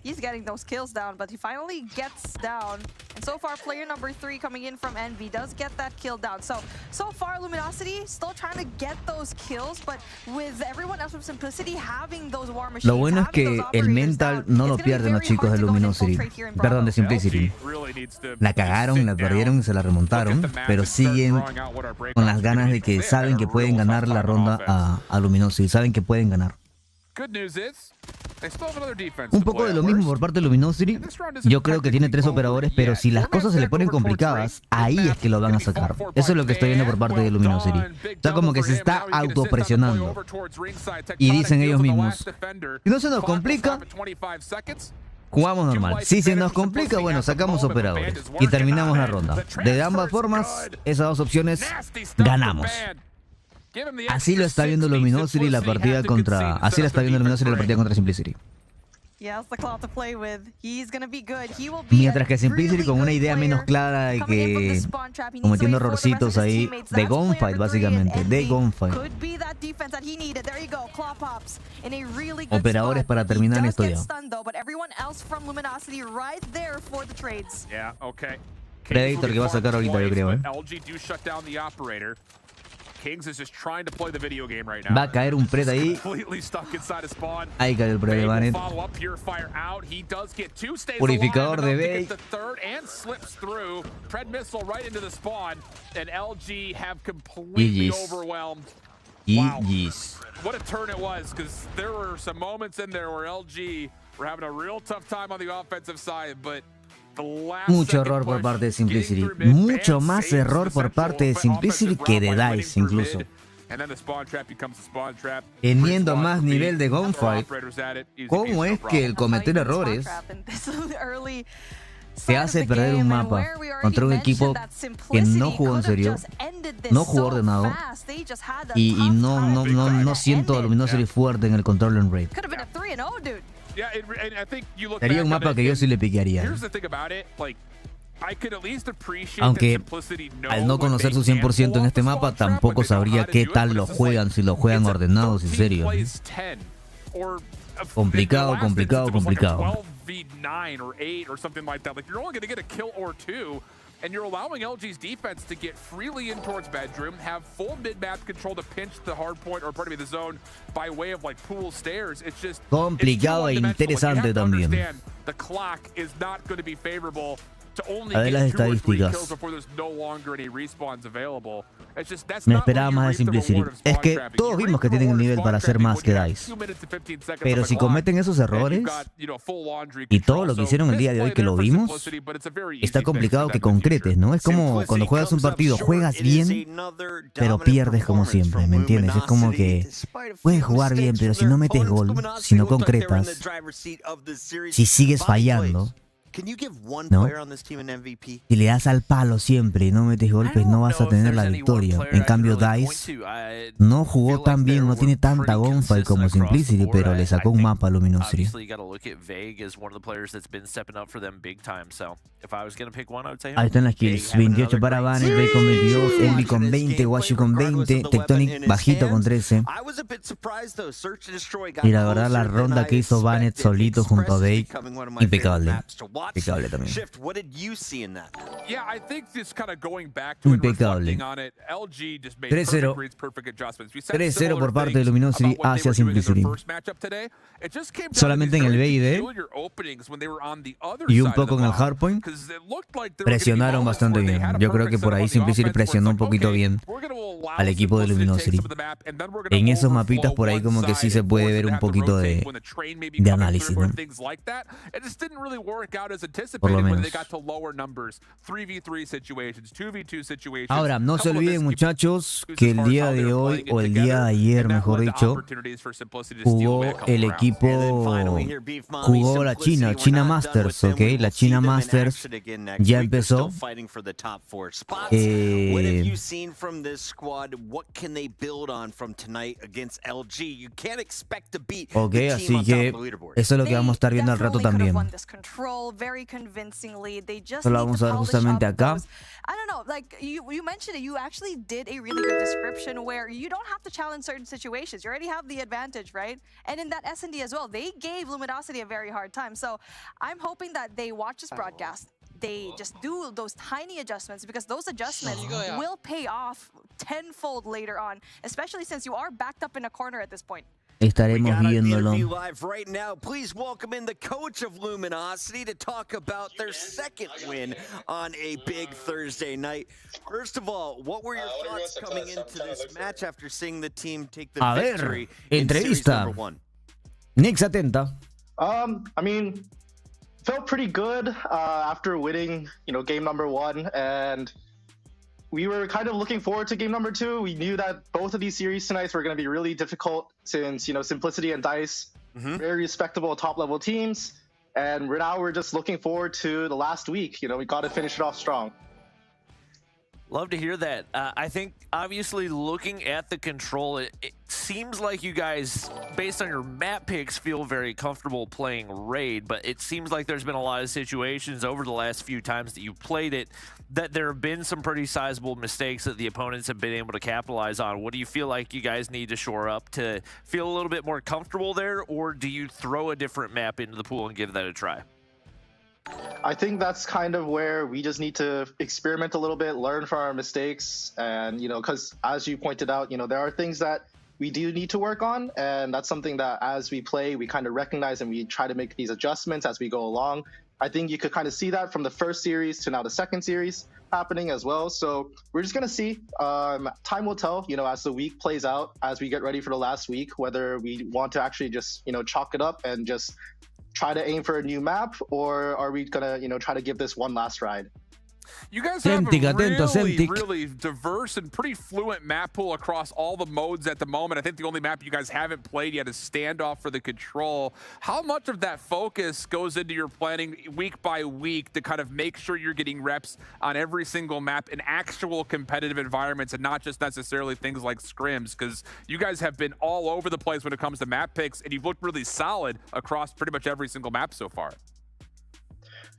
He's getting those kills down, but he finally gets down. And so far, player number 3 coming in from Envy does get that kill down. So far, Luminosity still trying to get those kills, but with everyone else from Simplicity having those war machines. Lo bueno es que el mental no lo pierden los chicos de Luminosity. Perdón, de Simplicity. La cagaron, la perdieron, se la remontaron, pero siguen con las ganas de que saben que pueden ganar la ronda a Luminosity. Saben que pueden ganar. Un poco de lo mismo por parte de Luminosity. Yo creo que tiene 3 operadores, pero si las cosas se le ponen complicadas, ahí es que lo van a sacar. Eso es lo que estoy viendo por parte de Luminosity. Está como que se está autopresionando. Y dicen ellos mismos, si no se nos complica, jugamos normal. Si se nos complica, bueno, sacamos operadores y terminamos la ronda. De ambas formas, esas dos opciones, ganamos. Así lo está viendo Luminosity la partida contra... Así lo está viendo Luminosity la partida contra Simplicity. Mientras que Simplicity con una idea menos clara de que... cometiendo errorcitos ahí de gunfight básicamente, de gunfight. Operadores para terminar esto ya. Predator que va a sacar ahorita, yo creo, Va a caer un pred ahí. Ahí cae el pred de BryanT. Purificador de Bay. GG's. What a turn it was, because there were some moments in there where LG were having a real tough time on the offensive side, but mucho error por parte de Simplicity. Mucho más error por parte de Simplicity que de DICE incluso. Teniendo más nivel de gunfight, ¿cómo es que el cometer errores te hace perder un mapa contra un equipo que no jugó en serio, no jugó ordenado y no siento a Luminosity fuerte en el control and raid? Sería un mapa que yo sí le piquearía. Aunque al no conocer su 100% en este mapa, tampoco sabría qué tal lo juegan, si lo juegan ordenados y serios. Complicado, complicado, complicado. And you're allowing LG's defense to get freely in towards bedroom, have full mid-map control to pinch the hard point, or pardon me, the zone by way of like pool stairs. It's just complicado e interesante también. The clock is not going to be favorable to only a ver las estadísticas. Me esperaba más de Simplicity. Es que todos vimos que tienen el nivel para hacer más que DICE. Pero si cometen esos errores y todo lo que hicieron el día de hoy que lo vimos, está complicado que concretes, ¿no? Es como cuando juegas un partido, juegas bien, pero pierdes como siempre, ¿me entiendes? Es como que puedes jugar bien, pero si no metes gol, si no concretas, si sigues fallando, ¿no? Si le das al palo siempre y no metes golpes, no vas a tener la victoria. En cambio, DICE no jugó tan bien, no tiene tanta gunfight como Simplicity, pero le sacó un mapa a Luminosity. Ahí están las kills. 28 para BryanT, Bay con 22, Envy con 20, Washu con 20, Tectonic bajito con 13. Y la verdad, la ronda que hizo BryanT solito junto a Bay, impecable. Impecable también. Impecable. 3-0. 3-0 por parte de Luminosity hacia Simplicity. Solamente en el BID y un poco en el hardpoint presionaron bastante bien. Yo creo que por ahí Simplicity presionó un poquito bien. al equipo de Luminosity. En esos mapitas por ahí como que sí se puede ver un poquito de análisis, ¿no? Por lo menos. Ahora, no se olviden, muchachos, que el día de hoy, o el día de ayer, mejor dicho, jugó el equipo, jugó la China Masters, ¿ok? La China Masters ya empezó. Ok, así que eso es lo que vamos a estar viendo al rato también. Eso lo vamos a ver justamente acá. I don't know, like you mentioned it, you actually did a really good description where you don't have to challenge certain situations. You already have the advantage, right? And in that S&D as well, they gave Luminosity a very hard time. So I'm hoping that they watch this broadcast. They just do those tiny adjustments, because those adjustments will pay off tenfold later on, especially since you are backed up in a corner at this point. Estaremos viéndolo. Live right now. Please welcome in the coach of Luminosity to talk about their second win on a big Thursday night. First of all, what were your thoughts coming into this match after seeing the team take the victory in series number 1? Nix, atenta. I mean, felt pretty good after winning, game number 1, and we were kind of looking forward to game number 2. We knew that both of these series tonight were going to be really difficult since, Simplicity and Dice, very respectable top-level teams. And now we're just looking forward to the last week. We got to finish it off strong. Love to hear that. I think, obviously, looking at the control, it seems like you guys, based on your map picks, feel very comfortable playing Raid, but it seems like there's been a lot of situations over the last few times that you've played it that there have been some pretty sizable mistakes that the opponents have been able to capitalize on. What do you feel like you guys need to shore up to feel a little bit more comfortable there, or do you throw a different map into the pool and give that a try? I think that's kind of where we just need to experiment a little bit, learn from our mistakes, and because as you pointed out, there are things that we do need to work on, and that's something that as we play, we kind of recognize and we try to make these adjustments as we go along. I think you could kind of see that from the first series to now the second series happening as well. So we're just going to see. Time will tell, as the week plays out, as we get ready for the last week, whether we want to actually just, chalk it up and just try to aim for a new map, or are we gonna, try to give this one last ride? You guys have a really diverse and pretty fluent map pool across all the modes at the moment. I think the only map you guys haven't played yet is Standoff for the Control. How much of that focus goes into your planning week by week to kind of make sure you're getting reps on every single map in actual competitive environments and not just necessarily things like scrims? Because you guys have been all over the place when it comes to map picks, and you've looked really solid across pretty much every single map so far.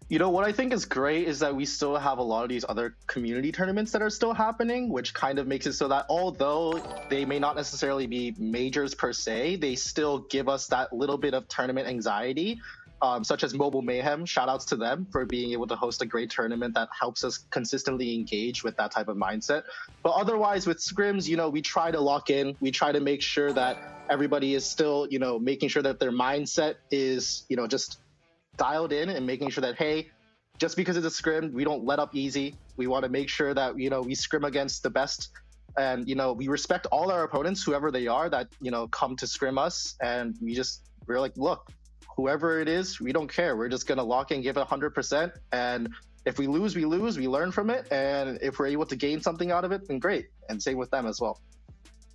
What I think is great is that we still have a lot of these other community tournaments that are still happening, which kind of makes it so that although they may not necessarily be majors per se, they still give us that little bit of tournament anxiety, such as Mobile Mayhem. Shout outs to them for being able to host a great tournament that helps us consistently engage with that type of mindset. But otherwise with scrims, we try to lock in. We try to make sure that everybody is still, making sure that their mindset is, just dialed in and making sure that, hey, just because it's a scrim, we don't let up easy. We want to make sure that, we scrim against the best, and, we respect all our opponents, whoever they are that, come to scrim us. And we're like, look, whoever it is, we don't care. We're just going to lock in, give it 100%. And if we lose, we learn from it. And if we're able to gain something out of it, then great. And same with them as well.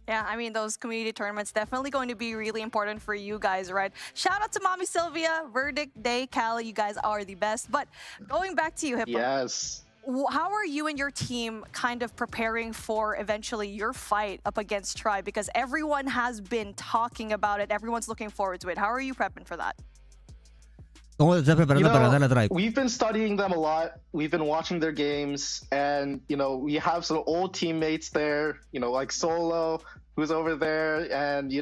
Yeah, I mean, those community tournaments definitely going to be really important for you guys, right? Shout out to Mommy Sylvia, Verdict Day, Cali. You guys are the best. But going back to you, Hippo. Yes. How are you and your team kind of preparing for eventually your fight up against Tribe? Because everyone has been talking about it. Everyone's looking forward to it. How are you prepping for that? We've been studying them a lot. We've been watching their games, and we have some old teammates there, like Solo, who's over there, and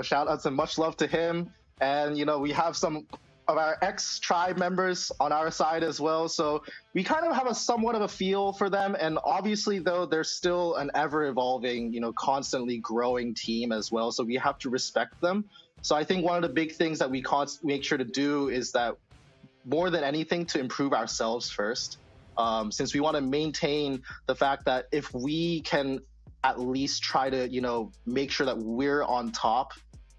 shout outs and much love to him. And we have some of our ex-Tribe members on our side as well, so we kind of have a somewhat of a feel for them. And obviously, though, they're still an ever-evolving, constantly growing team as well, so we have to respect them. So I think one of the big things that we make sure to do is that, more than anything, to improve ourselves first, since we want to maintain the fact that if we can at least try to, make sure that we're on top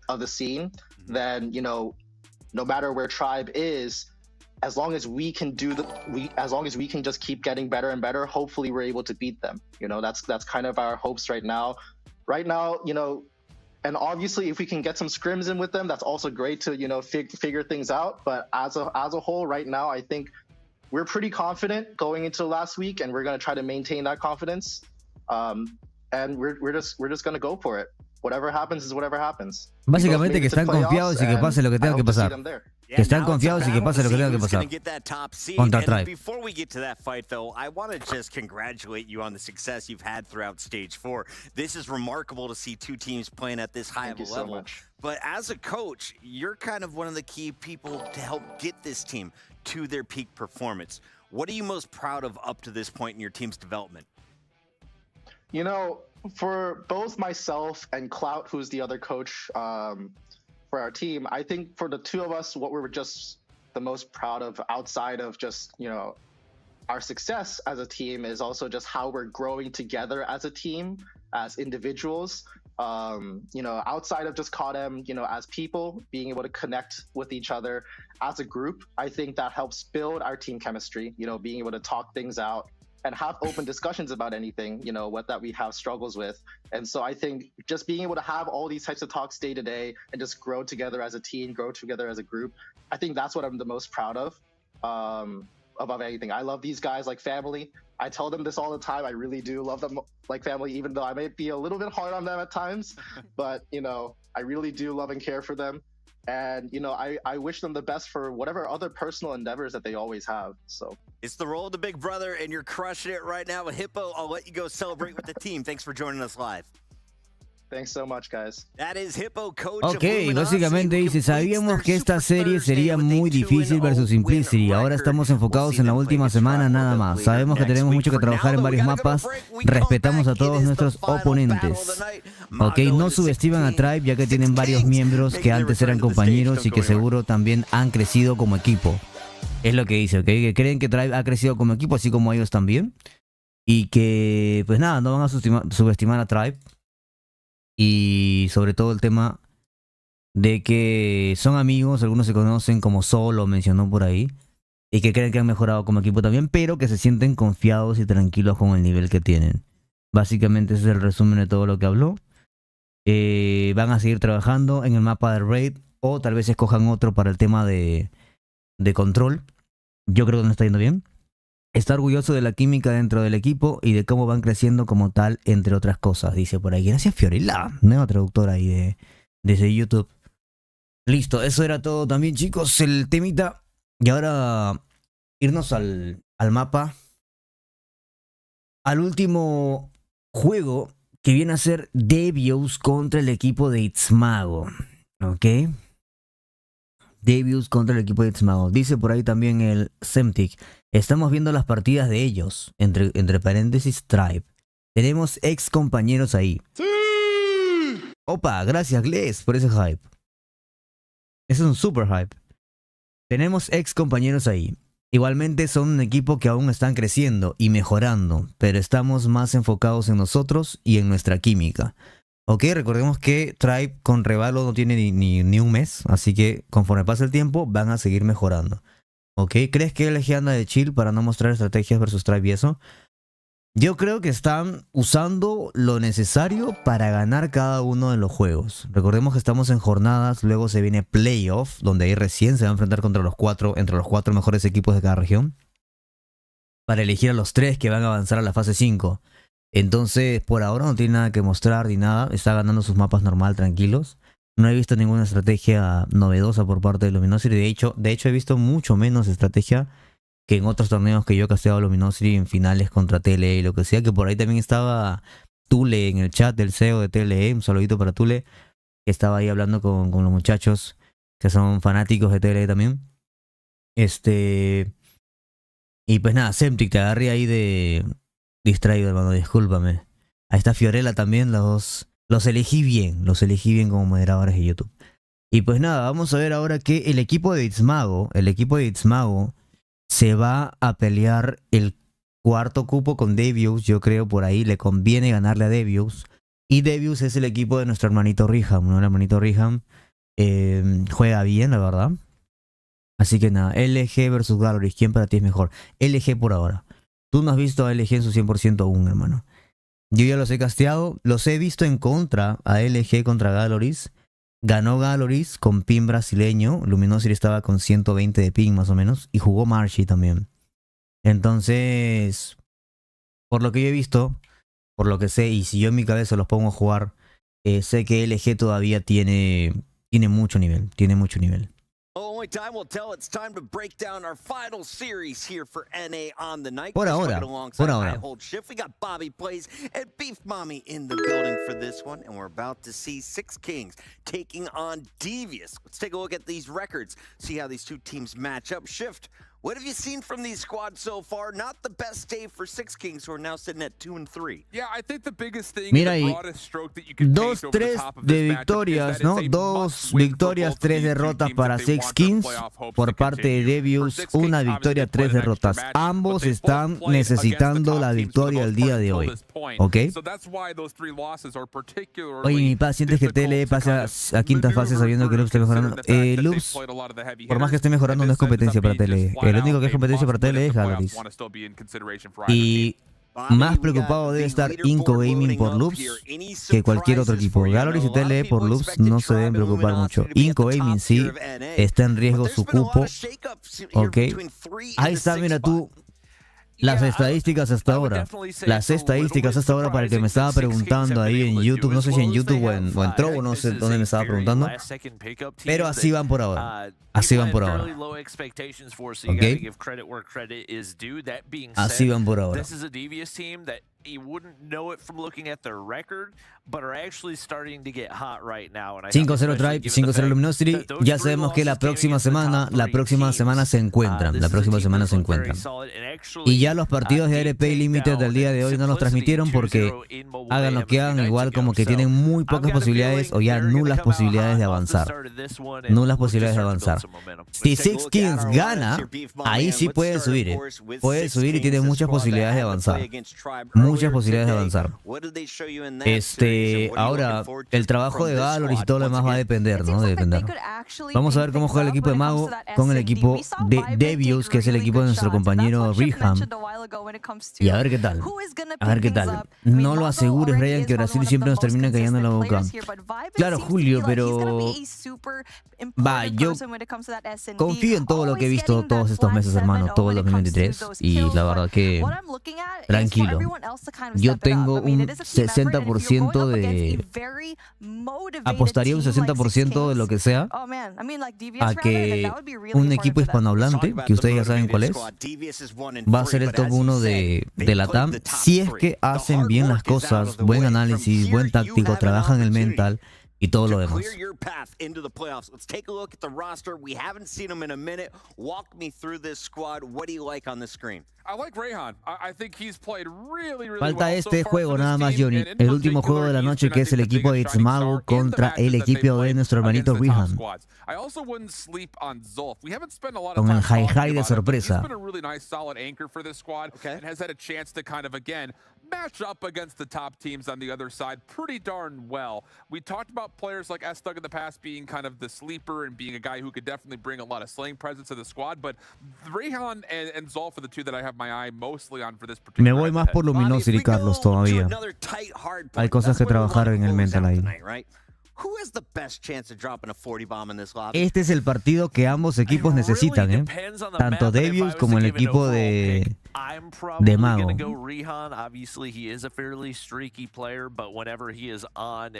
of the scene, then, no matter where Tribe is, as long as we can just keep getting better and better, hopefully we're able to beat them. That's kind of our hopes right now. And obviously if we can get some scrims in with them, that's also great to, figure things out. But as a whole right now, I think we're pretty confident going into last week, and we're going to try to maintain that confidence. And we're just going to go for it. Whatever happens is whatever happens. Básicamente que están confiados y que pase lo que tenga que pasar. Que están confiados y que pase lo que tenga que pasar. Contra Tribe. Before we get to that fight, though, I want to just congratulate you on the success you've had throughout Stage 4. This is remarkable to see two teams playing at this high of a level. But as a coach, you're kind of one of the key people to help get this team to their peak performance. What are you most proud of up to this point in your team's development? For both myself and Clout, who's the other coach for our team, I think for the two of us, what we're just the most proud of outside of just, our success as a team is also just how we're growing together as a team, as individuals, outside of just codm, as people, being able to connect with each other as a group. I think that helps build our team chemistry, being able to talk things out and have open discussions about anything, what that we have struggles with. And so I think just being able to have all these types of talks day to day and just grow together as a team, grow together as a group, I think that's what I'm the most proud of, above anything. I love these guys like family. I tell them this all the time. I really do love them like family, even though I may be a little bit hard on them at times, but, I really do love and care for them. And, I wish them the best for whatever other personal endeavors that they always have. So it's the role of the big brother, and you're crushing it right now with Hippo. I'll let you go celebrate with the team. Thanks for joining us live. Thanks so much, guys. That is Hippo, coach Ok, básicamente dice, sabíamos que esta serie sería muy difícil versus Simplicity. Ahora estamos enfocados en la última semana nada más. Sabemos que tenemos mucho que trabajar en varios mapas. Respetamos a todos nuestros oponentes. Ok, no subestiman a Tribe ya que tienen varios miembros que antes eran compañeros y que seguro también han crecido como equipo. Es lo que dice, ok, que creen que Tribe ha crecido como equipo así como ellos también. Y que, pues nada, no van a subestimar a Tribe. Y sobre todo el tema de que son amigos, algunos se conocen como Solo, mencionó por ahí, y que creen que han mejorado como equipo también, pero que se sienten confiados y tranquilos con el nivel que tienen. Básicamente ese es el resumen de todo lo que habló. Van a seguir trabajando en el mapa de Raid, o tal vez escojan otro para el tema de control. Yo creo que no está yendo bien. Está orgulloso de la química dentro del equipo y de cómo van creciendo como tal, entre otras cosas. Dice por ahí. Gracias, Fiorella, nueva traductora ahí desde YouTube. Listo, eso era todo también, chicos, el temita. Y ahora irnos al mapa. Al último juego que viene a ser Devious contra el equipo de Itzmago. Ok. Devious contra el equipo de Itzmago. Dice por ahí también el Semtic. Estamos viendo las partidas de ellos, entre paréntesis, Tribe. Tenemos ex compañeros ahí. ¡Sí! Opa, gracias, Gles, por ese hype. Ese es un super hype. Tenemos ex compañeros ahí. Igualmente son un equipo que aún están creciendo y mejorando, pero estamos más enfocados en nosotros y en nuestra química. Ok, recordemos que Tribe con Revalo no tiene ni un mes, así que conforme pasa el tiempo van a seguir mejorando. ¿Ok? ¿Crees que LG anda de chill para no mostrar estrategias versus Tribe y eso? Yo creo que están usando lo necesario para ganar cada uno de los juegos. Recordemos que estamos en jornadas, luego se viene playoff, donde ahí recién se va a enfrentar entre los cuatro mejores equipos de cada región, para elegir a los 3 que van a avanzar a la fase 5. Entonces, por ahora no tiene nada que mostrar ni nada, está ganando sus mapas normal, tranquilos. No he visto ninguna estrategia novedosa por parte de Luminosity. De hecho he visto mucho menos estrategia que en otros torneos que yo he casteado Luminosity en finales contra TLE y lo que sea. Que por ahí también estaba Tule en el chat del CEO de TLE. Un saludito para Tule, que estaba ahí hablando con los muchachos que son fanáticos de TLE también. Y pues nada, Semtic, te agarré ahí de distraído, hermano, discúlpame. Ahí está Fiorella también, los dos. Los elegí bien como moderadores de YouTube. Y pues nada, vamos a ver ahora que el equipo de Itzmago se va a pelear el cuarto cupo con Devious. Yo creo por ahí le conviene ganarle a Devious. Y Devious es el equipo de nuestro hermanito Riham, ¿no? El hermanito Riham juega bien, la verdad. Así que nada, LG versus Galoris. ¿Quién para ti es mejor? LG por ahora. Tú no has visto a LG en su 100% aún, hermano. Yo ya los he casteado. Los he visto en contra a LG contra Galoris. Ganó Galoris con ping brasileño. Luminosity estaba con 120 de ping más o menos. Y jugó Marshy también. Entonces, por lo que yo he visto, por lo que sé, y si yo en mi cabeza los pongo a jugar, sé que LG todavía tiene mucho nivel. Tiene mucho nivel. Only time will tell. It's time to break down our final series here for NA on the night. Por ahora. We got Bobby Plays and Beef Mommy in the building for this one, and we're about to see Six Kings taking on Devious. Let's take a look at these records, see how these two teams match up. Shift, what have you seen from these squads so far? Not the best day for Six Kings, who are now sitting at 2-3. Yeah, I think the biggest thing Mira is the ahí, broadest stroke that you can paint over the top of this de matchup victorias, is that ¿no? it's a 2 must-win for victorias, both 3 these two derrotas teams para if they Six want their Kings. playoff hopes Por to parte de continue. Devious, For Six una Kings, victoria, obviously 3 played an extra derrotas. match, Ambos but they están both played against the necesitando top la teams for the victoria el most día part de until hoy. this point. ¿Ok? So that's why those 3 losses are particularly Oye, mi paz, ¿sientes que TLE pase a quinta fase sabiendo que Loops está mejorando? Loops, por más que esté mejorando, no es competencia para TLE. El único que es competencia para TLE es Galoris. Y más preocupado debe estar Inco Gaming por Loops que cualquier otro equipo. Galoris y TLE por Loops no se deben preocupar mucho. Inco Gaming sí está en riesgo su cupo. Ok. Ahí está, mira tú. Las estadísticas hasta ahora. Las estadísticas hasta ahora para el que me estaba preguntando ahí en YouTube. No sé si en YouTube o en Trovo, no sé dónde me estaba preguntando. Pero así van por ahora. Así van por ahora. ¿Ok? Así van por ahora. You wouldn't know it from looking at their record, but are actually starting to get hot right now. 5-0 Tribe, 5-0 Luminosity. Ya sabemos que la próxima semana se encuentran. La próxima semana se encuentran. Y ya los partidos de ARP Limited del día de hoy no los transmitieron porque hagan lo que hagan, igual como que tienen muy pocas posibilidades o ya nulas posibilidades de avanzar. Nulas posibilidades de avanzar. Si Six Kings gana, ahí sí puede subir. Puede subir y tiene muchas posibilidades de avanzar. Muchas posibilidades de avanzar. Ahora, el trabajo de Galoris y todo lo demás va a depender, ¿no? De depender. Vamos a ver cómo juega el equipo de Mago con el equipo de Devious, que es el equipo de nuestro compañero Riham. Y a ver qué tal. A ver qué tal. No lo asegures, Brian, que Brasil siempre nos termina callando la boca. Claro, Julio, pero... Va, yo confío en todo lo que he visto todos estos meses, hermano, todo el 2023. Y la verdad que... Tranquilo. Yo tengo un 60% de... Apostaría un 60% de lo que sea a que un equipo hispanohablante, que ustedes ya saben cuál es, va a ser el top 1 de Latam, si es que hacen bien las cosas, buen análisis, buen táctico, trabajan el mental y todo lo demás. Falta este juego nada más, Johnny. El último juego de la noche, que es el equipo de It's Mago contra el equipo de nuestro hermanito Riham. Con el high de sorpresa. Match up against the top teams on the other side pretty darn well. We talked about players like S-Thug in the past being kind of the sleeper and being a guy who could definitely bring a lot of slaying presence to the squad, but Rayhan and Zolf are the two that I have my eye mostly on for this particular. Me voy más por Luminosity, Carlos, todavía. Hay cosas que trabajar en el mental ahí. Este es el partido que ambos equipos necesitan, ¿eh? Tanto Devious como el equipo de Mago. Obviously, he is a fairly streaky player, but whenever he is on,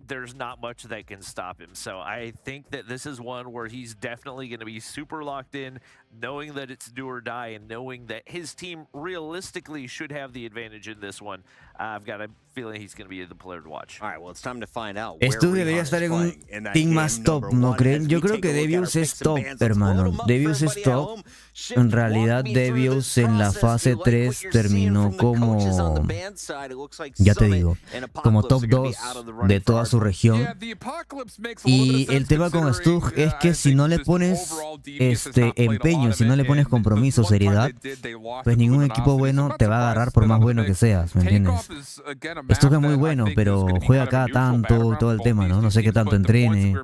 there's not much that can stop him. So I think that this is one where he's definitely going to be super locked in, knowing that it's do or die and knowing that his team realistically should have the advantage in this one. I've got a feeling he's going to be the player to watch. All right, well, it's time to find out. Esto debería estar en un team más top, ¿no creen? Yo creo que Devious es top, hermano. Devious es top. En realidad, Devious en la fase 3 terminó como, ya te digo, como top 2 de toda su región. Y el tema con Stug es que si no le pones empeño, si no le pones compromiso, seriedad, pues ningún equipo bueno te va a agarrar por más bueno que seas, ¿me entiendes? Stug es muy bueno, pero juega cada tanto, todo el tema, ¿no? No sé qué tanto entrene.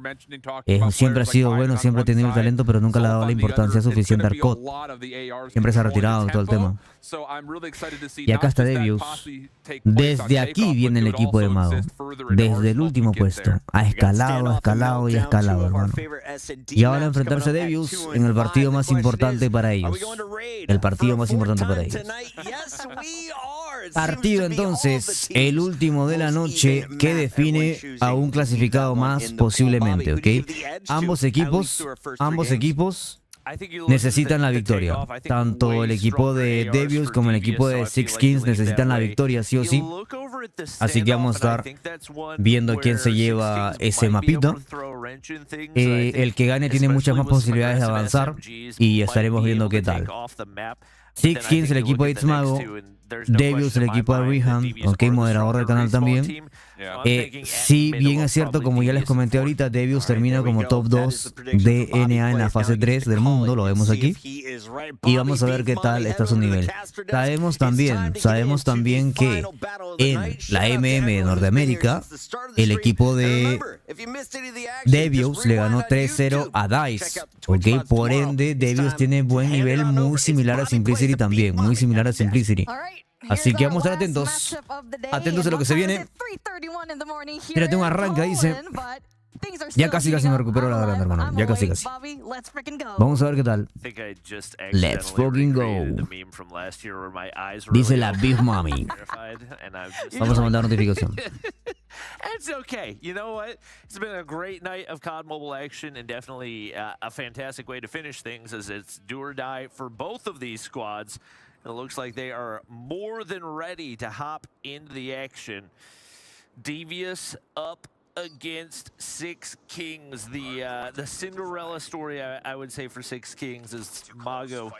Siempre ha sido bueno, siempre ha tenido el talento, pero nunca le ha dado la importancia suficiente al COD. Siempre se ha retirado todo el tema. Y acá está Devious. Desde aquí viene el equipo de Mago. Desde el último puesto. Ha escalado, escalado y escalado, hermano. Y ahora enfrentarse a Devious en el partido más importante para ellos. El partido más importante para ellos. Partido entonces, el último de la noche que define a un clasificado más posiblemente, ¿ok? Ambos equipos necesitan la victoria. Tanto el equipo de Devious como el equipo de Six Kings necesitan la victoria sí o sí. Así que vamos a estar viendo quién se lleva ese mapito. El que gane tiene muchas más posibilidades de avanzar y estaremos viendo qué tal. Six Kings, el equipo de It's Mago. Devious, el equipo de BryanT, ok, moderador del canal también. Sí, bien es cierto, como ya les comenté ahorita, Devious termina como top 2 de NA en la fase 3 del mundo, lo vemos aquí. Y vamos a ver qué tal está su nivel. Sabemos también que en la de Norteamérica, el equipo de Devious le ganó 3-0 a DICE, ok, por ende Devious tiene buen nivel, muy similar a Simplicity también, muy similar a Simplicity. Así que vamos a estar atentos a lo que se viene. Mira, tengo un arranque, dice. Ya casi me recupero la garganta, hermano. Ya casi. Vamos a ver qué tal. Let's fucking go. Dice la Big Mommy. Vamos a mandar notificación. It's okay. You know what? It's been a great night of COD Mobile action and definitely a fantastic way to finish things as it's do or die for both of these squads. It looks like they are more than ready to hop into the action. Devious up against Six Kings. The Cinderella story, I would say, for Six Kings is Mago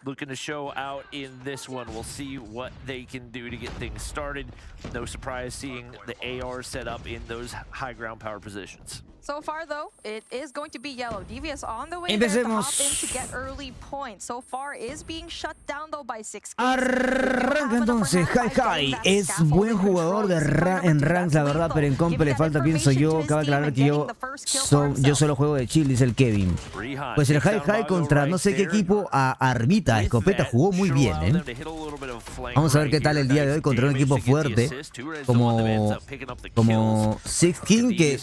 looking to show out in this one. We'll see what they can do to get things started. No surprise seeing the AR set up in those high ground power positions. So far, though, it is going to be yellow. Devious on the way there to hop in to get early points. So far, is being shut down, though, by Six Kings. Arranca entonces, Hi. Es buen jugador en ranks, la verdad, pero en comp le falta, pienso yo. Cabe aclarar que yo solo juego de chill, dice el Kevin. Pues el Hi contra no sé qué equipo, a Armita, escopeta, jugó muy bien, ¿eh? Vamos a ver qué tal el día de hoy contra un equipo fuerte como Six King, que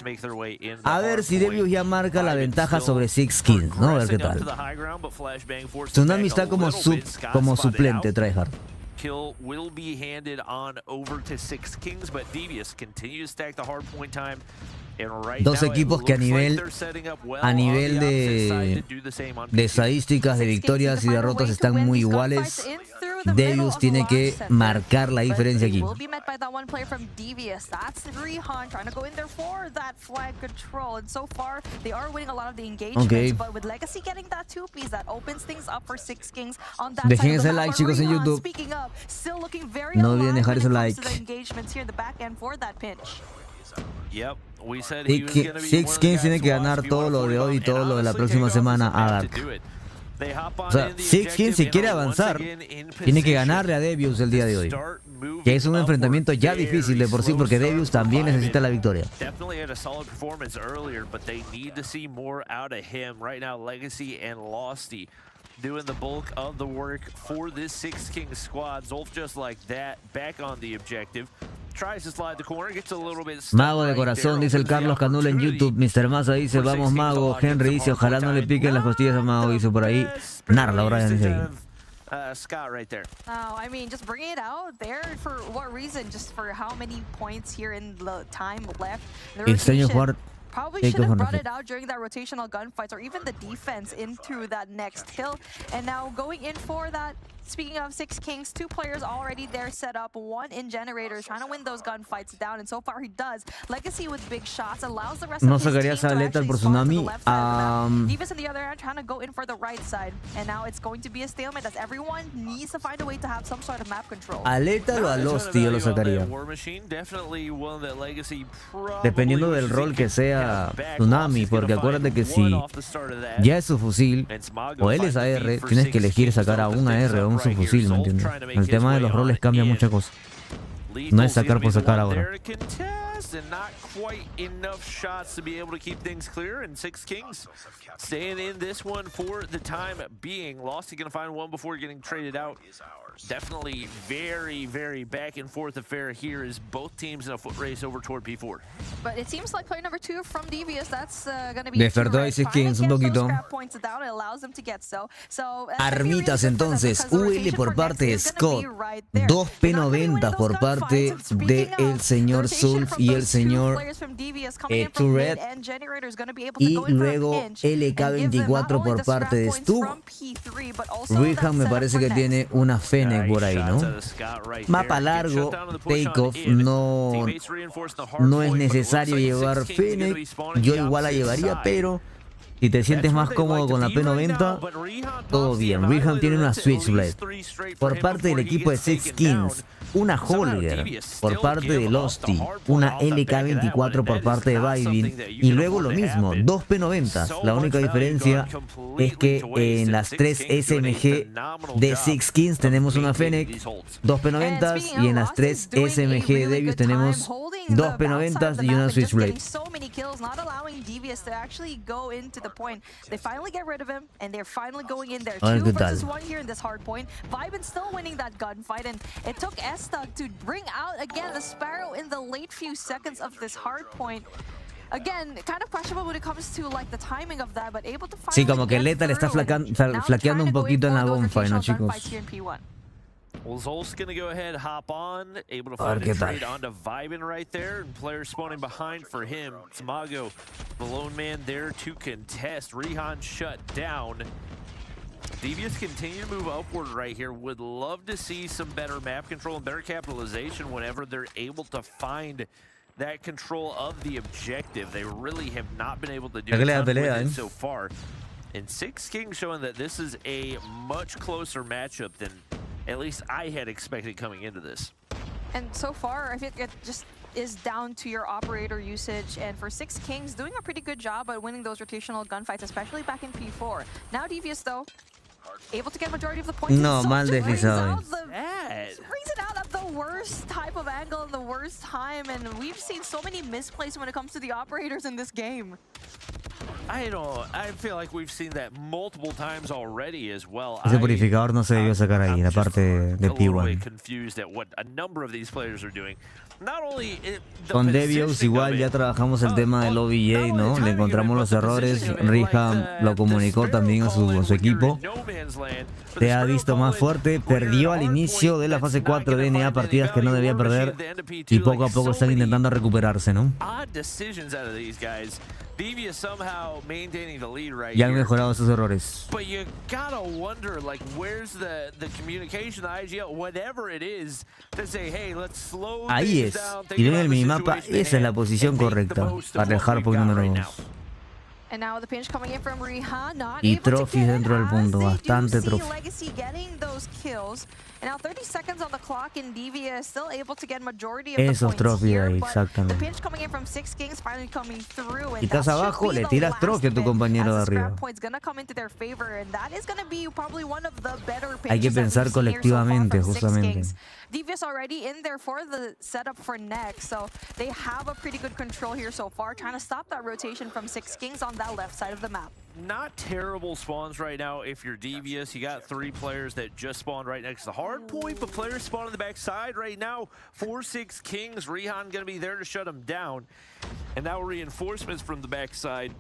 a ver si Devious ya marca la ventaja sobre Six Kings, ¿no? A ver qué tal. Tsunami está como suplente, tryhard. Kill will be handed on over to Six Kings, but Devious continues to stack the hard point time. Dos equipos que a nivel de estadísticas, de victorias y derrotas están muy iguales. Devious tiene que marcar la diferencia aquí. Okay. Dejen ese like, chicos, en YouTube. No olviden dejar ese like. Six Kings tiene que ganar todo lo de hoy y todo lo de la próxima semana a Dark. O sea, Six Kings, si quiere avanzar, tiene que ganarle a Devious el día de hoy, que es un enfrentamiento ya difícil de por sí, porque Devious también necesita la victoria. Doing the bulk of the work for this Six Kings squad. Zolf just like that, back on the objective. Tries to slide the corner, gets a little bit stuck. Mago de corazón, dice el Carlos Canula en YouTube. Mr. Massa dice, vamos Mago. Henry dice, ojalá no le piquen las costillas a Mago, dice por ahí. Narla, Brian dice ahí. Scott right there. Oh, I mean, just bring it out there for what reason? Just for how many points here in the time left? Extraño jugar. Probably should have brought it out during that rotational gunfights or even the defense into that next hill. And now going in for that speaking of Six Kings, 2 players already there set up, 1 in generators, trying to win those gunfights down, and so far he does. Legacy with big shots allows the rest No of his team sacarías to a actually Lethal por spawn to the Tsunami. left side of the map. Divas on the other hand trying to go in for the right side, and now it's going to be a stalemate as everyone needs to find a way to have some sort of map control. A Lethal o a Losty yo lo sacaría. Dependiendo del rol que sea Tsunami, porque acuérdate que si ya es su fusil o él es AR, tienes que elegir sacar a un AR o un subfusil, ¿me entiendes? El tema de los roles cambia muchas cosas. No es sacar por sacar ahora. And not quite enough shots to be able to keep things clear, and Six Kings staying in this one for the time being. Losty gonna find one before getting traded out. Definitely very, very back and forth affair here as both teams in a foot race over toward P4. But it seems like player number 2 from Devious, that's gonna be Despertó a Six Kings un poquito. Armitas entonces, UL por parte de Scott, 2P90 por parte de el señor Sulf y el señor Turret, y luego LK24 por parte de Stu. Rihan me parece que tiene una Fennec por ahí, ¿no? Mapa largo, takeoff, no es necesario llevar Fennec. Yo igual la llevaría, pero si te sientes más cómodo con la P90, todo bien. Rihan tiene una Switchblade. Por parte del equipo de Six Kings, una Holger. Por parte de Losty, una LK24 por parte de Vivin. Y luego lo mismo, 2 P90. La única diferencia es que en las 3 SMG de Six Kings tenemos una Fennec, 2 P90, y en las 3 SMG de Devious tenemos 2 P90 y una Switchblade. They finally get rid of him, and they're finally going in there. A ver 2 qué tal. versus 1 here in this hard point. Vibin still winning that gunfight, and it took Estug to bring out again the Sparrow in the late few seconds of this hard point. Again, kind of questionable when it comes to like the timing of that, but able to find. Sí, como que Lethal está flaqueando un poquito en la gunfight, ¿no, chicos? Well, Zol's gonna go ahead, hop on, able to find a trade onto Vibin right there, and players spawning behind for him. Tamago, the lone man there to contest. Rihan shut down. Devious continue to move upward right here. Would love to see some better map control and better capitalization whenever they're able to find that control of the objective. They really have not been able to do it so far. And Six Kings showing that this is a much closer matchup than at least I had expected coming into this. And so far, I think it just is down to your operator usage, and for Six Kings doing a pretty good job at winning those rotational gunfights, especially back in P4. Now Devious though, able to get majority of the points. No, mal deslizado. Brings it out at the worst type of angle and the worst time, and we've seen so many misplays when it comes to the operators in this game. I feel like we've seen that multiple times already as well. Ese purificador no se debió sacar ahí, la parte de P1. Confused at what a number of these players are doing. Not only Con Devious igual ya trabajamos el tema del OBJ, ¿no? Le encontramos los errores. Rihan lo comunicó también a su equipo. Se ha visto más fuerte. Perdió al inicio de la fase 4 de NA partidas que no debía perder. Y poco a poco están intentando recuperarse, ¿no? Ya han mejorado esos errores. Ahí es. Y ven el minimapa, esa es la posición correcta para el hardpoint número 2. Y trophies dentro del punto, bastante trophies. Esos trophies ahí, exactamente. Y estás abajo, le tiras trophy a tu compañero de arriba. Hay que pensar colectivamente, justamente. Devious already in there for the setup for next, so they have a pretty good control here so far, trying to stop that rotation from Six Kings on that left side of the map. Not terrible spawns right now if you're Devious. You got 3 players that just spawned right next to the hard point, but players spawn on the back side right now for Six Kings. Rihan gonna be there to shut them down, and now reinforcements from the back side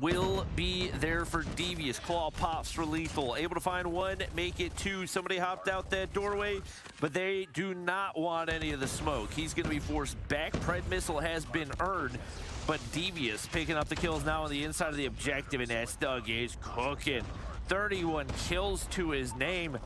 will be there for Devious. Claw pops for Lethal. Able to find one, make it 2. Somebody hopped out that doorway, but they do not want any of the smoke. He's going to be forced back. Pred missile has been earned, but Devious picking up the kills now on the inside of the objective, and Estug is cooking. 31 kills to his name.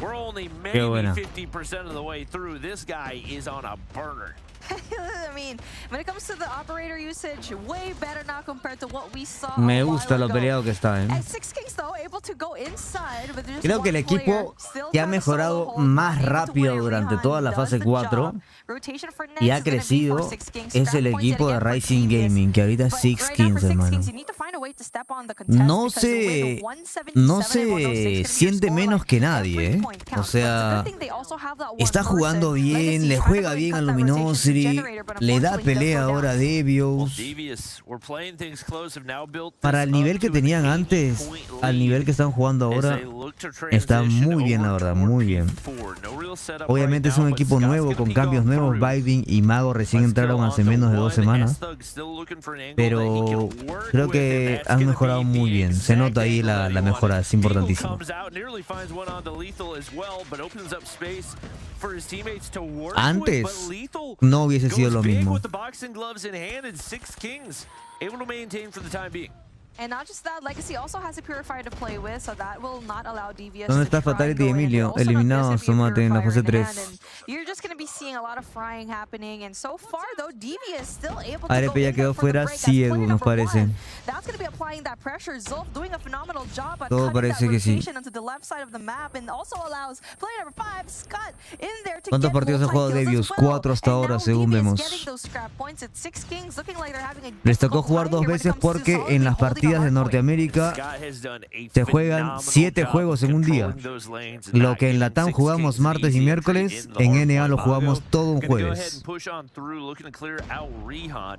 We're only Qué maybe buena. 50% of the way through. This guy is on a burner. I mean, when it comes to the operator usage, way better now compared to what we saw. Me gusta lo peleado que está, And Six Kings though able to go inside with just Creo que el one player, equipo still que ha trying to solo mejorado hold, más able to rápido win it. durante Rihan toda la does fase the 4 job. Rotation for next y ha is gonna be for crecido Six Kings. es Scrap el points yet equipo de again for Rising Devious. Gaming, que ahorita es But 6 right now for Kings, Six hermano. Kings, you need to find a way to step on the contest No because the way se, the 177 no and 106 se is gonna be your siente scoreline. menos que nadie, Every ¿eh? point O counts, but it's a sea, good thing they also have that one está jugando person. bien, Legacy le trying to juega really bien cut al that rotation to Luminosity, generator, but le da unfortunately he does pelea go down. ahora a Devious. Devious, we're playing things close, have now built Para this el nivel up que to an tenían 80 antes, point al lead nivel que están jugando as ahora, they look to está transition muy bien, la over verdad, toward muy bien. P4. No real setup Obviamente right es un now, but equipo Scott's nuevo, gonna con be cambios going nuevos. through. Viving y Mago recién Let's go entraron on hace to menos de 2 one. semanas. S-Thug still looking for an angle that he Pero can work creo with, que and that's han gonna mejorado be muy the bien. Se exact nota ahí angle la that he mejora, wanted. es importantísimo. Comes out, nearly finds one onto Lethal as well, but opens up space for his teammates to work with. Antes But Lethal no hubiese sido goes lo big mismo. with the boxing gloves in hand, and Six Kings able to maintain for the time being. And not just that, Legacy also has a Purifier to play with, so that will not allow Devious ¿Dónde to está try Fatality and go y in. Emilio? Also, not Eliminados, this, if you have Tomate, en la Purifier fase in hand, 3. and you're just going to be seeing a lot of frying happening, and so far though, Devious still able to ARP go ya in quedó there for the fuera, break as sí, player Edu, nos number parece. one. That's going to be applying that pressure. Zulf doing a phenomenal job at Todo cutting that parece que sí. rotation onto the left side of the map, and also allows player number 5, Scott, in there to ¿Cuántos get partidos ha jugado multi-kills Devious? as well. 4 hasta And ahora, now según Devious vemos. getting those scrap points. It's Six Kings looking like they're having a Les tocó difficult jugar time 2 here when it veces comes to porque solidly en las holding a partidas de hard point. Norteamérica Scott has done a se juegan phenomenal 7 job juegos en un día. controlling those lanes and Lo not que en giving Latam Six jugamos Kings martes y easy miércoles, entry in the en hard NA lo point. jugamos Mago todo un gonna go ahead jueves. and push on through, looking to clear out Rihan.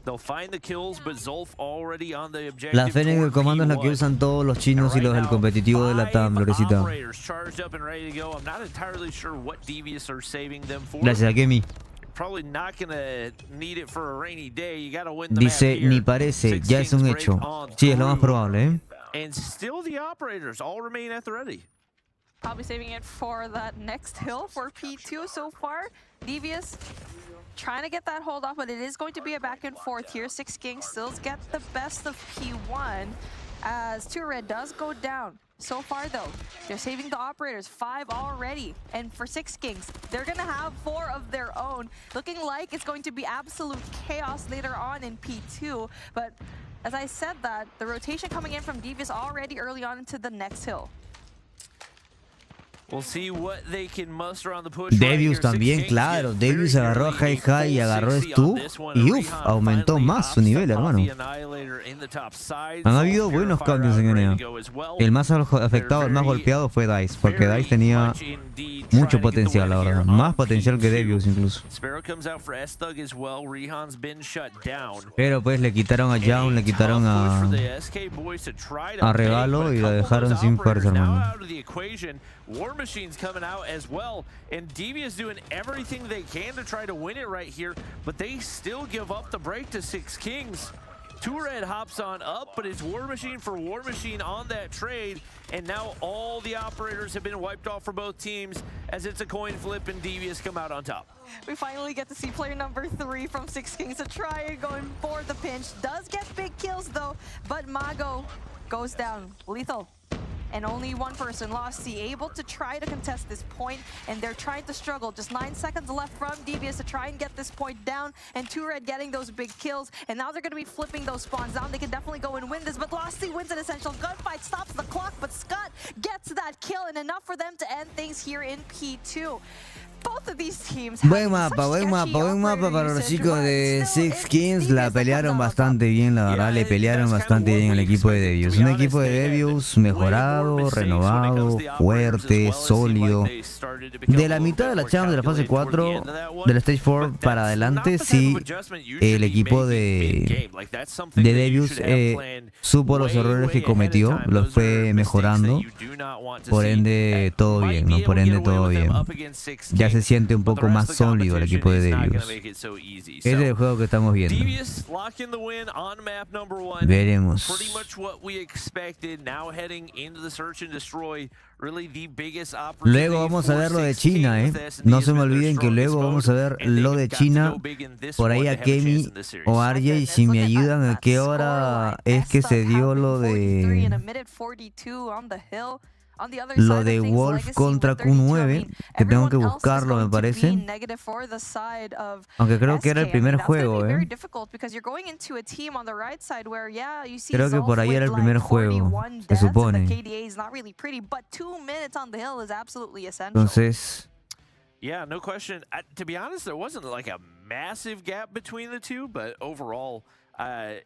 They'll find the kills, but Zulf already on the objective. La Fénix del comando es la que usan todos los chinos y los del competitivo de Latam, Lorecita. Gracias, Kemi. Probably not gonna need it for a rainy day. You gotta win the Dice, map here. ni parece, Six ya es un Kings break hecho. on Sí, es lo más through. probable, ¿eh? And still the operators all remain at the ready. Probably saving it for that next hill for P2 so far. Devious trying to get that hold off, but it is going to be a back and forth here. Six Kings still get the best of P1 as 2 Red does go down. So far though, they're saving the operators, 5 already. And for Six Kings, they're gonna have 4 of their own. Looking like it's going to be absolute chaos later on in P2. But as I said that, the rotation coming in from Devious already early on into the next hill. We'll see what they can muster on the push right Devious here. también, Six Kings claro. get Devious very agarró a early, High High y a full agarró 60 Stu on this one, y and uff, Rihan aumentó finally más su opts nivel, to pop hermano. the Annihilator in the top side. Han Full habido buenos Purifier cambios out, en ready NA. to go as well. El más afectado, el más golpeado fue Dice, porque Dice tenía mucho potencial, la verdad. Más potencial que Devious incluso. Sparrow comes out for S-Thug as well. Rihan's been shut down. Pero pues le quitaron a Young, le quitaron a Regalo y la dejaron sin fuerza, hermano. War Machine's coming out as well, and Devious doing everything they can to try to win it right here, but they still give up the break to Six Kings. 2 Red hops on up, but it's War Machine for War Machine on that trade, and now all the operators have been wiped off for both teams as it's a coin flip and Devious come out on top. We finally get to see player number 3 from Six Kings to try and going for the pinch. Does get big kills though, but Mago goes down. Lethal. And only one person, Losty, able to try to contest this point, and they're trying to struggle. Just 9 seconds left from Devious to try and get this point down, and 2 Red getting those big kills, and now they're going to be flipping those spawns down. They can definitely go and win this, but Losty wins an essential gunfight, stops the clock, but Scott gets that kill, and enough for them to end things here in P2. Both of these teams Buen mapa para los chicos de Six Kings. La pelearon bastante bien, la verdad, le pelearon bastante bien al equipo de Devious. Un equipo de Devious mejorado, renovado, fuerte, sólido. De la mitad de la chance de la fase 4, de la Stage 4 para adelante, sí, el equipo de Devious supo los errores que cometió, los fue mejorando. Por ende, todo bien, ¿no? Por ende, todo bien. Ya se siente un poco más sólido el equipo de Devious. Ese es el juego que estamos viendo. Veremos. Luego vamos a ver lo de China, ¿eh? No se me olviden que luego vamos a ver lo de China. Por ahí a Kemi o RJ, si me ayudan, ¿a qué hora es que se dio lo de lo de Wolf contra Q9, que tengo que buscarlo, me parece. Aunque creo que era el primer juego, ¿eh? Creo que por ahí era el primer juego, se supone. Entonces... Yeah, no question. To be honest, there wasn't like a massive gap between the two, but overall,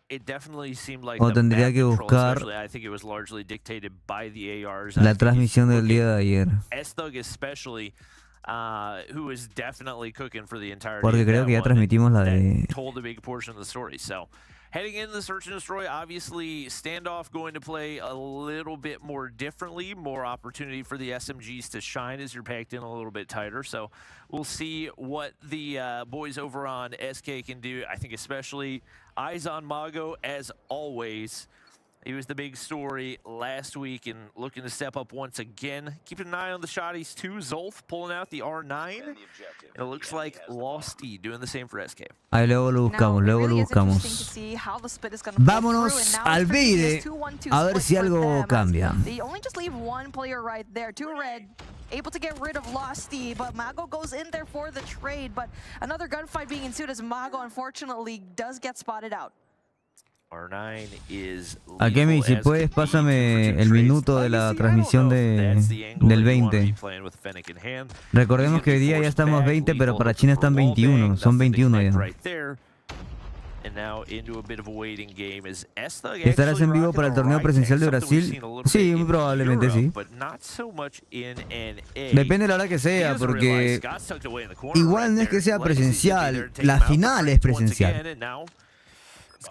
it definitely seemed like tendría que buscar I think it was largely dictated by the ARs. La transmisión del día de ayer. S-Thug especially, who was definitely cooking for the entire Porque creo que ya transmitimos la de... told a big portion of the story. So, heading into the Search and Destroy, obviously, Standoff going to play a little bit more differently, more opportunity for the SMGs to shine as you're packed in a little bit tighter. So we'll see what the boys over on SK can do. I think especially eyes on Mago, as always. He was the big story last week and looking to step up once again. Keeping an eye on the shotties too. Zolf pulling out the R9. And it looks like Losty doing the same for SK. Ahí luego lo buscamos, luego lo buscamos. Vámonos al VIVO a ver si algo cambia. They only just leave one player right there. 2 red. Able to get rid of Losty, but Mago goes in there for the trade. But another gunfight being ensued as Mago unfortunately does get spotted out. R9 is Akemi, si puedes, pásame el minuto de la transmisión del 20. Recordemos que hoy día ya estamos 20, pero para China están 21. Son 21 ya. ¿Estarás en vivo para el torneo presencial de Brasil? Sí, muy probablemente sí. Depende de la hora que sea, porque igual no es que sea presencial, la final es presencial.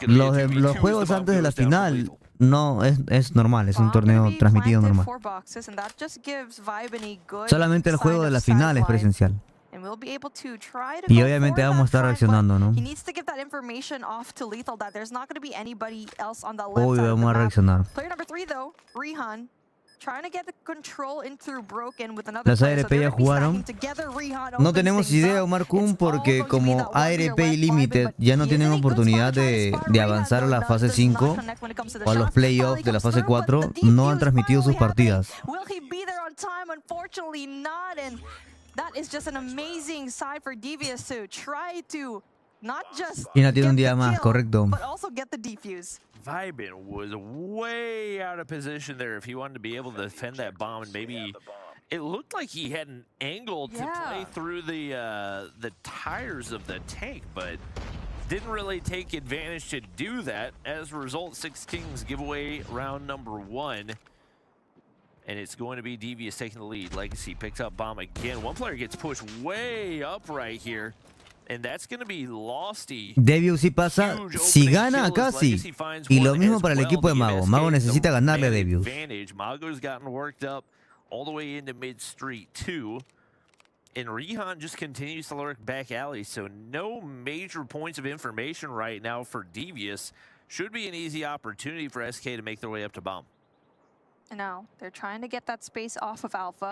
Los juegos antes de la final no es normal, es un torneo transmitido normal. Solamente el juego de la final es presencial. Y obviamente vamos a estar reaccionando, ¿no? Obvio, vamos a reaccionar. Las ARP ya jugaron. No tenemos idea, Omar Kun, porque como ARP y Limited ya no tienen oportunidad de avanzar a la fase 5 o a los playoffs de la fase 4, no han transmitido sus partidas. China tiene un día más, correcto. Vibin was way out of position there if he wanted to be able to defend that bomb, and maybe it looked like he had an angle to play through the tires of the tank, but didn't really take advantage to do that. As a result, 6 Kings give away round number 1. And it's going to be Devious taking the lead. Legacy picks up bomb again. One player gets pushed way up right here. And that's going to be Losty. Devious sí pasa, si gana acá sí. Y lo mismo para el equipo de Mago. Mago necesita ganarle a Devious. Mago's gotten worked up all the way into mid-street too. And Rihan just continues to lurk back alley. So no major points of information right now for Devious. Should be an easy opportunity for SK to make their way up to bomb.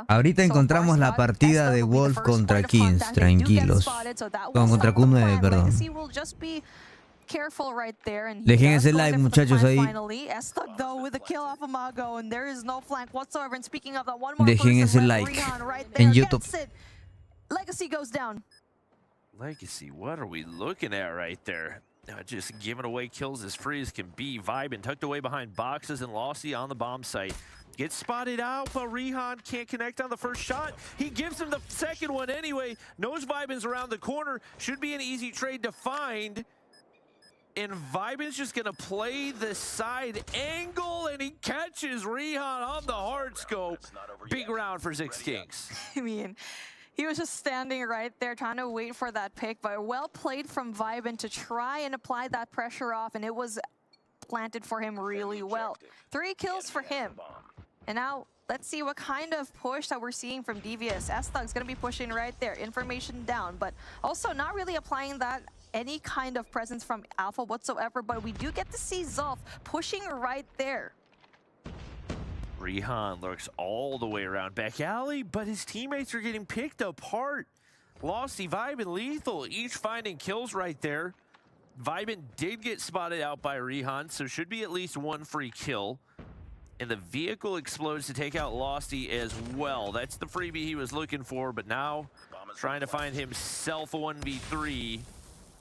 Ahorita encontramos la partida de Wolf contra Kings, tranquilos. Contra Q9, perdón. Dejen ese like, muchachos, ahí. Dejen ese like en YouTube. Legacy, what are we looking at right there? Just giving away kills as free as can be. Vibin tucked away behind boxes and Losty on the bomb site. Gets spotted out, but Rihan can't connect on the first shot. He gives him the second one anyway. Knows Vibin's around the corner. Should be an easy trade to find. And Vibin's just going to play the side angle, and he catches Rihan on the hard scope. Big round for 6 Kings. I mean, he was just standing right there trying to wait for that pick, but well played from Vibin to try and apply that pressure off, and it was planted for him really well. 3 kills for him. And now, let's see what kind of push that we're seeing from Devious. S-Thug's going to be pushing right there, information down, but also not really applying that any kind of presence from Alpha whatsoever, but we do get to see Zolf pushing right there. Rihan lurks all the way around back alley, but his teammates are getting picked apart. Losty, Vibin, Lethal, each finding kills right there. Vibin did get spotted out by Rihan, so should be at least 1 free kill. And the vehicle explodes to take out Losty as well. That's the freebie he was looking for, but now trying to find himself a 1v3.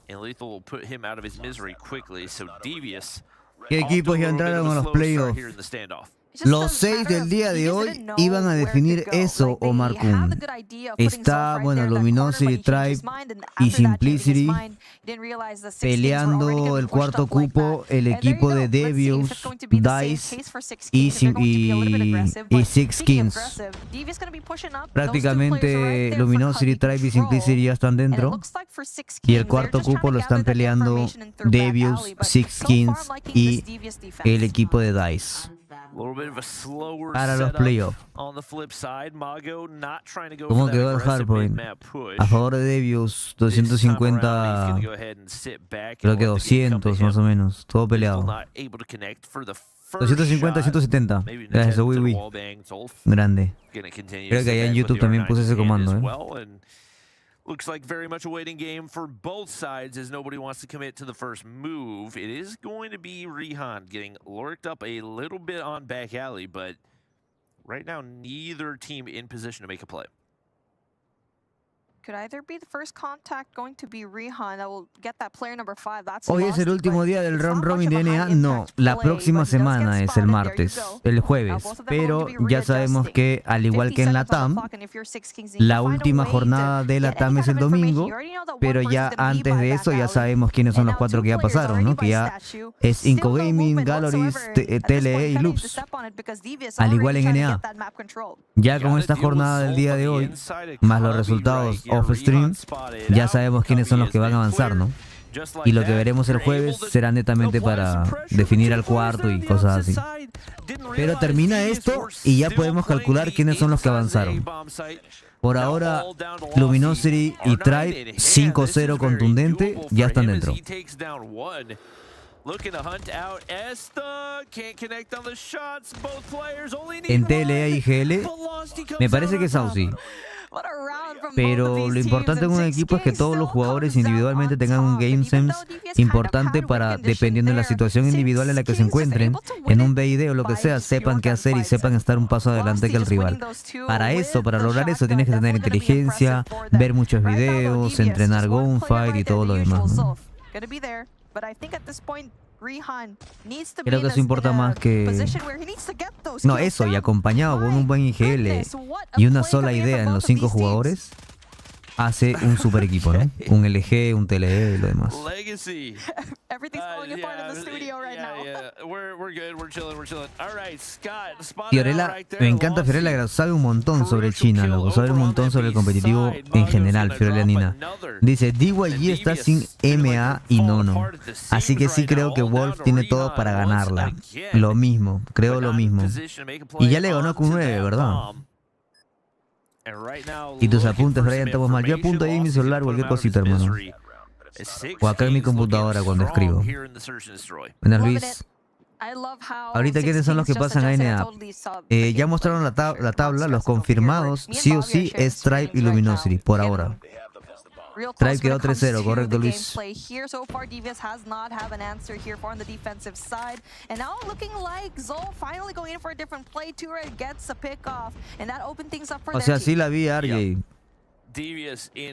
And Lethal will put him out of his misery quickly. So Devious. ¿Qué equipos ya entraron a los playoffs? Los 6 del día de hoy iban a definir eso, Omar Kun. Está, bueno, Luminosity, Tribe y Simplicity peleando el cuarto cupo, el equipo de Devious, Dice y Six Kings. Prácticamente Luminosity, Tribe y Simplicity ya están dentro. Y el cuarto cupo lo están peleando Devious, Six Kings y el equipo de Dice. Para los playoffs. ¿Cómo quedó el hardpoint? A favor de Devious, 250, creo que 200 más o menos, todo peleado. 250, 170. Gracias, Wiwi. Grande. Creo que allá en YouTube también puse ese comando, Looks like very much a waiting game for both sides as nobody wants to commit to the first move. It is going to be Rihan getting lurked up a little bit on back alley, but right now neither team in position to make a play. Could either be the first contact going to be Rihan that will get that player number 5. Hoy es el último día del round robin de NA. No, la próxima semana es el martes, el jueves. Pero ya sabemos que, al igual que en Latam, la última jornada de Latam es el domingo. Pero ya antes de eso ya sabemos quiénes son los 4 que ya pasaron, ¿no? Que ya es Inco Gaming, Galleries, TLE y Loops. Al igual en NA. Ya con esta jornada del día de hoy, más los resultados off-stream, ya sabemos quiénes son los que van a avanzar, ¿no? Y lo que veremos el jueves será netamente para definir al cuarto y cosas así. Pero termina esto y ya podemos calcular quiénes son los que avanzaron. Por ahora, Luminosity y Tribe, 5-0 contundente, ya están dentro. En TLA y GL, me parece que es Saucy. Pero lo importante en un equipo es que todos los jugadores individualmente tengan un game sense importante para, dependiendo de la situación individual en la que se encuentren, en un BID o lo que sea, sepan qué hacer y sepan estar un paso adelante que el rival. Para eso, para lograr eso, tienes que tener inteligencia, ver muchos videos, entrenar gunfight y todo lo demás, ¿no? Creo que eso importa más que... No, eso, y acompañado con un buen IGL y una sola idea en los 5 jugadores, hace un super equipo, ¿no? Un LG, un TLE y lo demás. Fiorella, me encanta Fiorella, sabe un montón sobre China, loco, sabe un montón sobre el competitivo en general, Fiorella Nina. Dice, DYG está sin MA y Nono, así que sí creo que Wolf tiene todo para ganarla. Lo mismo, creo lo mismo. Y ya le ganó con 9, ¿verdad? Y tus apuntes, Brian, estamos mal. Yo apunto ahí en mi celular cualquier cosita, hermano. O acá en mi computadora cuando escribo. Buenas, Luis. Ahorita, ¿quiénes son los que pasan a NA? Ya mostraron la tabla, los confirmados, sí o sí, es Tribe y Luminosity, por ahora. Tribe quedó 3-0, correcto, Luis. O sea, sí la vi, RJ.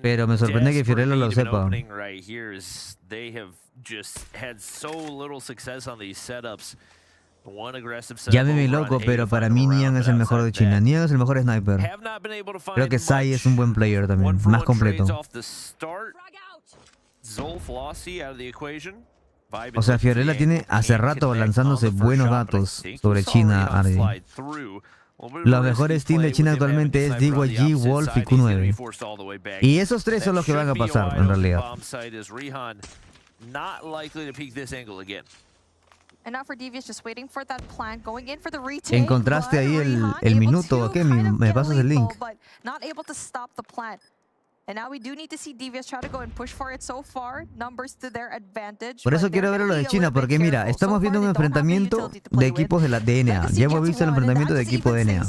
Pero me sorprende que Fiorella lo sepa. Llámeme loco, pero para mí Nian es el mejor de China. Nian es el mejor sniper. Creo que Sai es un buen player también, más completo. O sea, Fiorella tiene hace rato lanzándose buenos datos sobre China, Ardi. Los mejores teams de China actualmente es DYG, Wolf y Q9. Y esos 3 son los que van a pasar, en realidad. ¿Encontraste ahí el minuto o qué? ¿Me pasas el link? Por eso quiero ver lo de China, porque mira, estamos viendo un enfrentamiento de equipos de la DNA. Ya hemos visto el enfrentamiento de equipo DNA,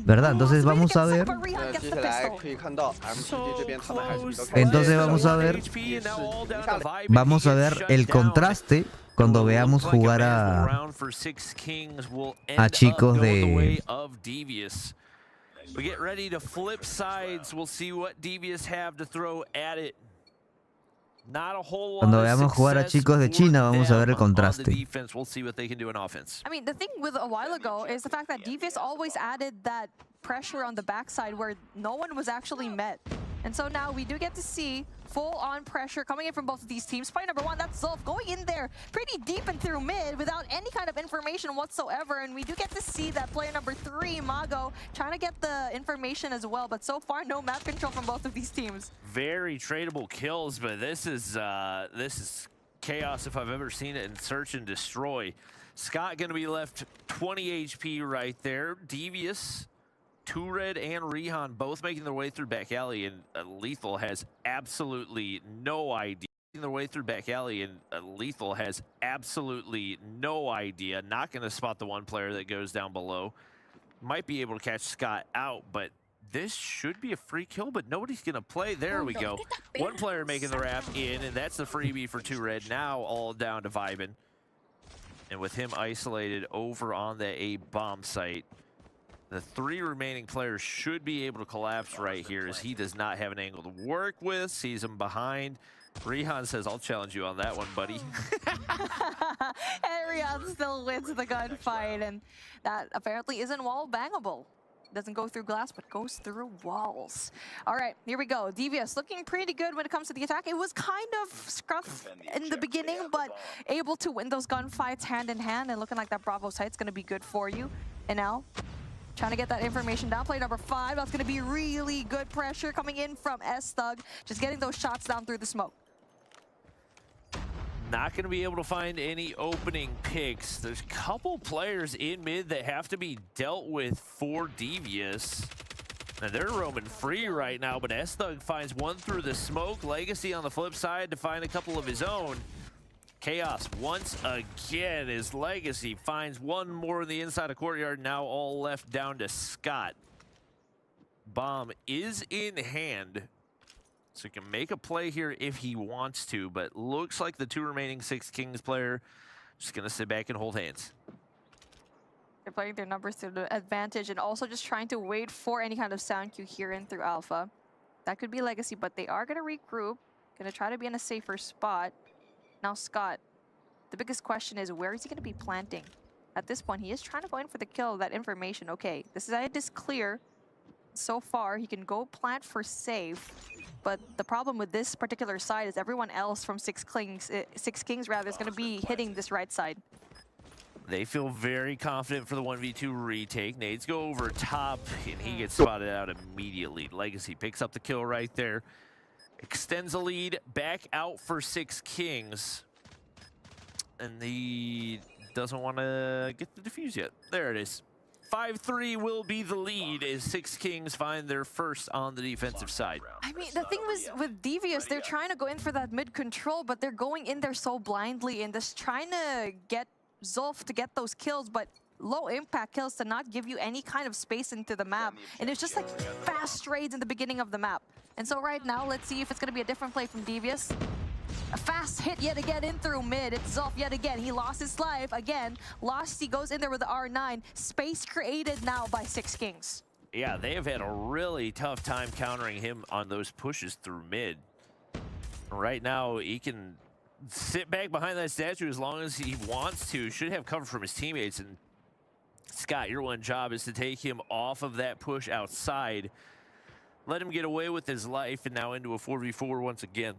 ¿verdad? Entonces vamos a ver. Vamos a ver el contraste Cuando veamos jugar a chicos de... We get ready to flip sides. We'll see what Devious have to throw at it. Not a whole lot. Cuando veamos jugar a chicos de China, vamos a ver el contraste. We'll see what they can do in offense. I mean, the thing with a while ago is the fact that Devious always added that pressure on the backside where no one was actually met. And so now we do get to see full-on pressure coming in from both of these teams. Player number one, that's Zulf, going in there pretty deep and through mid without any kind of information whatsoever. And we do get to see that player number three, Mago, trying to get the information as well. But so far, no map control from both of these teams. Very tradable kills, but this is chaos if I've ever seen it in Search and Destroy. Scott going to be left 20 HP right there. Devious, Two Red and Rihan both making their way through back alley, and Lethal has absolutely no idea. Making their way through back alley, and Lethal has absolutely no idea. Not going to spot the one player that goes down below. Might be able to catch Scott out, but this should be a free kill, but nobody's going to play. There we go. One player making the wrap in, and that's the freebie for Two Red. Now all down to Vibin. And with him isolated over on the A bomb site, the three remaining players should be able to collapse right here, as he does not have an angle to work with. Sees him behind. Rihan says, I'll challenge you on that one, buddy. And Rihan still wins the gunfight, and that apparently isn't wall bangable. Doesn't go through glass, but goes through walls. All right, here we go. Devious looking pretty good when it comes to the attack. It was kind of scruff in the beginning, but able to win those gunfights hand in hand, and looking like that Bravo site's going to be good for you. And now, trying to get that information down. Play number 5. That's going to be really good pressure coming in from S-Thug. Just getting those shots down through the smoke. Not going to be able to find any opening picks. There's a couple players in mid that have to be dealt with for Devious. And they're roaming free right now, but S-Thug finds one through the smoke. Legacy on the flip side to find a couple of his own. Chaos once again as Legacy finds one more in the inside of courtyard. Now all left down to Scott. Bomb is in hand, so he can make a play here if he wants to, but looks like the two remaining Six Kings player just gonna sit back and hold hands. They're playing their numbers to the advantage and also just trying to wait for any kind of sound cue here in through Alpha. That could be Legacy, but they are gonna regroup, gonna try to be in a safer spot. Now Scott, the biggest question is, where is he going to be planting? At this point, he is trying to go in for the kill, that information. Okay, this side is clear. So far, he can go plant for safe. But the problem with this particular side is everyone else from Six Kings rather, is going to be hitting this right side. They feel very confident for the 1v2 retake. Nades go over top, and he gets spotted out immediately. Legacy picks up the kill right there. Extends a lead back out for Six Kings. And he doesn't want to get the defuse yet. There it is. 5-3 will be the lead as Six Kings find their first on the defensive side. I mean, the thing was with Devious, they're trying to go in for that mid control, but they're going in there so blindly and just trying to get Zulf to get those kills, but low impact kills to not give you any kind of space into the map. And it's just like fast trades in the beginning of the map. And so right now, let's see if it's going to be a different play from Devious. A fast hit yet again in through mid. It's Zulf yet again. He lost his life again. Losty goes in there with the R9. Space created now by Six Kings. Yeah, they have had a really tough time countering him on those pushes through mid. Right now, he can sit back behind that statue as long as he wants to. Should have cover from his teammates. And Scott, your one job is to take him off of that push outside. Let him get away with his life, and now into a 4v4 once again.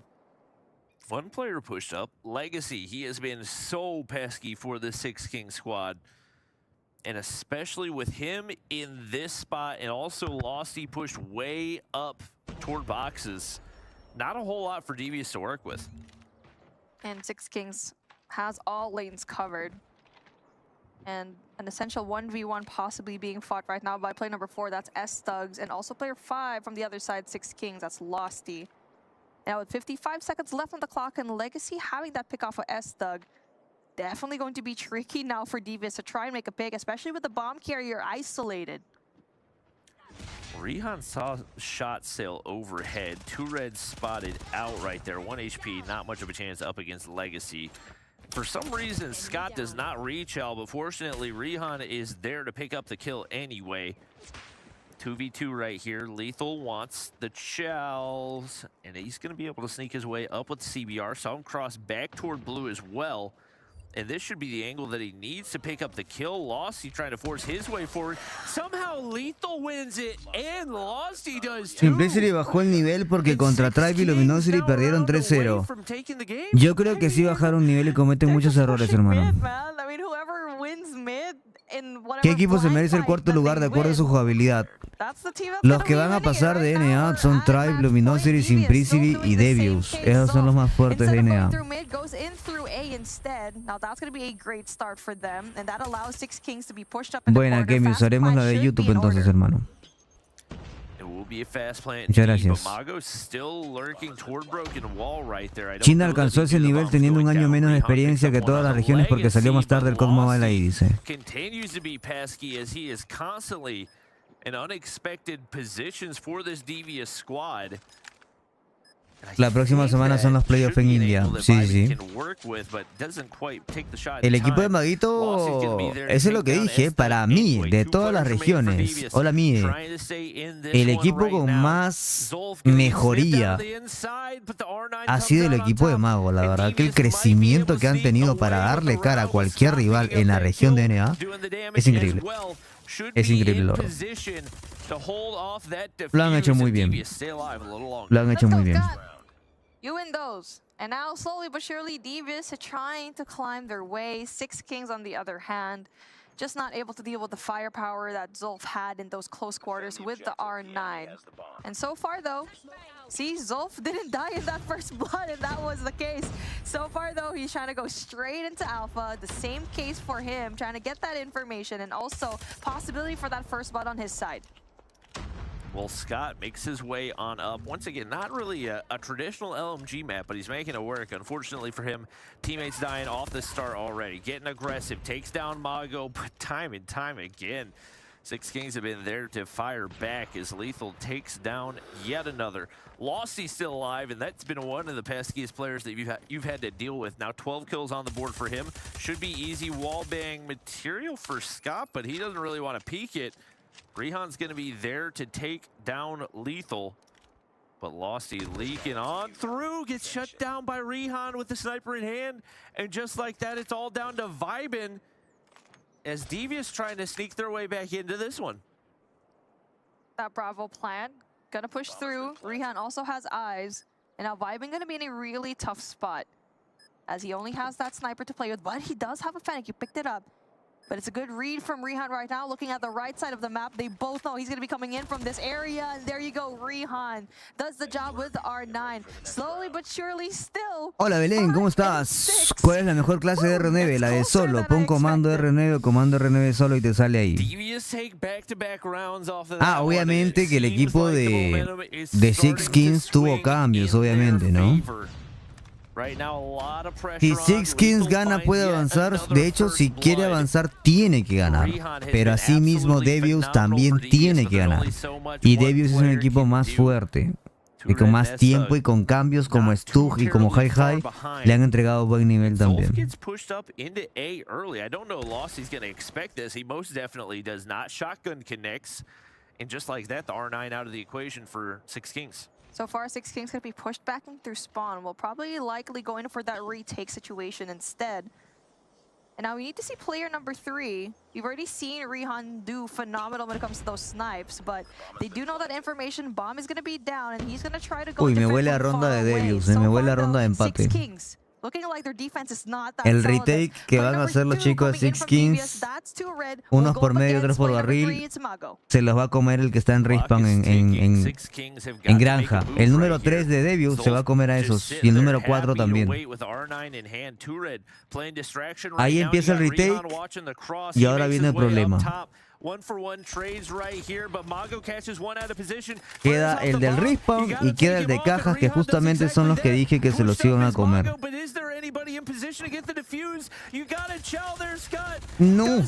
One player pushed up. Legacy, he has been so pesky for the Six King squad. And especially with him in this spot, and also Losty pushed way up toward boxes. Not a whole lot for Devious to work with. And Six Kings has all lanes covered. And an essential 1v1 possibly being fought right now by player number 4, that's S-Thugs, and also player 5 from the other side, Six Kings, that's Losty. Now with 55 seconds left on the clock and Legacy having that pick off of S-Thug, definitely going to be tricky now for Devious to try and make a pick, especially with the bomb carrier isolated. Rihan saw shot sail overhead. Two Reds spotted out right there. 1 HP, not much of a chance up against Legacy. For some reason, Scott does not re-chow, but fortunately, Rihan is there to pick up the kill anyway. 2v2 right here. Lethal wants the chows, and he's going to be able to sneak his way up with CBR. Saw him cross back toward blue as well. And this should be the angle that he needs to pick up the kill. Losty trying to force his way forward. Somehow Lethal wins it, and Losty does too. Simplicity bajó el nivel porque contra Tribe y Luminosity perdieron 3-0. Yo creo que sí bajaron nivel y cometen muchos errores, hermano. ¿Qué equipo se merece el cuarto lugar de acuerdo a su jugabilidad? Los que van a pasar de NA son Tribe, Luminosity, Simplicity y Devious. Esos son los más fuertes de NA. Buena, Kemi, usaremos la de YouTube entonces, hermano. Muchas gracias. China alcanzó ese nivel teniendo un año menos de experiencia que todas las regiones porque salió más tarde el codmobile ahí, dice. La próxima semana son los playoffs en India. Sí, sí. El equipo de Maguito, eso es lo que dije, para mí, de todas las regiones. Hola, Mie. El equipo con más mejoría ha sido el equipo de Mago. La verdad que el crecimiento que han tenido para darle cara a cualquier rival en la región de NA es increíble. Es increíble, la verdad. Lo han hecho muy bien. Lo han hecho muy bien. You win those. And now slowly but surely Devious are trying to climb their way. Six Kings on the other hand, just not able to deal with the firepower that Zulf had in those close quarters with the R9. And so far though, see, Zulf didn't die in that first blood, and that was the case. So far though, he's trying to go straight into Alpha. The same case for him, trying to get that information and also possibility for that first blood on his side. Well, Scott makes his way on up. Once again, not really a traditional LMG map, but he's making it work. Unfortunately for him, teammates dying off the start already. Getting aggressive, takes down Mago, but time and time again, Six Kings have been there to fire back as Lethal takes down yet another. Losty's still alive, and that's been one of the peskiest players that you've had to deal with. Now 12 kills on the board for him. Should be easy wallbang material for Scott, but he doesn't really want to peek it. Rihan's going to be there to take down Lethal, but Losty leaking on through, gets shut down by Rihan with the sniper in hand, and just like that, it's all down to Vibin as Devious trying to sneak their way back into this one. That Bravo plan, gonna push through. Rihan also has eyes, and now Vibin gonna be in a really tough spot as he only has that sniper to play with, but he does have a Fennec. You picked it up. But it's a good read from Rihan right now. Looking at the right side of the map, they both know he's going to be coming in from this area. And there you go, Rihan does the job with the R9. Slowly but surely still. Hola Belén, ¿cómo estás? ¿Cuál es la mejor clase de R9? La de solo. Pon comando R9 o comando R9 solo y te sale ahí. Ah, obviamente que el equipo de Six Kings tuvo cambios, obviamente, ¿no? Si Six Kings gana puede avanzar, de hecho si quiere avanzar tiene que ganar, pero asimismo Devious también tiene que ganar, y Devious es un equipo más fuerte, y con más tiempo y con cambios como Stug y como Hi Hi le han entregado buen nivel también. So far, Six Kings going to be pushed back in through spawn. We'll probably likely go in for that retake situation instead. And now we need to see player number 3. We've already seen Rihan do phenomenal when it comes to those snipes, but they do know that information bomb is going to be down, and he's going to try to go. Uy, me huele a ronda de Devious, me huele a ronda de empate. El retake que van a hacer los chicos de Six Kings, unos por medio, otros por barril, se los va a comer el que está en respawn en granja. El número 3 de Devious se va a comer a esos, y el número 4 también. Ahí empieza el retake y ahora viene el problema. Queda el del respawn y queda el de cajas, que justamente son los que dije que se los iban a comer. No.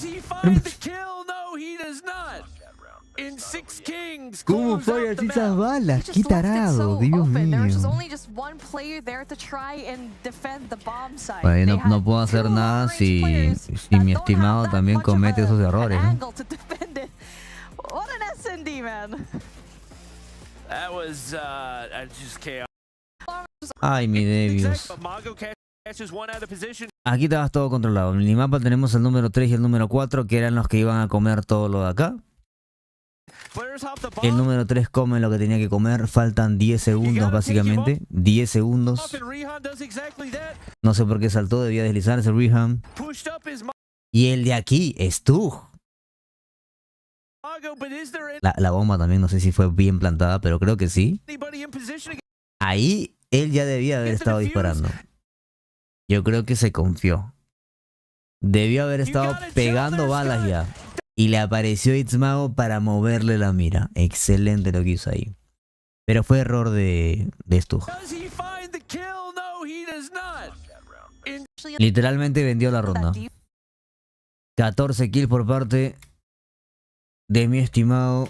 in Six Kings. ¿Cómo falla esas balas? ¡Qué tarado! Dios mío. Bueno, no puedo hacer nada si mi estimado también comete esos errores, ¿no? What an S&D, man. That was just chaos. Ay, mi Devios. But Mago catches one out of position. Aquí estabas todo controlado. En el minimapa tenemos el número 3 y el número 4, que eran los que iban a comer todo lo de acá. El número 3 come lo que tenía que comer. Faltan 10 segundos básicamente. 10 segundos. No sé por qué saltó. Debía deslizarse Rihan. Y el de aquí es tú. La bomba también no sé si fue bien plantada, pero creo que sí. Ahí él ya debía haber estado disparando. Yo creo que se confió. Debió haber estado pegando balas ya. Y le apareció Itzmago para moverle la mira. Excelente lo que hizo ahí. Pero fue error de Stug. Literalmente vendió la ronda. 14 kills por parte de mi estimado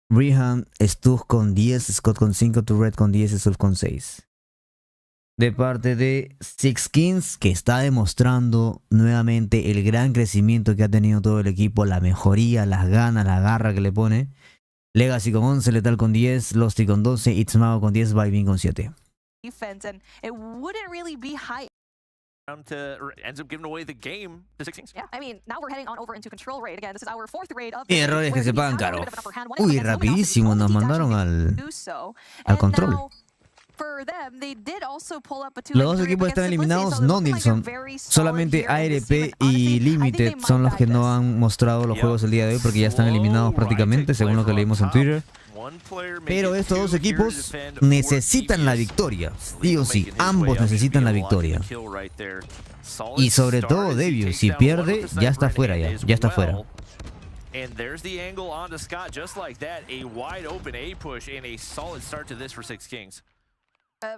Rihan. Stug con 10, Scott con 5, Turret con 10, Stug con 6. De parte de Six Kings, que está demostrando nuevamente el gran crecimiento que ha tenido todo el equipo, la mejoría, las ganas, la garra que le pone. Legacy con 11, Lethal con 10, Losty con 12, Itzmago con 10, Vivin con 7. Ends up giving away the game to Six Kings. Yeah, I mean, now we're heading on over into control raid again. This is our 4th raid of Errores que se pagan caro. Uy, rapidísimo nos mandaron al control. Los dos equipos están eliminados, no Nilsson. Solamente ARP y Limited son los que no han mostrado los juegos el día de hoy porque ya están eliminados prácticamente, según lo que leímos en Twitter. Pero estos dos equipos necesitan la victoria. Sí o sí, ambos necesitan la victoria. Y sobre todo Devious, si pierde, ya está fuera ya está fuera. And there's the angle onto Scott just like that. A wide open A push and a solid start to this for Six Kings.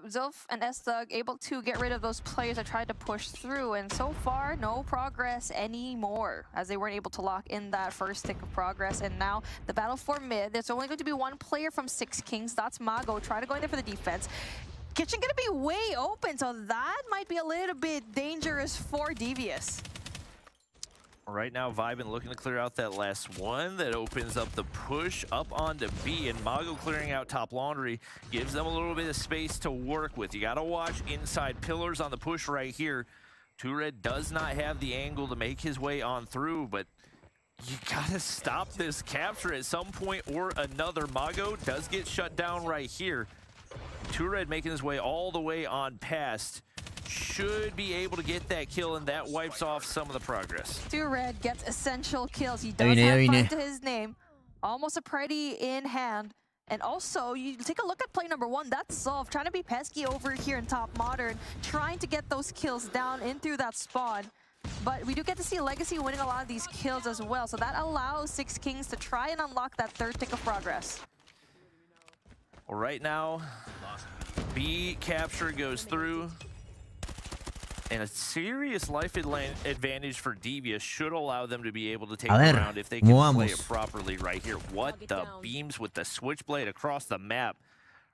Zilf and S-Thug able to get rid of those players that tried to push through, and so far no progress anymore as they weren't able to lock in that first tick of progress. And now the battle for mid, there's only going to be one player from Six Kings, that's Mago, try to go in there for the defense. Kitchen gonna be way open, so that might be a little bit dangerous for Devious. Right now, Vibin looking to clear out that last one. That opens up the push up onto B, and Mago clearing out top laundry gives them a little bit of space to work with. You gotta watch inside pillars on the push right here. Two-Red does not have the angle to make his way on through, but you gotta stop this capture at some point or another. Mago does get shut down right here. Two-Red making his way all the way on past. Should be able to get that kill, and that wipes off some of the progress. Two-Red gets essential kills. He does have 5 to his name. Almost a pretty in hand. And also, you take a look at play number 1. That's Solve trying to be pesky over here in top modern, trying to get those kills down in through that spawn. But we do get to see Legacy winning a lot of these kills as well, so that allows Six Kings to try and unlock that 3rd tick of progress. Well, right now, B capture goes through. And a serious life advantage for Devious should allow them to be able to take the round if they can play it properly right here. What the beams with the switchblade across the map.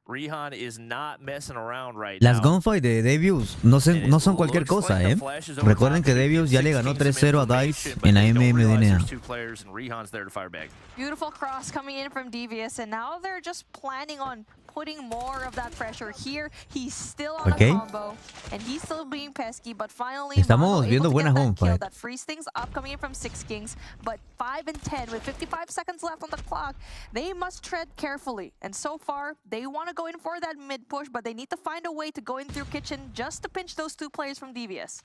Rihan is not messing around right now. Las gunfight de Devious no son cualquier cosa, ¿eh? Recuerden que Devious ya le ganó 3-0 a DICE en la MMDNA. Beautiful cross coming in from Devious, and now they're just planning on putting more of that pressure here. He's still on a combo, and he's still being pesky, but finally estamos viendo buenas gunfight. That frees things up coming in from Six Kings, but 5 and 10 with 55 seconds left on the clock. They must tread carefully, and so far they want to go in for that mid push, but they need to find a way to go in through Kitchen just to pinch those 2 players from Devious.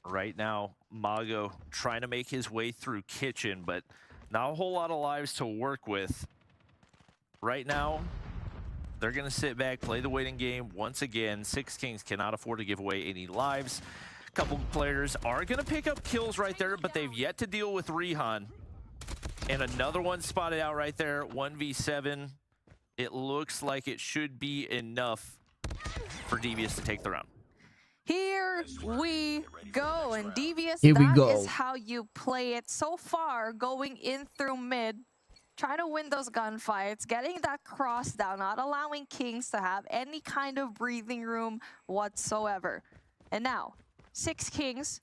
Right now, Mago trying to make his way through Kitchen, but not a whole lot of lives to work with. Right now, they're going to sit back, play the waiting game. Once again, Six Kings cannot afford to give away any lives. A couple players are going to pick up kills right there, but they've yet to deal with Rihan. And another one spotted out right there, 1v7. It looks like it should be enough for Devious to take the round. Here we go, and Devious, Here we that go. is how you play it so far, going in through mid. trying to win those gunfights, getting that cross down, not allowing Kings to have any kind of breathing room whatsoever. And now, 6 Kings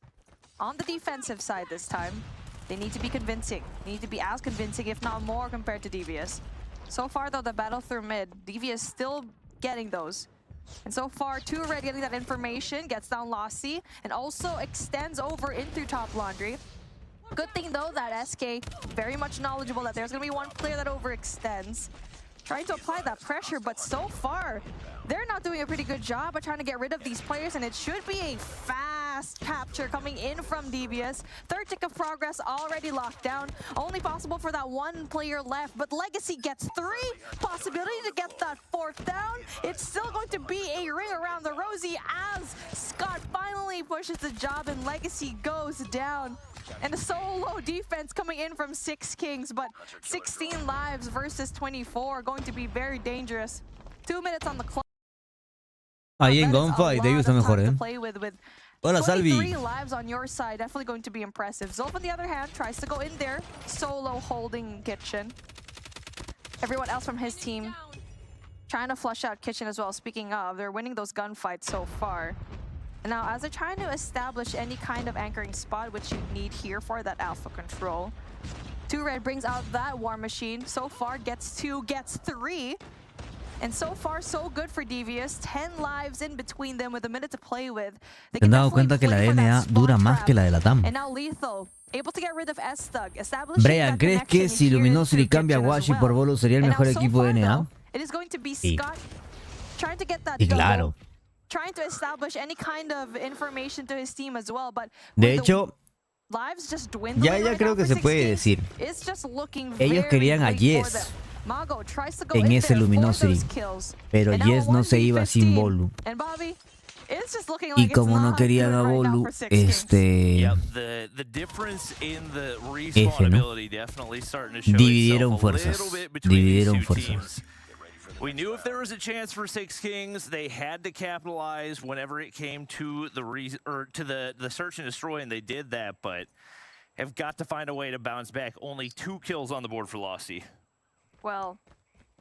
on the defensive side this time. They need to be convincing. They need to be as convincing, if not more, compared to Devious. So far, though, the battle through mid, Devious still getting those. And so far, 2 Red getting that information, gets down Lassie, and also extends over into top laundry. Good thing, though, that SK very much knowledgeable that there's going to be one player that overextends. Trying to apply that pressure, but so far, they're not doing a pretty good job of trying to get rid of these players, and it should be a fast capture coming in from Devious. 3rd tick of progress already locked down. Only possible for that 1 player left, but Legacy gets 3. Possibility to get that 4th down. It's still going to be a ring around the rosy as Scott finally pushes the job and Legacy goes down. And a solo defense coming in from 6 Kings, but 16 lives versus 24, going to be very dangerous. 2 minutes on the clock. Ahí en gunfight, ellos están mejor, Hola, Salvi. 23 lives on your side, definitely going to be impressive. Zolf, on the other hand, tries to go in there, solo holding Kitchen. Everyone else from his team trying to flush out Kitchen as well. Speaking of, they're winning those gunfights so far. And now, as they're trying to establish any kind of anchoring spot, which you need here for that alpha control, 2 Red brings out that War Machine. So far, gets 2, gets 3. And so far, so good for Devious. 10 lives in between them with a minute to play with. ¿Te has dado cuenta que la DNA dura más que la de Latam? And now Lethal, able to get rid of S-Thug. Brian, ¿crees que si Luminosity cambia a Washi por Bolo sería el mejor equipo de NA? It is going to be Scott trying to get that Y claro. trying to establish any kind of information to his team as well, but de hecho, lives just dwindling ya creo que se puede decir. Ellos querían a Yes en ese Luminosity, pero Yes no se iba sin Bolu. Y como no querían a Bolu, dividieron fuerzas. We knew if there was a chance for 6 Kings, they had to capitalize whenever it came to the search and destroy, and they did that, but have got to find a way to bounce back. Only 2 kills on the board for Losty. Well,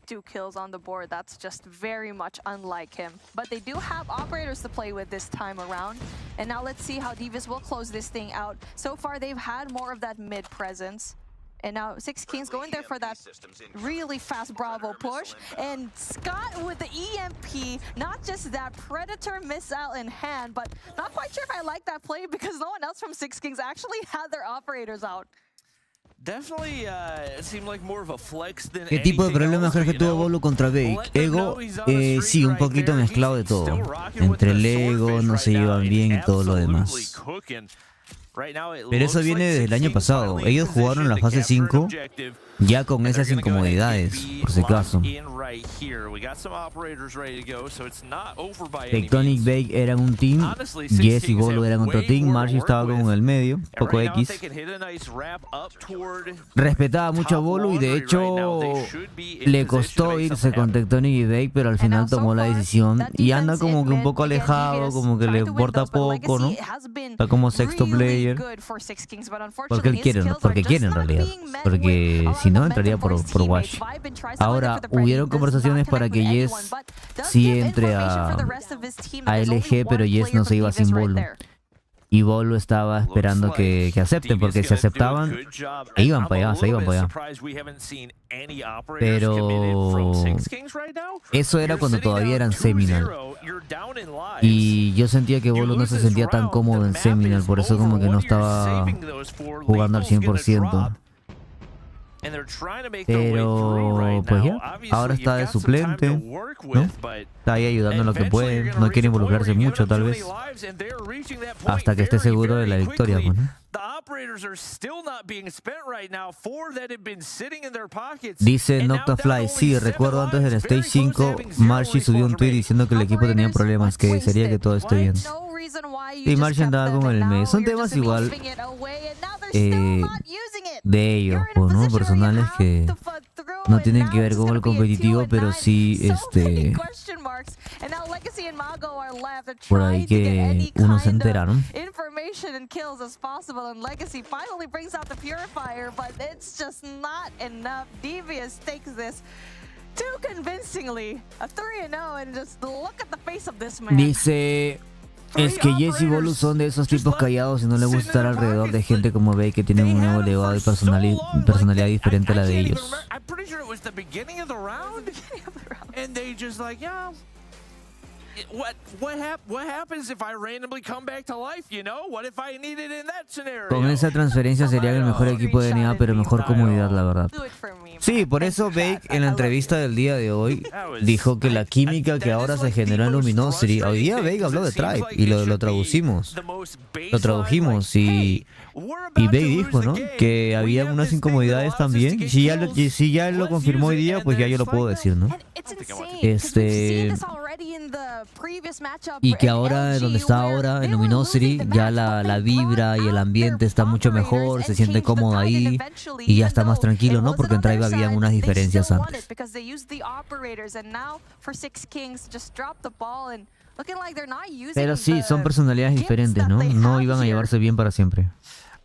2 kills on the board, that's just very much unlike him. But they do have operators to play with this time around. And now let's see how Devious will close this thing out. So far, they've had more of that mid presence. And now 6 Kings going there for that really fast Bravo push. And Scott with the EMP, not just that Predator missile in hand, but not quite sure if I like that play because no one else from 6 Kings actually had their operators out. Definitely seemed like more of a flex than ¿Qué tipo de problemas crees que tuvo Bolo contra Bake? Ego, sí, un poquito mezclado de todo. Entre el ego, no se llevan bien y todo lo demás. Pero eso viene desde el año pasado. Ellos jugaron la fase 5 ya con esas incomodidades, por si acaso. Tectonic Bake eran un team, Yes y Bolo eran otro team, Marcy estaba como en el medio, poco X. Respetaba mucho a Bolo y de hecho le costó irse con Tectonic y Bake, pero al final tomó la decisión y anda como que un poco alejado, como que le importa poco, ¿no? Está como sexto player. Porque él quiere, ¿no? Porque quiere en realidad. Porque si no, entraría por Wash. Ahora, hubieron conversaciones para que Yes sí entre a LG, pero Yes no se iba sin Bolo. Y Bolo estaba esperando que acepten, porque si aceptaban, iban para allá, se iban para allá. Pero eso era cuando todavía eran Seminal. Y yo sentía que Bolo no se sentía tan cómodo en Seminal, por eso como que no estaba jugando al 100%. Pero pues ya, ahora está de suplente, ¿no? Está ahí ayudando en lo que puede, no quiere involucrarse mucho tal vez, hasta que esté seguro de la victoria, pues, ¿no? Dice Noctafly, sí, recuerdo antes del Stage 5, Marcy subió un tweet diciendo que el equipo tenía problemas, que sería que todo esté bien. Y Marcy andaba con el medio. Son temas igual de ellos, pues, ¿no? Personales que no tienen que ver con el competitivo, pero sí por ahí que uno se entera, ¿no? rotation and kills as possible, and Legacy finally brings out the Purifier, but it's just not enough. Devious takes this too convincingly. A 3-0, and just look at the face of this man. Dice... Es que Jess y Volus son de esos tipos callados y no les gusta estar alrededor de gente como Bake que tienen un ego elevado y personalidad diferente a la de ellos. I'm pretty sure it was the beginning of the round, and they just like, yeah. What happens if I randomly come back to life, you know? What if I need it in that scenario? Con esa transferencia serían el mejor equipo de NA, pero mejor comunidad, la verdad. Sí, por eso Bake en la entrevista del día de hoy dijo que la química que ahora se generó en Luminosity, hoy día Bake habló de Tribe y lo traducimos. Lo tradujimos y Bake dijo, ¿no? Que había unas incomodidades también. Si ya él lo confirmó hoy día, pues ya yo lo puedo decir, ¿no? Y que ahora, donde está ahora, en Luminosity, ya la vibra y el ambiente está mucho mejor, se siente cómodo ahí y ya está más tranquilo, ¿no? Porque en Tribe habían unas diferencias antes. Pero sí, son personalidades diferentes, ¿no? No iban a llevarse bien para siempre.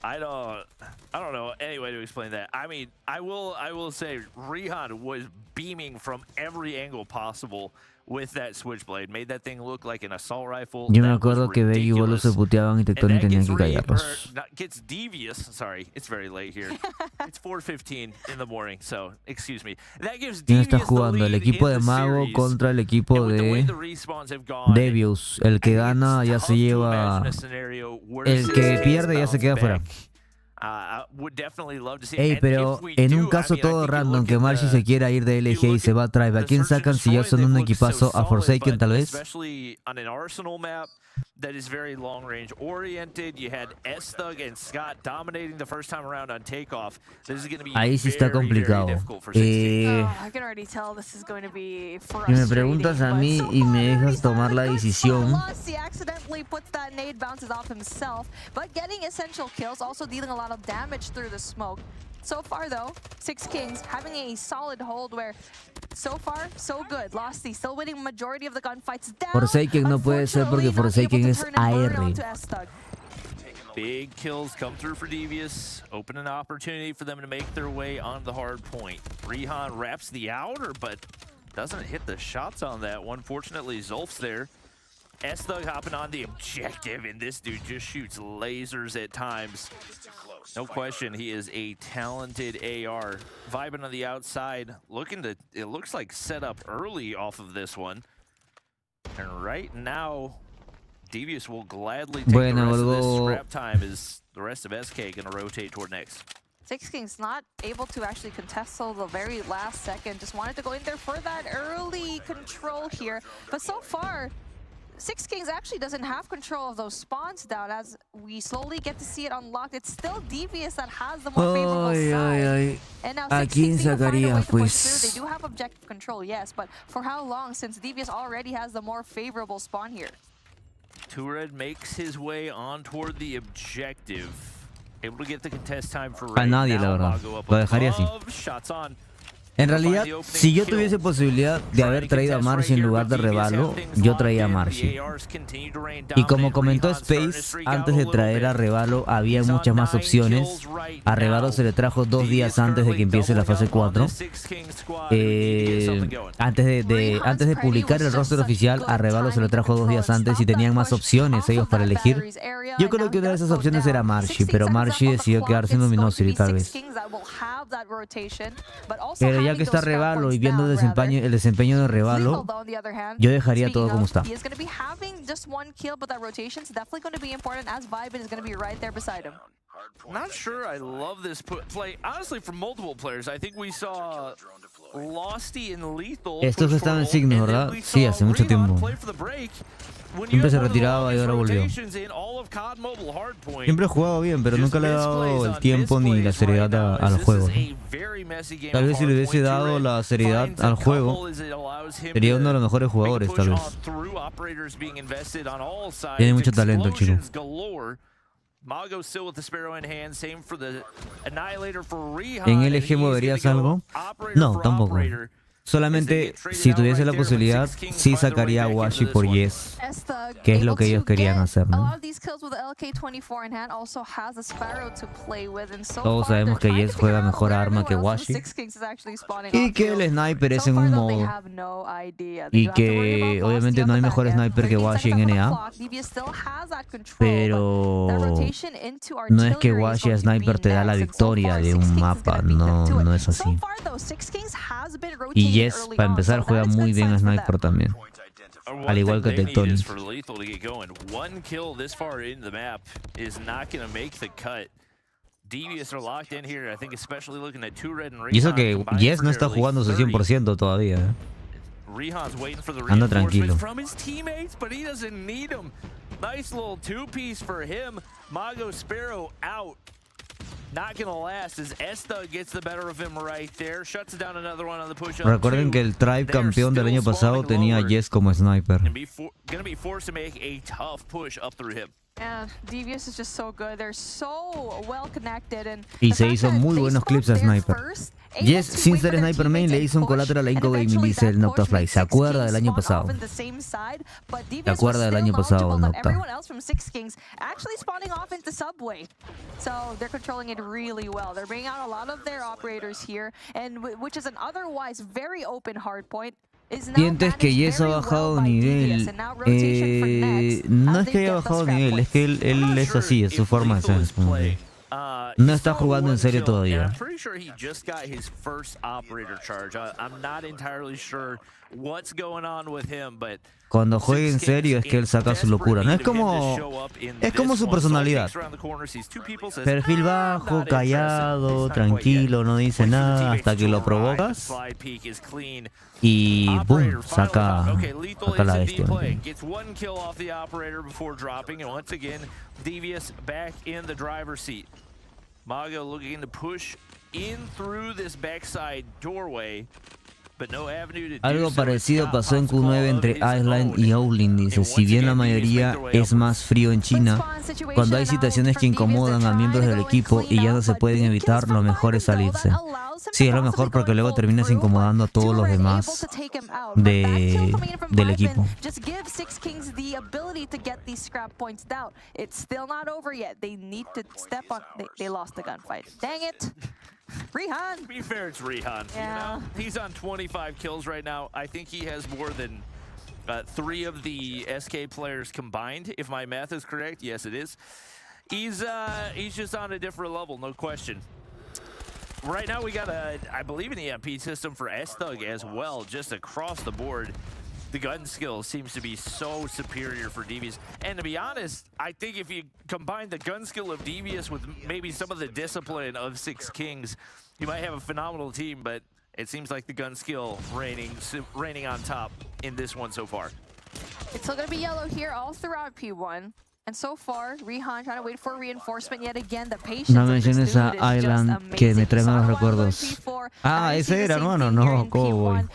I don't know any way to explain that. I mean, I will say Rihan was beaming from every angle possible with that switchblade. Made that thing look like an assault rifle. Yo me acuerdo que Bake y Volus se puteaban y Tectonic tenían que callarlos. Gets devious. Sorry, it's very late here. It's 4:15 in the morning, so excuse me. That gives ¿Quién está jugando? El equipo de Mago contra el equipo de Devious. El que gana ya se lleva. El que pierde ya se queda fuera. Ey, pero en un caso todo random que Marcy se quiera ir de LG y se va a Tribe, ¿a quién sacan si ya son un equipazo? ¿A Forsaken tal vez? That is very long range oriented. You had S-Thug and Scott dominating the first time around on takeoff. This is going to be ahí sí está complicado. I can already tell this is going to be frustrating. Si me preguntas a mí y me dejas tomar la decisión. He accidentally puts that nade, bounces off himself, but getting essential kills, also dealing a lot of damage through the smoke. So far though, Six Kings having a solid hold where so far, so good. Losty still winning majority of the gunfights down. Forsaken no puede ser porque Forsaken es AR. Big kills come through for Devious, open an opportunity for them to make their way on the hard point. Rihan wraps the outer, but doesn't hit the shots on that one. Fortunately, Zulf's there. S-Thug hopping on the objective, and this dude just shoots lasers at times. No question, he is a talented AR. Vibing on the outside, it looks like set up early off of this one. And right now, Devious will gladly take the rest of this scrap time as the rest of SK gonna rotate toward next. Six Kings not able to actually contest till the very last second. Just wanted to go in there for that early control here. But so far, Six Kings actually doesn't have control of those spawns down as we slowly get to see it unlocked. It's still Devious that has the more favorable side. And now Six Kings need to find a way to push through. They do have objective control, yes, but for how long since Devious already has the more favorable spawn here? Tured makes his way on toward the objective. Able to get the contest time for a nadie, la verdad. Lo dejaría así. Shots on. En realidad, si yo tuviese posibilidad de haber traído a Marcy en lugar de Revalo, yo traía a Marcy. Y como comentó Space, antes de traer a Revalo había muchas más opciones. A Revalo se le trajo 2 días antes de que empiece la fase 4. Antes de publicar el roster oficial, a Revalo se le trajo 2 días antes y tenían más opciones ellos para elegir. Yo creo que una de esas opciones era Marcy, pero Marcy decidió quedarse en Luminosity tal vez. Pero ya que está Revalo y viendo el desempeño de Revalo, yo dejaría todo como está. Not sure I love this play. Honestly, from multiple players, I think we saw Losty and Lethal. Estos estaban en Signos, ¿verdad? Sí, hace mucho tiempo. Siempre se retiraba y ahora volvió. Siempre he jugado bien, pero nunca le he dado el tiempo ni la seriedad al juego. Tal vez si le hubiese dado la seriedad al juego, sería uno de los mejores jugadores, tal vez. Tiene mucho talento el chico. ¿En LG moverías algo? No, tampoco. Solamente si tuviese la posibilidad, sí sacaría a Washi por Yes, que es lo que ellos querían hacer, ¿no? Todos sabemos que Yes juega mejor arma que Washi y que el sniper es en un modo, y que obviamente no hay mejor sniper que Washi en NA, pero no es que Washi a sniper te da la victoria de un mapa, no es así. Y Yes, para empezar, juega muy bien a sniper también, al igual que Tectonic. Y eso que Yes no está jugando su 100% todavía, ¿eh? Anda tranquilo. Nice little two-piece for him. Mago Sparrow out. Not gonna last as Esta gets the better of him right there. Shuts down another one on the push-up. Recuerden que el Tribe campeón del año pasado tenía a Yes como sniper. Gonna be forced to make a tough push up through him. Yeah, Devious is just so good. They're so well connected and y se hizo muy buenos clips a sniper. Yes, sin ser sniper main, le hizo un collateral a codm, dice el Noctafly. ¿Se acuerda del año pasado? ¿Se acuerda del año pasado, Nocta? So they're controlling it really well. They're bringing out a lot of their operators here, and which is an otherwise very open hardpoint. Sientes que Yes ha bajado nivel. No es que haya bajado nivel, es que él es así, es su forma de ser. No está jugando en serio todavía. Cuando juegue en serio es que él saca su locura. No es como su personalidad. Perfil bajo, callado, tranquilo, no dice nada hasta que lo provocas y boom, saca la bestia. Mago looking to push in through this backside doorway. Algo parecido pasó en Q9 entre Island y Owlin, dice. Si bien la mayoría es más frío en China, cuando hay situaciones que incomodan a miembros del equipo y ya no se pueden evitar, lo mejor es salirse. Sí, es lo mejor porque luego terminas incomodando a todos los demás del equipo. To be fair, it's Rihan. Yeah. You know, he's on 25 kills right now. I think he has more than 3 of the SK players combined, if my math is correct. Yes, it is. He's just on a different level, no question. Right now, we got I believe, an EMP system for S-Thug as well, just across the board. The gun skill seems to be so superior for Devious. And to be honest, I think if you combine the gun skill of Devious with maybe some of the discipline of Six Kings, you might have a phenomenal team, but it seems like the gun skill reigning on top in this one so far. It's still going to be yellow here all throughout P1. And so far, Rihan trying to wait for reinforcement yet again. The patience no menciones a Island, que me trae malos recuerdos. Ah, ese era, hermano, no, Cowboy.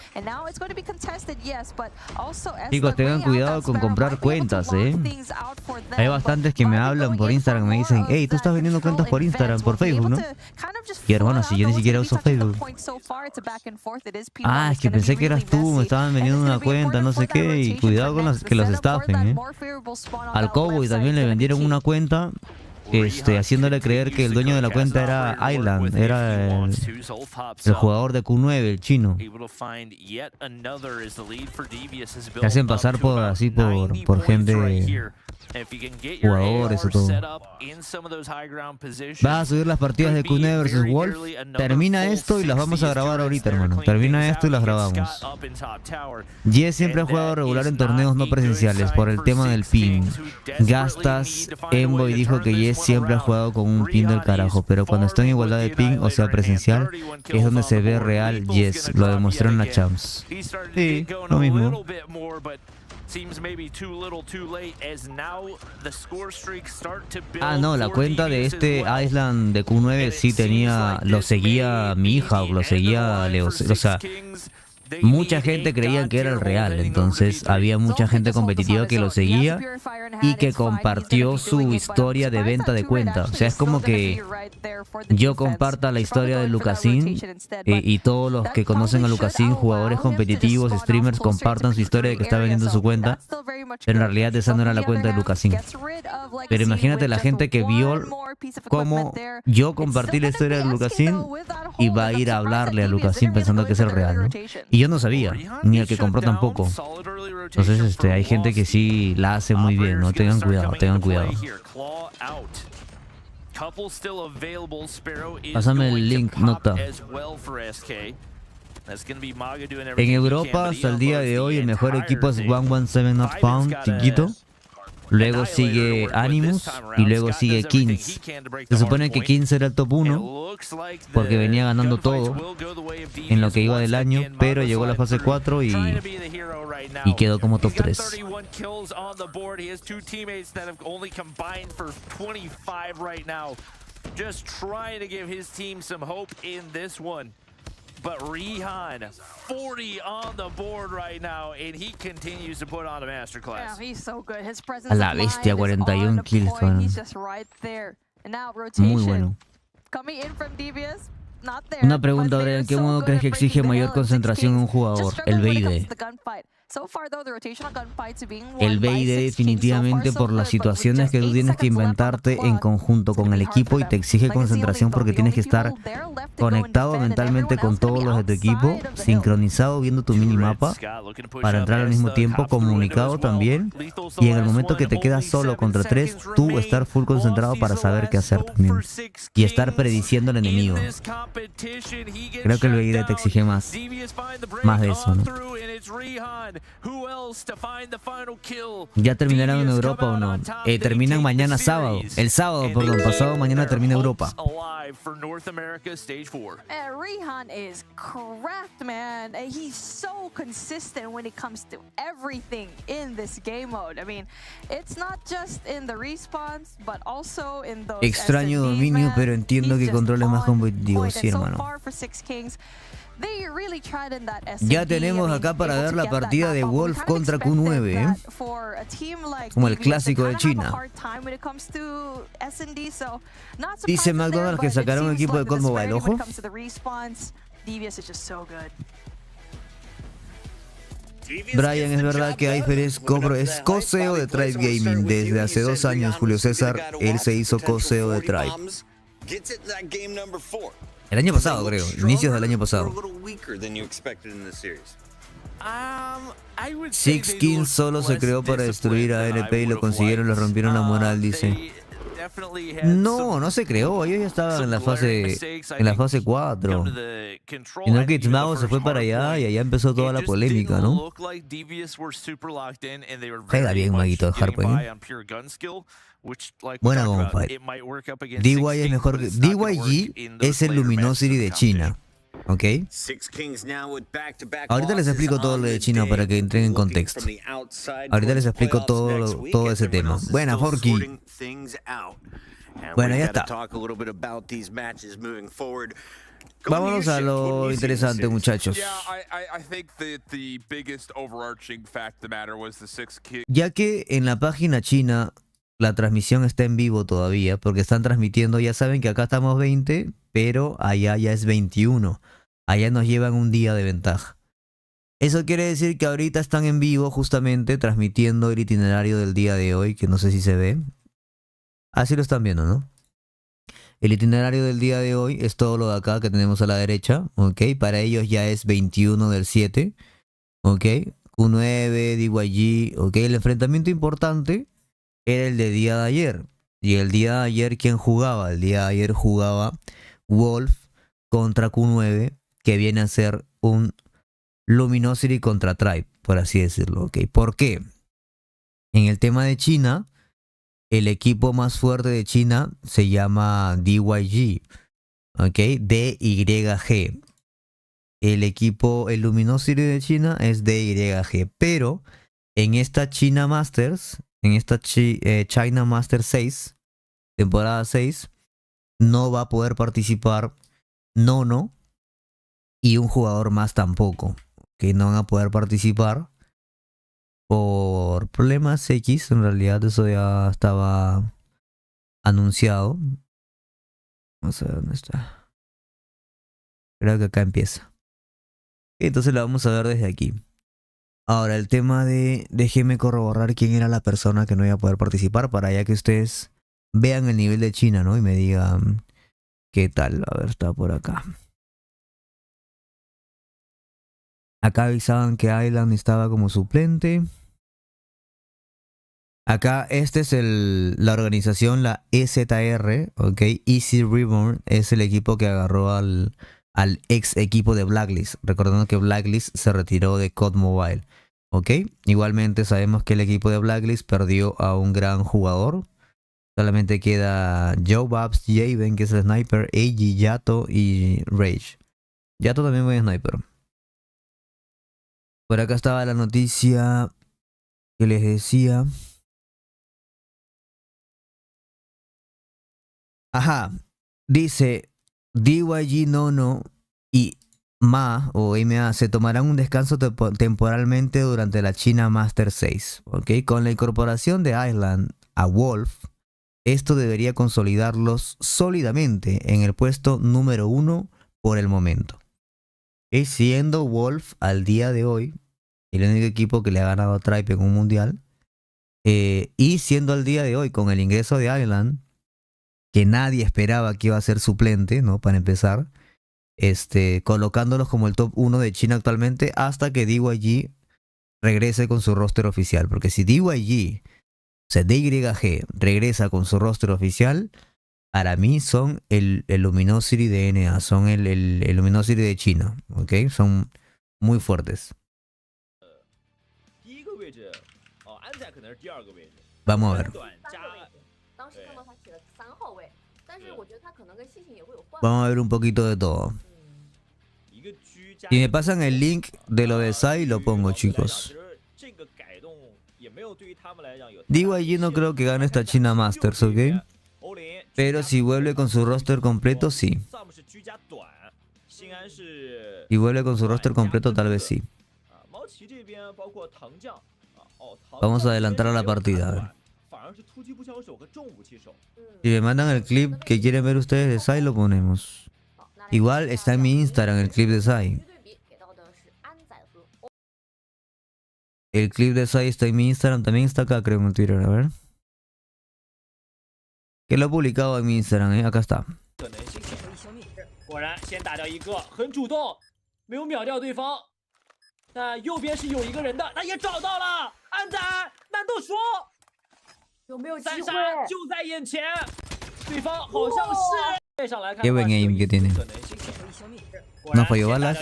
Chicos, tengan cuidado con comprar cuentas, Hay bastantes que me hablan por Instagram, me dicen, hey, tú estás vendiendo cuentas por Instagram, por Facebook, ¿no? Y hermano, si yo ni siquiera uso Facebook. Ah, es que pensé que eras tú, me estaban vendiendo una cuenta, no sé qué, y cuidado con que los estafen, Al Cowboy también le vendieron una cuenta, haciéndole creer que el dueño de la cuenta era Island, era el jugador de Q9, el chino. Se hacen pasar por gente, jugadores o todo. Vas a subir las partidas de Q9 vs Wolf. Termina esto y las vamos a grabar ahorita, hermano. Termina esto y las grabamos. Yes siempre ha jugado regular en torneos no presenciales por el tema del ping. Gastas Envoy dijo que Yes siempre ha jugado con un ping del carajo, pero cuando está en igualdad de ping, o sea presencial, es donde se ve real Yes. Lo demostró en la Champs. Sí, lo mismo. Ah, no, la cuenta de este Island de Q9 sí tenía, lo seguía mi hija o lo seguía Leo, o sea, mucha gente creía que era el real, entonces había mucha gente competitiva que lo seguía y que compartió su historia de venta de cuenta. O sea, es como que yo comparta la historia de Lucasin y todos los que conocen a Lucasin, jugadores competitivos, streamers, compartan su historia de que está vendiendo su cuenta, pero en realidad esa no era la cuenta de Lucasin. Pero imagínate la gente que vio cómo yo compartí la historia de Lucasin y va a ir a hablarle a Lucasin pensando que es el real, ¿no? Y yo no sabía, ni el que compró tampoco. Entonces hay gente que sí la hace muy bien, ¿no? Tengan cuidado, tengan cuidado. Pásame el link, nota. En Europa, hasta el día de hoy, el mejor equipo es 117 Not Found, chiquito. Luego sigue Animus y luego sigue Kings. Se supone que Kings era el top 1 porque venía ganando todo en lo que iba del año, pero llegó a la fase 4 y quedó como top 3. But Rihan, 40 on the board right now, and he continues to put on a masterclass. Yeah, he's so good. His presence A la bestia, 41 kills. He's just right there. And now Muy bueno. coming in from Devious. Una pregunta, Brian, ¿en qué modo crees que exige mayor concentración en un jugador? El VID. El VID definitivamente por las situaciones que tú tienes que inventarte en conjunto con el equipo y te exige concentración porque tienes que estar conectado mentalmente con todos los de tu equipo, sincronizado viendo tu minimapa para entrar al mismo tiempo, comunicado también, y en el momento que te quedas solo contra 3, tú estar full concentrado para saber qué hacer también y estar prediciendo al enemigo. Creo que el VID te exige más de eso, ¿no? ¿Ya terminaron en Europa o no? Terminan mañana sábado. El sábado, perdón, pasado mañana termina Europa. Rihan is cracked, man. He's so consistent when it comes to everything in this game mode. I mean, it's not just in the respawns, but also in those extraño dominio, pero entiendo que controles más competitivos, sí, hermano. Ya tenemos acá para ver la partida de Wolf contra Q9, ¿eh? Como el clásico de China. Dice McDonald's que sacará un equipo de codmobile, ojo. Brian, es verdad que Aifer es co-CEO de Tribe Gaming. Desde hace 2 años, Julio César, él se hizo co-CEO de Tribe. El año pasado, creo. Inicios del año pasado. Six Kings solo se creó para destruir a ANP y lo consiguieron, lo rompieron la moral, dice. No se creó. Ellos ya estaban en la fase 4. Y no que Itzmago se fue para allá y allá empezó toda la polémica, ¿no? Juega bien, maguito, de Harpen, ¿eh? Buena gunfight. DY es mejor que... DYG es el Luminosity de China, ¿ok? Ahorita les explico todo lo de China para que entren en contexto. Ahorita les explico todo ese tema. Buena, Forky. Bueno, ya está. Vámonos a lo interesante, muchachos. Ya que en la página china la transmisión está en vivo todavía, porque están transmitiendo, ya saben que acá estamos 20, pero allá ya es 21. Allá nos llevan un día de ventaja. Eso quiere decir que ahorita están en vivo justamente transmitiendo el itinerario del día de hoy, que no sé si se ve. Así lo están viendo, ¿no? El itinerario del día de hoy es todo lo de acá que tenemos a la derecha, ¿ok? Para ellos ya es 21 del 7, ¿ok? Q9, DYG, ¿ok? El enfrentamiento importante era el de día de ayer. Y el día de ayer, ¿quién jugaba? El día de ayer jugaba Wolf contra Q9, que viene a ser un Luminosity contra Tribe, por así decirlo, ¿ok? ¿Por qué? En el tema de China, el equipo más fuerte de China se llama DYG, ¿ok? DYG. El Luminosity de China es DYG, pero en esta China Masters, en esta China Masters 6, temporada 6, no va a poder participar Nono y un jugador más tampoco, que no van a poder participar por problemas X. En realidad eso ya estaba anunciado. Vamos a ver dónde está. Creo que acá empieza. Entonces la vamos a ver desde aquí. Ahora el tema de... Déjenme corroborar quién era la persona que no iba a poder participar para ya que ustedes vean el nivel de China, ¿no? Y me digan qué tal. A ver, está por acá. Acá avisaban que Island estaba como suplente. Acá este es la organización, la EZR, ¿ok? Easy Reborn es el equipo que agarró al ex equipo de Blacklist. Recordando que Blacklist se retiró de codmobile, ¿ok? Igualmente sabemos que el equipo de Blacklist perdió a un gran jugador. Solamente queda Joe Babs, Javen, que es el sniper, AG, Yato y Rage. Yato también fue sniper. Por acá estaba la noticia que les decía. Ajá, dice DYG Nono y MA o MA se tomarán un descanso temporalmente durante la China Master 6, ¿ok? Con la incorporación de Island a Wolf, esto debería consolidarlos sólidamente en el puesto número 1 por el momento. Y siendo Wolf al día de hoy el único equipo que le ha ganado a Tribe en un mundial, y siendo al día de hoy con el ingreso de Island, que nadie esperaba que iba a ser suplente, ¿no? Para empezar, colocándolos como el top 1 de China actualmente hasta que DYG regrese con su roster oficial. Porque si DYG, o sea, DYG regresa con su roster oficial, para mí son el Luminosity de NA, son el Luminosity de China, ¿ok? Son muy fuertes. Vamos a ver. Vamos a ver un poquito de todo. Si me pasan el link de lo de Sai, lo pongo, chicos. DYG no creo que gane esta China Masters, ¿ok? Pero si vuelve con su roster completo, sí. Si vuelve con su roster completo, tal vez sí. Vamos a adelantar a la partida, a ver. Si me mandan el clip que quieren ver ustedes de Sai, lo ponemos. Igual está en mi Instagram el clip de Sai. El clip de Sai está en mi Instagram, también está acá, creo, en el Twitter, a ver. Que lo he publicado en mi Instagram, acá está. Qué buen aim que tiene. No falló balas.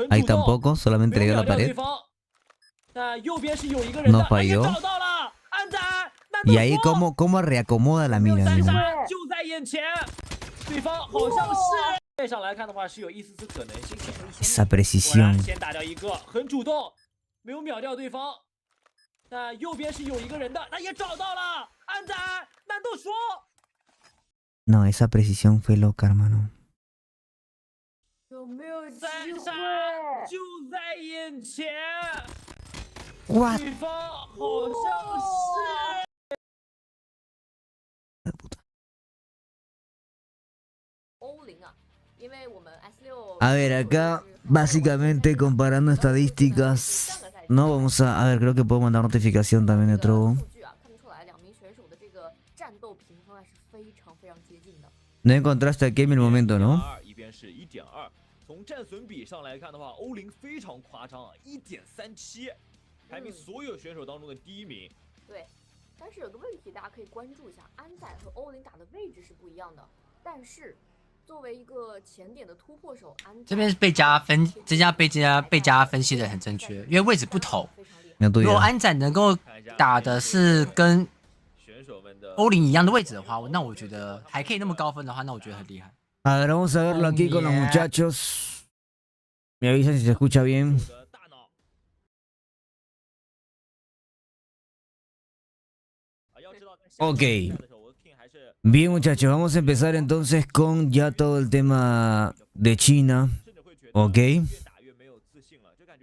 Ahí tampoco, solamente le dio la pared. No falló. Y ahí cómo reacomoda la mira. Esa precisión. No, esa precisión fue loca, hermano. What? A ver, acá básicamente comparando estadísticas. No, vamos a ver, creo que puedo mandar notificación también de Trovo. No encontraste aquí en el momento, ¿no?这边是被加分，被加分析的很正确，因为位置不同。如果安仔能够打的是跟欧林一样的位置的话，那我觉得还可以那么高分的话，那我觉得很厉害。A ver, vamos a verlo aquí con los muchachos. Me avisan si se escucha bien. Ok. Bien, muchachos, vamos a empezar entonces con ya todo el tema de China. Ok.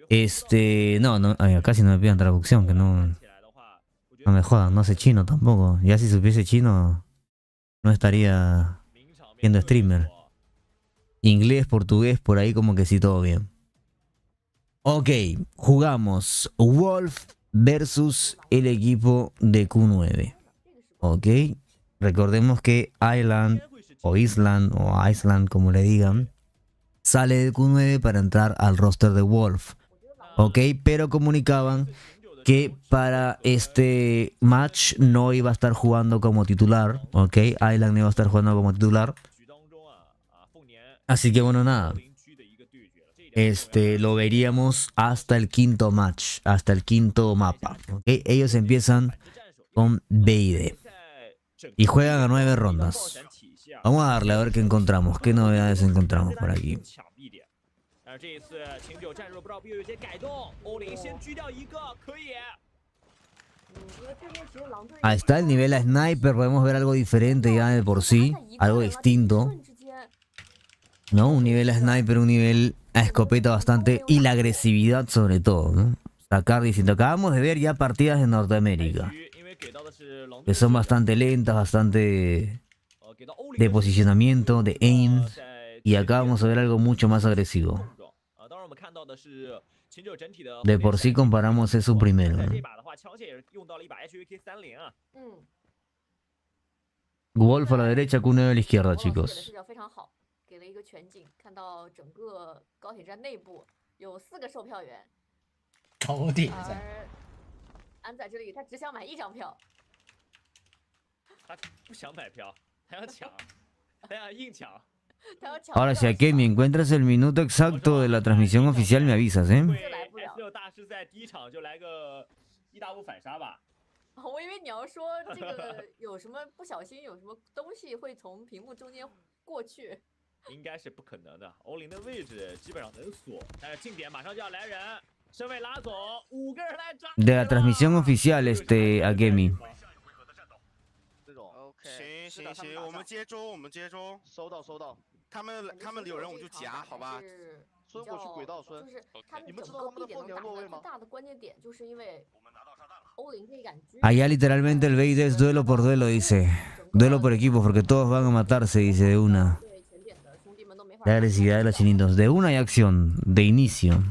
No, ay, casi no me pidan traducción, que no me jodan, no sé chino tampoco. Ya si supiese chino, no estaría siendo streamer. Inglés, portugués, por ahí como que sí, todo bien. Ok, jugamos Wolf versus el equipo de Q9. Ok, recordemos que Island o Iceland, como le digan, sale de Q9 para entrar al roster de Wolf. Ok, pero comunicaban que para este match no iba a estar jugando como titular. Ok, Island no iba a estar jugando como titular. Así que bueno, nada. Lo veríamos hasta el quinto match, hasta el quinto mapa. ¿Okay? Ellos empiezan con VIVO y juegan a 9 rondas. Vamos a darle a ver qué encontramos, qué novedades encontramos por aquí. Ahí está el nivel a sniper, podemos ver algo diferente ya de por sí, algo distinto. ¿No? Un nivel a sniper, un nivel a escopeta bastante, y la agresividad sobre todo, ¿no? Sacar distinto. Acabamos de ver ya partidas de Norteamérica, que son bastante lentas, bastante de posicionamiento, de aim, y acá vamos a ver algo mucho más agresivo. De por sí comparamos eso primero, ¿no? Wolf a la derecha, Q9 a la izquierda, chicos. 给了一个全景，看到整个高铁站内部有4个售票员，高铁站，而安仔这里他只想买1张票，他不想买票，他要抢，他要硬抢。 Ahora, si aquí me encuentras el minuto exacto de la transmisión oficial, me avisas, ¿eh? 6大师在第1场就来个1大步反杀吧。我以为你要说这个有什么不小心有什么东西会从屏幕中间过去。 应该是不可能的，欧林的位置基本上能锁，但是近点马上就要来人，身位拉走，5个人来抓。De la transmisión oficial, Akemi. 行，我们接中，收到。他们有人我们就夹，好吧？孙过去轨道孙。就是他们整个地点能打出来最大的关键点，就是因为欧林这感觉。 Allá literalmente el bait es duelo por duelo, dice. Duelo por equipo, porque todos van a matarse, dice de una. La agresividad de los chinitos. De una y acción. De inicio.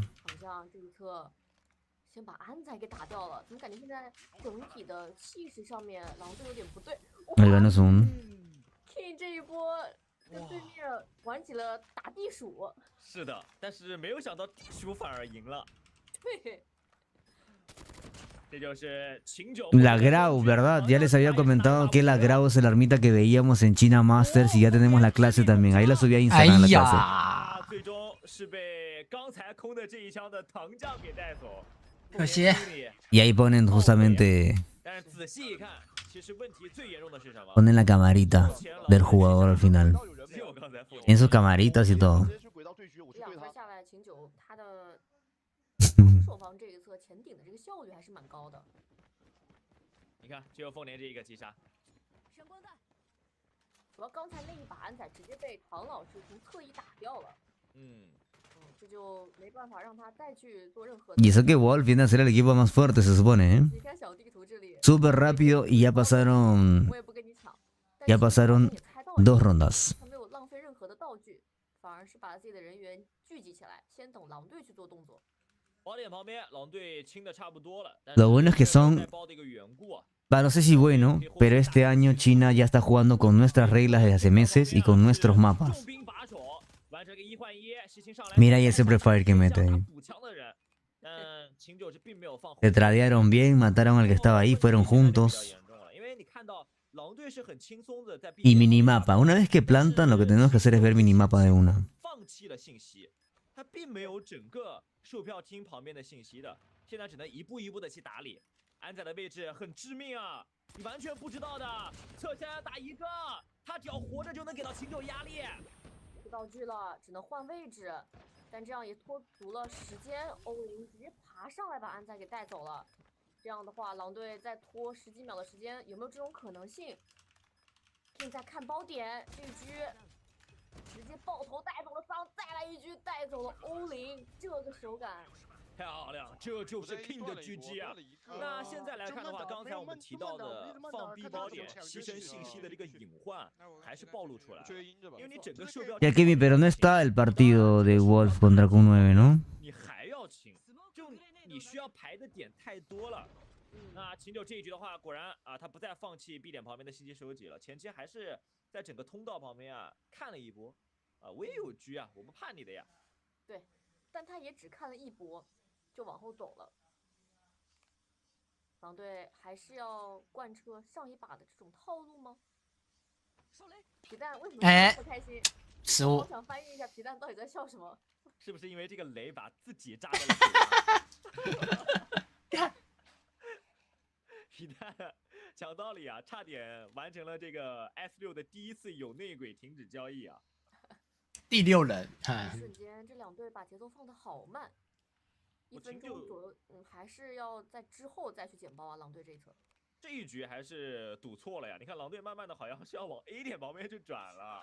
El gano es un... King 这一波跟对面玩起了打地鼠。是的，但是没有想到地鼠反而赢了。对。 La Grau, ¿verdad? Ya les había comentado que la Grau es el armita que veíamos en China Masters y ya tenemos la clase también. Ahí la subí a Instagram la clase. Y ahí ponen justamente... Ponen la camarita del jugador al final. En sus camaritas y todo. 守方这一侧前顶的这个效率还是蛮高的。你看，只有凤年这一个击杀。闪光弹，主要刚才那一把安仔直接被唐老师从侧翼打掉了。这就没办法让他再去做任何。Y eso que Wolf viene a ser el equipo más fuerte, se supone, ¿eh? Súper rápido y ya pasaron 2 rondas. 他没有浪费任何的道具，反而是把自己的人员聚集起来，先等狼队去做动作。 Lo bueno es que son... No sé si bueno, pero este año China ya está jugando con nuestras reglas desde hace meses y con nuestros mapas. Mira ahí ese prefire que mete ahí. Se tradearon bien, mataron al que estaba ahí, fueron juntos. Y minimapa. Una vez que plantan, lo que tenemos que hacer es ver minimapa de una. 他并没有整个售票厅旁边的信息的，现在只能一步一步的去打理。安仔的位置很致命啊，你完全不知道的，侧下要打1个，他只要活着就能给到秦九压力。出道具了，只能换位置，但这样也拖足了时间。欧林直接爬上来把安仔给带走了，这样的话，狼队再拖10几秒的时间，有没有这种可能性？正在看包点这一局。 直接爆头带走了桑，再来一局带走了欧林，这个手感漂亮，这就是 King 的狙击啊！那现在来看的话，刚才我们提到的放 B 包点、牺牲信息的这个隐患，还是暴露出来了。因为你整个售票， Ya Kevin, pero no está el partido de Wolf contra Q9, ¿no? 你还要清，就你需要排的点太多了。那秦九这一局的话，果然啊，他不再放弃 B 点旁边的信息收集了，前期还是在整个通道旁边啊看了一波，啊，我也有狙啊，我不怕你的呀。对，但他也只看了一波。 就往后走了，狼队还是要贯彻上一把的这种套路吗？皮蛋为什么这么开心？失误。我想翻译一下皮蛋到底在笑什么？是不是因为这个雷把自己扎在了嘴上？皮蛋讲道理啊，差点完成了这个 S6的第一次有内鬼停止交易啊！第6人，瞬间这两队把节奏放得好慢。 1分钟左右，还是要在之后再去捡包啊。狼队这一侧，这一局还是赌错了呀！你看狼队慢慢的好像是要往 A 点旁边去转了，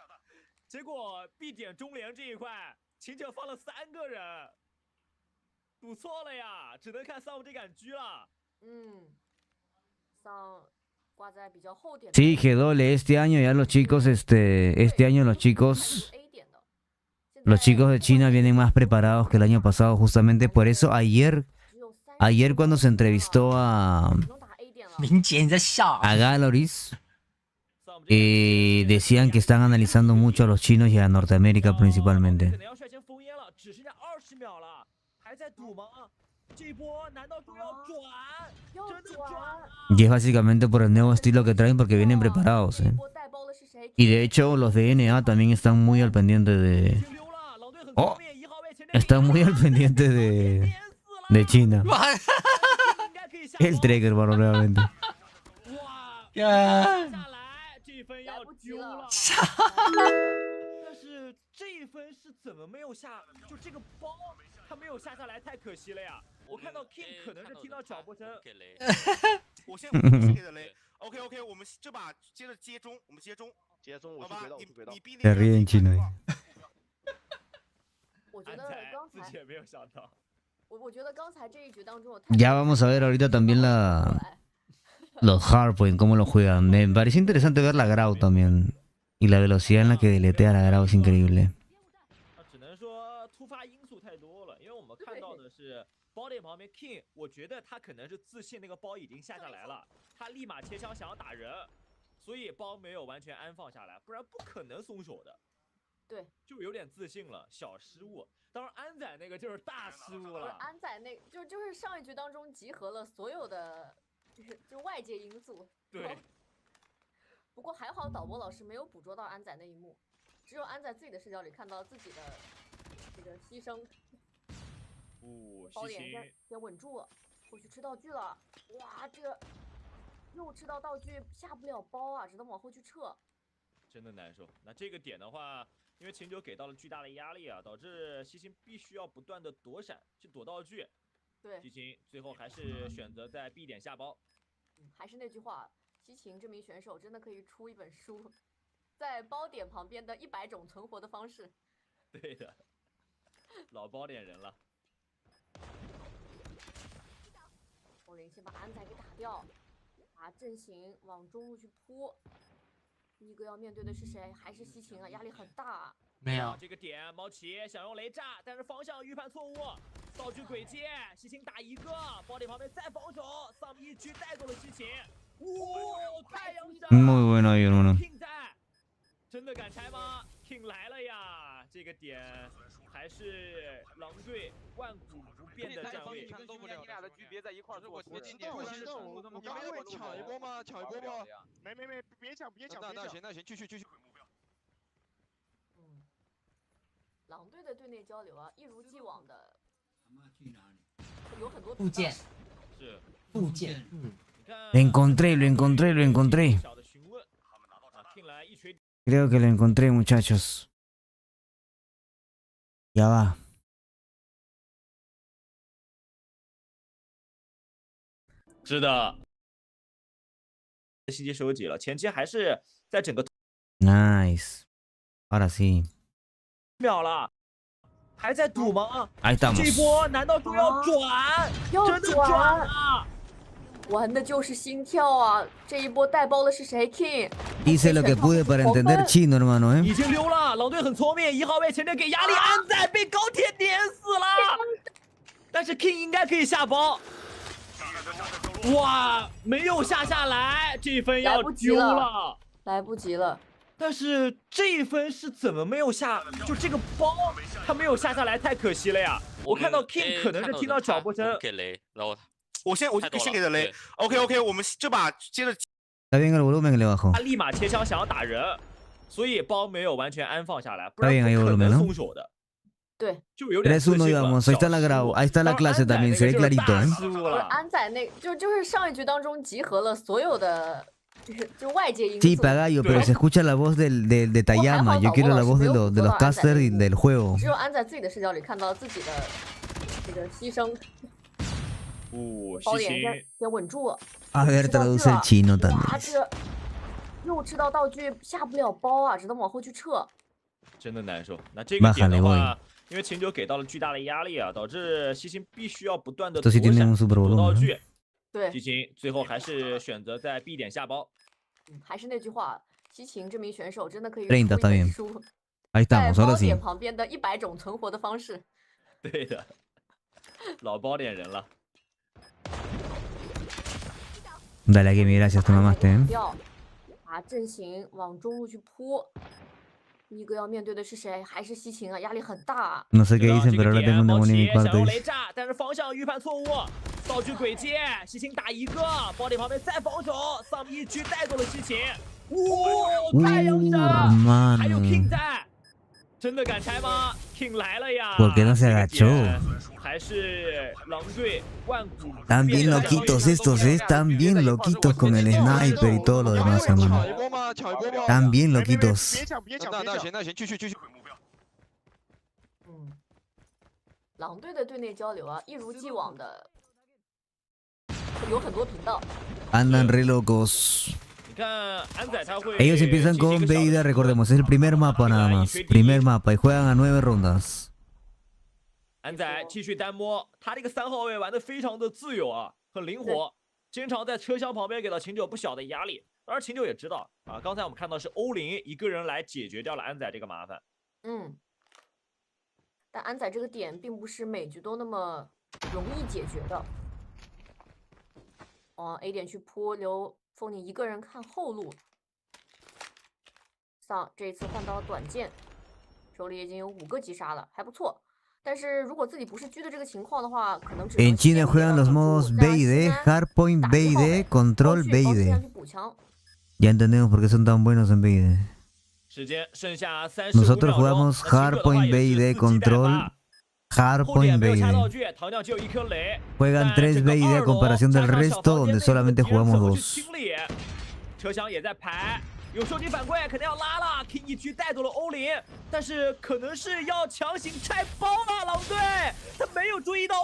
结果 B 点中联这一块，秦九放了3个人，赌错了呀，只能看Sam这杆狙了。Sam挂在比较后点。Sí, que doble. Este año ya los chicos, este año los chicos de China vienen más preparados que el año pasado, justamente por eso ayer cuando se entrevistó a Galoris, decían que están analizando mucho a los chinos y a Norteamérica principalmente. Y es básicamente por el nuevo estilo que traen porque vienen preparados. Y de hecho los de NA también están muy al pendiente de... Oh, están muy al pendiente de China. El trigger, bueno, realmente. 但是这一分是怎么没有下？就这个包，他没有下下来，太可惜了呀！我看到 King 可能是听到脚步声，我先给的雷。OK， 我们这把接着接中，我们接中，我去轨道，你逼Se ríen chino. 我觉得刚才自己也没有想到。我觉得刚才这一局当中， Ya vamos a ver ahorita también los hardpoint, cómo lo juegan. Me parece interesante ver la Grau también. Y la velocidad en la que deletea la Grau es increíble. 只能说突发因素太多了，因为我们看到的是包点旁边 King， 我觉得他可能是自信那个包已经下下来了，他立马切枪想要打人，所以包没有完全安放下来，不然不可能松手的。 对，就有点自信了，小失误。当然，安仔那个就是大失误了。安仔那就是上一局当中集合了所有的，就外界因素。对。不过还好导播老师没有捕捉到安仔那一幕，只有安仔自己的视角里看到自己的这个牺牲。包点先稳住，过去吃道具了。哇，这个又吃到道具，下不了包啊，只能往后去撤。真的难受。那这个点的话。 因为秦九给到了巨大的压力啊，导致西秦必须要不断的躲闪去躲道具。对，西秦最后还是选择在 B 点下包。还是那句话，西秦这名选手真的可以出一本书，在包点旁边的100种存活的方式。对的，老包点人了。欧林先把安仔给打掉，把阵型往中路去扑。 一哥要面对的是谁？还是西秦啊？压力很大。没有这个点，猫奇想用雷炸，但是方向预判错误，道具轨接，西秦打一个，包点旁边再防守，Sam一狙带走了西秦。哇，太阳闪 Muy bueno ahí, hermano. King 在，真的敢拆吗 ？King 来了呀！这个点还是狼队万古不变的战略。你俩的局别在一块儿做。我今天我先动，你们会抢一波吗？抢一波吗？没，别抢。那行，继续。狼队的队内交流啊，一如既往的，有很多部件，是部件，Lo encontré. Creo que lo encontré, muchachos. Ya va. 是的，信息收集了，前期还是在整个 Nice. Ahora sí. 秒了，还在赌吗？哎，这一波难道就要转？真的转了！玩的就是心跳啊！这一波带包的是谁 ？King。Hice lo que pude para entender chino, hermano, 已经溜了，狼队很聪明，1号位前面给压力，安仔被高铁碾死了。但是 King 应该可以下包。哇，没有下来，这一分要丢了，来不及了。但是这一分是怎么没有下？就这个包他没有下来，太可惜了呀！我看到 King 可能是听到脚步声，给雷，然后我先给的雷。OK， 我们这把接着。Está bien el volumen que le bajo. 他立马切枪想要打人，所以包没有完全安放下来，不然不可能松手的。对，就有点 3-1 íbamos, ahí está la grabo, ahí está la clase también, se ve clarito, 安仔那就是上一局当中集合了所有的就外界因素。Sí, Pagayo, pero se escucha la voz de Tayama. Yo quiero la voz de los casters y del juego. 只有安在自己的视角里看到自己的这个牺牲。包点先稳住。A ver, traduce el chino también. 这又吃到道具下不了包啊，只能往后去撤。真的难受。那这个点的话，因为秦九给到了巨大的压力啊，导致西秦必须要不断的躲道具。对，西秦最后还是选择在 B 点下包。还是那句话，西秦这名选手真的可以出一本书，在包点旁边的100种存活的方式。对的，老包点人了。Dale, aquí, gracias, te mamaste. 把阵型往中路去扑。一个要面对的是谁？还是西秦啊，压力很大。No sé qué dicen, pero ahora tengo un demonio en mi cuarto. 雷炸，但是方向预判错误，道具鬼接，西秦打一个，包点旁边再防守，丧一狙带走了西秦。太阳闪，还有 King 在，真的敢拆吗 ？King 来了呀 ¿Por qué no se agachó? 还是狼队万古。Están bien loquitos estos, están bien loquitos con el sniper y todo lo demás, hermano. Están bien loquitos. 那行，继续。狼队的队内交流啊，一如既往的有很多频道。Andan re locos. 你看安仔他会。 Ellos empiezan con Veida, recordemos, es el primer mapa nada más. Primer mapa y juegan a 9 rondas. 安仔继续单摸，他这个3号位玩的非常的自由啊，很灵活，经常在车厢旁边给到秦九不小的压力。当然秦九也知道啊，刚才我们看到是欧林一个人来解决掉了安仔这个麻烦。但安仔这个点并不是每局都那么容易解决的。A 点去扑，留凤妮一个人看后路。丧这一次换到了短剑，手里已经有5个击杀了，还不错。但是如果自己不是狙的这个情况的话，可能只能 En China juegan los modos B y D, Hardpoint B y D, Control B y D. Ya entendemos por qué son tan buenos en B y D. Nosotros jugamos Hardpoint B y D, Control, Hardpoint B y D. Juegan 3 B y D a comparación del resto, donde solamente jugamos 2. 有收集反馈，肯定要拉了。King 一狙带走了欧林，但是可能是要强行拆包了。狼队他没有注意到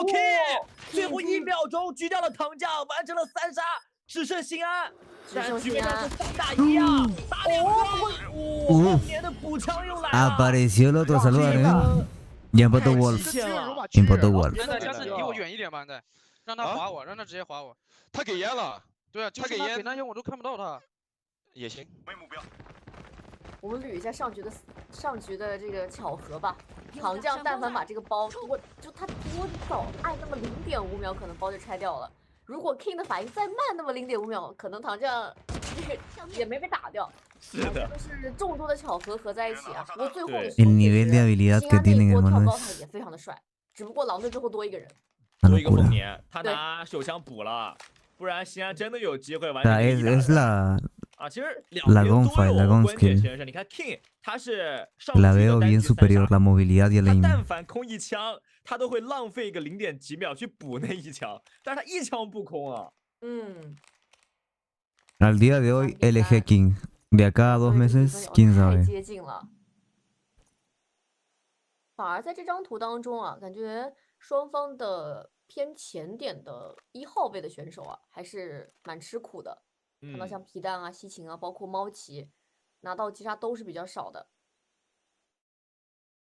，King 最后1秒钟狙掉了糖酱，完成了3杀，只剩辛安。但局面上是3打1啊，打2个，后面的补枪又来了。 Apareció el otro saludar, ¿eh? Ya empató Wolf. Empató Wolf. 下次离我远一点吧，再让他划我，让他直接划我。他给烟了。对啊，他给烟，给那烟我都看不到他。 也行，没目标。我们捋一下上局的这个巧合吧。糖酱但凡把这个包他多早按那么0.5秒，可能包就拆掉了。如果 King 的反应再慢那么0.5秒，可能糖酱也没被打掉。是的，就是众多的巧合合在一起啊。不过最后的 El nivel de habilidad que tienen, hermano, 也非常的帅，只不过狼队最后多一个人，多一个凤年，他拿手枪补了，不然西安真的有机会完成。es la 其实la gonfa, la gon skill. 你看 King 他是 La veo bien superior, la movilidad y el aim. 但凡空一枪，他都会浪费个0.几秒去补那一枪，但是他一枪不空啊。Al día de hoy, LG King. De acá a 2 meses, quién sabe. 接近了。反而在这张图当中啊，感觉双方的偏前点的1号位的选手啊，还是蛮吃苦的。 看到像皮蛋啊、西芹啊，包括猫奇，拿到击杀都是比较少的。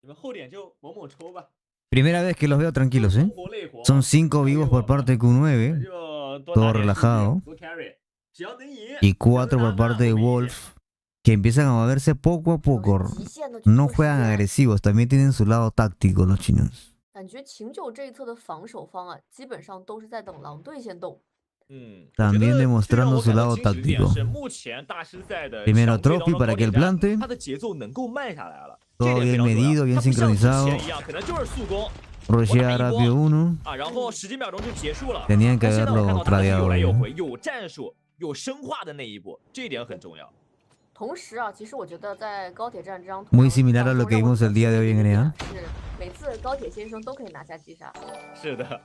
你们后点就猛猛抽吧。 Primera vez que los veo tranquilos, ¿eh? Son 5 vivos por parte de Q9, todo relajado. Y 4 por parte de Wolf, que empiezan a moverse poco a poco. No juegan agresivos, también tienen su lado táctico los chinos. 感觉秦九这一侧的防守方啊，基本上都是在等狼队先动。 También demostrando su lado táctico. Primero Trophy para que él plante. Todo bien medido, bien sincronizado. Rushear rápido uno. Tenían que haberlo tradeado. 同时啊，其实我觉得在高铁站这张图 Muy similar a lo que vimos el día de hoy en NA. 是每次高铁先生都可以拿下击杀。是的，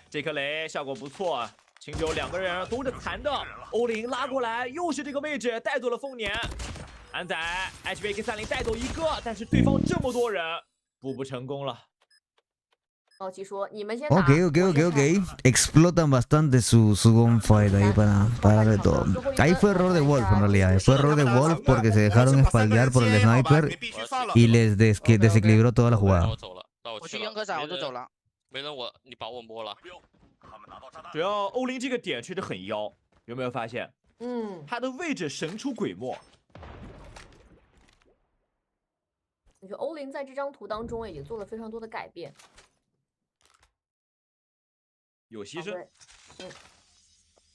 这颗雷效果不错啊。 秦九2个人都是残的，欧林拉过来，又是这个位置带走了丰年，安仔 HVK30带走一个，但是对方这么多人，补不成功了。高奇说：“你们先打。” Ok. Explotan bastante su gunfight ahí para de todo. Ahí fue error de Wolf en realidad. Fue error de Wolf porque se dejaron espaldear por el sniper y les desequilibró toda la jugada. 我去烟科站我就走了。没人你把我摸了。 主要欧林这个点确实很妖，有没有发现？他的位置神出鬼没。我觉得欧林在这张图当中也做了非常多的改变，有牺牲。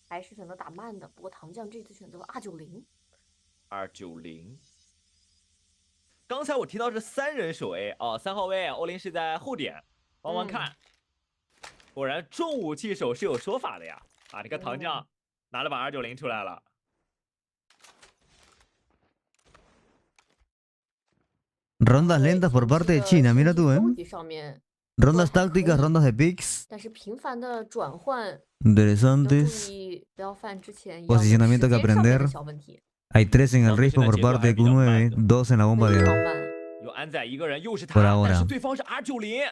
还是选择打慢的，不过唐将这次选择了290。290。刚才我提到是3人守 A 啊，3号位欧林是在后点，帮忙看。 果然重武器手是有说法的呀！啊，你看唐将拿了把290出来了。Rondas lentas por parte de China, mira tú, ¿eh? Rondas tácticas, rondas de picks. 但是频繁的转换 Interesantes. Posicionamiento que aprender. Hay 3 en el risco por parte de Q9, 2 en la bomba de A. 有安仔一个人，又是他， Por ahora. 但是对方是 R90。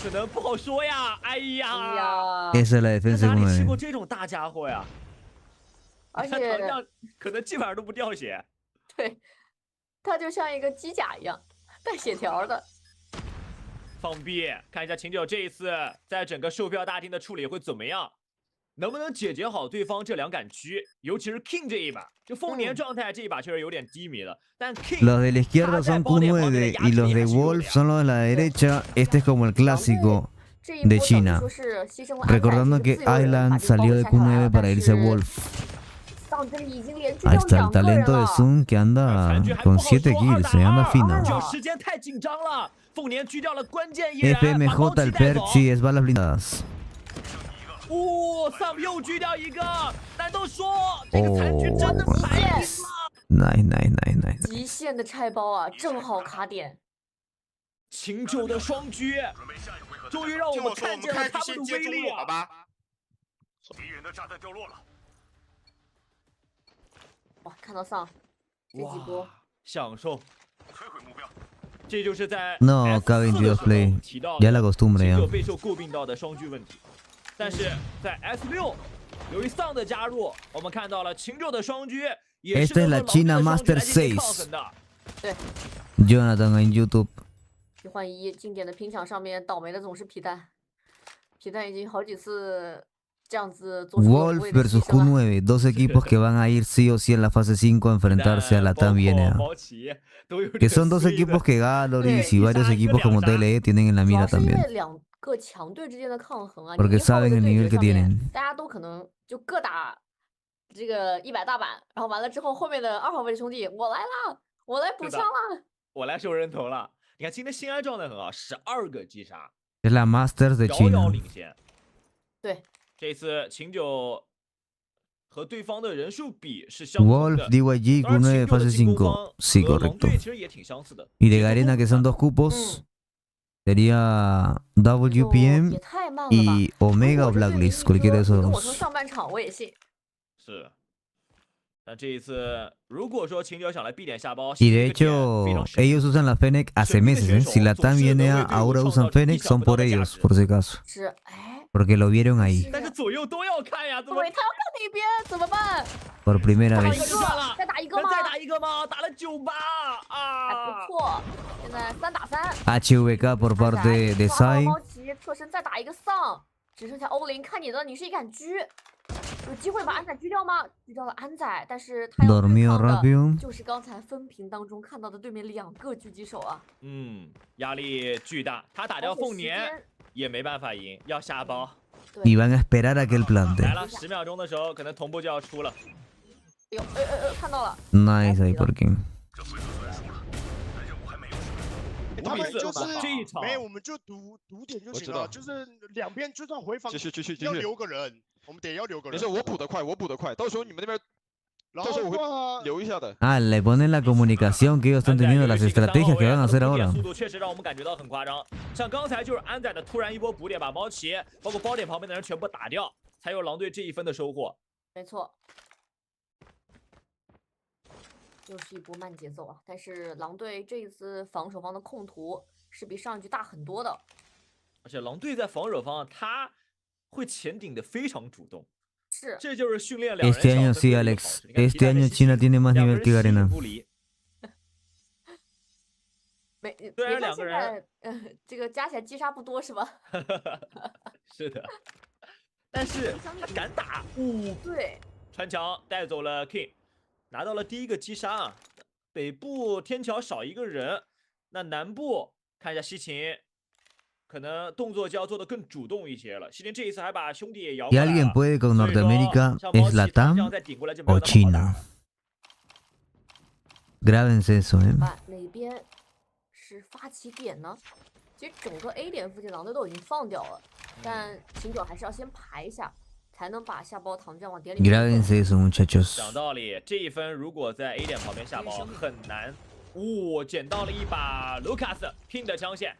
可能不好说呀，哎呀 Esa es la defensa 哪里吃 Q9. 过这种大家伙呀？而且唐将可能基本上都不掉血。对，他就像一个机甲一样，带血条的。放屁！看一下秦九这一次在整个售票大厅的处理会怎么样，能不能解决好对方这2杆狙，尤其是 King 这一把，就丰年状态这一把确实有点低迷了，但 King Los de la izquierda son Q9 y los de Wolf son los de la derecha. Este es como el clásico de China. Recordando que Island salió de Q9 para irse a Wolf. Ahí está el talento de Sun que anda con 7 kills, se anda fino. FMJ el perk, sí, es balas blindadas. Sam 又狙掉一个，难道说这个残局真的太了？ Nice. 极限的拆包啊，正好卡点。秦九的双狙，终于让我们看见了他们的威力啊！好吧。敌人的炸弹掉落了。哇，看到Sam这几波，享受。摧毁目标。这就是在 No, K22 play. Ya la costumbre 秦九 ya. 备受诟病到的双狙问题。 但是在 S6，由于Sam的加入，我们看到了秦九的双狙也是 Esta es la China Master 6. 对 Jonathan en YouTube. 1换1经典的拼抢上面，倒霉的总是皮蛋。皮蛋已经好几次这样子做出了无 Wolf 谓的牺 versus 牲了。 Q9, 2 equipos que van a ir sí o sí en la fase 5 a enfrentarse a la TAM y NA. Que son 2 equipos que Galoris y varios equipos como TLE tienen en la mira 主要是因 también. 为2个强队之间的抗衡啊， Porque 你1号位 saben 的 el 对 nivel 决 que 上面 tienen. 大家都可能就各打这个100大板，然后完了之后，后面的2号位的兄弟，我来啦，我来补枪啦，我来收人头了。你看今天新安状态很好，12个击杀， Es la Masters de 遥 China. 遥领先。对，这次秦九和对方的人数比是相同 Wolf, 的。 DYG, 当然 Q9 秦九的 fase 进攻 5. 方 Sí, 和狼 correcto. 队其实也挺相似的。 Y de Garena, que son 2 cupos, sería WPM 也太慢了吧！ y Omega o Blacklist, cualquiera de 你 esos 跟我说 dos. 上半场我也信。是。但这一次，如果说秦九想来避点下包， Y de hecho, ellos usan la Fennec hace meses, ¿eh? Si la TAM y NA ahora usan Fennec, son por ellos, por si acaso. 是，哎， Porque lo vieron ahí 但是左右都要看呀，怎么？对，他要看哪边？怎么办？ por primera 打一 vez. 个就算了，再打一个吗？再打一个吗？打了9-8还啊！不错，现在3打3。 HVK por parte de 抓到 Sai. 猫骑侧身再打一个丧，只剩下欧林，看你的，你是一杆狙，有机会把安仔狙掉吗？狙掉了安仔，但是他要对 Dormido 抗的 rápido. 就是刚才分屏当中看到的对面2个狙击手啊。压力巨大，他打掉凤年也没办法赢，要下包。 Y van a esperar a que él plante. 来了，10秒钟的时候，可能同步就要出了。哎呦，看到了。 Nice ahí por King. 他们就是没，我们就赌点就行了，就是两边就算回防，继续，要留个人，我们得要留个人。没事，我补得快，到时候你们那边，到时候我会留一下的。Ah, le ponen la comunicación que ellos están teniendo, las estrategias que van a hacer ahora. 速度确实让我们感觉到很夸张，像刚才就是安仔的突然一波补点，把猫骑包括包点旁边的人全部打掉，才有狼队这1分的收获。没错。 又是一波慢节奏啊！但是狼队这一次防守方的控图是比上一局大很多的，而且狼队在防守方他会前顶的非常主动，是，这就是训练两人。 Este año sí, Alex. Este año China tiene más nivel que Garena. 虽然2个人，这个加起来击杀不多是吧？是的，但是他敢打，对，穿墙带走了 King。 拿到了第1个击杀啊！北部天桥少1个人，那南部看一下西芹，可能动作就要做得更主动一些了。西芹这一次还把兄弟也摇过 Si 来了。 alguien puede con Norteamérica, es Latam o China. Grábense eso, 哪边是发起点呢？其实整个 A 点附近狼队都已经放掉了，但秦九还是要先排一下。 才能把下包糖浆往点里面。 Grábense eso, muchachos. 讲道理，这1分如果在 A 点旁边下包很难。捡到了一把 Lucas King 的枪线，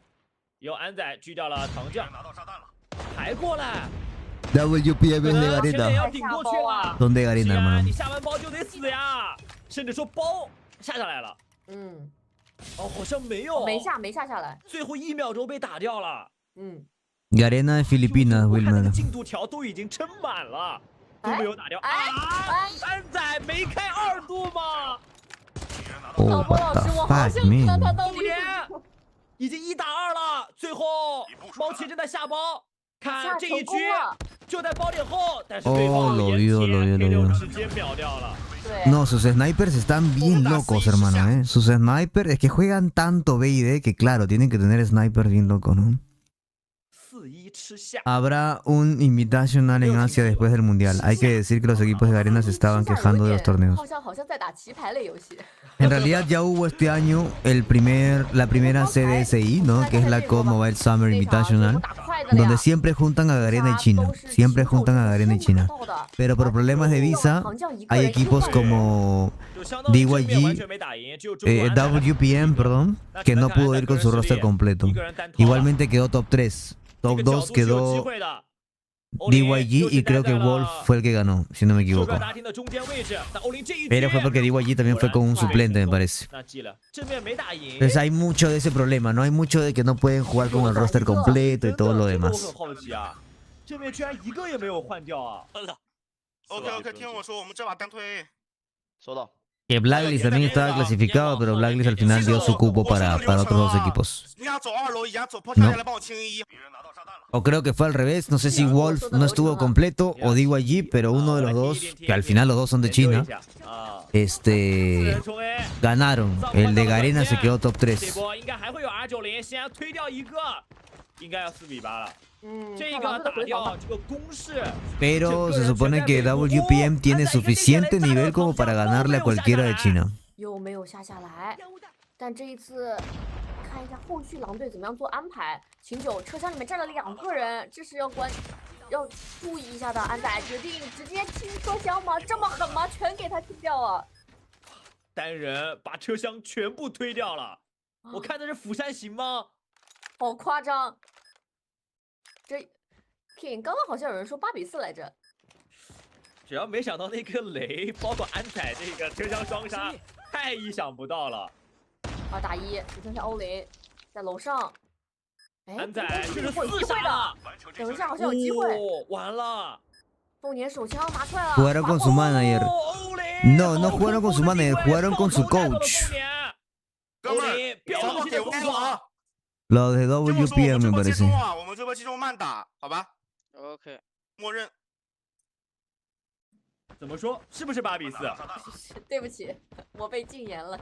由安仔狙掉了糖浆，抬过来。WPM es de 前点 Garena. 要顶过去了。 Son de Garena, hermano. 你下完包就得死呀，甚至说包下来了。好像没有，没下下来，最后1秒钟被打掉了。Garena de Filipinas, 我看那个 Wilmer. 进度条都已经撑满了，都没有打掉。安仔没开2度吗？ Oh, what the fuck, man. 已经1打2了，最后猫骑正在下包，看这一局就在包点后，但是对方的延期 K6直接秒掉了。 No, sus snipers están bien locos, hermano, Sus snipers es que juegan tanto B y D que claro, tienen que tener snipers bien locos, ¿no? Habrá un invitational en Asia después del mundial. Hay que decir que los equipos de Garena se estaban quejando de los torneos. En realidad ya hubo este año la primera CDSI, ¿no? Que es la Codmobile Summer Invitational, donde siempre juntan a Garena y China. Siempre juntan a Garena y China. Pero por problemas de visa, hay equipos como DYG, WPM, perdón, que no pudo ir con su roster completo. Igualmente quedó top 3. Top 2 quedó DYG y creo que Wolf fue el que ganó, si no me equivoco. Pero fue porque DYG también fue con un suplente, me parece. Entonces hay mucho de ese problema, ¿no? Hay mucho de que no pueden jugar con el roster completo y todo lo demás. OK， 听我说，我们这把单推。收到。 Que Blacklist también estaba clasificado, pero Blacklist al final dio su cupo para otros 2 equipos. No. O creo que fue al revés, no sé si Wolf no estuvo completo o DYG, pero uno de los dos, que al final los dos son de China, ganaron. El de Garena se quedó top 3. Pero se supone que WPM tiene suficiente nivel como para ganarle a cualquiera de China. 又没有下来，但这一次看一下后续狼队怎么样做安排。秦九车厢里面站了2个人，这是要注意一下的。安仔决定直接清车厢吗？这么狠吗？全给他清掉了。单人把车厢全部推掉了，我看的是釜山行吗？好夸张！这 King 刚刚好像有人说8比4来着。 只要没想到那个雷，包括安仔这个车厢双杀，太意想不到了。2打1，只剩下欧林在楼上。安仔这是4杀了，等一下好像有机会。完了。凤年手枪拿出来了。Jugaron con su manager. No, no jugaron con su manager, jugaron con su coach. 哥们儿，防爆给威了啊！ Los de WPM me 这波集 parece. 中啊，我们这波集中慢打，好吧 OK， 默认。怎么说？是不是8比4？对不起，我被禁言了。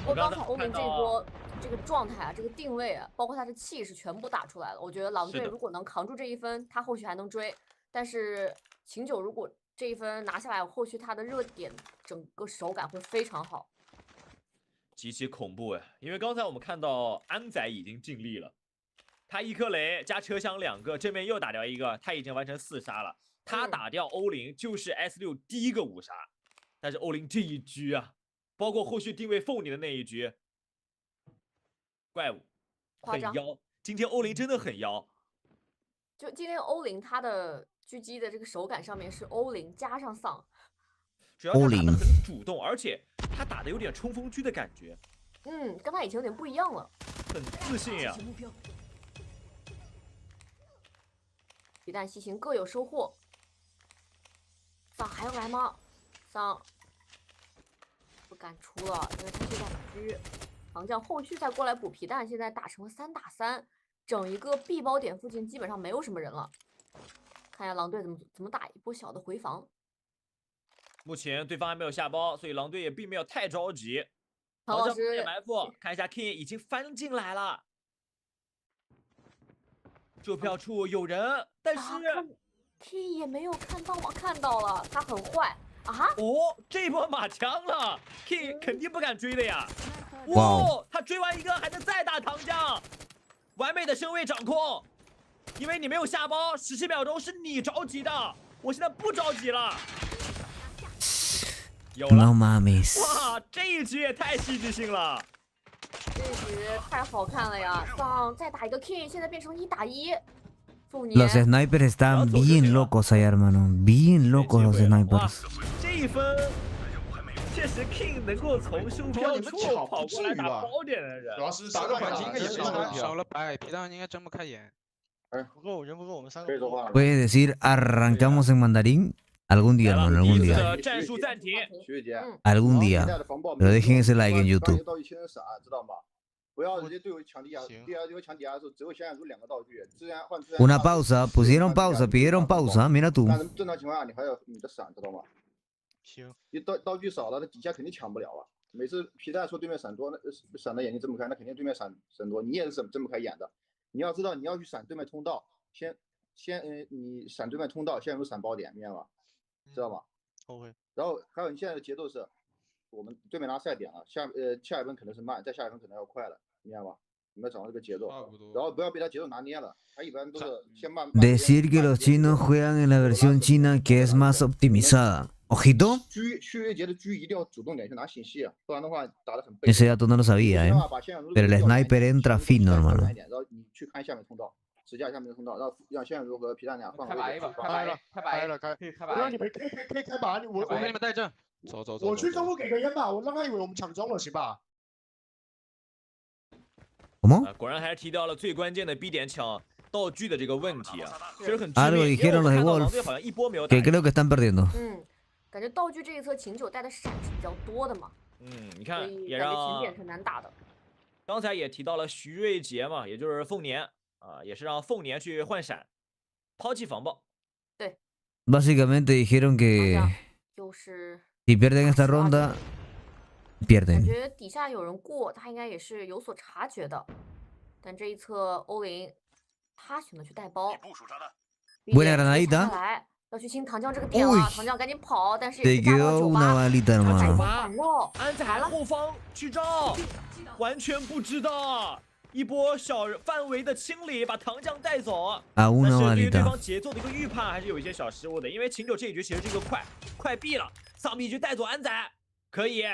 我刚才欧明这一波这个状态啊，这个定位啊，包括他的气势全部打出来了。我觉得狼队如果能扛住这1分，他后续还能追。但是秦九如果这1分拿下来，后续他的热点整个手感会非常好。极其恐怖哎！因为刚才我们看到安仔已经尽力了，他1颗雷加车厢2个，正面又打掉1个，他已经完成4杀了。他打掉欧林就是 S6第1个5杀，但是欧林这一局啊，包括后续定位凤你的那一局，怪物很妖。今天欧林真的很妖。就今天欧林他的狙击的这个手感上面是欧林加上丧。主要他打得很主动，而且他打的有点冲锋狙的感觉。跟他以前有点不一样了。很自信呀。皮蛋西行各有收获。丧还要来吗？丧不敢出了，因为他是2狙。唐将后续再过来补皮蛋，现在打成了3打3，整一个 B 包点附近基本上没有什么人了。看一下狼队怎么打一波小的回防。目前对方还没有下包，所以狼队也并没有太着急。唐老师埋伏，看一下 King 已经翻进来了。售票处有人，但是 King 也没有看到吗？看到了，他很坏啊！哦，这波马枪了 ，King 肯定不敢追的呀。哇，他追完1个还能再打唐将，完美的身位掌控。因为你没有下包，17秒钟是你着急的，我现在不着急了。有了 No mames. 哇，这一局也太戏剧性了。这一局太好看了呀！丧再打一个 King， 现在变成1打1。Los snipers están bien locos ahí, hermano. Bien locos los snipers. 这1分，确实 King 能够从售票处跑过来打包点的人，主要是打个反击应该也少了100，皮蛋应该睁不开眼。不够，人不够，我们3个。Puedes decir arrancamos en mandarín algún día, hermano, algún día. 战术暂停。Algún día. Pero dejen ese like en YouTube. 不要直接对我抢地下，对我抢地下的时候，只有显眼出2个道具，自然换。Una pausa, pusieron pausa, pidieron pausa, mira tú. 但正常情况下，你还有你的闪，知道吗？行。你道具少了，那底下肯定抢不了啊。每次皮蛋说对面闪多，那闪的眼睛睁不开，那肯定对面闪多，你也是睁不开眼的。你要知道，你要去闪对面通道，你闪对面通道，先有闪包点，明白吗？知道吗 ？OK。然后还有你现在的节奏是，我们对面拿赛点了，下一分可能是慢，再下一分可能要快了。明白吧？你们要掌握这个节奏，然后不要被他节奏拿捏了。他一般都是先慢。Decir que los chinos juegan en la versión china que es más optimizada. Ojito. 区域节的狙一定要主动点去拿信息，不然的话打得很被动。 Ese dato no lo sabía, Pero el sniper entra fino, hermano. 然后你去看下面通道，直下面的通道，然后让现在如和皮蛋俩换位置。开了，我让你们可以开吧，我给你们带阵。走。我去中路给个烟吧，我让他以为我们抢中了，行吧？ 果然还是提到了最关键的 B 点抢道具的这个问题啊，确实很致 Algo 命。 dijeron los de Wolf que creo que están perdiendo. 感觉道具这一侧秦九带的闪是比较多的嘛。你看也让秦点是难打的。刚才也提到了徐瑞杰嘛，也就是凤年啊，也是让凤年去换闪，抛弃防爆。对。Básicamente dijeron que si pierden esta ronda pierden。 感觉底下有人过，他应该也是有所察觉的。但这一侧欧林，他选择去带包。Buena granadita。要去清唐将这个点了，唐将赶紧跑，但是也是大到9八。安仔后方去招，完全不知道。一波小范围的清理，把唐将带走。但是对于对方节奏的一个预判，还是有一些小失误的。因为秦九这一局其实是一个快毙了，丧逼局带走安仔，可以。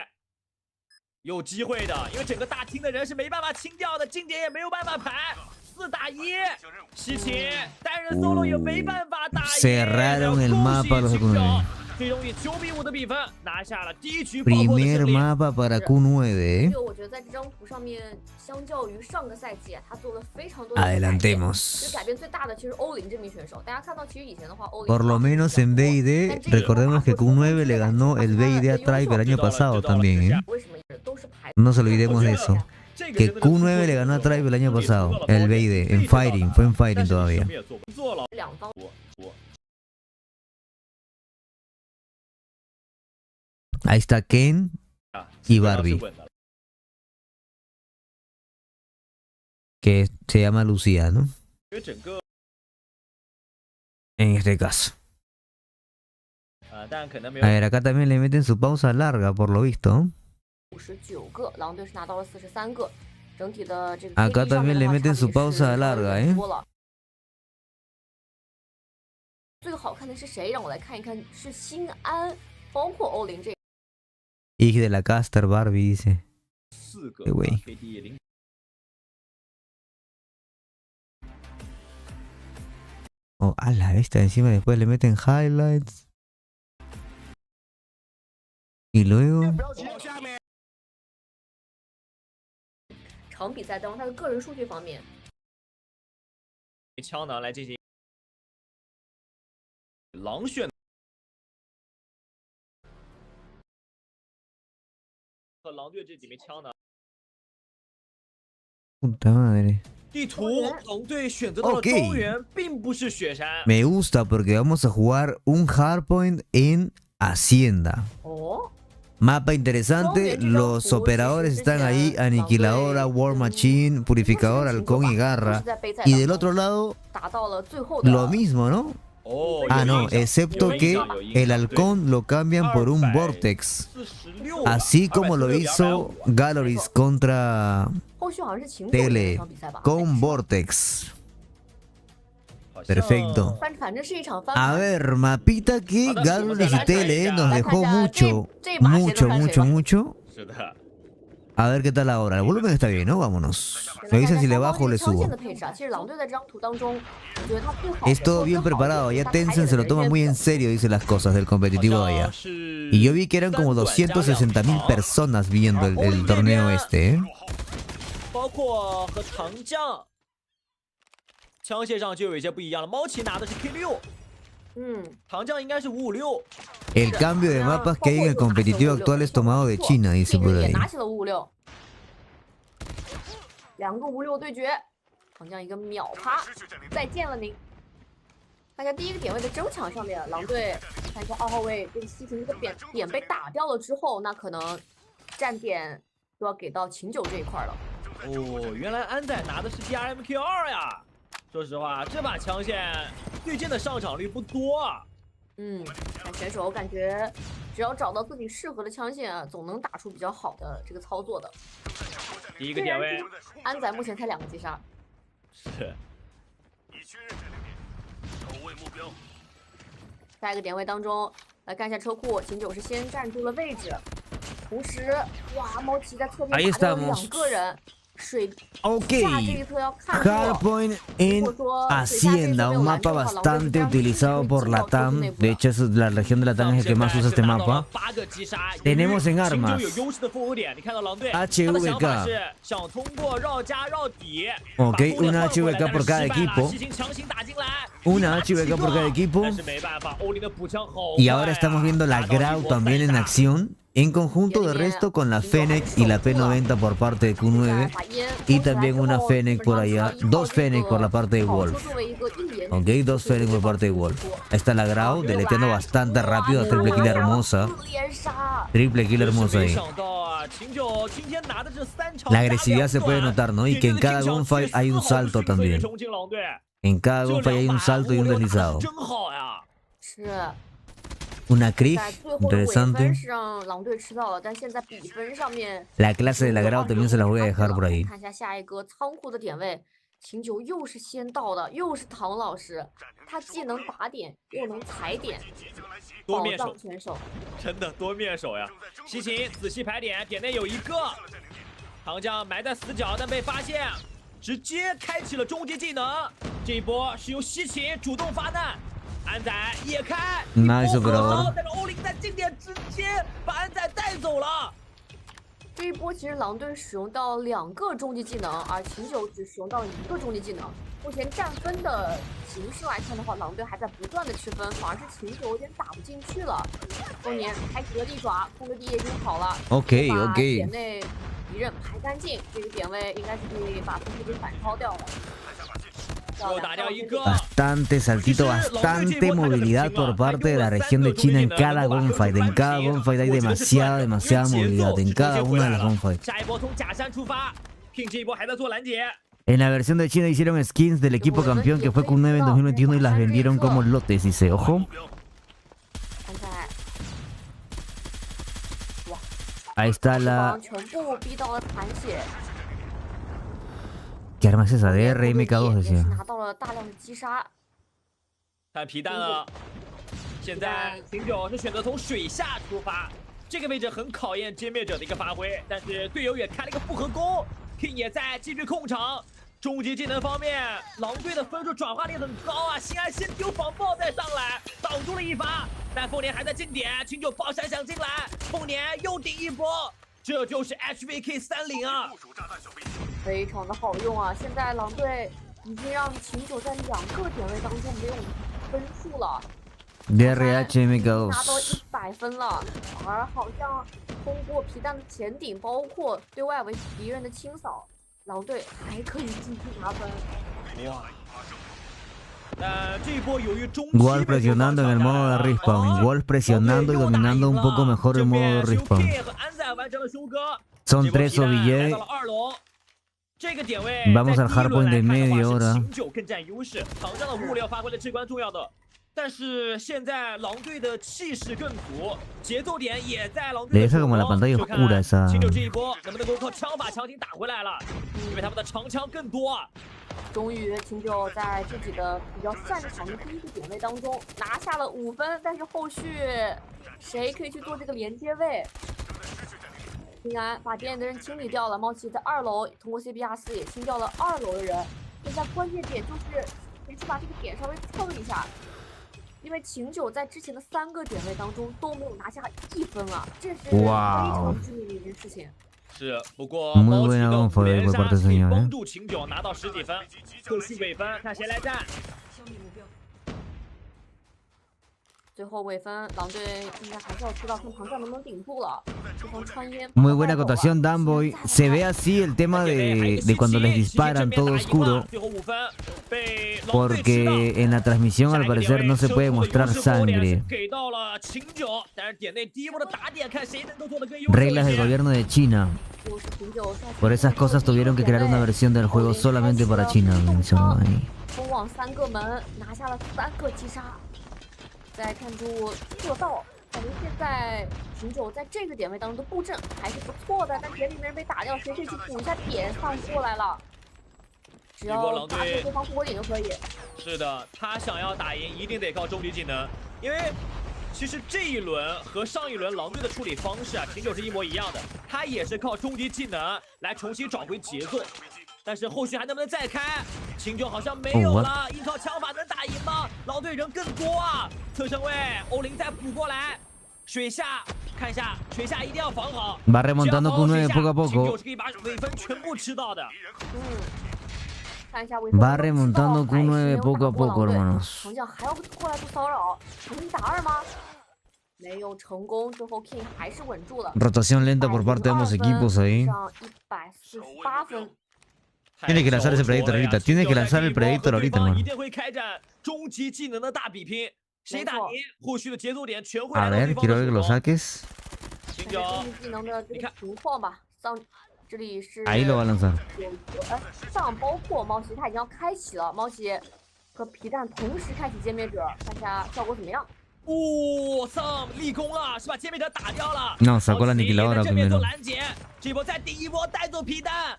有机会的，因为整个大厅的人是没办法清掉的，经典也没有办法排，4打1，西秦单人 solo 也没办法打赢，然后恭喜秦九，最终以9比5的比分拿下了第1局。 Primer mapa para Q9。就我觉得在这张图上面，相较于上个赛季，他做了非常多的改变。其实改变最大的其实欧林这名选手，大家看到其实以前的话，欧林 Por lo menos en VID, recordemos que Q9 le ganó el VID a Tribe el año pasado también, ¿eh? No nos olvidemos de eso. Que Q9 le ganó a Tribe el año pasado, el VID, en Fighting, fue en Fighting todavía. Ahí está Ken y Barbie, que se llama Lucía, ¿no? En este caso. A ver, acá también le meten su pausa larga, por lo visto. Acá también le meten su pausa larga, ¿eh? Hija de la caster Barbie, dice. Qué güey. Oh, a la esta encima después le meten highlights. Y luego... 场比赛当中他的个人数据方面，枪呢来进行狼血和狼队这几枚枪呢。Puta madre. 地图狼队选择到了中原，并不是雪山。Me gusta porque vamos a jugar un hardpoint en Hacienda. Mapa interesante, los operadores están ahí, aniquiladora, war machine, purificador, halcón y garra. Y del otro lado, lo mismo, ¿no? Ah, no, excepto que el halcón lo cambian por un vortex. Así como lo hizo Galoris contra Tele, con vortex. Perfecto. A ver, mapita que Galoris y Tele nos dejó mucho. A ver qué tal ahora. El volumen está bien, ¿no? Vámonos. Me dicen si le bajo o le subo. Es todo bien preparado. Ya Tencent se lo toma muy en serio, dice las cosas del competitivo de allá. Y yo vi que eran como 260.000 personas viendo el torneo este, ¿eh? 枪械上就有一些不一样了，猫骑拿的是 K6，糖酱应该是556。El cambio de mapas que hay en el competitivo actual es tomado de China, dice por ahí. 拿起了556，两个556对决，糖酱一个秒趴，再见了您。看一下第一个点位的争抢上面，狼队看一下2号位这个西芹这个点被打掉了之后，那可能站点都要给到秦九这一块了。哦，原来安仔拿的是 DRMQ2 呀。 说实话，这把枪线对阵的上场率不多啊。但选手感觉只要找到自己适合的枪线啊，总能打出比较好的这个操作的。第一个点位，安仔目前才2个击杀。是。下一个点位当中，来看一下车库，秦九是先站住了位置，同时，哇，猫骑在侧边打掉了2个人。 Ok, Hardpoint en Hacienda, un mapa bastante utilizado por Latam. De hecho, la región de Latam es el que más usa este mapa. Tenemos en armas HVK. Ok, una HVK por cada equipo. Una HVK por cada equipo. Y ahora estamos viendo la Grau también en acción. En conjunto de resto con la Fennec y la P90 por parte de Q9. Y también una Fennec por allá. 2 Fennec por la parte de Wolf. Ok, 2 Fennec por parte de Wolf. Ahí está la Grau, deleteando bastante rápido. Triple kill hermosa. Triple kill hermosa ahí. La agresividad se puede notar, ¿no? Y que en cada gunfight hay un salto también. En cada gunfight hay un salto y un deslizado. Una Krieg, interesante. La clase de la Grau también se las voy a dejar por ahí. 秦九又是先到的，又是唐老师，他既能打点，又能踩点，多面手选手，真的多面手呀！西芹仔细排点，点内有一个，唐将埋在死角，但被发现，直接开启了终极技能。这一波是由西芹主动发难，安仔也开， Nice operador. 但是欧林在近点直接把安仔带走了。这一波其实狼队使用到2个终极技能，而秦九只使用到了1个终极技能。目前占分的形势来看的话，狼队还在不断的吃分，反而是秦九有点打不进去了。丰年开启了利爪，空个地也已经好了。OK。把点内敌人排干净，这个点位应该是可以把分数给反超掉了。Bastante saltito, bastante movilidad por parte de la región de China en cada gunfight. En cada gunfight hay demasiada movilidad. En cada una de las gunfights. En la versión de China hicieron skins del equipo campeón que fue Q9 en 2021 y las vendieron como lotes, dice, ojo. Ahí está la... ¿Qué arma es esa? DR MK2 decía. 看皮蛋了，现在秦九是选择从水下出发，这个位置很考验歼灭者的一个发挥，但是队友也开了一个复合弓 ，King 也在继续控场。终极技能方面，狼队的分数转化率很高啊！辛安先丢防爆再上来，挡住了一发，但凤年还在近点，秦九爆闪想进来，凤年又顶一波，这就是 HVK30啊！非常的好用啊！现在狼队已经让秦九在2个点位当中没有分数了。DRH MK2 拿到100分了，而好像通过皮蛋的前顶，包括对外围敌人的清扫，狼队还可以继续拿分。哇！这一波由于中 Wolf presionando en el modo de respawn. Wolf presionando y dominando un poco mejor el modo de respawn. Son 3 OBJ. Vamos al hardpoint de medio ahora. 但是现在狼队的气势更足，节奏点也在狼队。 Le deja como la pantalla oscura esa. 秦九这一波能不能够靠枪法强行打回来了？因为他们的长枪更多啊。终于，秦九在自己的比较擅长的第1个点位当中拿下了5分，但是后续谁可以去做这个连接位？平安把点的人清理掉了，猫奇在2楼通过 CBR4也清掉了2楼的人。现在关键点就是谁去把这个点稍微蹭一下。 因为秦九在之前的3个点位当中都没有拿下1分啊，这是非常致命的一件事情。是，不过猫奇的连杀器帮助秦九拿到10几分，后续尾分看谁来战。最后尾分，狼队应该还是要知道看唐将能不能顶住了。Muy buena acotación, Danboy. Se ve así el tema de cuando les disparan todo oscuro. Porque en la transmisión al parecer no se puede mostrar sangre. Reglas del gobierno de China. Por esas cosas tuvieron que crear una versión del juego solamente para China. Mencionó ahí. 再看出做到，感觉现在秦九在这个点位当中的布阵还是不错的，但点里面被打掉，谁可以去补一下点上过来了？只要打出对方复活点就可以。是的，他想要打赢，一定得靠终极技能，因为其实这一轮和上一轮狼队的处理方式啊，秦九是一模一样的，他也是靠终极技能来重新找回节奏。 但是后续还能不能再开？秦九好像没有了，依靠枪法能打赢吗？狼队人更多啊！侧身位，欧林再补过来，水下看一下，水下一定要防好。Va remontando Q9 poco a poco. 秦九是可以把尾分全部吃到的。看一下尾分。Va remontando Q9 poco a poco, hermanos. 长将还要过来做骚扰，能打2吗？ 没有成功，最后 King 还是稳住了。 Rotación lenta por parte de ambos equipos ahí. 148分。 Tiene que lanzar ese Predator ahorita. Tiene que lanzar el Predator ahorita, hermano. A ver, quiero ver que lo saques. Ahí lo va a lanzar. 上包括猫奇，他已经要开启了。猫奇和皮蛋同时开启歼灭者，看一下效果怎么样。 哇上立功了，是把歼灭者打掉了。 No, sacó la aniquiladora primero. 这波再顶一波，带走皮蛋。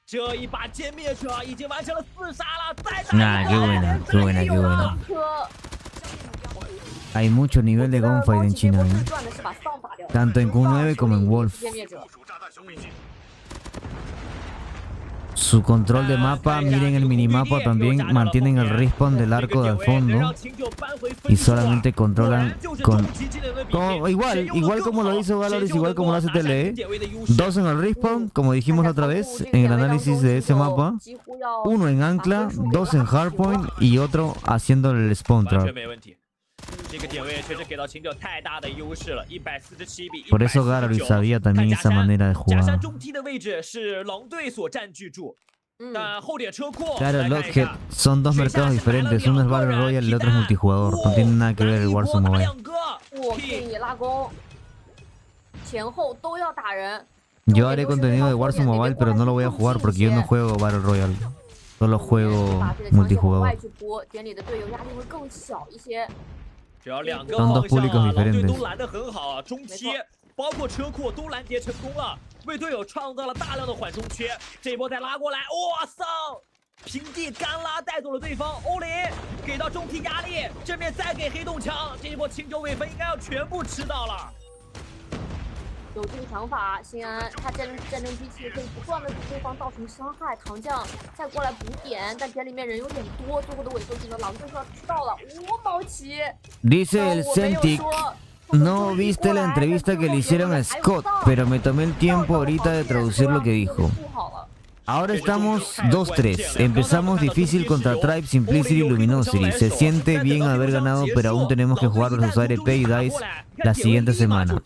这一把歼灭者已经完成了4杀了，再打。Nah, qué buena, qué buena, qué buena. Hay mucho nivel de gunfight en China, ¿eh? Tanto en Q9 como en Wolf. Su control de mapa, miren el minimapa, también mantienen el respawn del arco del fondo y solamente controlan igual como lo hizo Valoris, igual como lo hace TLE. 2 en el respawn, como dijimos la otra vez en el análisis de ese mapa, 1 en ancla, 2 en hardpoint y otro haciendo el spawn trap. Por eso Valoris sabía también esa manera de jugar. Claro, Lockheed son dos mercados diferentes, uno es Battle Royale y el otro es multijugador, no tiene nada que ver el Warzone Mobile. Yo haré contenido de Warzone Mobile, pero no lo voy a jugar porque yo no juego Battle Royale, solo juego multijugador. Son dos públicos diferentes. 包括车库都拦截成功了，为队友创造了大量的缓冲区。这一波再拉过来，哇塞！平地干拉带走了对方。欧林给到中体压力，正面再给黑洞枪，这一波清酒尾分应该要全部吃到了。有这个想法，新安他战争机器可以不断的给对方造成伤害，糖酱再过来补点，但点里面人有点多，最后的尾分可能狼队是要吃到了。毛奇 Dice el Celtic. No viste la entrevista que le hicieron a Scott, pero me tomé el tiempo ahorita de traducir lo que dijo. Ahora estamos 2-3. Empezamos difícil contra Tribe, Simplicity y Luminosity. Se siente bien haber ganado, pero aún tenemos que jugar versus ARP y DICE la siguiente semana.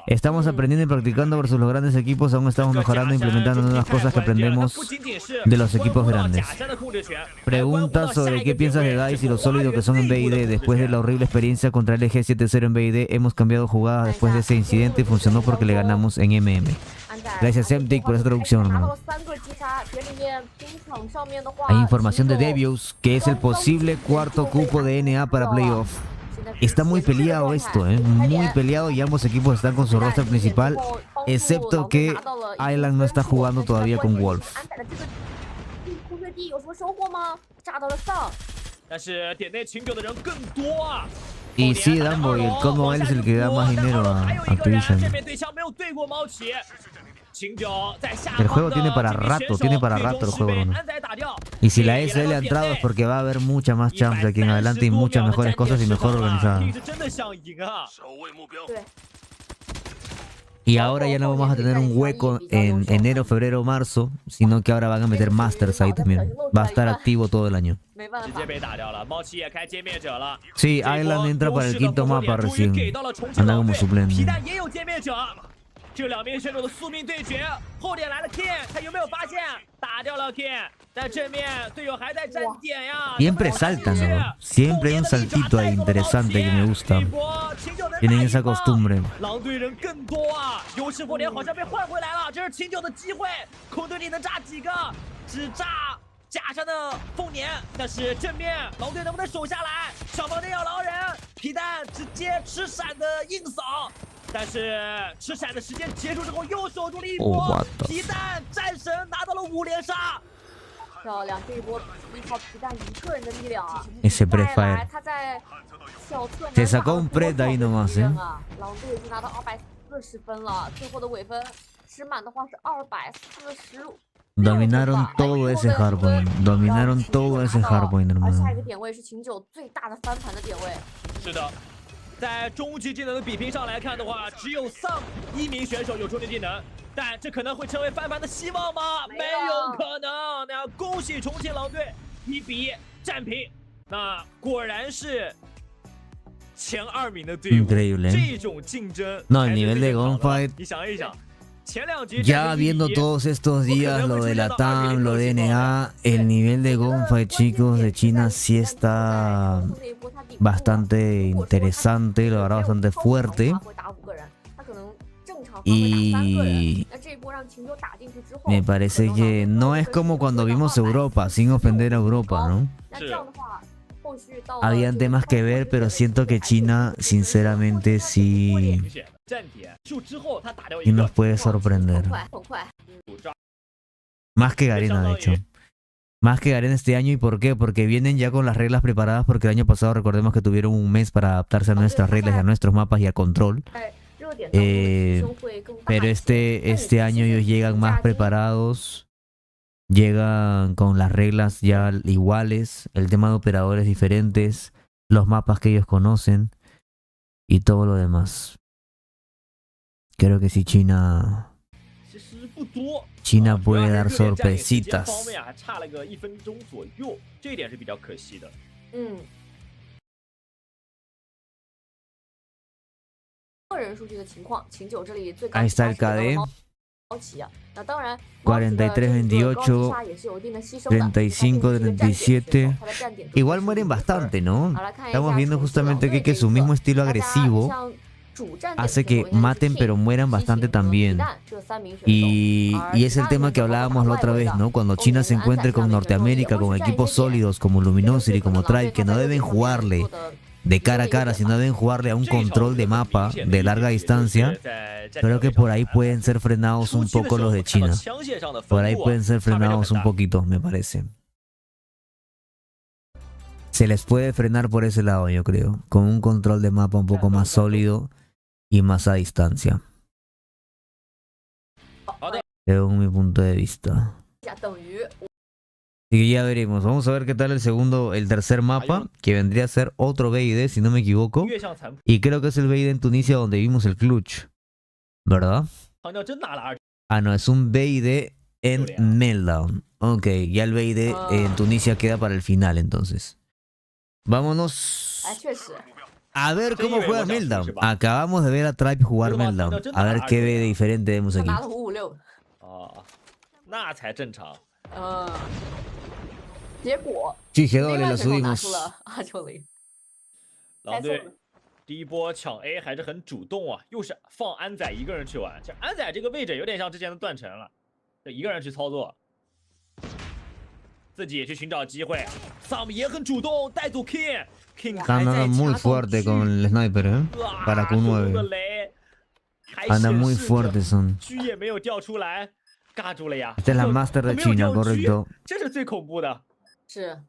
Estamos aprendiendo y practicando versus los grandes equipos. Aún estamos mejorando e implementando nuevas cosas que aprendemos de los equipos grandes. Pregunta sobre qué piensas de DICE y lo sólido que son en BID. Después de la horrible experiencia contra el LG 7-0 en BID, hemos cambiado jugadas después de ese incidente y funcionó porque le ganamos en MM. Gracias Semtic por esa traducción, hermano. Hay información de Devious, que es el posible cuarto cupo de NA para playoff. Está muy peleado esto, muy peleado, y ambos equipos están con su roster principal, excepto que Island no está jugando todavía con Wolf. Y sí, Dumbo, y el codmobile es el que da más dinero a Activision. El juego tiene para rato el juego, ¿no? Y si la SL ha entrado es porque va a haber mucha más chance de aquí en adelante y muchas mejores cosas y mejor organizadas. Y ahora ya no vamos a tener un hueco en enero, febrero, marzo, sino que ahora van a meter Masters ahí también. Va a estar activo todo el año. Sí, Island entra para el quinto mapa recién. Anda como suplente. 这两名选手的宿命对决，后点来了 Ken， 他有没有发现？打掉了 Ken， 但正面队友还在站点呀。Siempre saltan, ¿no? Siempre hay un saltito ahí interesante que me gusta. Tienen esa costumbre. 狼队人更多啊，优势火点好像被换回来了，这是秦九的机会，空队里能炸几个？只炸假山的凤年，但是正面狼队能不能守下来？小房间要狼人，皮蛋直接吃闪的硬扫。 但是吃闪的时间结束之后，又守住了一波。皮蛋战神拿到了5连杀，漂亮！这一波依靠皮蛋一个人的力量啊。再来，他在小侧Se sacó un pred ahí nomás, 狼队已经拿到240分了，最后的尾分吃满的话是240。 Dominaron todo ese hardpoint, dominaron todo ese hardpoint, hermano. 下一个点位是秦九最大的翻盘的点位。是的。 在终极技能的比拼上来看的话，只有丧1名选手有终极技能，但这可能会成为翻盘的希望吗？没有可能。那恭喜重庆狼队1比1战平，那果然是前2名的队伍。这种竞争， No, el nivel de gunfight. 你想一想。 Ya viendo todos estos días lo de la TAM, lo de NA, el nivel de gunfight, chicos, de China sí está bastante interesante, la verdad, bastante fuerte. Y me parece que no es como cuando vimos Europa, sin ofender a Europa, ¿no? Habían temas que ver, pero siento que China, sinceramente, sí... Y nos puede sorprender. Más que Garena, de hecho. Más que Garena este año. ¿Y por qué? Porque vienen ya con las reglas preparadas. Porque el año pasado recordemos que tuvieron un mes para adaptarse a nuestras reglas, a nuestros mapas y al control. Pero este año ellos llegan más preparados. llegan con las reglas ya iguales, el tema de operadores diferentes, los mapas que ellos conocen y todo lo demás. Creo que sí, China puede dar sorpresitas. 个人数据的情况，秦九这里最高 Ahí está el KD. 高旗啊，那当然 43-28, 35-37. Igual mueren bastante, ¿no? Estamos viendo justamente que su mismo estilo agresivo hace que maten pero mueran bastante también. Y es el tema que hablábamos la otra vez, ¿no? Cuando China se encuentre con Norteamérica, con equipos sólidos como Luminosity, como Tribe, que no deben jugarle de cara a cara, sino deben jugarle a un control de mapa de larga distancia. Creo que por ahí pueden ser frenados un poco los de China. Por ahí pueden ser frenados un poquito, me parece. Se les puede frenar por ese lado, yo creo. Con un control de mapa un poco más sólido y más a distancia. Según mi punto de vista. Así que ya veremos. Vamos a ver qué tal el tercer mapa, que vendría a ser otro BID, si no me equivoco. Y creo que es el BID en Tunisia donde vimos el clutch, ¿verdad? Ah, no, es un BID en Meltdown. Ok, ya el BID en Tunisia queda para el final, entonces. Vámonos a ver cómo juega Meltdown. Acabamos de ver a Tribe jugar Meltdown. A ver qué BID diferente vemos aquí. 结果 GG le subimos. 狼队第一波抢 A 还是很主动啊，又是放安仔一个人去玩。这安仔这个位置有点像之前的断层了，就一个人去操作，自己也去寻找机会。Sam 也很主动，带走 King。King Anda muy fuerte con el sniper, ¿eh? Para Q9. Anda muy fuerte son. 狙也没有掉出来，尬住了呀。 Esta es la master de China, correcto. 这是最恐怖的。 是，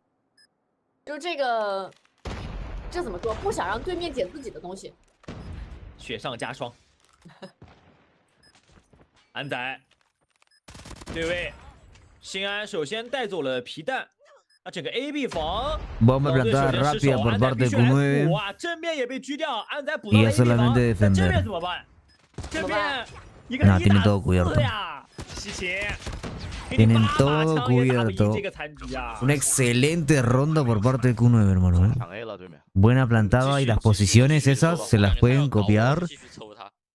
就这个，这怎么说？不想让对面捡自己的东西，雪上加霜。安仔，对位，新安首先带走了皮蛋，啊，整个 AB 房， Bomba plantada rápida por parte de Q9. 哇，正面也被狙掉，安仔补 Y 到了 ya AB 房， solamente 这 defender. 边怎么办？这边一个人 tiene todo cubierto. 呀，西芹。 Tienen todo cubierto. Una excelente ronda por parte de Q9, hermano. Buena plantada y las posiciones esas se las pueden copiar.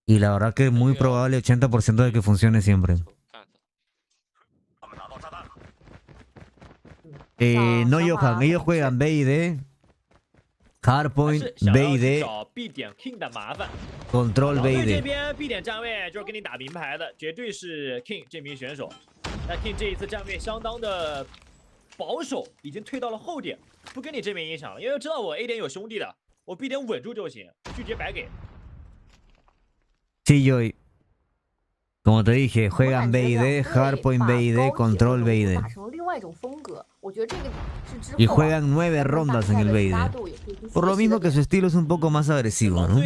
Y la verdad que es muy probable 80% de que funcione siempre. No, Johan, ellos juegan B y D. Hardpoint, B y D. Control B y D. 这边 B 点站位就是给你打名牌的，绝对是 King 这名选手。但 King 这一次站位相当的保守，已经退到了后点，不跟你正面影响了，因为知道我 A 点有兄弟的，我 B 点稳住就行，拒绝白给。Sí, Joy. Como te dije, juegan B y D, Hardpoint B y D, Control B y D. Y juegan 9 rondas en el B y D. Por lo mismo que su estilo es un poco más agresivo, ¿no?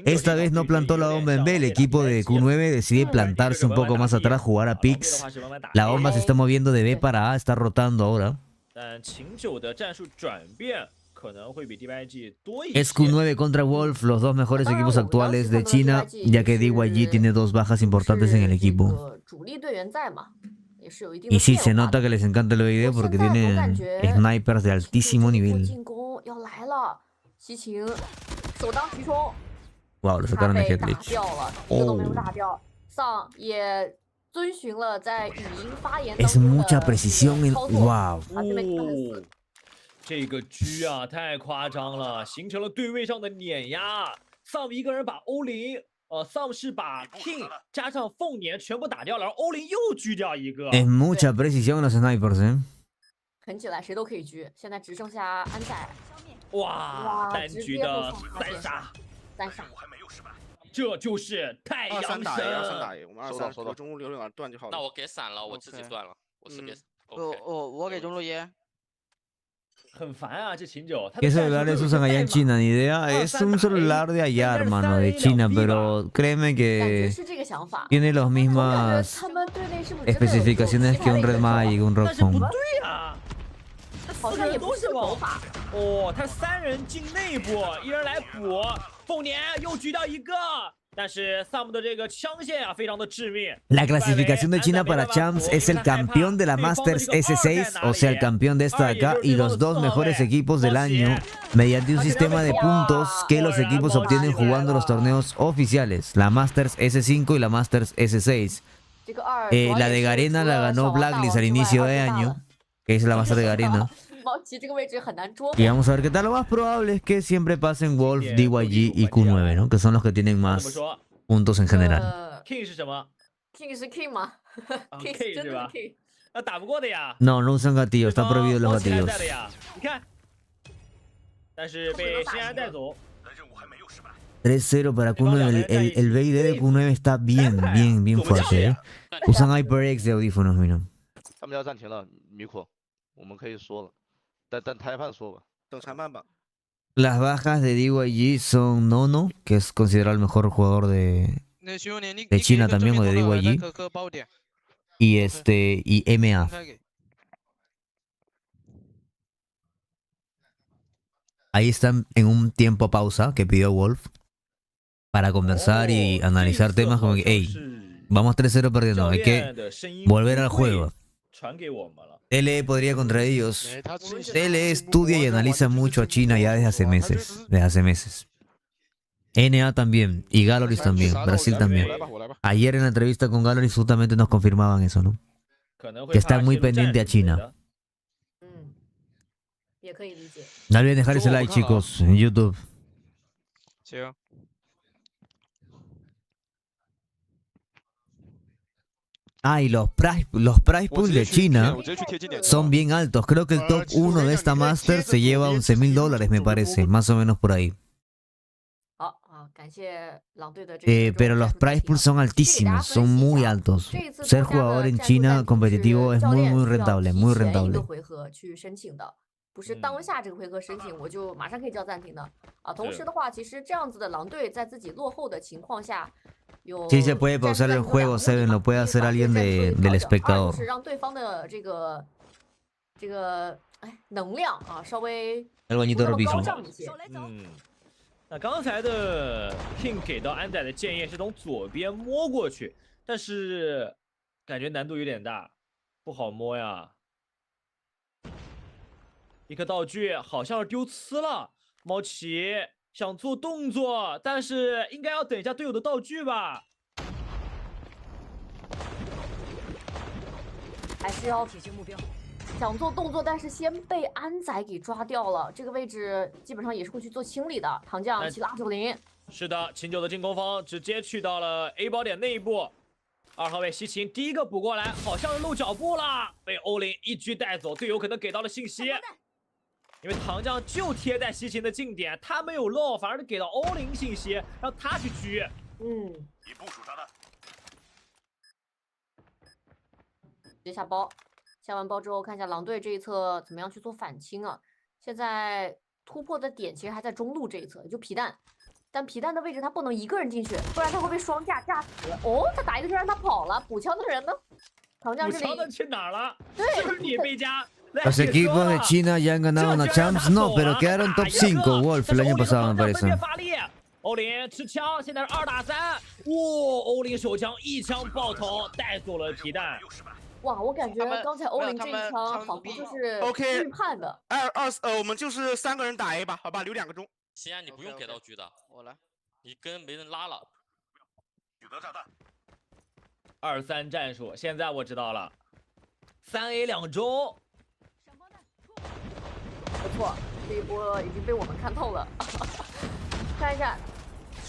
Esta vez no plantó la bomba en B, el equipo de Q9 decide plantarse un poco más atrás, jugar a Pix. La bomba se está moviendo de B para A, está rotando ahora. Es Q9 contra Wolf, los dos mejores equipos actuales de China, ya que DYG tiene 2 bajas importantes en el equipo. Y sí, se nota que les encanta el video porque tienen snipers de altísimo nivel. Wow, lo sacaron de Headglitch. Es mucha precisión en... Wow. 这个狙啊，太夸张了，形成了对位上的碾压。Sam 一个人把欧林，Sam 是把 King 加上凤年全部打掉了，然后欧林又狙掉一个。Es mucha precisión los snipers, 狠起来谁都可以狙，现在只剩下安仔。哇，单狙的3杀，3杀，这就是太阳神。2-3打野，我们2-3和中路留两段就好了。那我给闪了，我自己断了，我是给。我给中路耶。¿Qué celulares usan allá en China? Ni idea. Es un celular de allá, hermano, de China, pero créeme que tiene las mismas especificaciones que un Red Magic, un Rock Phone. 好像也不是手法哦，他3人进内部，1人来补，凤年又狙掉一个，但是 Sam 的这个枪线啊，非常的致命。La clasificación de China para Champs es el campeón de la Masters S6, o sea, el campeón de esta de acá, y los dos mejores equipos del año, mediante un sistema de puntos que los equipos obtienen jugando los torneos oficiales, la Masters S5 y la Masters S6. La de Garena la ganó Blacklist al inicio de año, que es la Master de Garena. Y vamos a ver qué tal. Lo más probable es que siempre pasen Wolf, DYG y Q9, ¿no? Que son los que tienen más puntos en general. King 是什么 ？King 是 King 吗 ？King 是真的是 King。打不过的呀。No, no usan gatillos, está prohibido los gatillos. 你看，但是被新安带走。 3-0 para Q9. El BID de Q9 está bien fuerte, ¿eh? Usan HyperX de audífonos, mira. 他们要暂停了，米库，我们可以说了，等裁判说吧，等裁判吧。Las bajas de DYG son Nono, que es considerado el mejor jugador de China también, o de DYG, y MA. Ahí están en un tiempo pausa que pidió Wolf para conversar y analizar temas como que, hey, vamos 3-0 perdiendo, hay que volver al juego. TLE podría contra ellos. TLE estudia y analiza mucho a China ya desde hace meses. NA también, y Galoris también, Brasil también. Ayer en la entrevista con Galoris justamente nos confirmaban eso, ¿no? Que están muy pendientes a China. No olviden dejar ese like, chicos, en YouTube. Ah, y los price pools de China son bien altos. Creo que el top 1 de esta Master se lleva $11,000, me parece, más o menos por ahí. Pero los price pools son altísimos, son muy altos. Ser jugador en China competitivo es muy rentable, muy rentable. 不是当下这个回合申请，我就马上可以叫暂停的啊。同时的话，其实这样子的狼队在自己落后的情况下，有 Sí se puede pausar el juego, Seven, lo puede hacer alguien del espectador. 是让对方的这个能量啊稍微高涨一些。那刚才的 King 给到安仔的建议是从左边摸过去，但是感觉难度有点大，不好摸呀。 一颗道具好像是丢呲了，猫奇想做动作，但是应该要等一下队友的道具吧。还是要铁击目标，想做动作，但是先被安仔给抓掉了。这个位置基本上也是会去做清理的。唐将7拉90，是的，秦九的进攻方直接去到了 A 宝点内部。2号位西秦第一个补过来，好像是漏脚步了，被欧林一狙带走，队友可能给到了信息。 因为唐将就贴在西秦的近点，他没有漏，反而是给到欧林信息，让他去狙。已部署炸弹。直接下包，下完包之后看一下狼队这一侧怎么样去做反清啊？现在突破的点其实还在中路这一侧，也就皮蛋，但皮蛋的位置他不能一个人进去，不然他会被双架架死。哦，他打一个就让他跑了，补枪的人呢？唐将这里。补枪的去哪儿了？对，是不是你贝加？ Los equipos de China ya han ganado una Champs, no, pero quedaron top 5 Wolf el año pasado, me parece. 欧林吃枪，现在是2打3，哇！欧林手枪一枪爆头，带走了皮蛋。哇，我感觉刚才欧林这一枪好像就是预判的。我们就是3个人打 A 吧，好吧，留2个钟。西安，你不用给道具的，我来，你跟没人拉了。取得炸弹。2-3战术，现在我知道了，3A 2中。 不错，这一波已经被我们看透了。看一下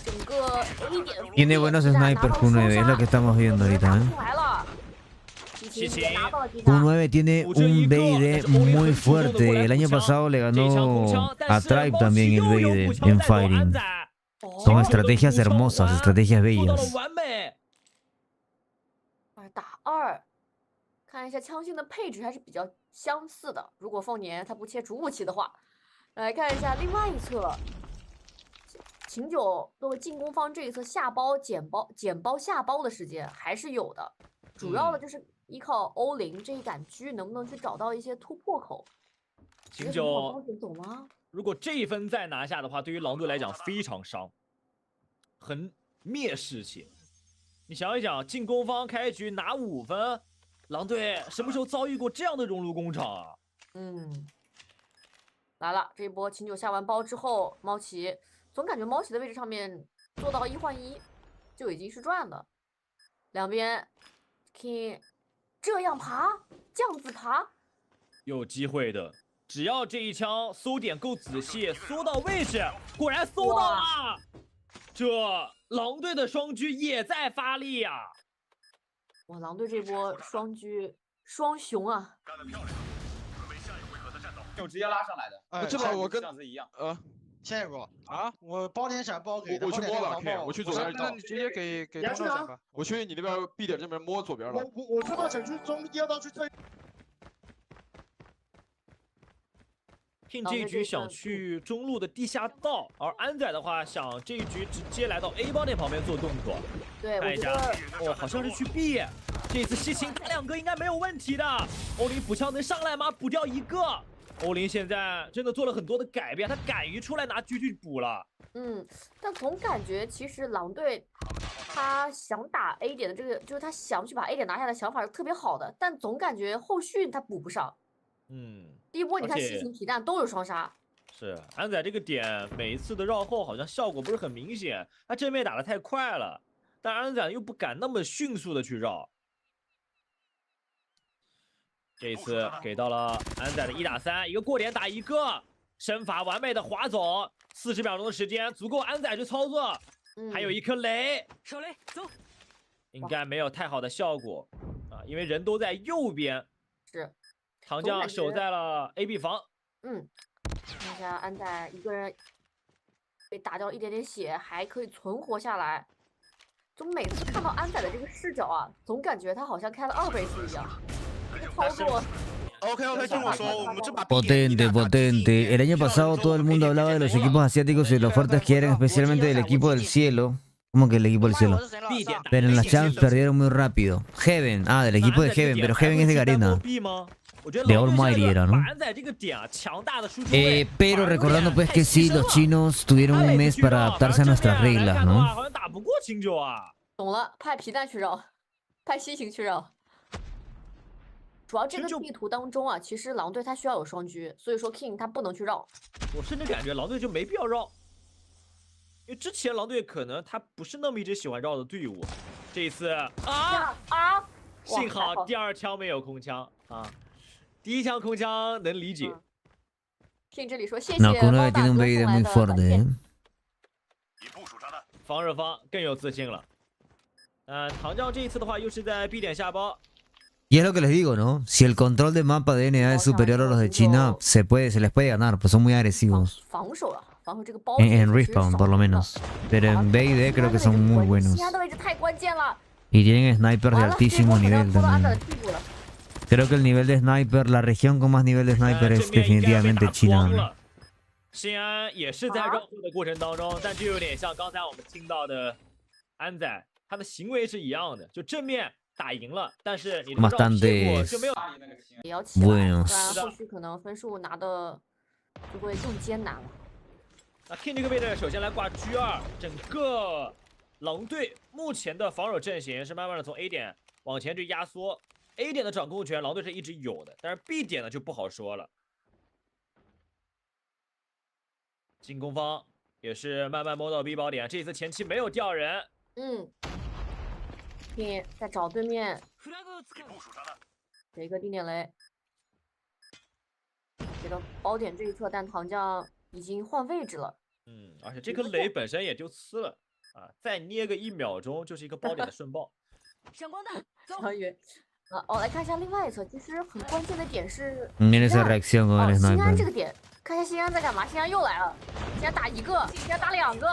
整个 A 点。Tiene buenos snipers Q9, es lo que estamos viendo ahorita, ¿eh? Q9 tiene un BID muy fuerte. El año pasado le ganó a Tribe también el BID en Fighting. Son estrategias hermosas, estrategias bellas. 2打2，看一下枪性的配置还是比较相似的。如果凤年他不切主武器的话，来看一下另外一侧，秦九作为进攻方这一侧下包捡包下包的时间还是有的，主要的就是依靠欧林这一杆狙能不能去找到一些突破口。秦九懂吗？如果这一分再拿下的话，对于狼队来讲非常伤，很灭士气。你想一想，进攻方开局拿5分。狼队什么时候遭遇过这样的熔炉工厂啊？来了，这一波秦九下完包之后，猫奇总感觉猫奇的位置上面做到1换1就已经是赚的。两边 King 这样爬，这样子爬，有机会的。只要这一枪搜点够仔细，搜到位置，果然搜到了。这狼队的双狙也在发力呀！哇，狼队这波双狙双雄啊！干得漂亮，准备下一回合的战斗。就直接拉上来的。这把我跟上次一样。下一波啊，我包点闪包给。我去摸了 ，K， 我去左边。那你直接给他闪吧。我去你那边 B 点这边摸左边了。我这边想去中第2道去推。King 这一局想去中路的地下道，而安仔的话想这一局直接来到 A 包点旁边做动作。对，看一下，好像是去 B。这次西芹打2个应该没有问题的。欧林补枪能上来吗？补掉1个。欧林现在真的做了很多的改变，他敢于出来拿狙去补了。但总感觉其实狼队他想打 A 点的这个，就是他想去把 A 点拿下的想法是特别好的，但总感觉后续他补不上。第一波你看西芹皮蛋都有双杀。是安仔这个点每一次的绕后好像效果不是很明显，他正面打得太快了，但安仔又不敢那么迅速的去绕。这一次给到了安仔的1打3，一个过点打1个，身法完美的滑走，40秒钟的时间足够安仔去操作。还有一颗雷，手雷走，应该没有太好的效果啊，因为人都在右边。是。唐将守在了 AB 房。看一下安仔一个人被打掉了一点点血，还可以存活下来。总每次看到安仔的这个视角啊，总感觉他好像开了2倍速一样。这个操作。OK， 听我说，我们这把 Potente, potente. El año pasado todo el mundo hablaba de los equipos asiáticos y lo fuertes que eran, especialmente del equipo del cielo. ¿Cómo que el equipo del cielo? Pero en las champs perdieron muy rápido. Heaven, del equipo de Heaven, pero Heaven es de Garena. De Almighty era, ¿no? Pero recordando pues que sí, los chinos tuvieron un mes para adaptarse a nuestras reglas, ¿no? 懂了，派皮蛋去绕，派西芹去绕。主要这个地图当中啊，其实狼队他需要有双狙，所以说 King 他不能去绕。我甚至感觉狼队就没必要绕，因为之前狼队可能他不是那么一直喜欢绕的队伍。这一次幸好第2枪没有空枪啊，第1枪空枪能理解。King 这里说谢谢猫大哥送来的感谢。防守方更有自信了。唐将这一次的话又是在 B 点下包。Y es lo que les digo, ¿no? Si el control de mapa de NA es superior a los de China, se les puede ganar, pues son muy agresivos. En respawn, por lo menos. Pero en B y D creo que son muy buenos. Y tienen snipers de altísimo nivel también. Creo que el nivel de sniper, la región con más nivel de sniper es definitivamente China. 新安也是在绕后的过程当中，但就有点像刚才我们听到的安仔，他的行为是一样的，就正面。打赢了，但是你的绕结果就没有也要起来，不然后续可能分数拿的就会更艰难了。那 King 这个位置首先来挂 G2， 整个狼队目前的防守阵型是慢慢的从 A 点往前去压缩 ，A 点的掌控权狼队是一直有的，但是 B 点呢就不好说了。进攻方也是慢慢摸到 B 包点，这一次前期没有掉人。King 在找对面，给一个定点雷，给到包点这一侧，但唐将已经换位置了。而且这颗雷本身也就呲了啊，再捏个1秒钟就是一个包点的顺爆。闪光弹，走。来看一下另外一侧，其实很关键的点是新安这个点，看一下新安在干嘛？新安又来了，新安打1个，新安打2个。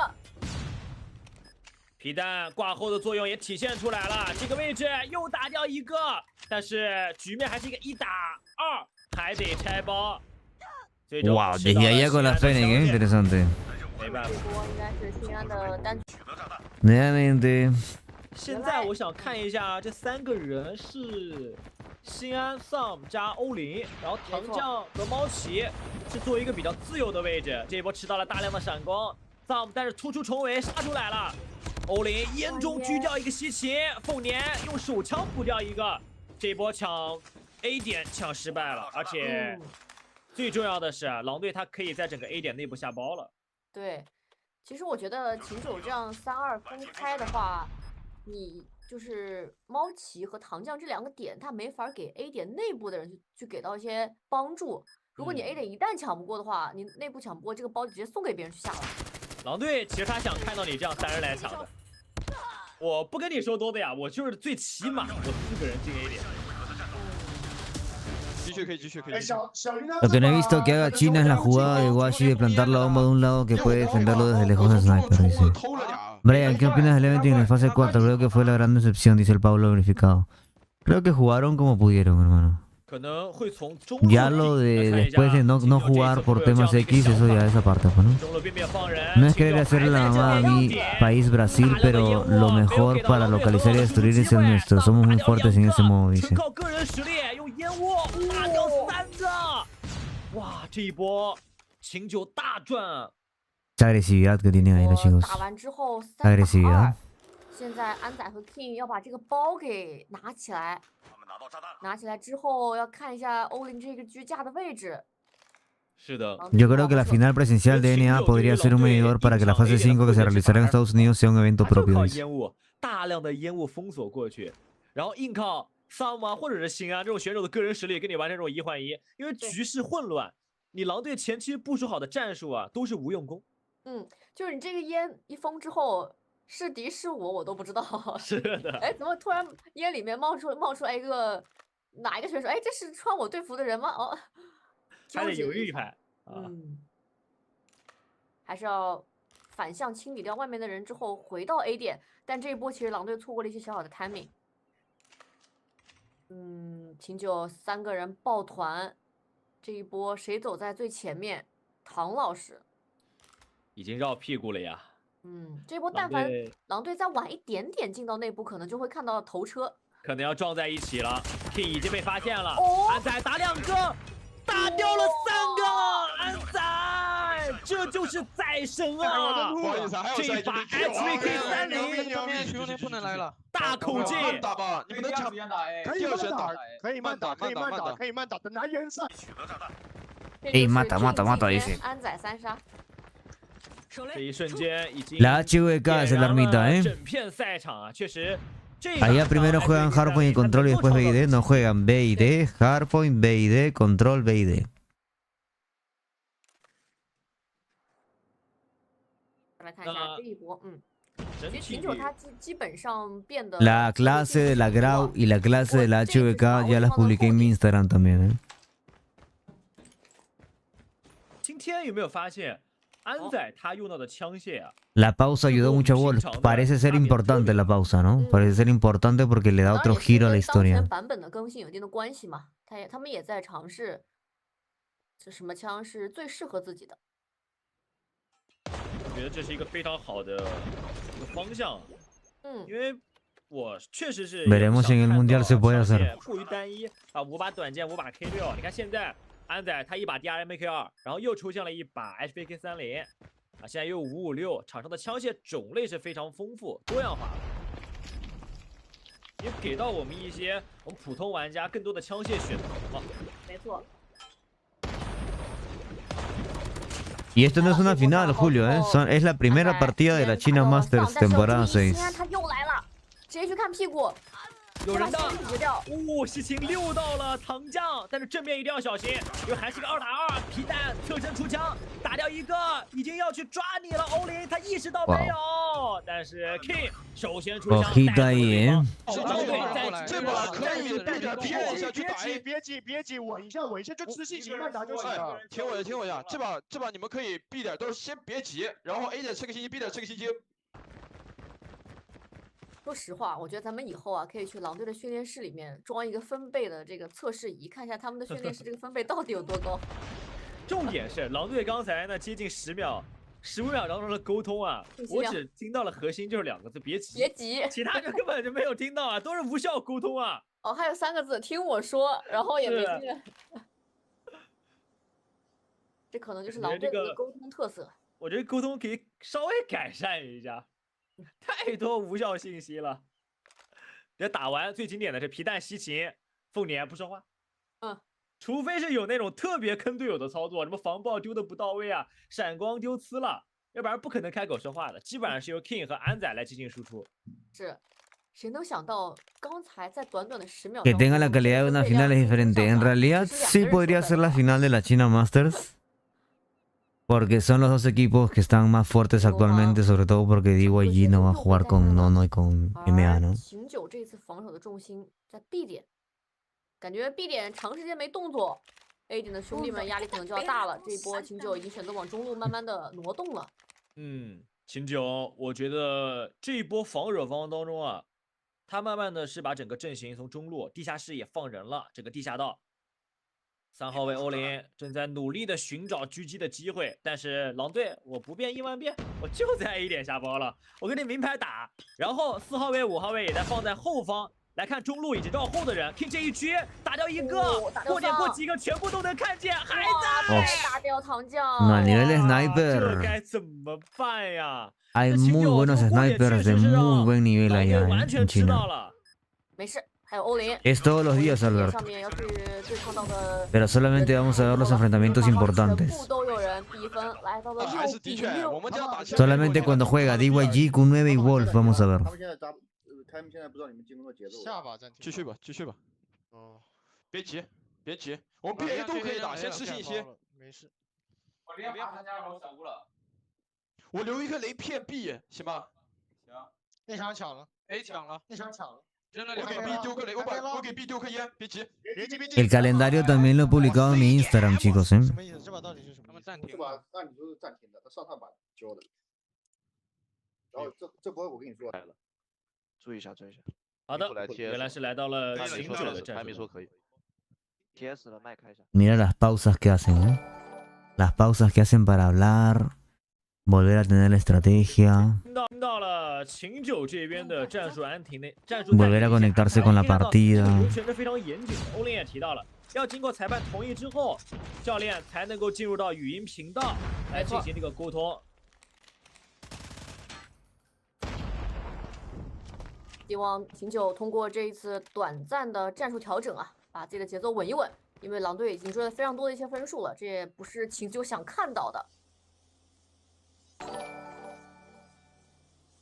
皮蛋挂后的作用也体现出来了，这个位置又打掉1个，但是局面还是一个1打2，还得拆包。 Wow, desde allá con la Fennec, interesante. Nuevamente. 现在我想看一下这3个人是新安、Sam 加欧林，然后糖酱和猫奇是作为一个比较自由的位置。这一波吃到了大量的闪光 ，Sam 但是突出重围杀出来了。欧林烟中狙掉一个西芹，凤年用手枪补掉一个。这一波抢 A 点抢失败了，而且。 最重要的是，狼队他可以在整个 A 点内部下包了。对，其实我觉得秦九这样3-2分开的话，你就是猫奇和糖酱这2个点，他没法给 A 点内部的人去给到一些帮助。如果你 A 点一旦抢不过的话，你内部抢不过，这个包直接送给别人去下了。狼队其实他想看到你这样3人来抢的。我不跟你说多的呀，我就是最起码我4个人进 A 点。 Lo que no he visto que haga China es la jugada de Washi de plantar la bomba de un lado que puede defenderlo desde lejos de Sniper, dice. Brian, ¿qué opinas del evento en la fase 4? Creo que fue la gran decepción, dice el Pablo verificado. Creo que jugaron como pudieron, hermano. Ya lo de después de no jugar por temas X, eso ya es aparte, pues, ¿no? No es querer hacer la mamada a mi país Brasil, pero lo mejor para localizar y destruir es el nuestro. Somos muy fuertes en ese modo, dice. 哇，这一波秦九大赚！ Esa agresividad que tienen ahí los chicos. 打完之后，agresividad。现在安仔和 King 要把这个包给拿起来，拿起来之后要看一下欧林这个居架的位置。是的。Yo creo que la final presencial de NA podría ser un medidor para que la fase 5 que se realizará en Estados Unidos sea un evento propio. 烟雾，大量的烟雾封锁过去，然后硬靠 Sam 啊或者是新安这种选手的个人实力跟你完成这种1换1，因为局势混乱，你狼队前期部署好的战术啊都是无用功。就是你这个烟一封之后。 是敌是我都不知道。是的。哎，怎么突然烟里面冒出来一个哪一个选手？哎，这是穿我队服的人吗？哦，还得犹豫一排。还是要反向清理掉外面的人之后回到 A 点。但这一波其实狼队错过了一些小小的 timing。秦九3个人抱团，这一波谁走在最前面？唐老师已经绕屁股了呀。 这波但凡狼队再晚一点点进到内部，可能就会看到头车，可能要撞在一起了。King 已经被发现了，安仔打2个，打掉了3个，安仔，这就是宰神啊！这一把 HVK30，兄弟不能来了，大口径，打吧，你们能抢？可以慢打，可以慢打，等拿颜色。哎，mata dice。安仔3杀。 这一瞬间已经 La HVK es el armita, ¿eh? 整片赛场啊，确实。Allá primero juegan Hardpoint y Control y después B y D, no juegan B y D, Hardpoint, B y D, Control, B y D. La clase de la Grau y la clase de la HVK ya las publiqué en mi Instagram también, ¿eh? 今天有没有发现？ 安仔他用到的枪械啊 La pausa ayudó mucho a Wolf. Parece ser importante la pausa, ¿no? Parece ser importante porque le da otro giro a la historia. 版本的更新有一定的关系嘛，他们也在尝试，这什么枪是最适合自己的。我觉得这是一个非常好的一个方向。因为我确实是 Veremos si en el mundial se puede hacer. 过于单一啊，5把短剑，5把 K6，你看现在。 安仔他1把 DRMK2，然后又出现了1把 HVK30，啊，现在又有556，场上的枪械种类是非常丰富多样化的，也给到我们一些我们普通玩家更多的枪械选择嘛。没错。Y esto no es una final, Julio, ¿eh? Es la primera partida de la China Masters temporada 6. 他又来了，直接去看屁股。 有人到，西芹溜到了糖酱，但是正面一定要小心，因为还是个2打2，皮蛋侧身出枪，打掉1个，已经要去抓你了。欧林他意识到没有？但是 King 首先出枪，Ojita ahí, ¿eh? 这把可以别急，稳一下，就自信心慢打就行了。听我一下，这把你们可以 B 点都是先别急，然后 A 点吃个星星 ，B 点吃个星星。说实话，我觉得咱们以后啊，可以去狼队的训练室里面装一个分贝的这个测试仪，看一下他们的训练室这个分贝到底有多高。重点是狼队刚才呢接近10秒、15秒当中的沟通啊，我只听到了核心就是2个字：别急。别急，其他就根本就没有听到啊，都是无效沟通啊。哦，还有3个字，听我说，然后也没听见。这可能就是狼队的沟通特色。我觉得沟通可以稍微改善一下，太多无效信息了。这打完最经典的是皮蛋吸琴，凤年不说话。除非是有那种特别坑队友的操作，什么防爆丢的不到位啊，闪光丢呲了，要不然不可能开口说话的。基本上是由 King 和安仔来进行输出。是。谁能想到，刚才在短短的10秒 Que tenga la calidad de una final es diferente. En realidad sí podría ser la final de la China Masters. Porque son los dos equipos que están más fuertes actualmente, sobre todo porque Vivo allí no va a jugar con Nono y con MA, ¿no? 秦九这次防守的重心在 B 点，感觉 B 点长时间没动作 ，A 点的兄弟们压力可能就要大了。这一波秦九已经选择往中路慢慢的挪动了。秦九，我觉得这一波防守方当中啊，他慢慢的是把整个阵型从中路、地下室也放人了，整个地下道。3号位欧林正在努力的寻找狙击的机会，但是狼队我不变1万变，我就在 A 点下包了，我跟你明牌打。然后4号位、5号位也在放在后方来看中路以及绕后的人。King 这一狙打掉1个，过点过几个全部都能看见，还在打掉糖酱。No, a nivel de 这 sniper 该怎么办呀？ hay muy buenos snipers de muy buen nivel allá en China. 没事。 还有欧林 Es todos los días, Alberto. 上面要去对抗到的 Pero solamente vamos a ver los enfrentamientos importantes. 都有人比分来到了6比6。 Solamente cuando juega DYG, Q9 y Wolf vamos a ver. 他们现在不知道你们进攻的节奏。下把暂停。继续吧，继续吧。哦，别急，别急，我们 BA 都可以打，先吃信息。没事。我连把他家楼小屋了。我留一个雷片 B， 行吧？行。那场抢了 ，A 抢了，那场抢了。 我给 B 丢个雷，我给 B 丢颗烟，别急。El calendario también lo he publicado en mi Instagram, chicos. 什么意思？这把到底是什么？他们暂停。这把按理说是暂停的，他上把交的。然后这波我跟你说来了，注意一下，注意一下。好的，原来是来到了秦九的战术。还没说可以。TS 了，麦开一下。Mira las pausas que hacen, ¿eh? Las pausas que hacen para hablar, volver a tener la estrategia. 听到了秦九这边的战术安停的战术。Volver a conectarse con la partida. 流程是非常严谨的。欧林也提到了，要经过裁判同意之后，教练才能够进入到语音频道来进行这个沟通。希望秦九通过这一次短暂的战术调整啊，把自己的节奏稳一稳。因为狼队已经追了非常多的一些分数了，这也不是秦九想看到的。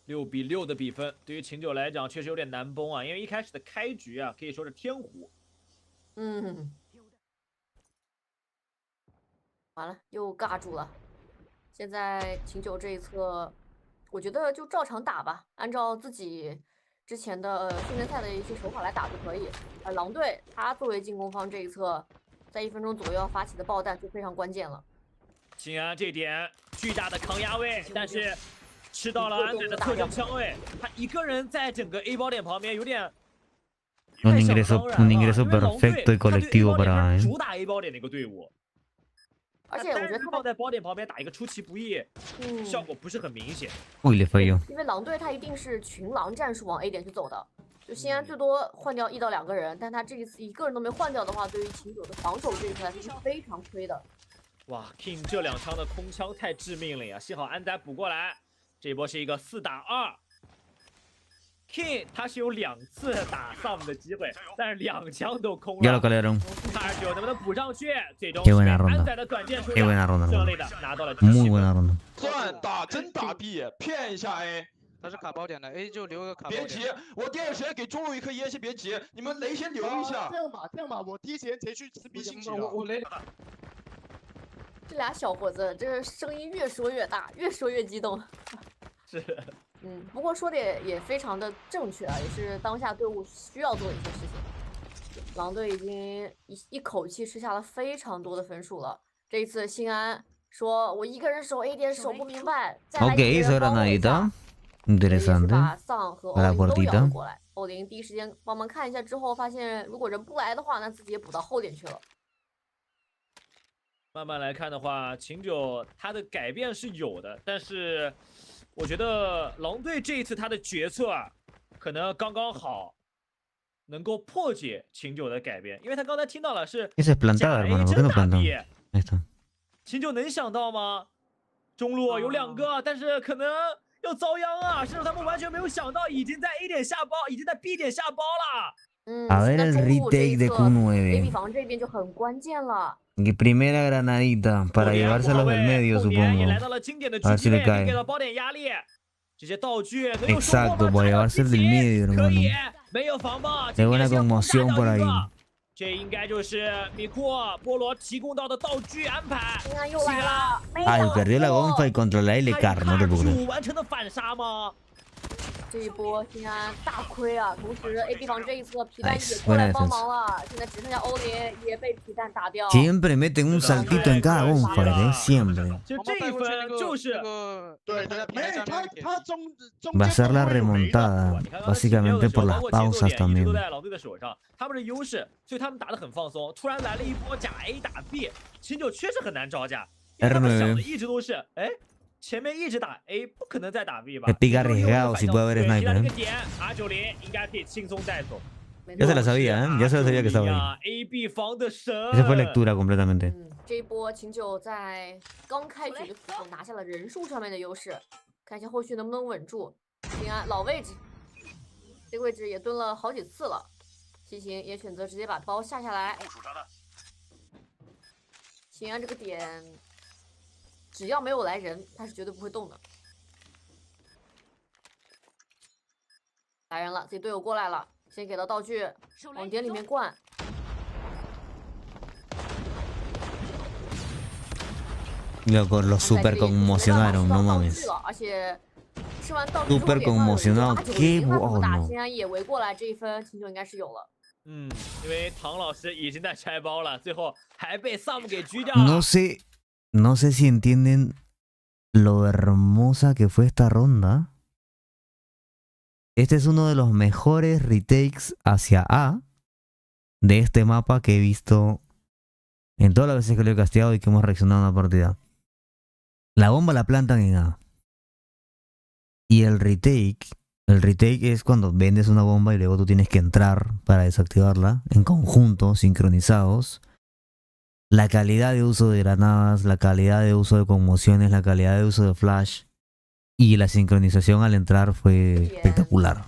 6比6的比分，对于秦九来讲确实有点难崩啊，因为一开始的开局啊，可以说是天胡。完了，又尬住了。现在秦九这一侧，我觉得就照常打吧，按照自己之前的训练赛的一些手法来打就可以。而狼队他作为进攻方这一侧，在1分钟左右要发起的爆弹就非常关键了。秦安这点巨大的抗压位，但是。 吃到了安仔的特征枪位，他一个人在整个 A 包点旁边有点 un ingreso perfecto y colectivo para 主打 A 包点的一个队伍，而且我觉得他放在包点旁边打一个出其不意，效果不是很明显。因为狼队他一定是群狼战术往 A 点去走的，就新安最多换掉1到2个人，但他这一次一个人都没换掉的话，对于秦九的防守这一块是非常亏的。哇 ，King 这2枪的空枪太致命了呀！幸好安仔补过来。 这一波是一个4打2 ，King 他是有2次打 Sum 的机会，但是2枪都空了。看29能不能补上去？最终安仔的短剑数量顺利的拿到了。算打真打 B， 骗一下 A。他是卡包点的 ，A 就留个卡包点。别急，我第二时间给中路一颗烟，先别急，你们雷先留一下。这样吧，我第一时间直接去吃 B 星了。我雷。 这俩小伙子，这声音越说越大，越说越激动。是。不过说的也非常的正确啊，也是当下队伍需要做的一些事情。狼队已经一口气吃下了非常多的分数了。这一次新安说：“我一个人守 A 点守不明白，再来一个人帮我一下。” Interesante. 把丧和欧 Para 林都 puertita. 摇了过来。欧林第一时间帮忙看一下之后，发现如果人不来的话，那自己也补到后点去了。慢慢来看的话，秦九他的改变是有的，但是我觉得狼队这一次他的决策啊，可能刚刚好，能够破解秦九的改变，因为他刚才听到了是 Esa es plantada, hermano. ¿Por qué no plantan? Ahí está. 秦九能想到吗？中路有2个，但是可能要遭殃啊！甚至他们完全没有想到，已经在 A 点下包，已经在 B 点下包了。A ver el retake de Q9. 防这边就很关键了。 Y primera granadita para llevárselos del medio, supongo. A ver si le cae. Exacto, por llevarse del medio, hermano. Qué buena conmoción por ahí. 这应该就是米库菠萝提供到的道具安排。又来了。Ay, perdió la gonfa y contra la L-Car, no te puedo creer. 完成的反杀吗？ 这一波新安大亏啊！同时 AB 房这一侧皮蛋也过来帮忙了，现在只剩下欧林也被皮蛋打掉。Siempre meten un saltito en cada gonfire, siempre. 就这一分就是Va a ser la remontada, básicamente por las pausas también. 狼队的手上，他们的优势，所以他们打得很放松。突然来了一波假 A 打 B， 秦九确实很难招架。他们想的一直都是，哎。 前面一直打 A， 不可能再打 B 吧？ Pica arriesgado si puede haber sniper. Ya se la sabía, ¿eh? Ya se la sabía que estaba ahí. Esa fue lectura completamente. 这一波秦九在刚开局的时候拿下了人数上面的优势，看一下后续能不能稳住。平安老位置，这个位置也蹲了好几次了。西行也选择直接把包下下来。平安这个点。 只要没有来人，他是绝对不会动的。来人了，自己队友过来了，先给到道具，往点里面灌。Loco, los super conmocionaron, no mames. 而且吃完道具 super conmocionado, qué bueno. 新安也围过来，这一分秦九应该是有了。因为唐老师已经在拆包了，最后还被 Sam 给狙掉了。 No sé si entienden lo hermosa que fue esta ronda. Este es uno de los mejores retakes hacia A de este mapa que he visto en todas las veces que lo he casteado y que hemos reaccionado a una partida. La bomba la plantan en A. Y el retake es cuando vendes una bomba y luego tú tienes que entrar para desactivarla en conjunto, sincronizados. La calidad de uso de granadas, la calidad de uso de conmociones, la calidad de uso de flash y la sincronización al entrar fue espectacular.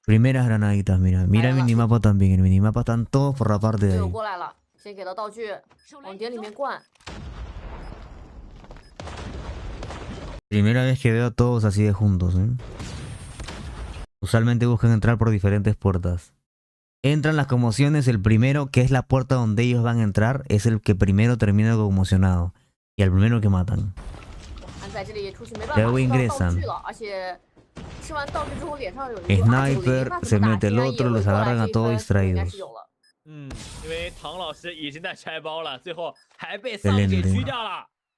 Primeras granaditas, mira. Mira el minimapa también. El minimapa están todos por la parte de ahí. Primera vez que veo a todos así de juntos, ¿eh? Usualmente buscan entrar por diferentes puertas. Entran las conmociones, el primero, que es la puerta donde ellos van a entrar, es el que primero termina conmocionado. Y al primero que matan. Luego ingresan. Sniper, se mete el otro, los agarran a todos distraídos. Excelente.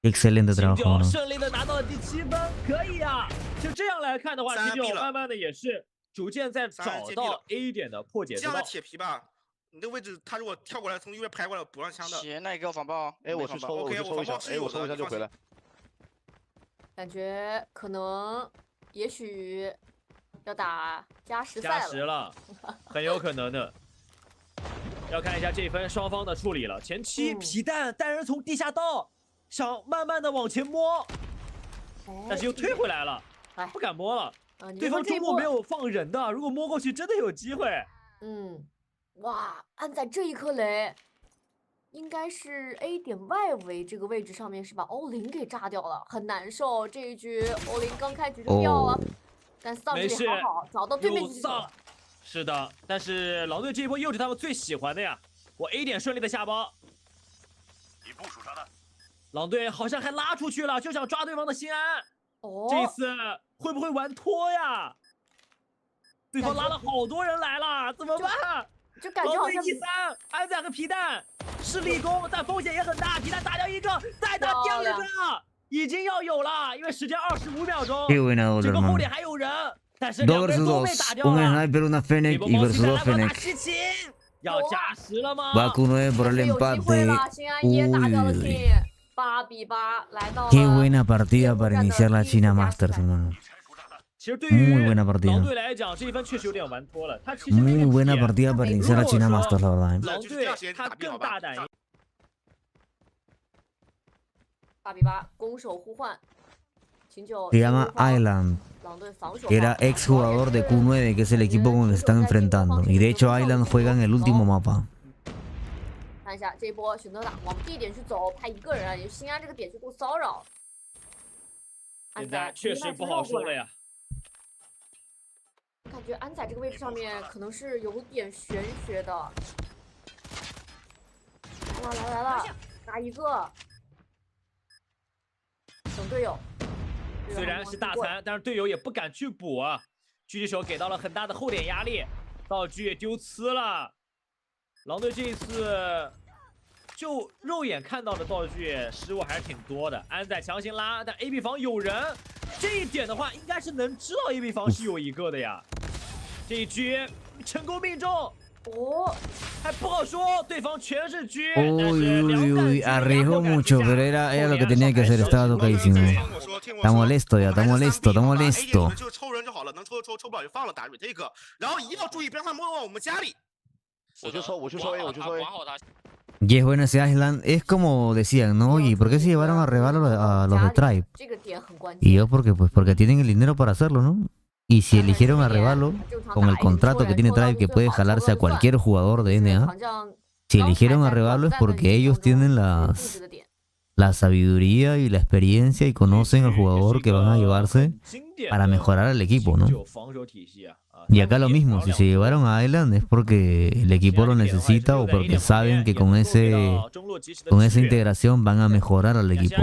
Excelente trabajo, ¿no? 顺利的拿到了第7分，可以啊！就这样来看的话，秦九慢慢的也是逐渐在找到 A 点的破解之道。这样的铁皮吧，你这位置他如果跳过来从右边拍过来不让枪的。行，那你给我防爆。哎，我去抽，我去抽一下，哎，我抽一下就回来。感觉可能，也许要打加时赛了。加时了，很有可能的。要看一下这一分双方的处理了。前期皮蛋单人从地下道。 想慢慢的往前摸，但是又退回来了，不敢摸了。对方中路没有放人的，如果摸过去真的有机会。哇，按在这一颗雷，应该是 A 点外围这个位置上面是把欧林给炸掉了，很难受。这一局欧林刚开局就掉了，但丧这里好好找到对面去了。是的，但是狼队这一波又是他们最喜欢的呀。我 A 点顺利的下包，你部署炸弹。 狼队好像还拉出去了，就想抓对方的心安。这次会不会玩脱呀？对方拉了好多人来了，怎么办？就感觉好像1-3，安仔和皮蛋是立功，但风险也很大。皮蛋打掉一个，再打第2个，已经要有了，因为时间25秒钟，整个后点还有人，但是2个人都被打掉了。Un sniper, una Fennec y versus 2 Fennec. 要加时了吗？ Va Q9 por el empate. Uy. 8-8，来到了。 Qué buena partida para iniciar la China Masters, hermano. 其实对于 Muy buena partida. 狼队来讲，这一分确实有点玩脱了。他其实 Muy buena partida para iniciar la China Masters, la verdad. 狼队他更大胆。8-8，攻守互换。Se llama Island, que era ex jugador de Q9, que es el equipo con el que se están enfrentando. Y de hecho Island juega en el último mapa. 看一下这一波选择打往 B 点去走，派1个人，也新安这个点去做骚扰。现在确实不好说了呀。感觉安仔这个位置上面可能是有点玄学的。来了，打1个，等队友。虽然是大残，但是队友也不敢去补啊。狙击手给到了很大的后点压力，道具也丢呲了。狼队这一次就肉眼看到的道具失误还是挺多的。安仔强行拉，但 AB 房有人，这一点的话应该是能知道 AB 房是有1个的呀。这一狙成功命中，还不好说，对方全是狙。Uy, arriesgó mucho, pero era lo que tenía que hacer, estaba tocadísimo. Está molesto ya, está molesto. 就抽人就好了，能抽不了就放了，打 retake， 然后一定要注意，别让他摸到我们家里。我就抽 A。 Y es bueno ese Island, es como decían, ¿no? Oye, ¿por qué se llevaron a regalo a los de Tribe? Y yo porque tienen el dinero para hacerlo, ¿no? Y si eligieron a Revalo, con el contrato que tiene Tribe que puede jalarse a cualquier jugador de NA, si eligieron a Revalo es porque ellos tienen la sabiduría y la experiencia y conocen al jugador que van a llevarse para mejorar al equipo, ¿no? Y acá lo mismo, si se llevaron a Island es porque el equipo lo necesita o porque saben que con esa integración van a mejorar al equipo.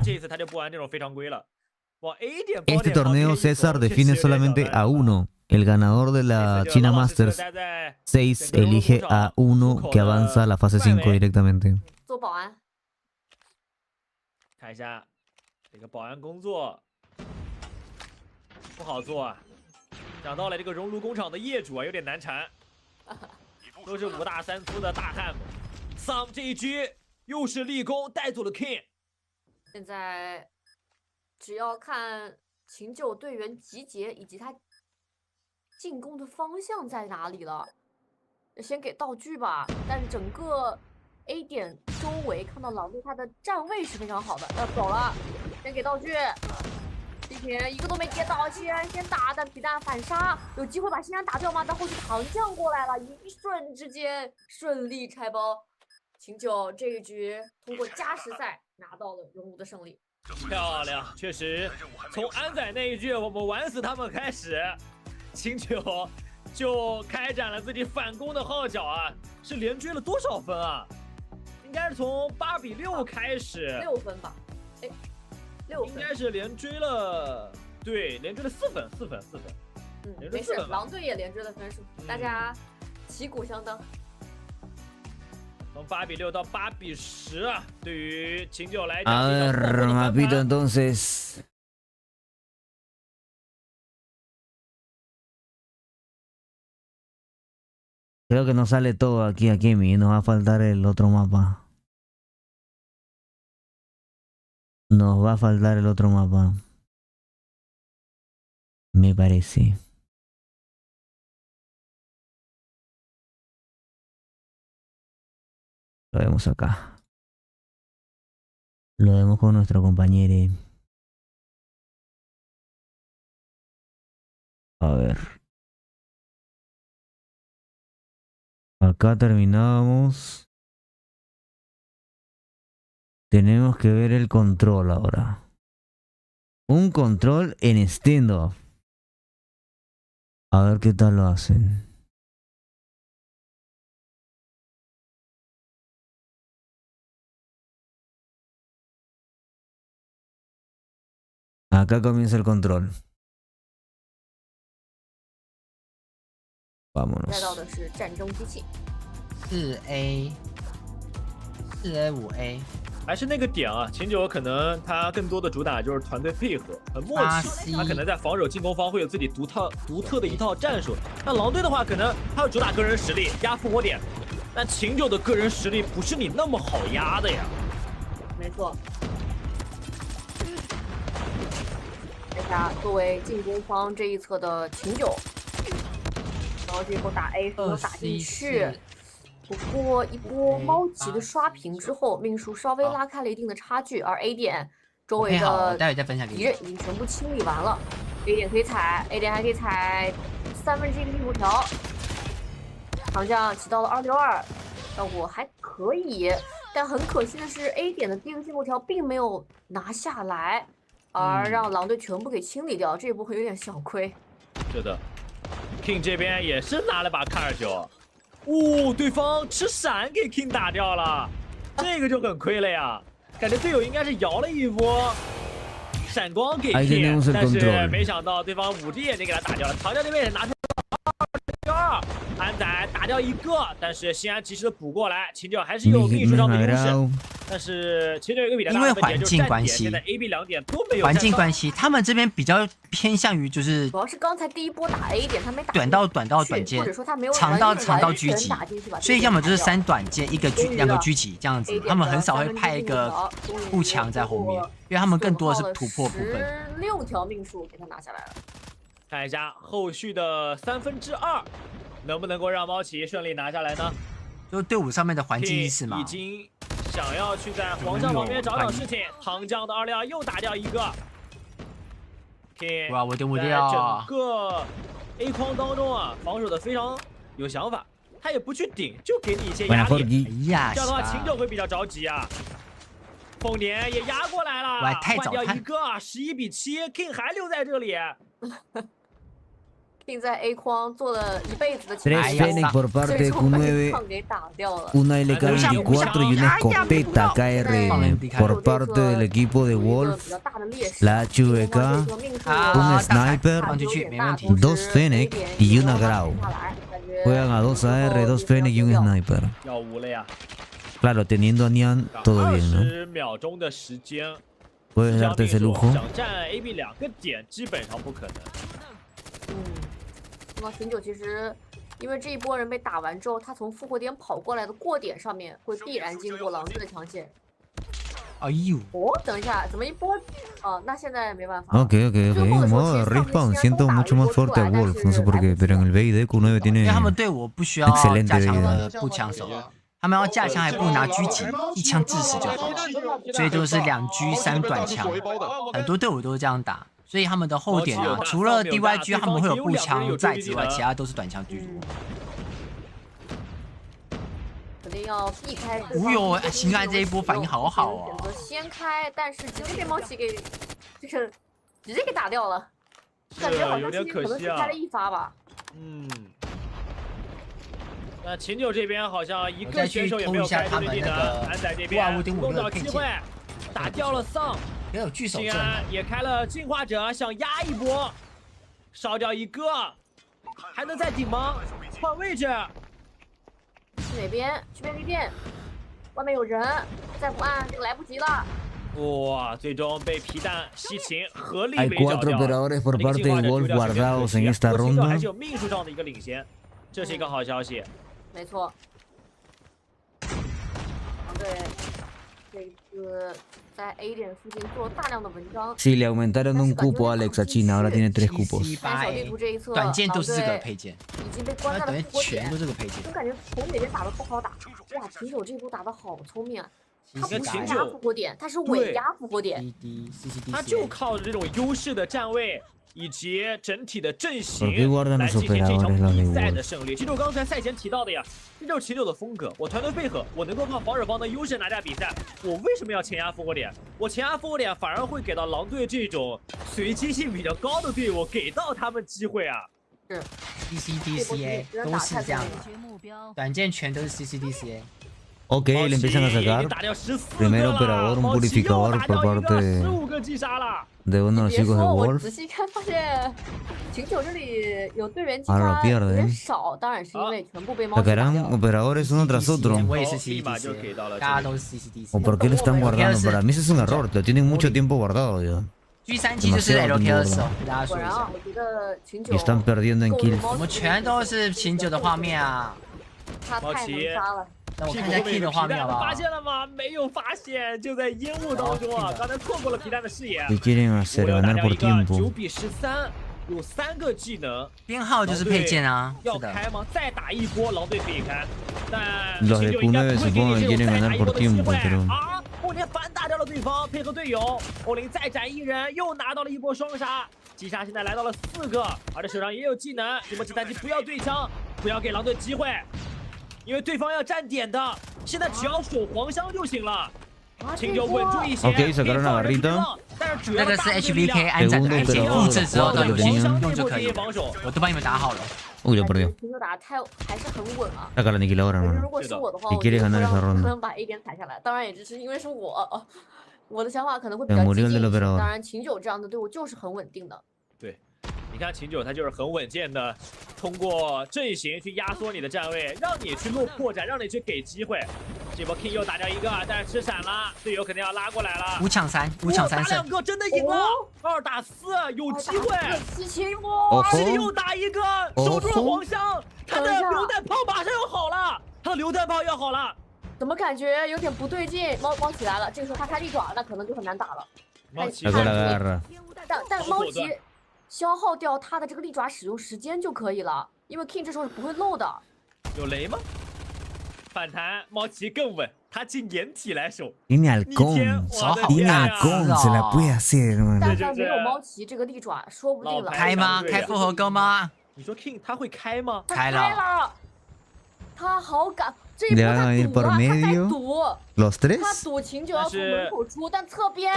Este torneo César define solamente a uno. El ganador de la China Masters 6 elige a uno que avanza a la fase 5 directamente. 看一下这个保安工作不好做啊，讲到了这个熔炉工厂的业主啊，有点难缠，都是5大3粗的大汉们。Sam 这一局又是立功，带走了 King。现在只要看秦九队员集结以及他进攻的方向在哪里了，先给道具吧。但是整个 A 点周围看到狼队他的站位是非常好的，要走了，先给道具。地铁一个都没接到，西安先打，但皮蛋反杀，有机会把西安打掉吗？但后续糖酱过来了，一瞬之间顺利拆包。秦九这一局通过加时赛拿到了熔炉的胜利。漂亮，确实，从安仔那一局我们玩死他们开始，秦九就开展了自己反攻的号角啊！是连追了多少分啊？应该是从8比6开始，6分吧？哎，6分，应该是连追了，对，连追了4分。没事，狼队也连追了分数，大家旗鼓相当。从8比6到8比10啊，对于秦九来讲， A ver, mapito entonces. Creo que no sale todo aquí a Kemi, nos va a faltar el otro mapa. Nos va a faltar el otro mapa. Me parece. Lo vemos acá. Lo vemos con nuestro compañero. A ver. Acá terminamos. Tenemos que ver el control ahora. Un control en standoff. A ver qué tal lo hacen. Acá comienza el control. Vámonos. 4A 还是那个点啊，秦九可能他更多的主打就是团队配合，很默契。他可能在防守、进攻方会有自己独特的一套战术。那狼队的话，可能他要主打个人实力，压复活点。但秦九的个人实力不是你那么好压的呀。没错。看一下作为进攻方这一侧的秦九，然后这波打 A 没有打进去。不过一波猫骑的刷屏之后，命数稍微拉开了一定的差距，而 A 点周围的敌人已经全部清理完了。A 点可以踩 ，A 点还可以踩1/3个密布条，长将起到了262，效果还可以。但很可惜的是 ，A 点的第一个进步条并没有拿下来，而让狼队全部给清理掉，这一波会有点小亏。是的 ，King 这边也是拿了把K29。对方吃闪给 King 打掉了，这个就很亏了呀。感觉队友应该是摇了一波闪光给 King， 但是没想到对方5G 眼睛给他打掉了。长江这边也拿出2，安仔打掉一个，但是西安及时的补过来，秦九还是有命数上的优势。但是秦九有一个比较大的问题就是站点，现在 A、B 两点都没有。环境关系，他们这边比较偏向于就是主要是刚才第一波打 A 点他没打短到短间，或者说他没有长到狙击，所以要么就是3短间2个狙击这样子，他们很少会派一个步枪在后面，因为他们更多的是突破部分。16条命数给他拿下来了。看一下后续的2/3，能不能够让猫骑顺利拿下来呢？就队伍上面的环境意识嘛。已经想要去在皇上旁边找事情，唐将的262又打掉一个。哇，我丢！在整个 A 框当中啊，防守的非常有想法，他也不去顶，就给你一些压力。这样的话，秦九会比较着急啊。凤点也压过来了，换掉一个，11-7 ，King 还留在这里。并在 A 框做了一辈子的3 Fennec por parte de Q9, una LK24 y una escopeta KRM por parte del equipo de Wolf, la HVK, un Sniper, 2 Fennec y una Grau. Juegan a 2 AR, 2 Fennec y un Sniper. Claro, teniendo a Nian todo bien, ¿no? 10秒钟的时间 Puedes darte ese lujo. 想占 A、B 2个点基本上不可能。那么秦九其实因为这一波人被打完之后，他从复活点跑过来的过点上面会必然经过狼队的强线。哎呦！等一下，怎么一波？那现在没办法。Ok, modo de respawn, siento mucho más fuerte a Wolf, no sé por qué, pero en el VID Q9 tiene 因为他们队伍不需要加强的步枪手，他们要加强还不如拿狙击，一枪致死就好，所以都是2狙3短枪，很多队伍都是这样打。所以他们的后点啊，除了 DYG 他们会有步枪在之外，其他都是短枪居多。肯定要避开。新安这一波反应好好哦。选择先开，但是直接被猫骑给，就是直接给打掉了。感觉好像今天可能是开了1发吧。那秦九这边好像一个选手也没有开出去的，安仔这边主动找机会，打掉了丧。新安也开了进化者，想压一波，烧掉一个，还能再顶吗？换位置，去哪边？去便利店，外面有人，再不按就来不及了。哇！最终被皮蛋西芹合力围剿掉。por parte de Wolf guardados en esta ronda. 还是有命数上的一个领先，这是一个好消息。没错。对，这次。在 A 点附近做大量的文章。Sí, le aumentaron un cupo a Alex a China, ahora tiene 3 cupos. 短剑都是这个配件，已经被关在了复活点，全都这个配件。我感觉从哪边打都不好打。哇，秦九这波打得好聪明啊！他不是压复活点，他是伪压复活点。他就靠着这种优势的站位。以及整体的阵型来进行这场比赛的胜利，这就是刚才赛前提到的呀，这就是秦九的风格。我团队配合，我能够靠防守方的优势拿下比赛。我为什么要前压复活点？我前压复活点反而会给到狼队这种随机性比较高的队伍，给到他们机会啊。是 CCDCA 都是这样的，短剑全都是 CCDCA。Ok, le empiezan a sacar. Primero operador, un purificador por parte de... de uno de los chicos de 我 Wolf. 仔细看发现，请九这里有队员击 Ahora 杀 lo 有 pierde, 点 ¿eh? 少，当然是因为全部被猫屎打 Sacarán 掉了。 operadores uno tras otro. 我也是 CCDC，大家都是 CCDC。 ¿O por qué lo están guardando? Para mí ese es un error. Lo tienen mucho tiempo guardado ya. G3期就是 LK 的时候，跟大家说一下。我觉得秦九 Y están perdiendo en kills. 我们全都是秦九的画面啊。他太能杀了。 那我看一下 King 的画面好不好？发现了吗？没有发现，就在烟雾当中啊！刚才错过了皮蛋的视野。 ¿Qué quieren hacer? Ganar por tiempo. 9比13，有3个技能。编号就是配件啊。要开吗？再打一波，狼队可以开。但 Los de Q9 supongo que quieren ganar por tiempo, pero. 啊！欧林反打掉了对方，配合队友，欧林再斩一人，又拿到了一波双杀。击杀现在来到了4个，而且手上也有技能。你们子弹机不要对枪，不要给狼队机会。 因为对方要站点的，现在只要守黄箱就行了。秦九稳住一些。OK, sacaron la barrita. 那个是 HBK 安展的配件，抑制之后到有心用就可以。我都帮你们打好了。Uy, lo perdió. 秦九打太还是很稳啊。 Saca la aniquiladora, hermano. 如果是我的话， Y quiere ganar esa 可 ronda. 能把 A 点踩下来。当然也只是因为是我的想法可能会比较激进一些。当然秦九这样的队伍就是很稳定的。对。 你看秦九，他就是很稳健的，通过阵型去压缩你的站位，让你去落破绽，让你去给机会。这波 King 又打掉一个，但是吃闪了，队友肯定要拉过来了。 5抢3，5抢3胜。打2个真的赢了，2打4有机会。又打一个，守住了黄箱，他的榴弹炮马上要好了，他的榴弹炮要好了。怎么感觉有点不对劲？猫起来了，这个时候他开利爪，那可能就很难打了。但猫奇。 消耗掉他的这个利爪使用时间就可以了，因为 King 这时候是不会漏的。有雷吗？反弹，猫奇更稳，他进掩体来守。Tiene halcón, tiene halcón, se la puede hacer, hermano. 但凡没有猫奇这个利爪，说不定了。开吗？开复活钩吗？你说 King 他会开吗？开了。他好敢。 这一波他赌了，他在赌 ，los tres， 他赌秦九要从门口出，但侧边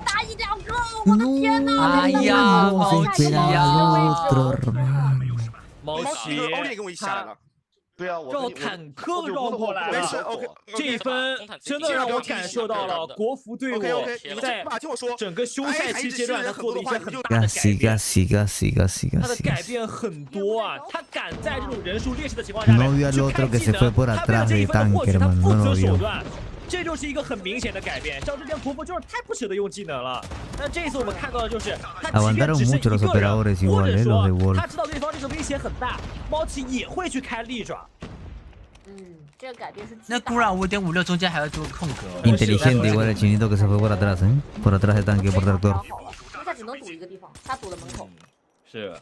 打1、2个，我的天哪！哎呀，猫奇猫奇，欧力跟我一起下来了。 对啊，绕坦克绕过来了，这一分真的让我感受到了国服队伍在整个休赛期阶段他做的一些很大的改变。他的改变很多啊，他敢在这种人数劣势的情况下来去开技能，他为了这一分的获取他不择手段。 这就是一个很明显的改变，像之前国服就是太不舍得用技能了。但这一次我们看到的就是他即便只是一个人，或者说他知道对方这个威胁很大，猫奇也会去开利爪。这个改变是。那孤然5.56中间还要做空格。Inteligente igual el chinito que se fue por atrás, ¿eh? Por atrás de tanque, por tractor. 他只能堵一个地方，他堵了门口。是。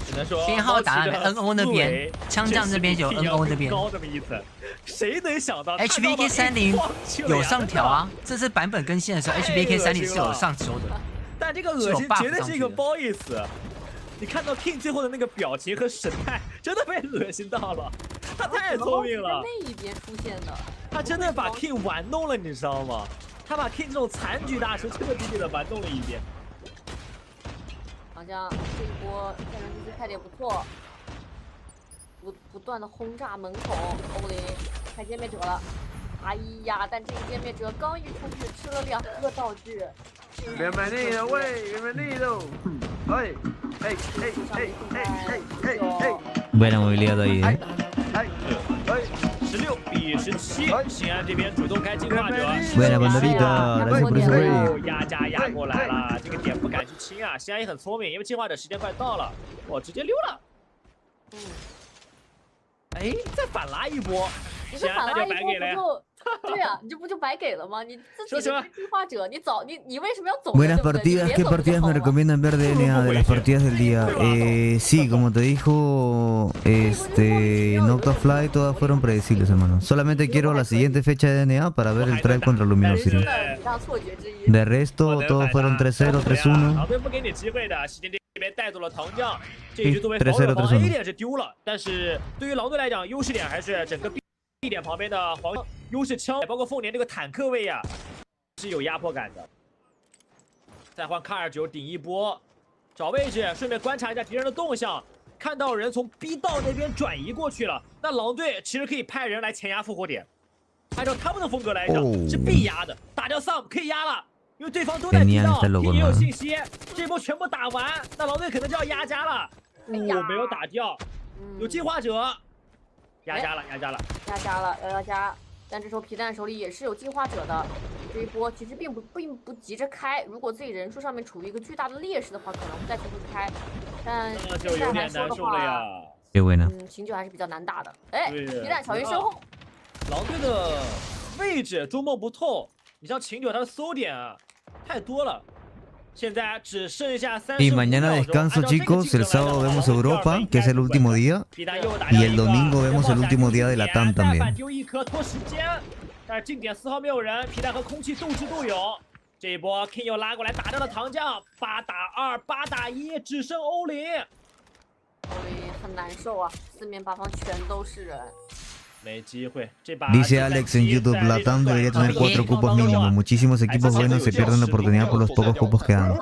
只能说编号打了 NO 那边，枪将这边有 NO 那边。高那么一层，谁能想到 ？HBK 30有上调啊，这次版本更新的时候 ，HBK 30是有上修的。但这个恶心绝对是一个褒义词。你看到 King 最后的那个表情和神态，真的被恶心到了。他太聪明了。那一边出现的，他真的把 King 玩弄了，你知道吗？他把 King 这种残局大师彻彻底底的玩弄了一遍。 好像这一波战争机开的也不错，不断的轰炸门口，欧林开歼灭者了，哎呀！但这个歼灭者刚一出去吃了2个道具。Bienvenido, wey, bienvenido. Ay, ay, ay, ay, ay, ay, ay. Buena movilidad ahí, ¿eh? 16比17，西安这边主动开进化者。 Buena banderita, gracias por ese rey. 压过来了，这个点不敢去清啊。西安也很聪明，因为进化者时间快到了，我直接溜了。哎，再反拉一波，西安那就白给了呀。对呀，你这不就白给了吗？你自己的进化者，你为什么要走？ Buenas partidas, ¿qué partidas me recomiendan ver de NA de las partidas del día? Sí, como te dijo Noctafly, todas fueron predecibles, hermano. Solamente quiero la siguiente fecha de NA para ver el trial contra Luminosity. De resto, todos fueron 3-0, 3-1. 老队不给你机会的，西天这边带走了糖浆，这一局作为防守方 A 点是丢了，但是对于狼队来讲，优势点还是整个 B 点旁边的黄优势枪，包括凤年这个坦克位呀，是有压迫感的。再换卡尔9顶一波，找位置，顺便观察一下敌人的动向。看到人从 B 道那边转移过去了，那狼队其实可以派人来前压复活点。按照他们的风格来讲，是必压的。打掉 Sam 可以压了，因为对方都在提到，也有信息，这波全部打完，那狼队可能就要压家了。我没有打掉，有进化者，压家了，要压家。但这时候皮蛋手里也是有进化者的，这一波其实并不急着开。如果自己人数上面处于一个巨大的劣势的话，可能再去开。但现在来说的话，秦九还是比较难打的。哎，皮蛋小鱼身后，狼队的位置捉摸不透。你像秦九他的搜点啊，太多了。 Y mañana descanso, chicos. El sábado vemos Europa, que es el último día. Y el domingo vemos el último día de Latam también. 但是近点4号没有人，皮蛋和空气斗智斗勇。这一波 King 又拉过来打掉了糖酱，8打2，8打1，只剩欧林。欧林很难受啊，四面八方全都是人。 Dice Alex en YouTube, Latam debería tener 4 cupos mínimo. Muchísimos equipos buenos se pierden la oportunidad por los pocos cupos que dan.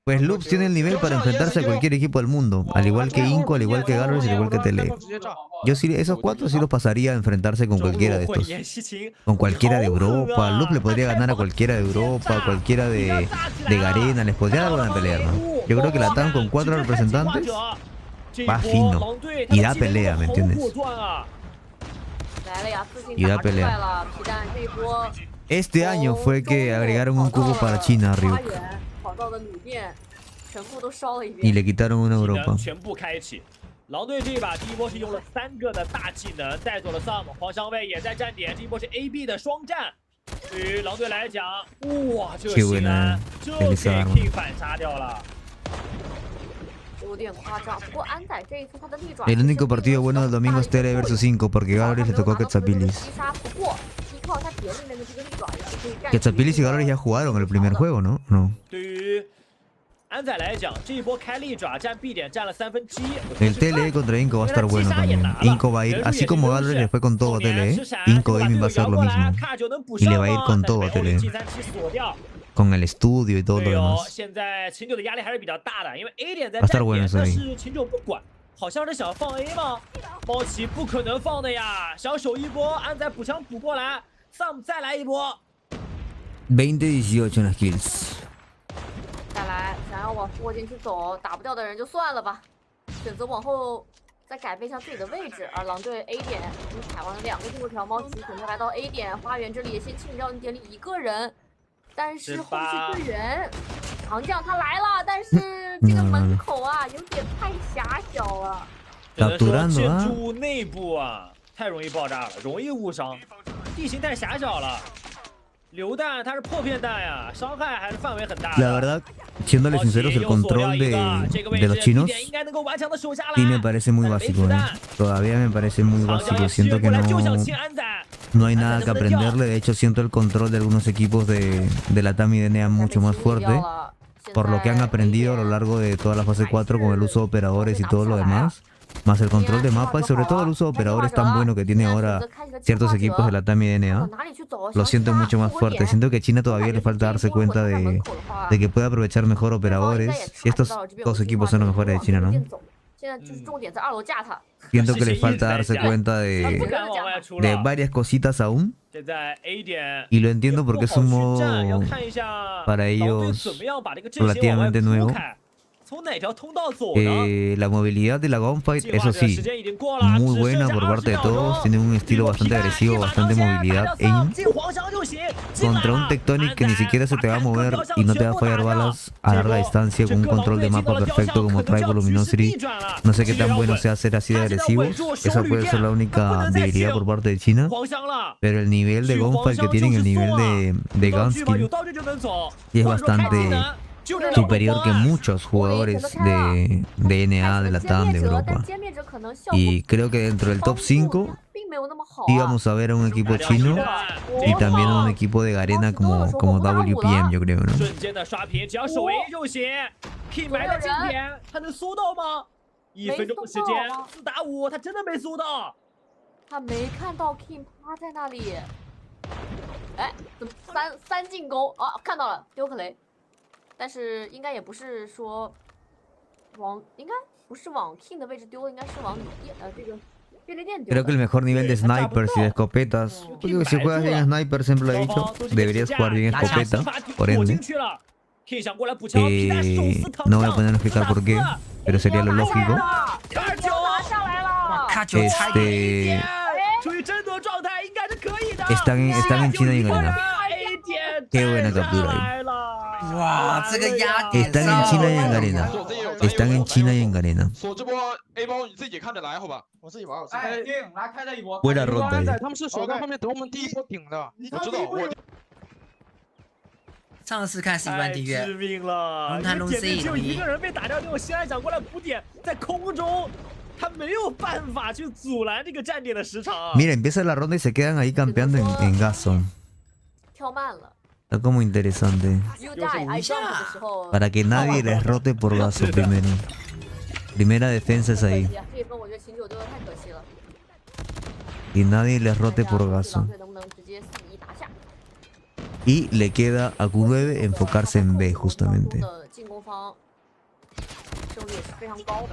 Pues Loops tiene el nivel para enfrentarse a cualquier equipo del mundo, al igual que Inco, al igual que Galleries, al igual que Tele. Yo sí, esos 4 sí los pasaría a enfrentarse con cualquiera de estos. Con cualquiera de Europa. Loops le podría ganar a cualquiera de Europa, a cualquiera de Garena, les podría dar buena pelea, ¿no? Yo creo que Latam con 4 representantes va fino y da pelea, ¿me entiendes? Y da pelea. Este año fue que agregaron un cubo para China, Ryuk. Y le quitaron una Europa. 狼队这一把第一波是用了3个的大技能带走了 Sam， 黄香味也在站点，这一波是 AB 的双战。对于狼队来讲，哇，这个新安就给 King 反杀掉了。 有点夸张，不过安仔这一次他的利爪。 El único partido bueno del domingo es Tele vs 5 porque Galleries le tocó a Quetzalpilis. Quetzalpilis y Galleries ya jugaron el primer juego, ¿no? No. 对于安仔来讲，这一波开利爪占 B 点占了1/3。El Tele contra Inco va a estar bueno también. Inco va a ir, así como Galleries le fue con todo a Tele, Inco Gaming va a hacer lo mismo. Y le va a ir con todo a Tele. Con el estudio y todo lo demás. 现在秦九的压力还是比较大的，因为 A 点在 站点，但是秦九不管，好像是想放 A 吗？猫奇不可能放的呀，想守一波，安仔补枪补过来 ，Sam 再来一波。20-18 en las kills. 再来，想要往复活进去走，打不掉的人就算了吧，选择往后再改变一下自己的位置。而狼队 A 点已经踩完了2个进度条，猫奇选择来到 A 点花园这里，先清掉点里1个人。 但是后续队员糖酱他来了，但是这个门口啊有点太狭小了。建筑物内部啊太容易爆炸了，容易误伤，地形太狭小了。榴弹它是破片弹呀，伤害还是范围很大。La verdad, siéndoles sinceros, el control de los chinos sí me parece muy básico, ¿eh? Todavía me parece muy básico. Siento que no hay nada que aprenderle. De hecho, siento el control de algunos equipos de Latam y de NEA mucho más fuerte. Por lo que han aprendido a lo largo de toda la fase 4 con el uso de operadores y todo lo demás. Más el control de mapa y sobre todo el uso de operadores tan bueno que tiene ahora ciertos equipos de Latam y de NEA. Lo siento mucho más fuerte. Siento que China todavía le falta darse cuenta de que puede aprovechar mejor operadores. Y estos dos equipos son los mejores de China, ¿no? Siento que les falta darse cuenta de varias cositas aún. Y lo entiendo porque es un modo para ellos relativamente nuevo. La movilidad de la gunfight, eso sí, muy buena por parte de todos. Tienen un estilo bastante agresivo, bastante movilidad, aim. Contra un Tectonic que ni siquiera se te va a mover y no te va a fallar balas a larga distancia con un control de mapa perfecto como trae Voluminosity. No sé qué tan bueno sea ser así de agresivos. Esa puede ser la única debilidad por parte de China. Pero el nivel de gunfight que tienen, el nivel de gunskill, sí es bastante superior que muchos jugadores de NA, de Latam, de Europa. Y creo que dentro del top 5 íbamos a ver a un equipo chino y también a un equipo de Garena como WPM, yo creo, ¿no? 1分钟的时间，4打5，他真的没搜到。他没看到 King 趴在那里。哎，怎么三进攻？哦，看到了，丢克雷。但是应该也不是说应该不是往 King 的位置丢，应该是往女这个 Creo que el mejor nivel de snipers y de escopetas. Porque si juegas bien sniper, siempre lo he dicho, deberías jugar bien escopeta. Por ende. No voy a poner a explicar por qué, pero sería lo lógico. Están en China y en arena. Qué buena captura ahí. Están en China y en arena. Están en China y en arena. Buena ronda ahí. 上次看是一万订阅，致命了！简直只有一个人被打掉，结果新安想过来补点，在空中，他没有办法去阻拦这个站点的时长。Mira, empieza la ronda y se quedan ahí campeando en gaso. 跳慢了。 Está como interesante. Para que nadie les rote por gaso primero. Primera defensa es ahí. Y nadie les rote por gaso. Y le queda a Q9 enfocarse en B justamente.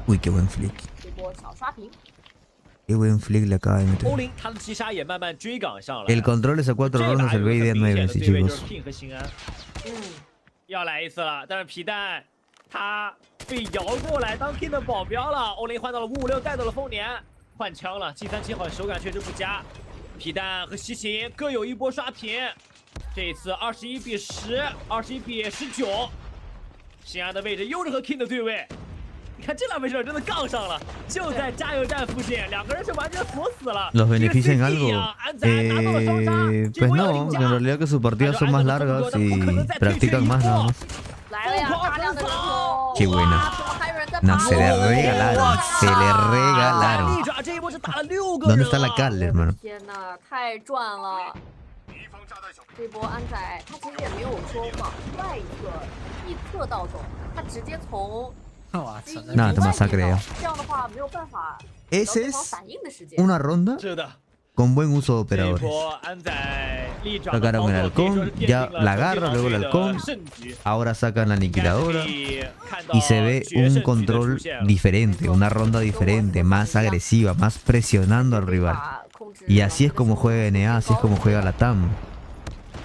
Uy, qué buen flick. Qué buen flick le acaba de meter. El control es a 4 rondas, el B y D a 9, sí, chicos. 要来一次了，但是皮蛋他被摇过来当 King 的保镖了。欧林换到了556，带走了丰年，换枪了。G37好像手感确实不佳。皮蛋和西芹各有一波刷屏。 这一次21比10， 21比19，新安的位置又是和 King 的对位。你看这两位选手真的杠上了，就在加油站附近，两个人是完全锁死了。¿Los beneficia en algo? Pues no, en realidad que sus partidas son más largas y practican más nada más. Qué buena. No, se le regalaron, se le regalaron. ¿Dónde está la cal, hermano? 太赚了！ 这波安仔他其实也没有说往外侧一侧倒走，他直接从 Nada, te masacreo. 这样的话没有办法 Ese es una ronda con buen uso de operadores. Sacaron el halcón, ya la agarra, luego el halcón. Ahora sacan la aniquiladora. Y se ve un control diferente, una ronda diferente, más agresiva, más presionando al rival. Y así es como juega NA, así es como juega Latam.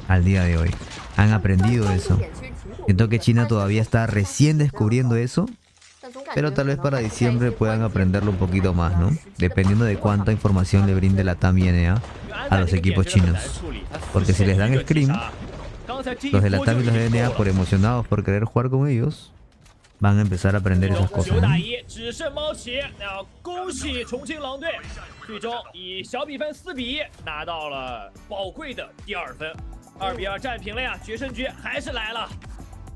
Al día de hoy. Han aprendido eso. Siento que China todavía está recién descubriendo eso. Pero tal vez para diciembre puedan aprenderlo un poquito más, ¿no? Dependiendo de cuánta información le brinde Latam y NA a los equipos chinos. Porque si les dan scream, los de Latam y los de NA, por emocionados por querer jugar con ellos, van a empezar a aprender esas cosas, ¿no? 2比2战平了呀，决胜局还是来了。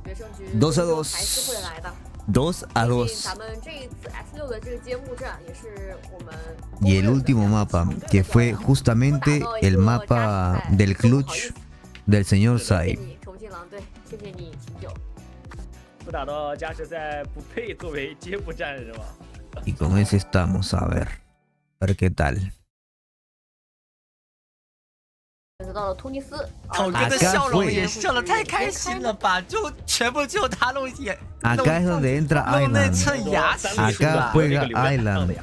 决胜局2-2还是会来的。 2-2. 咱们这一次 S6的这个揭幕战也是我们。Y el último mapa, que fue justamente el mapa del clutch del señor Sai. 重庆狼队，谢谢你秦九。不打到加时赛不配作为揭幕战是吗？ Y con ese estamos, a ver qué tal. 选择到了突尼斯，头哥的笑容也笑得太开心了吧？就全部就他弄眼。Acá es donde entra Island. Acá juega Island.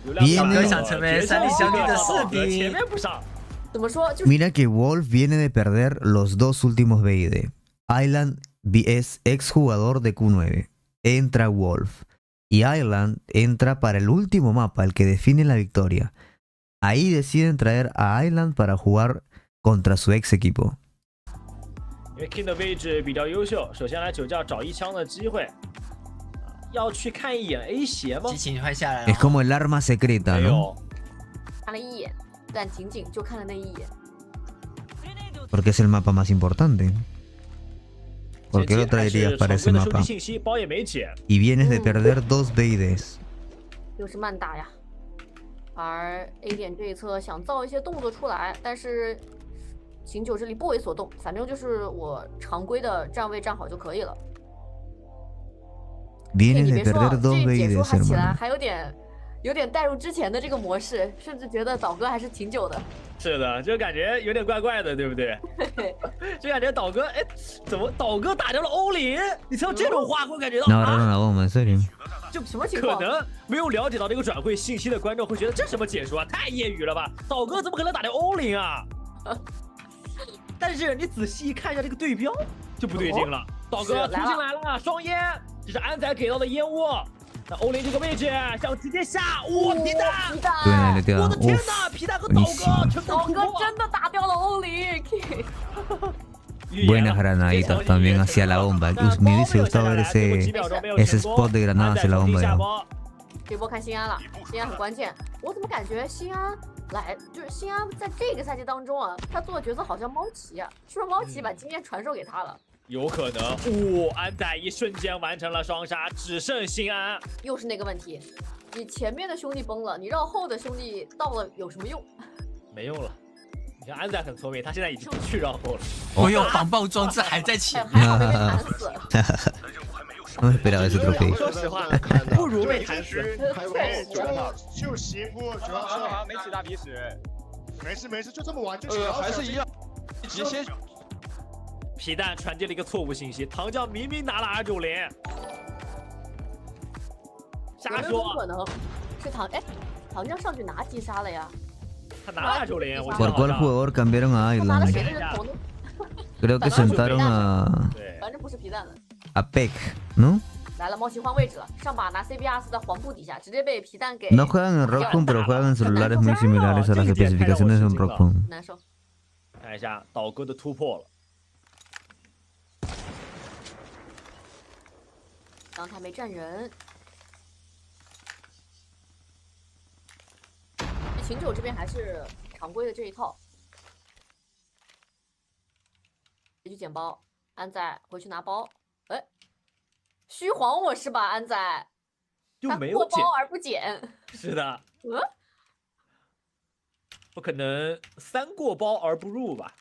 Viene. 想成为三里小女的士兵。怎么说？ Mira que Wolf viene de perder los dos últimos BID. Island es exjugador de Q9. Entra Wolf. Y Island entra para el último mapa, el que define la victoria. Ahí deciden traer a Island para jugar contra su ex equipo. 因为 King 的位置比较优秀，首先来酒窖找一枪的机会，要去看一眼 A 斜吗？激情快下来了。 Es como el arma secreta, ¿no? 看了一眼，但仅仅就看了那一眼。 Porque es el mapa más importante. ¿Por qué lo traerías para ese mapa? Y vienes de perder 2 BIDs. 又是慢打呀。 而 A 点这一侧想造一些动作出来，但是秦九这里不为所动，反正就是我常规的站位站好就可以了。Vienes de perder 2 这解说 BIDs, 还起来 hermano. 还有点有点带入之前的这个模式，甚至觉得岛哥还是挺久的。是的，就感觉有点怪怪的，对不对？就感觉岛哥，哎，怎么岛哥打掉了欧林？你听到这种话会感觉到就什么情况？可能没有了解到这个转会信息的观众会觉得这什么解说啊，太业余了吧？岛哥怎么可能打掉欧林啊？但是你仔细看一下这个对标，就不对劲了。岛哥突进来了，双烟，这是安仔给到的烟雾。那欧林这个位置想直接下，哇，皮蛋！我的天哪，皮蛋和岛哥岛哥真的打掉了欧林。Buena granadita también hacia la bomba. Me hubiese gustado ver ese spot de granada hacia la bomba. 这波看新安了，新安很关键。我怎么感觉新安就是新安在这个赛季当中啊，他做的角色好像猫奇啊，是不是猫奇把经验传授给他了？有可能。安仔一瞬间完成了双杀，只剩新安。又是那个问题，你前面的兄弟崩了，你绕后的兄弟到了有什么用？没用了。你看安仔很聪明，他现在已经不去绕后了。我有防爆装置还在前面，还好没被弹死。No esperaba ese trofeo. 说实话，不如被弹死。就媳妇，主要是没起大鼻屎。没事，就这么玩就行。还是一样，直接。皮蛋传递了一个错误信息，糖酱明明拿了290，瞎说。可能是糖酱上去拿击杀了呀。他拿了290，我 ¿Por cuál jugador cambiaron a Island? Creo que sentaron a Peck, ¿no? 来了，猫奇换位置了，上把拿 CBR4 的黄布底下，直接被皮蛋给。No juegan en Rockpoon, pero juegan en celulares muy similares a las especificaciones en Rockpoon. 难受。看一下岛哥的突破了。刚才没站人。秦九这边还是常规的这一套，回去捡包，安仔回去拿包。哎，虚晃我是吧，安仔？就没有捡，过包而不捡。是的。不可能3过包而不入吧？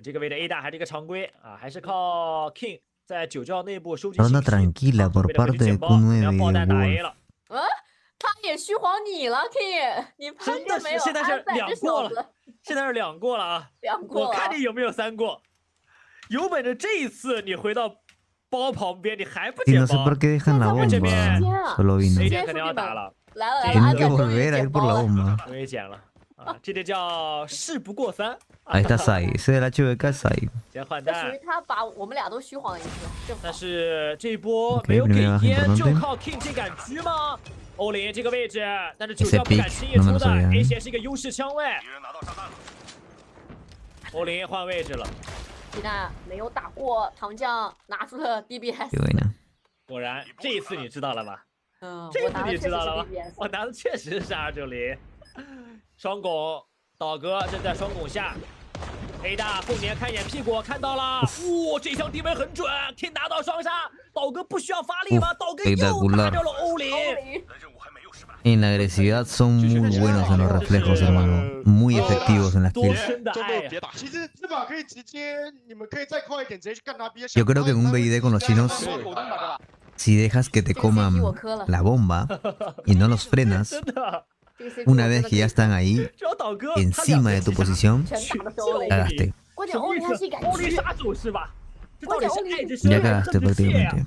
这个位的 A 大还是一个常规啊，还是靠 King 在9兆内部收集信息。tranquila por parte de Q9 了。他也虚晃你了 ，King， 你发现没有？现在是2过了，现在是2过了啊！2过，我看你有没有3过。有本事这一次你回到包旁边，你还不捡包？这边 A 点肯定要打了。来了，安仔终于捡包了。终于捡了啊！这就叫事不过3。Ahí está Sai, ese del HVK es Sai. 先换弹。属于他把我们俩都虚晃了一次。但是这一波没有给烟，就靠 King 这敢狙吗？欧林这个位置，但是9兆不敢轻易出的 ，A 线是一个优势枪位。欧林换位置了。皮蛋没有打过，糖酱拿出了 DBS。果然，这一次你知道了吧？这一次你知道了吧？我拿的确实是290。双拱，岛哥正在双拱下。A 大凤年看一眼屁股，看到了，这枪定位很准 ，King 拿到双杀，岛哥不需要发力吗？岛哥又打掉了欧林。En la agresividad son muy buenos en los reflejos, hermano. Muy efectivos en las kills. Yo creo que en un BID con los chinos, si dejas que te coman la bomba y no los frenas, una vez que ya están ahí, encima de tu posición, cagaste. Ya cagaste prácticamente.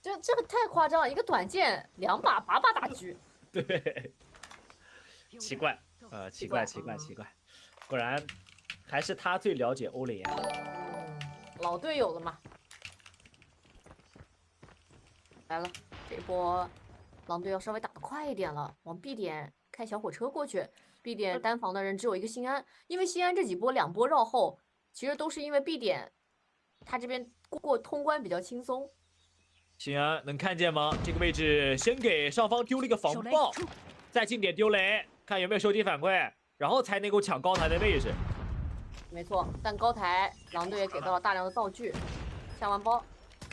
这个太夸张了，一个短剑2把8把打狙。对，奇怪，奇怪，果然还是他最了解欧林。老队友了嘛。来了，这波狼队要稍微打得快一点了，往 B 点开小火车过去。B 点单防的人只有一个新安，因为新安这几波2波绕后，其实都是因为 B 点他这边通关比较轻松。新安能看见吗？这个位置先给上方丢了一个防爆，再近点丢雷，看有没有收集反馈，然后才能够抢高台的位置。没错，但高台狼队也给到了大量的道具，下完包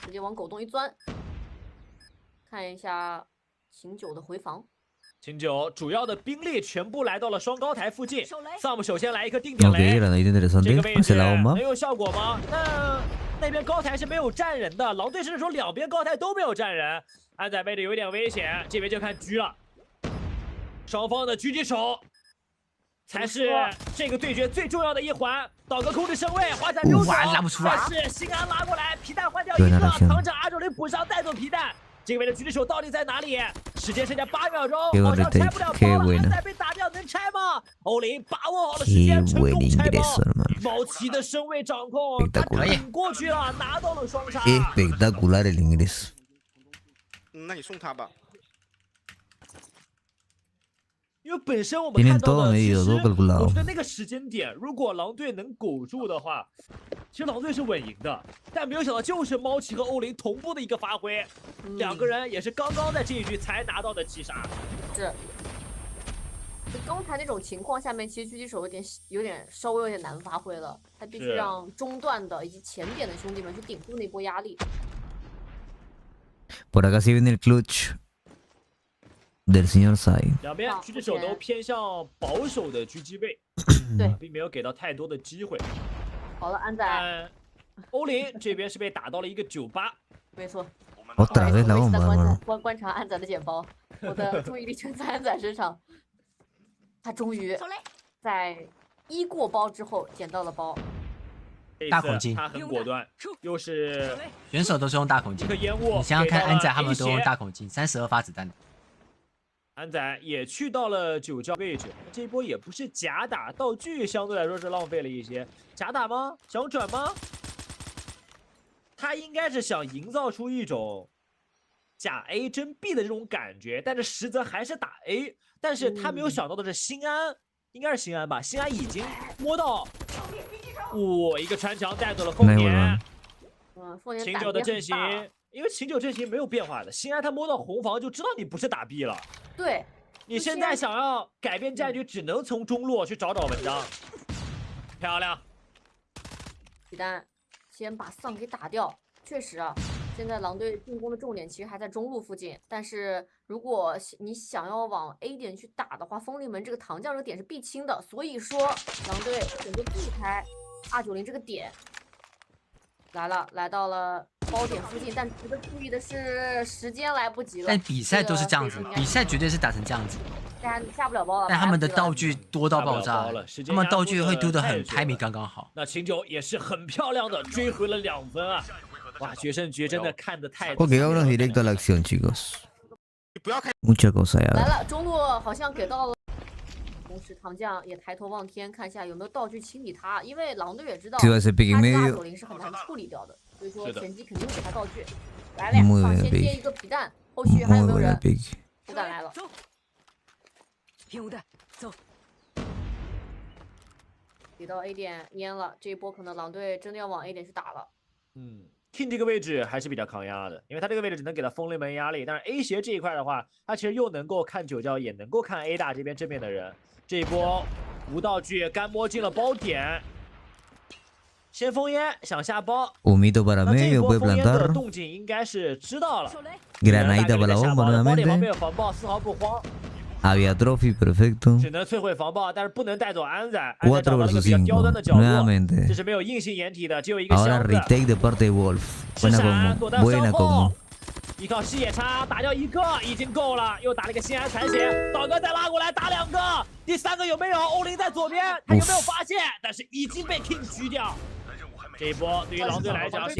直接往狗洞一钻。看一下秦九的回防。秦九主要的兵力全部来到了双高台附近。Sam 首先来一颗定点雷，这个位置能有效果吗？那那边高台是没有站人的，狼队甚至说两边高台都没有站人。安仔位置有点危险，这边就看狙了。双方的狙击手才是这个对决最重要的一环。岛哥控制身位，华仔溜走，拉不出来。但是新安拉过来，皮蛋换掉一个，扛着阿周林补上带走皮蛋。这个位置狙击手到底在哪里？时间剩下8秒钟，好像拆不了包了。安仔被打掉，能拆吗？欧林把握好了时间，成功拆包。毛奇的身位掌控，他顶过去了，拿到了双杀。Espectacular el ingreso. 那你送他吧。因为本身我们看到的，其实我觉得那个时间点，如果狼队能苟住的话，其实狼队是稳赢的。但没有想到，就是猫奇和欧林同步的一个发挥，两个人也是刚刚在这一局才拿到的7杀。是。就刚才那种情况下面，其实狙击手稍微有点难发挥了，他必须让中段的以及前点的兄弟们去顶住那波压力。Por acá se viene el clutch del señor Sai。两边狙击手都偏向保守的狙击位，对，并没有给到太多的机会。好了，安仔，欧林这边是被打到了一个98，没错。Otra vez la bomba，观察安仔的捡包，我的注意力全在安仔身上。他终于在1过包之后捡到了包。大口径，他很果断，又是选手都是用大口径。你想想看，安仔他们都用大口径，32发子弹的。安仔也去到了9角位置，这一波也不是假打，道具相对来说是浪费了一些。假打吗？想转吗？他应该是想营造出一种假 A 真 B 的这种感觉，但是实则还是打 A。但是他没有想到的是，新安应该是新安吧？新安已经摸到，一个穿墙带走了丰年。秦九的阵型，因为秦九阵型没有变化的，新安他摸到红房就知道你不是打 B 了。对，你现在想要改变战局，只能从中路去找文章。漂亮，皮蛋先把丧给打掉。确实啊，现在狼队进攻的重点其实还在中路附近，但是如果你想要往 A 点去打的话，锋利门这个糖浆这个点是必清的，所以说狼队选择避开290这个点。来到了包点附近，但值得注意的是时间来不及了。但比赛都是这样子，比赛绝对是打成这样子。大家下不了包了。但他们的道具多到爆炸，他们道具会丢得很timing刚刚好。那秦九也是很漂亮的追回了2分啊！哇，决胜局真的看得太。Ok, vámonos directo a la acción, chicos. 不要开。Mucha cosa ya. 来了，中路好像给到了。同时，糖酱也抬头望天，看一下有没有道具清理他，因为狼队也知道他这290是很难处理掉的，所以说前期肯定会给他道具。来了，上先接一个皮蛋，后续还有没有人？不敢来了。走。给到 A 点蔫了，这一波可能狼队真的要往 A 点去打了。King 这个位置还是比较抗压的，因为他这个位置只能给他锋利门压力，但是 A 斜这一块的话，他其实又能够看9角，也能够看 A 大这边正面的人。这一波无道具干摸进了包点，先封烟想下包。Humito para medio, puede plantar. 动静应该是知道了。Granadita para la bomba 包点旁边 nuevamente. 有防爆，丝毫不慌。Había trophy, perfecto. 只能摧毁防爆，但是不能带走安仔。 4 versus 5, nuevamente. 这是没有硬性掩体的，只有一个箱子。 Ahora retake de parte de Wolf. Buena combo. 依靠视野差打掉1个已经够了，又打了一个心安残血，导哥再拉过来打2个，第3个有没有？欧林在左边，他有没有发现？但是已经被 King 狙掉。这一波对于狼队来讲是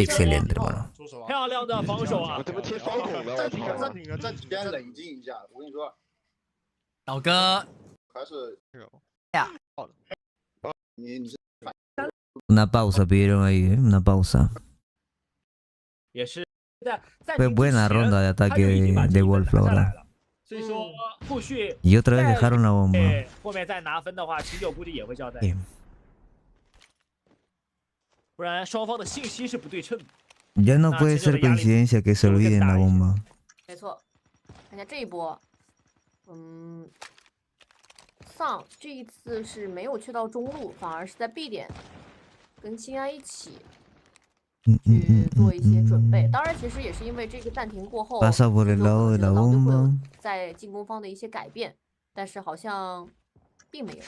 漂亮的防守啊！暂停了，先冷静一下。我跟你说，导哥还是呀，你是 Una pausa pidieron ahí, una pausa. 也是。 Fue buena ronda de ataque de Wolf ahora. Y otra vez dejaron la bomba. 后面再拿分的话，秦九估计也会交代。不然双方的信息是不对称的。Ya no puede ser coincidencia que se olviden la bomba. 没错，看一下这一波，丧这一次是没有去到中路，反而是在 B 点跟清安一起。 去做一些准备，当然其实也是因为这个暂停过后，狼队会有在进攻方的一些改变，但是好像并没有。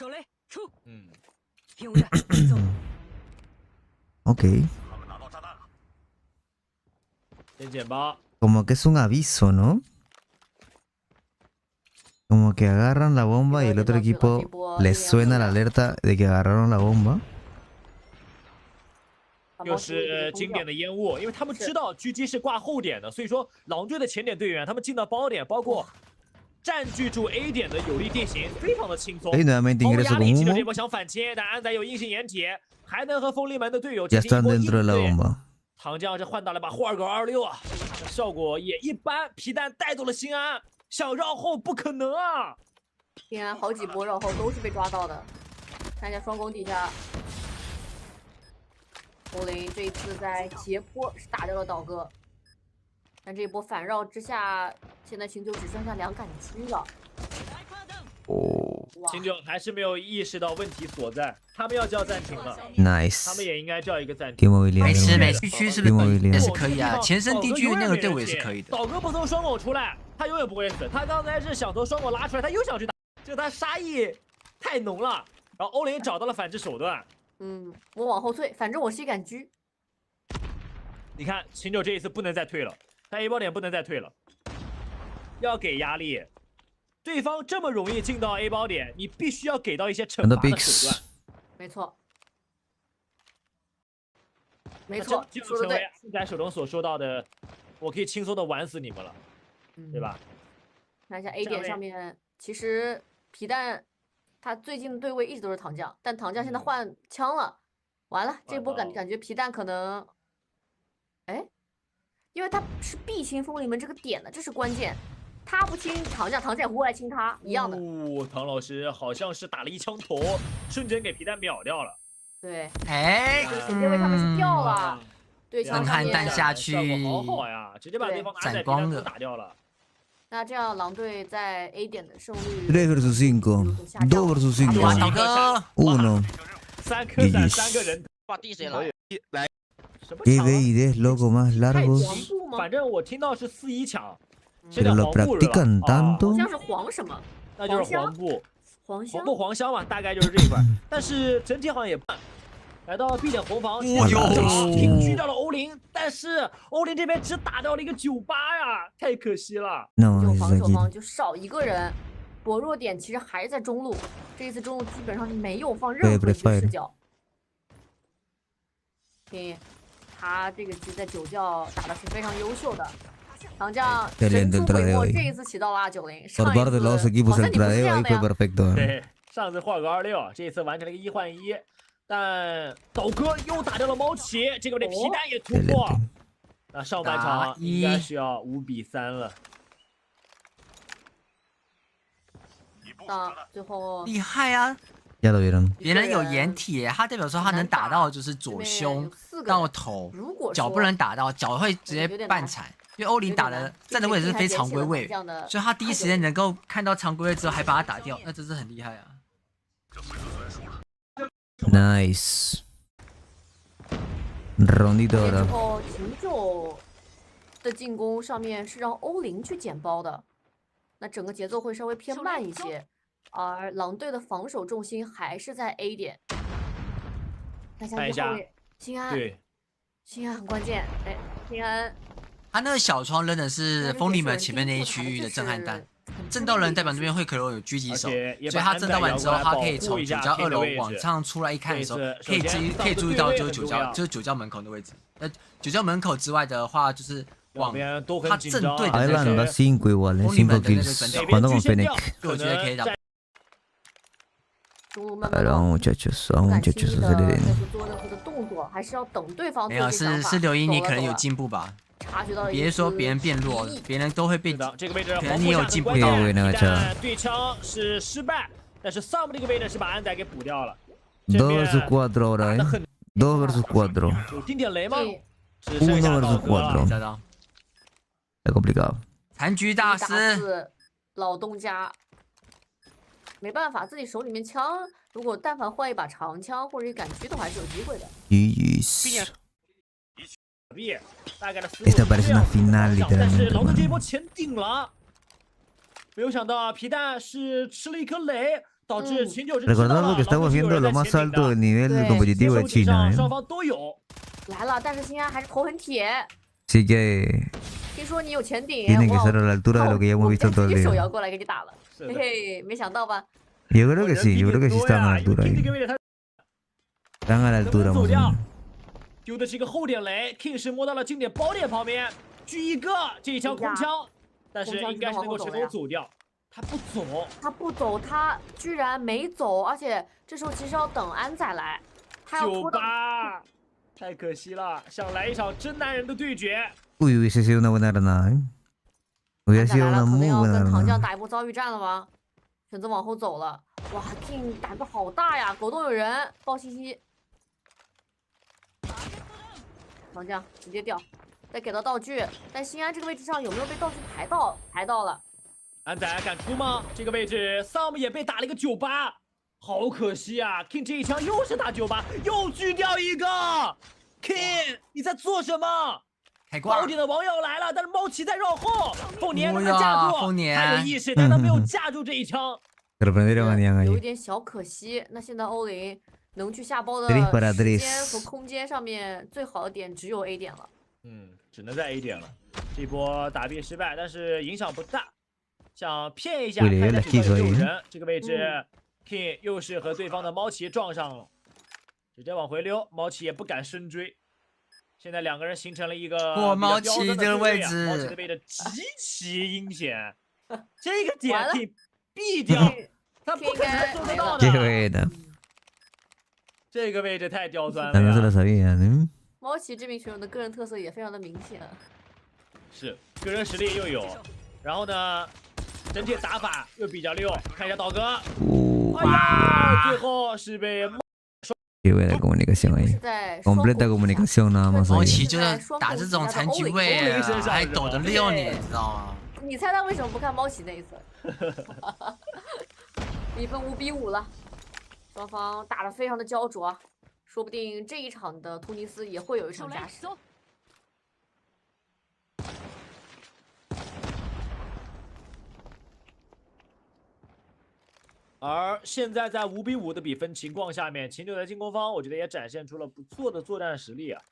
OK。先捡包。Como que es un aviso, ¿no? Como que agarran la bomba y el otro equipo les suena la alerta de que agarraron la bomba. 又是经典的烟雾，因为他们知道狙击是挂后点的，所以说狼队的前点队员他们进到包点，包括占据住 A 点的有利地形，非常的轻松。nuevamente ingreso con humo. 这波想反切，但安仔有硬性掩体，还能和锋利门的队友 Ya 进行一 están 波 dentro de la 应对。 bomba. 唐将这换到了把霍尔狗26啊，效果也一般。皮蛋带走了新安，想绕后不可能啊！新安好几波绕后都是被抓到的，看一下双攻底下。 欧林这一次在斜坡是打掉了倒戈，但这一波反绕之下，现在秦九只剩下2杆狙了。秦九还是没有意识到问题所在，他们要叫暂停了。Nice. 他们也应该叫一个暂停。没事没事，地区是不是也是可以啊？前身地区那个队伍也是可以的。倒戈不从双狗出来，他永远不会死。他刚才是想从双狗拉出来，他又想去打，就他杀意太浓了。然后欧林找到了反制手段。 我往后退，反正我是一杆狙。你看，秦九这一次不能再退了，他 A 包点不能再退了，要给压力。对方这么容易进到 A 包点，你必须要给到一些惩罚的手段。没错，没错，说的对。现在手中所说到的，我可以轻松的玩死你们了，对吧？看一下 A 点上面，其实皮蛋。 他最近的对位一直都是唐将，但唐将现在换枪了，完了，这波感觉皮蛋可能，哎，因为他是必清锋利门这个点的，这是关键，他不清唐将，唐将也不会来清他，一样的。唐老师好像是打了一枪头，瞬间给皮蛋秒掉了。对，哎，这个显位他们是掉了，对枪上面。弹下去，好好呀，直接把对方闪光的打掉了。 那这样，狼队在 A 点的胜率3 versus 5, 2 versus 5, 1. 3颗闪3个人，把地谁了？来， ¿Qué veis loco más largos? 反正我听到是4-1抢， Pero lo practican tanto. 好像是黄什么？那就是黄布，黄香嘛，大概就是这一块。但是整体好像也不。 来到 B 点红房，平狙掉了欧林，但是欧林这边只打掉了一个98呀，太可惜了。就防守方就少一个人，薄弱点其实还是在中路，这一次中路基本上是没有放任何一个视角。他这个局在9教打的是非常优秀的，唐将神出鬼没，这一次起到了290，上一次好像你不是这样的呀。对，上次换个26，这一次完成了一个1换1。 但倒戈又打掉了猫骑，这个皮蛋也突破。那上半场应该是要5比3了。那最后厉害啊！别人有掩体，他代表说他能打到就是左胸到头，脚不能打到，脚会直接半残。因为欧林打的站的位置是非常规位，所以他第一时间能够看到常规位之后还把他打掉，那真是很厉害啊！ Nice. Rondito ahora. 然后秦九的进攻上面是让欧林去捡包的，那整个节奏会稍微偏慢一些，而狼队的防守重心还是在 A 点。看一下新安，对，新安很关键。哎，新安，他那个小窗扔的是锋利门前面那一区域的震撼弹。 震到人代表这边会可能有狙击手，所以他震到完之后，他可以从9教2楼往上出来一看的时候，可以注意到就是9教门口的位置。9教门口之外的话，就是往他正对的那个锋利门的那个转角，我觉得可以打。muchachos aceleren。做任何的动作，还是要等对方。没有，是刘一，你可能有进步吧。 别说别人变弱，别人都会被这个位置，可能你有进步到。对枪是失败，但是上部这个位置是把安仔给补掉了。 2 versus 4 ahora, ¿2 versus 4? 有定点雷吗？1 versus 4. Está complicado. 残局大师，老东家，没办法，自己手里面枪，如果但凡换一把长枪或者一杆狙，都还是有机会的。Esta parece una final 但是 literalmente. 狼队这一波前顶了，没有想到皮蛋是吃了一颗雷，导致秦九是。Recordando que estamos viendo lo más alto del nivel competitivo de China, 双方都有来了，但是新安还是头很铁。Así que 听说你有前顶， tiene que ser a la altura de lo que ya hemos visto todo el 手 día. 摇过来给你打了，嘿嘿，没想到吧？ Yo creo que sí, yo creo que sí están a la altura ahí. Están a la altura, más o menos. 丢的是一个后点雷 ，King 是摸到了经典包点旁边，狙一个，这一枪空枪，但是应该是能够成功走掉。他不走，他不走，他居然没走，而且这时候其实要等安仔来，他要拖到。 98，太可惜了，想来一场真男人的对决。 Uy, hubiese sido una buena granada, ¿eh? Hubiera sido una muy buena 跟唐 granada. 将打一波遭遇战了吗？选择往后走了。哇 ，King 胆子好大呀！狗洞有人，报信息。唐将直接掉，再给到道具。但新安这个位置上有没有被道具排到？排到了。安仔敢出吗？这个位置 ，Sam 也被打了一个98，好可惜啊 ！King 这一枪又是打98，又狙掉一个。King， 你在做什么？ 高点的网友来了，但是猫奇在绕后，凤年能不能架住？他有意识，但他没有架住这一枪。有一点小可惜。那现在欧林能去下包的时间和空间上面最好的点只有 A 点了。只能在 A 点了。这波打币失败，但是影响不大。想骗一下，看一下对方有人。这个位置 ，King 又是和对方的猫奇撞上了，直接往回溜，猫奇也不敢深追。 现在两个人形成了一个猫奇这个位置，猫奇的位置极其阴险，这个点可以避掉，他不可能做得到的。这个位置太刁钻了。猫奇这名选手的个人特色也非常的明显，是个人实力又有，然后呢，整体打法又比较溜。看一下倒戈，哎呀，最后是被。 Qué buena comunicación ahí. Completa comunicación nada más. 毛奇就是打这种残局位，还抖得溜你，知道吗？你猜他为什么不看猫奇那一侧？比分5比5了，双方打得非常的焦灼，说不定这一场的突尼斯也会有一场加时。 而现在在5比5的比分情况下面，秦九在进攻方，我觉得也展现出了不错的作战实力啊。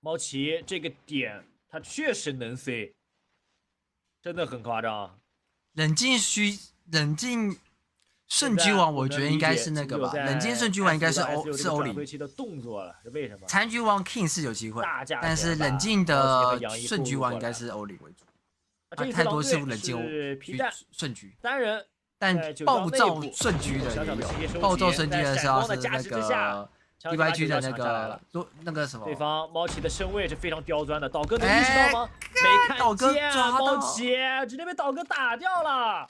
猫奇这个点，他确实能 C， 真的很夸张。冷静顺局王，我觉得应该是那个吧。冷静顺局王应该是欧里。残局王 King 是有机会，但是冷静的顺局王应该是欧里为主。太多是冷静顺局。单人。 但暴躁顺局的也有，暴躁顺局的时候是那个 DYG 的那个什么？对方猫奇的身位是非常刁钻的，倒戈能意识到吗？没看见，猫奇直接被倒戈打掉了。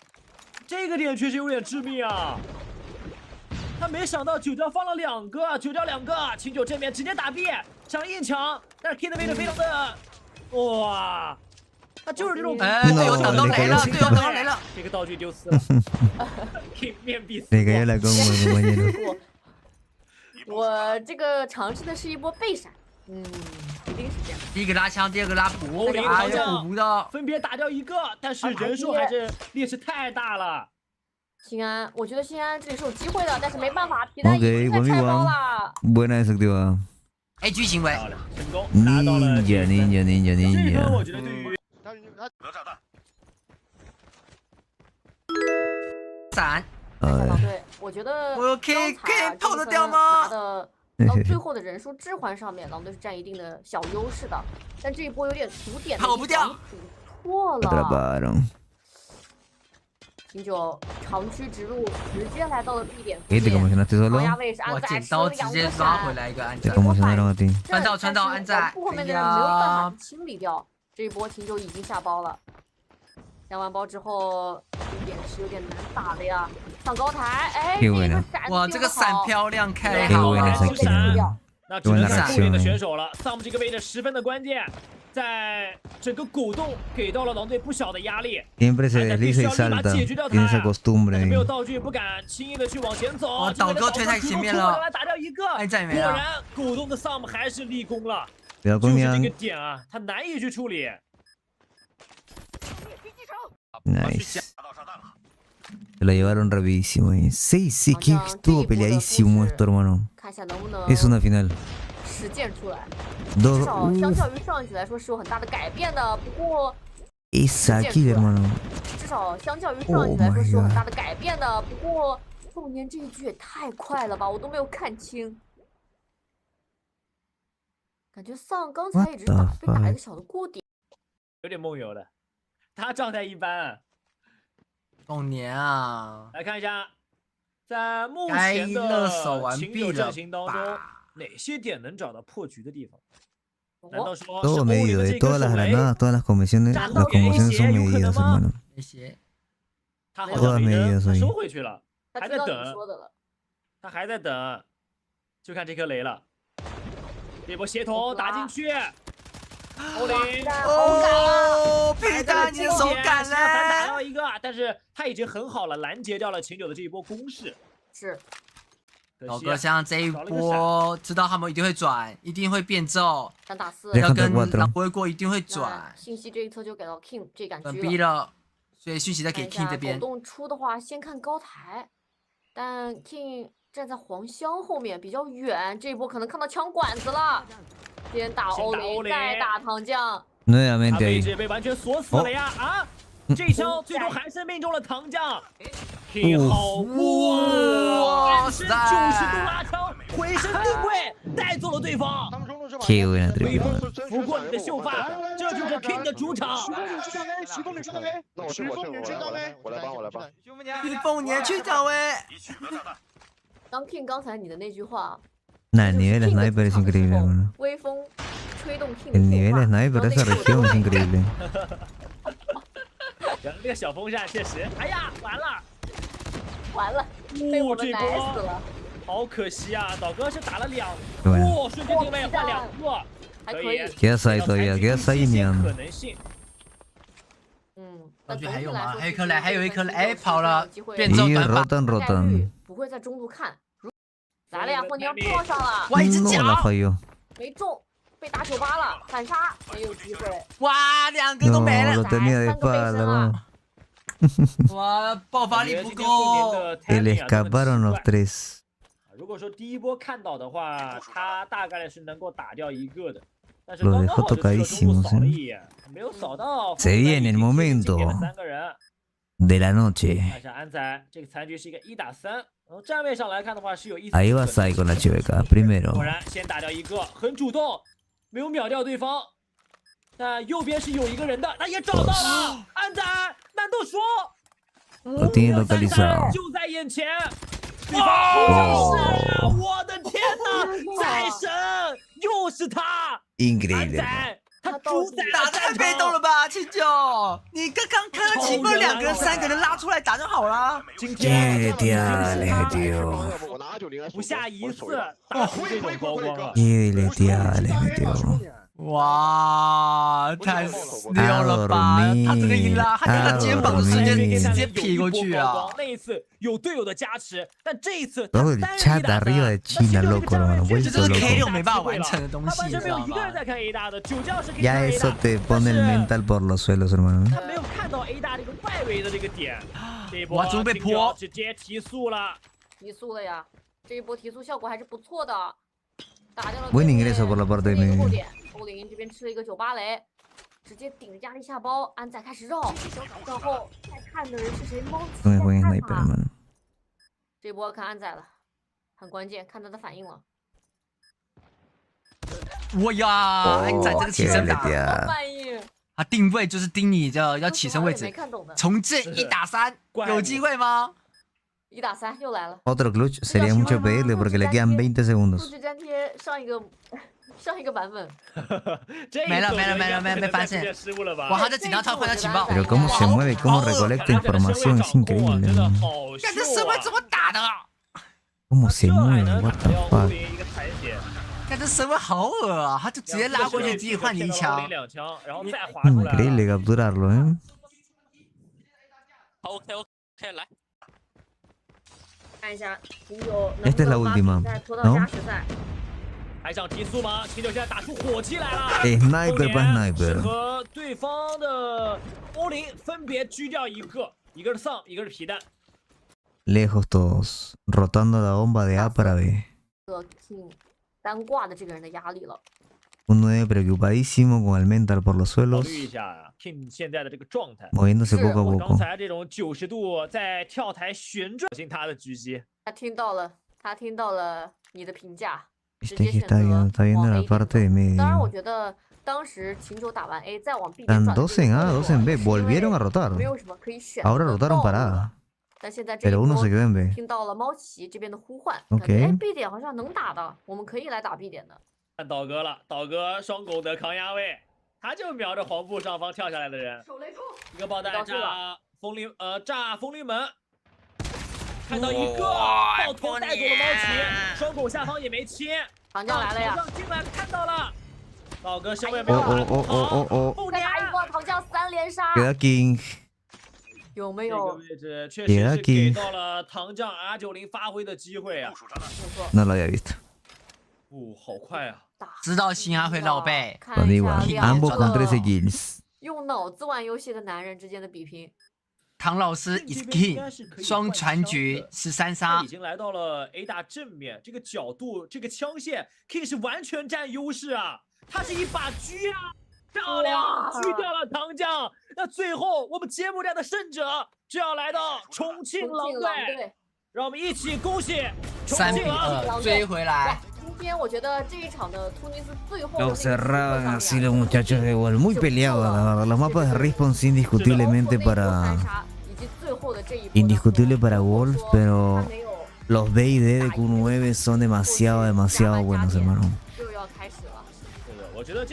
这个点确实有点致命啊！他没想到九条放了2个，9条2个，秦九正面直接打币，想硬抢，但是 King 的位置非常的，哇！ 他就是这种，队友挡到雷了，队友挡到雷了，这个道具丢失了。面壁思过。我这个尝试的是一波背闪，一定是这样。第一个拉枪，第二个拉补，补不到，分别打掉1个，但是人数还是劣势太大了。新安，我觉得新安这里是有机会的，但是没办法，皮蛋已经在拆包了。 Buena efectiva. AG 行为。成功拿到了。ninja。我觉得对于。 得炸弹！闪！对，我觉得刚才跑得掉吗？拿的到最后的人数置换上面，狼队是占一定的小优势的，但这一波有点图点跑不掉，错了。秦九长驱直入，直接来到了 B 点。高压位是安仔，剪刀直接抓回来一个安仔，穿到安仔，后面的人没有办法清理掉。 这一波秦九已经下包了，下完包之后，这点是有点难打的呀。上高台，哎，这个闪，哇，这个闪漂亮，开好了，那只能是后面的选手了。Sam 这个位置十分的关键，在整个鼓动给到了狼队不小的压力。Siempre se desliza y salta, tiene esa costumbre. 没有道具，不敢轻易的去往前走。倒戈推太前面了，打掉1个，果然鼓动的 Sam 还是立功了。 就是这个点啊，他难以去处理。Nice. Se la llevaron rapidísimo. Sí, que estuvo peleadísimo esto, hermano. Es una final. 实践出来，至少相较于上一局来说是有很大的改变的。不过，至少相较于上一局来说是有很大的改变的。不过，后年这一局也太快了吧，我都没有看清。感觉丧刚才也只是被打一个小的过点，有点梦游的，他状态一般。凤年啊，来看一下，在目前的秦九阵型当中，哪些点能找到破局的地方？难道说是欧林的这颗手雷？ todas las conmociones son medidas, hermano. 他好像没收回去了，还在等，他还在等，就看这颗雷了。这波协同打进去，欧林哦，被打进手感了，反打到一个，但是他已经很好了，拦截掉了秦九的这一波攻势。是，老哥像这一波，知道他们一定会转，一定会变奏3打4，要跟狼不会过，一定会转。信息这一侧就给到 King 这杆狙逼了，所以讯息在给 King 这边。狗洞出的话，先看高台，但 King 站在黄箱后面比较远，这一波可能看到枪管子了。先打欧林，再打糖酱。Nuevamente 位置被完全锁死了呀！啊，这一枪最终还是命中了糖酱。King 好哇，90度拉枪，回身定位，带走了对方。Qué buena 微 triple. 风拂过你的秀发，这就是 King 的主场。徐凤年去到嘞，我来帮。徐凤年去找喂。当 King 刚才你的那句话。 Nah, el nivel sniper es increíble, hermano. El nivel sniper de esa región es increíble. 那个小风扇确实，哎呀，完了，被我们奶死了，好可惜啊！岛哥是打了2，哇，瞬间定位换2个，还可以。Quedas ahí todavía, quedas ahí meando. 道具还有吗？还有一颗雷，还有一颗雷，哎，跑了，变奏 Y 短板。 rotan. 不会在中路看。 来了呀，凤娘撞上了，哇，一只脚 No la falló. 没中，被打98了，反杀没有机会。哇，2个都没了， No, lo tenía de espalda, hermano. 哇，爆发力不够。 Se le escaparon los 3. 如果说第一波看到的话，他大概率是能够打掉1个的，但是 Lo 刚 dejó 好就去了中路 tocadísimos, 扫了 ¿eh? 一眼，没有扫到。 Se viene el momento 给了3个人。 de la noche. 看一下安仔，这个残局是一个1打3。 从站位上来看的话，是有意思。 Ahí vas ahí con la chiveca, primero. 果然先打掉1个，很主动，没有秒掉对方。但右边是有一个人的，他也找到了。安仔，难道说 Lo tiene localizado. 就在眼前？哇！我的天哪！再神，又是他！ Increíble. 他主宰打太被动了吧，秦九！你刚刚看到前面2个人、3个人拉出来打就好了。今天，不下1次打出这种高光了。 哇，太牛了吧！他这个一拉，他看到肩膀的瞬间直接撇过去啊！那一次有队友的加持，但这一次 todo el chat arriba de China, loco, hermano. 这就是 Vuelto K6 loco. 没办法完成的东西，你知道吗？ Ya eso te pone el mental por los suelos, hermano. 他没有看到 A 大这个外围的这个点，这一波哇，准备泼，直接提速了，提速了呀！这一波提速效果还是不错的，打掉了 Buen ingreso por la parte de medio. 欧林这边吃了一个98雷，直接顶着压力下包，安仔开始绕，然后再看的人是谁？猫子在看他。这波看安仔了，很关键，看他的反应了。哇呀，安仔这个起身打，反应。他定位就是盯你要起身位置，重建1打3，有机会吗？1打3又来了。 Otro clutch sería mucho pedirle porque le quedan 20 segundos. 数据粘贴上一个版本，没发现。哇，他在紧张，他换下情报。 Pero cómo se mueve, cómo recolecta información, es increíble. 看这神位怎么打的？Cómo se mueve, what the fuck？ 看这神位好恶啊，他就直接拉过去，直接换你1枪。 Increíble capturarlo, ¿eh? OK， 来。 看一下秦九 Esta es la última, ¿no? 还想提速吗？秦九现在打出火气来了 ，sniper para sniper， 和对方的欧林分别狙掉1个，一个是丧，一个是皮蛋。 Lejos todos, rotando la bomba de A para B。单挂的这个人的压力了。Un 9 preocupadísimo con el mental por los 考 suelos, 虑一下 King 现在的这个状态， moviéndose poco a 刚 poco. 才这种90度在跳台旋转，小心他的狙击。他听到了你的评价，直 Este 接 que 选择 está viendo 往 la A 点 parte de 当然，我 medio. 觉得当时秦九打完 A 再往 B 点 Están 转的 2 en A, 2 en B. Volvieron a rotar. 没有什么可以选 Ahora 的 rotaron 道路 para 了 A. 但现在这一 Pero uno 波 se quedó en B. 听到了猫奇这边的呼唤， OK 感觉哎 B 点好像能打的，我们可以来打 B 点的。看倒戈了，倒戈双狗的抗压位，他就瞄着黄布上方跳下来的人，一个爆弹炸风铃门，看到一个爆头带走了猫奇，双狗下方也没切，糖酱来了呀！糖酱进来看到了，倒戈身位没有打得好，再打一个糖酱3连杀， Queda King. 有没这个有？位置确实是给到了糖酱 R90发挥的机会啊！ No lo había visto. 好快啊！知道星安会绕背。 Lo digo, ambos con 13 kills. 用脑子玩游戏的男人之间的比拼。唐老师 is king， 双传局13杀，已经来到了 A 大正面，这个角度，这个枪线 ，King 是完全占优势啊！他是一把狙啊，漂亮，狙掉了糖酱。那最后我们节目站的胜者就要来到重庆狼队，让我们一起恭喜重庆狼队追回来。 今天我觉得这一场的突尼斯最后 Lo cerraban así los muchachos de Wall. Muy peleados, la verdad. Los mapas de Response indiscutiblemente para Wolf, pero los B y D de Q9 son demasiado buenos, hermano.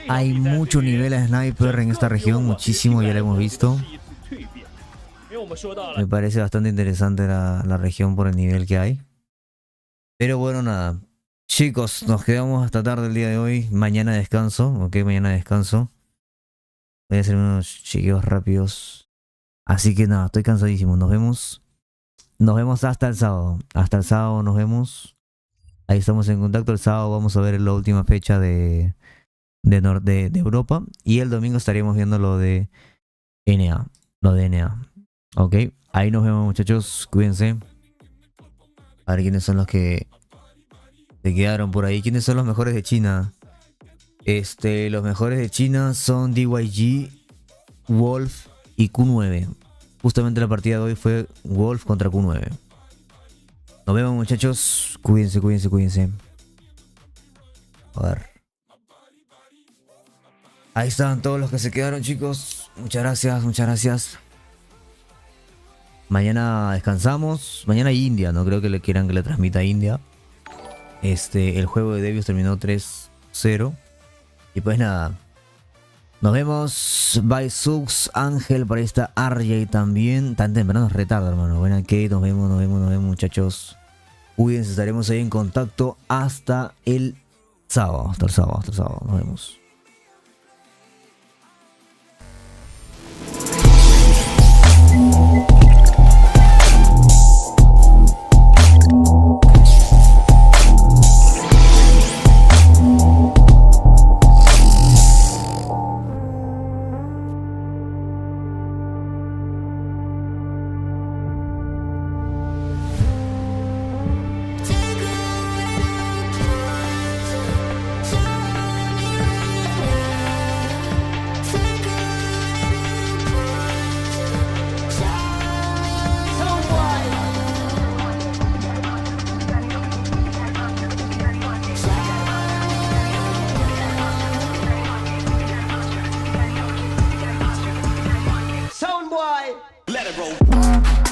Hay mucho nivel de sniper en esta región, muchísimo, ya lo hemos visto. Me parece bastante interesante la región por el nivel que hay. Pero bueno, nada. Chicos, nos quedamos hasta tarde el día de hoy. Mañana descanso, ok, mañana descanso. Voy a hacer unos chequeos rápidos. Así que nada, estoy cansadísimo. Nos vemos hasta el sábado. Hasta el sábado nos vemos. Ahí estamos en contacto. El sábado vamos a ver la última fecha de Europa. Y el domingo estaríamos viendo lo de NA. Ok, ahí nos vemos, muchachos. Cuídense. A ver quiénes son los que se quedaron por ahí. ¿Quiénes son los mejores de China? Los mejores de China son DYG, Wolf y Q9. Justamente la partida de hoy fue Wolf contra Q9. Nos vemos, muchachos. Cuídense. A ver. Ahí están todos los que se quedaron, chicos. Muchas gracias. Mañana descansamos. Mañana hay India. No creo que le quieran que le transmita a India. El juego de debuts terminó 3-0. Y pues nada. Nos vemos. Bye Sux, Ángel, por ahí está RJ también. Tan temprano es retardo, hermano. BryanT, nos vemos, muchachos. Cuídense, estaremos ahí en contacto hasta el sábado. Hasta el sábado. Nos vemos. Let it roll.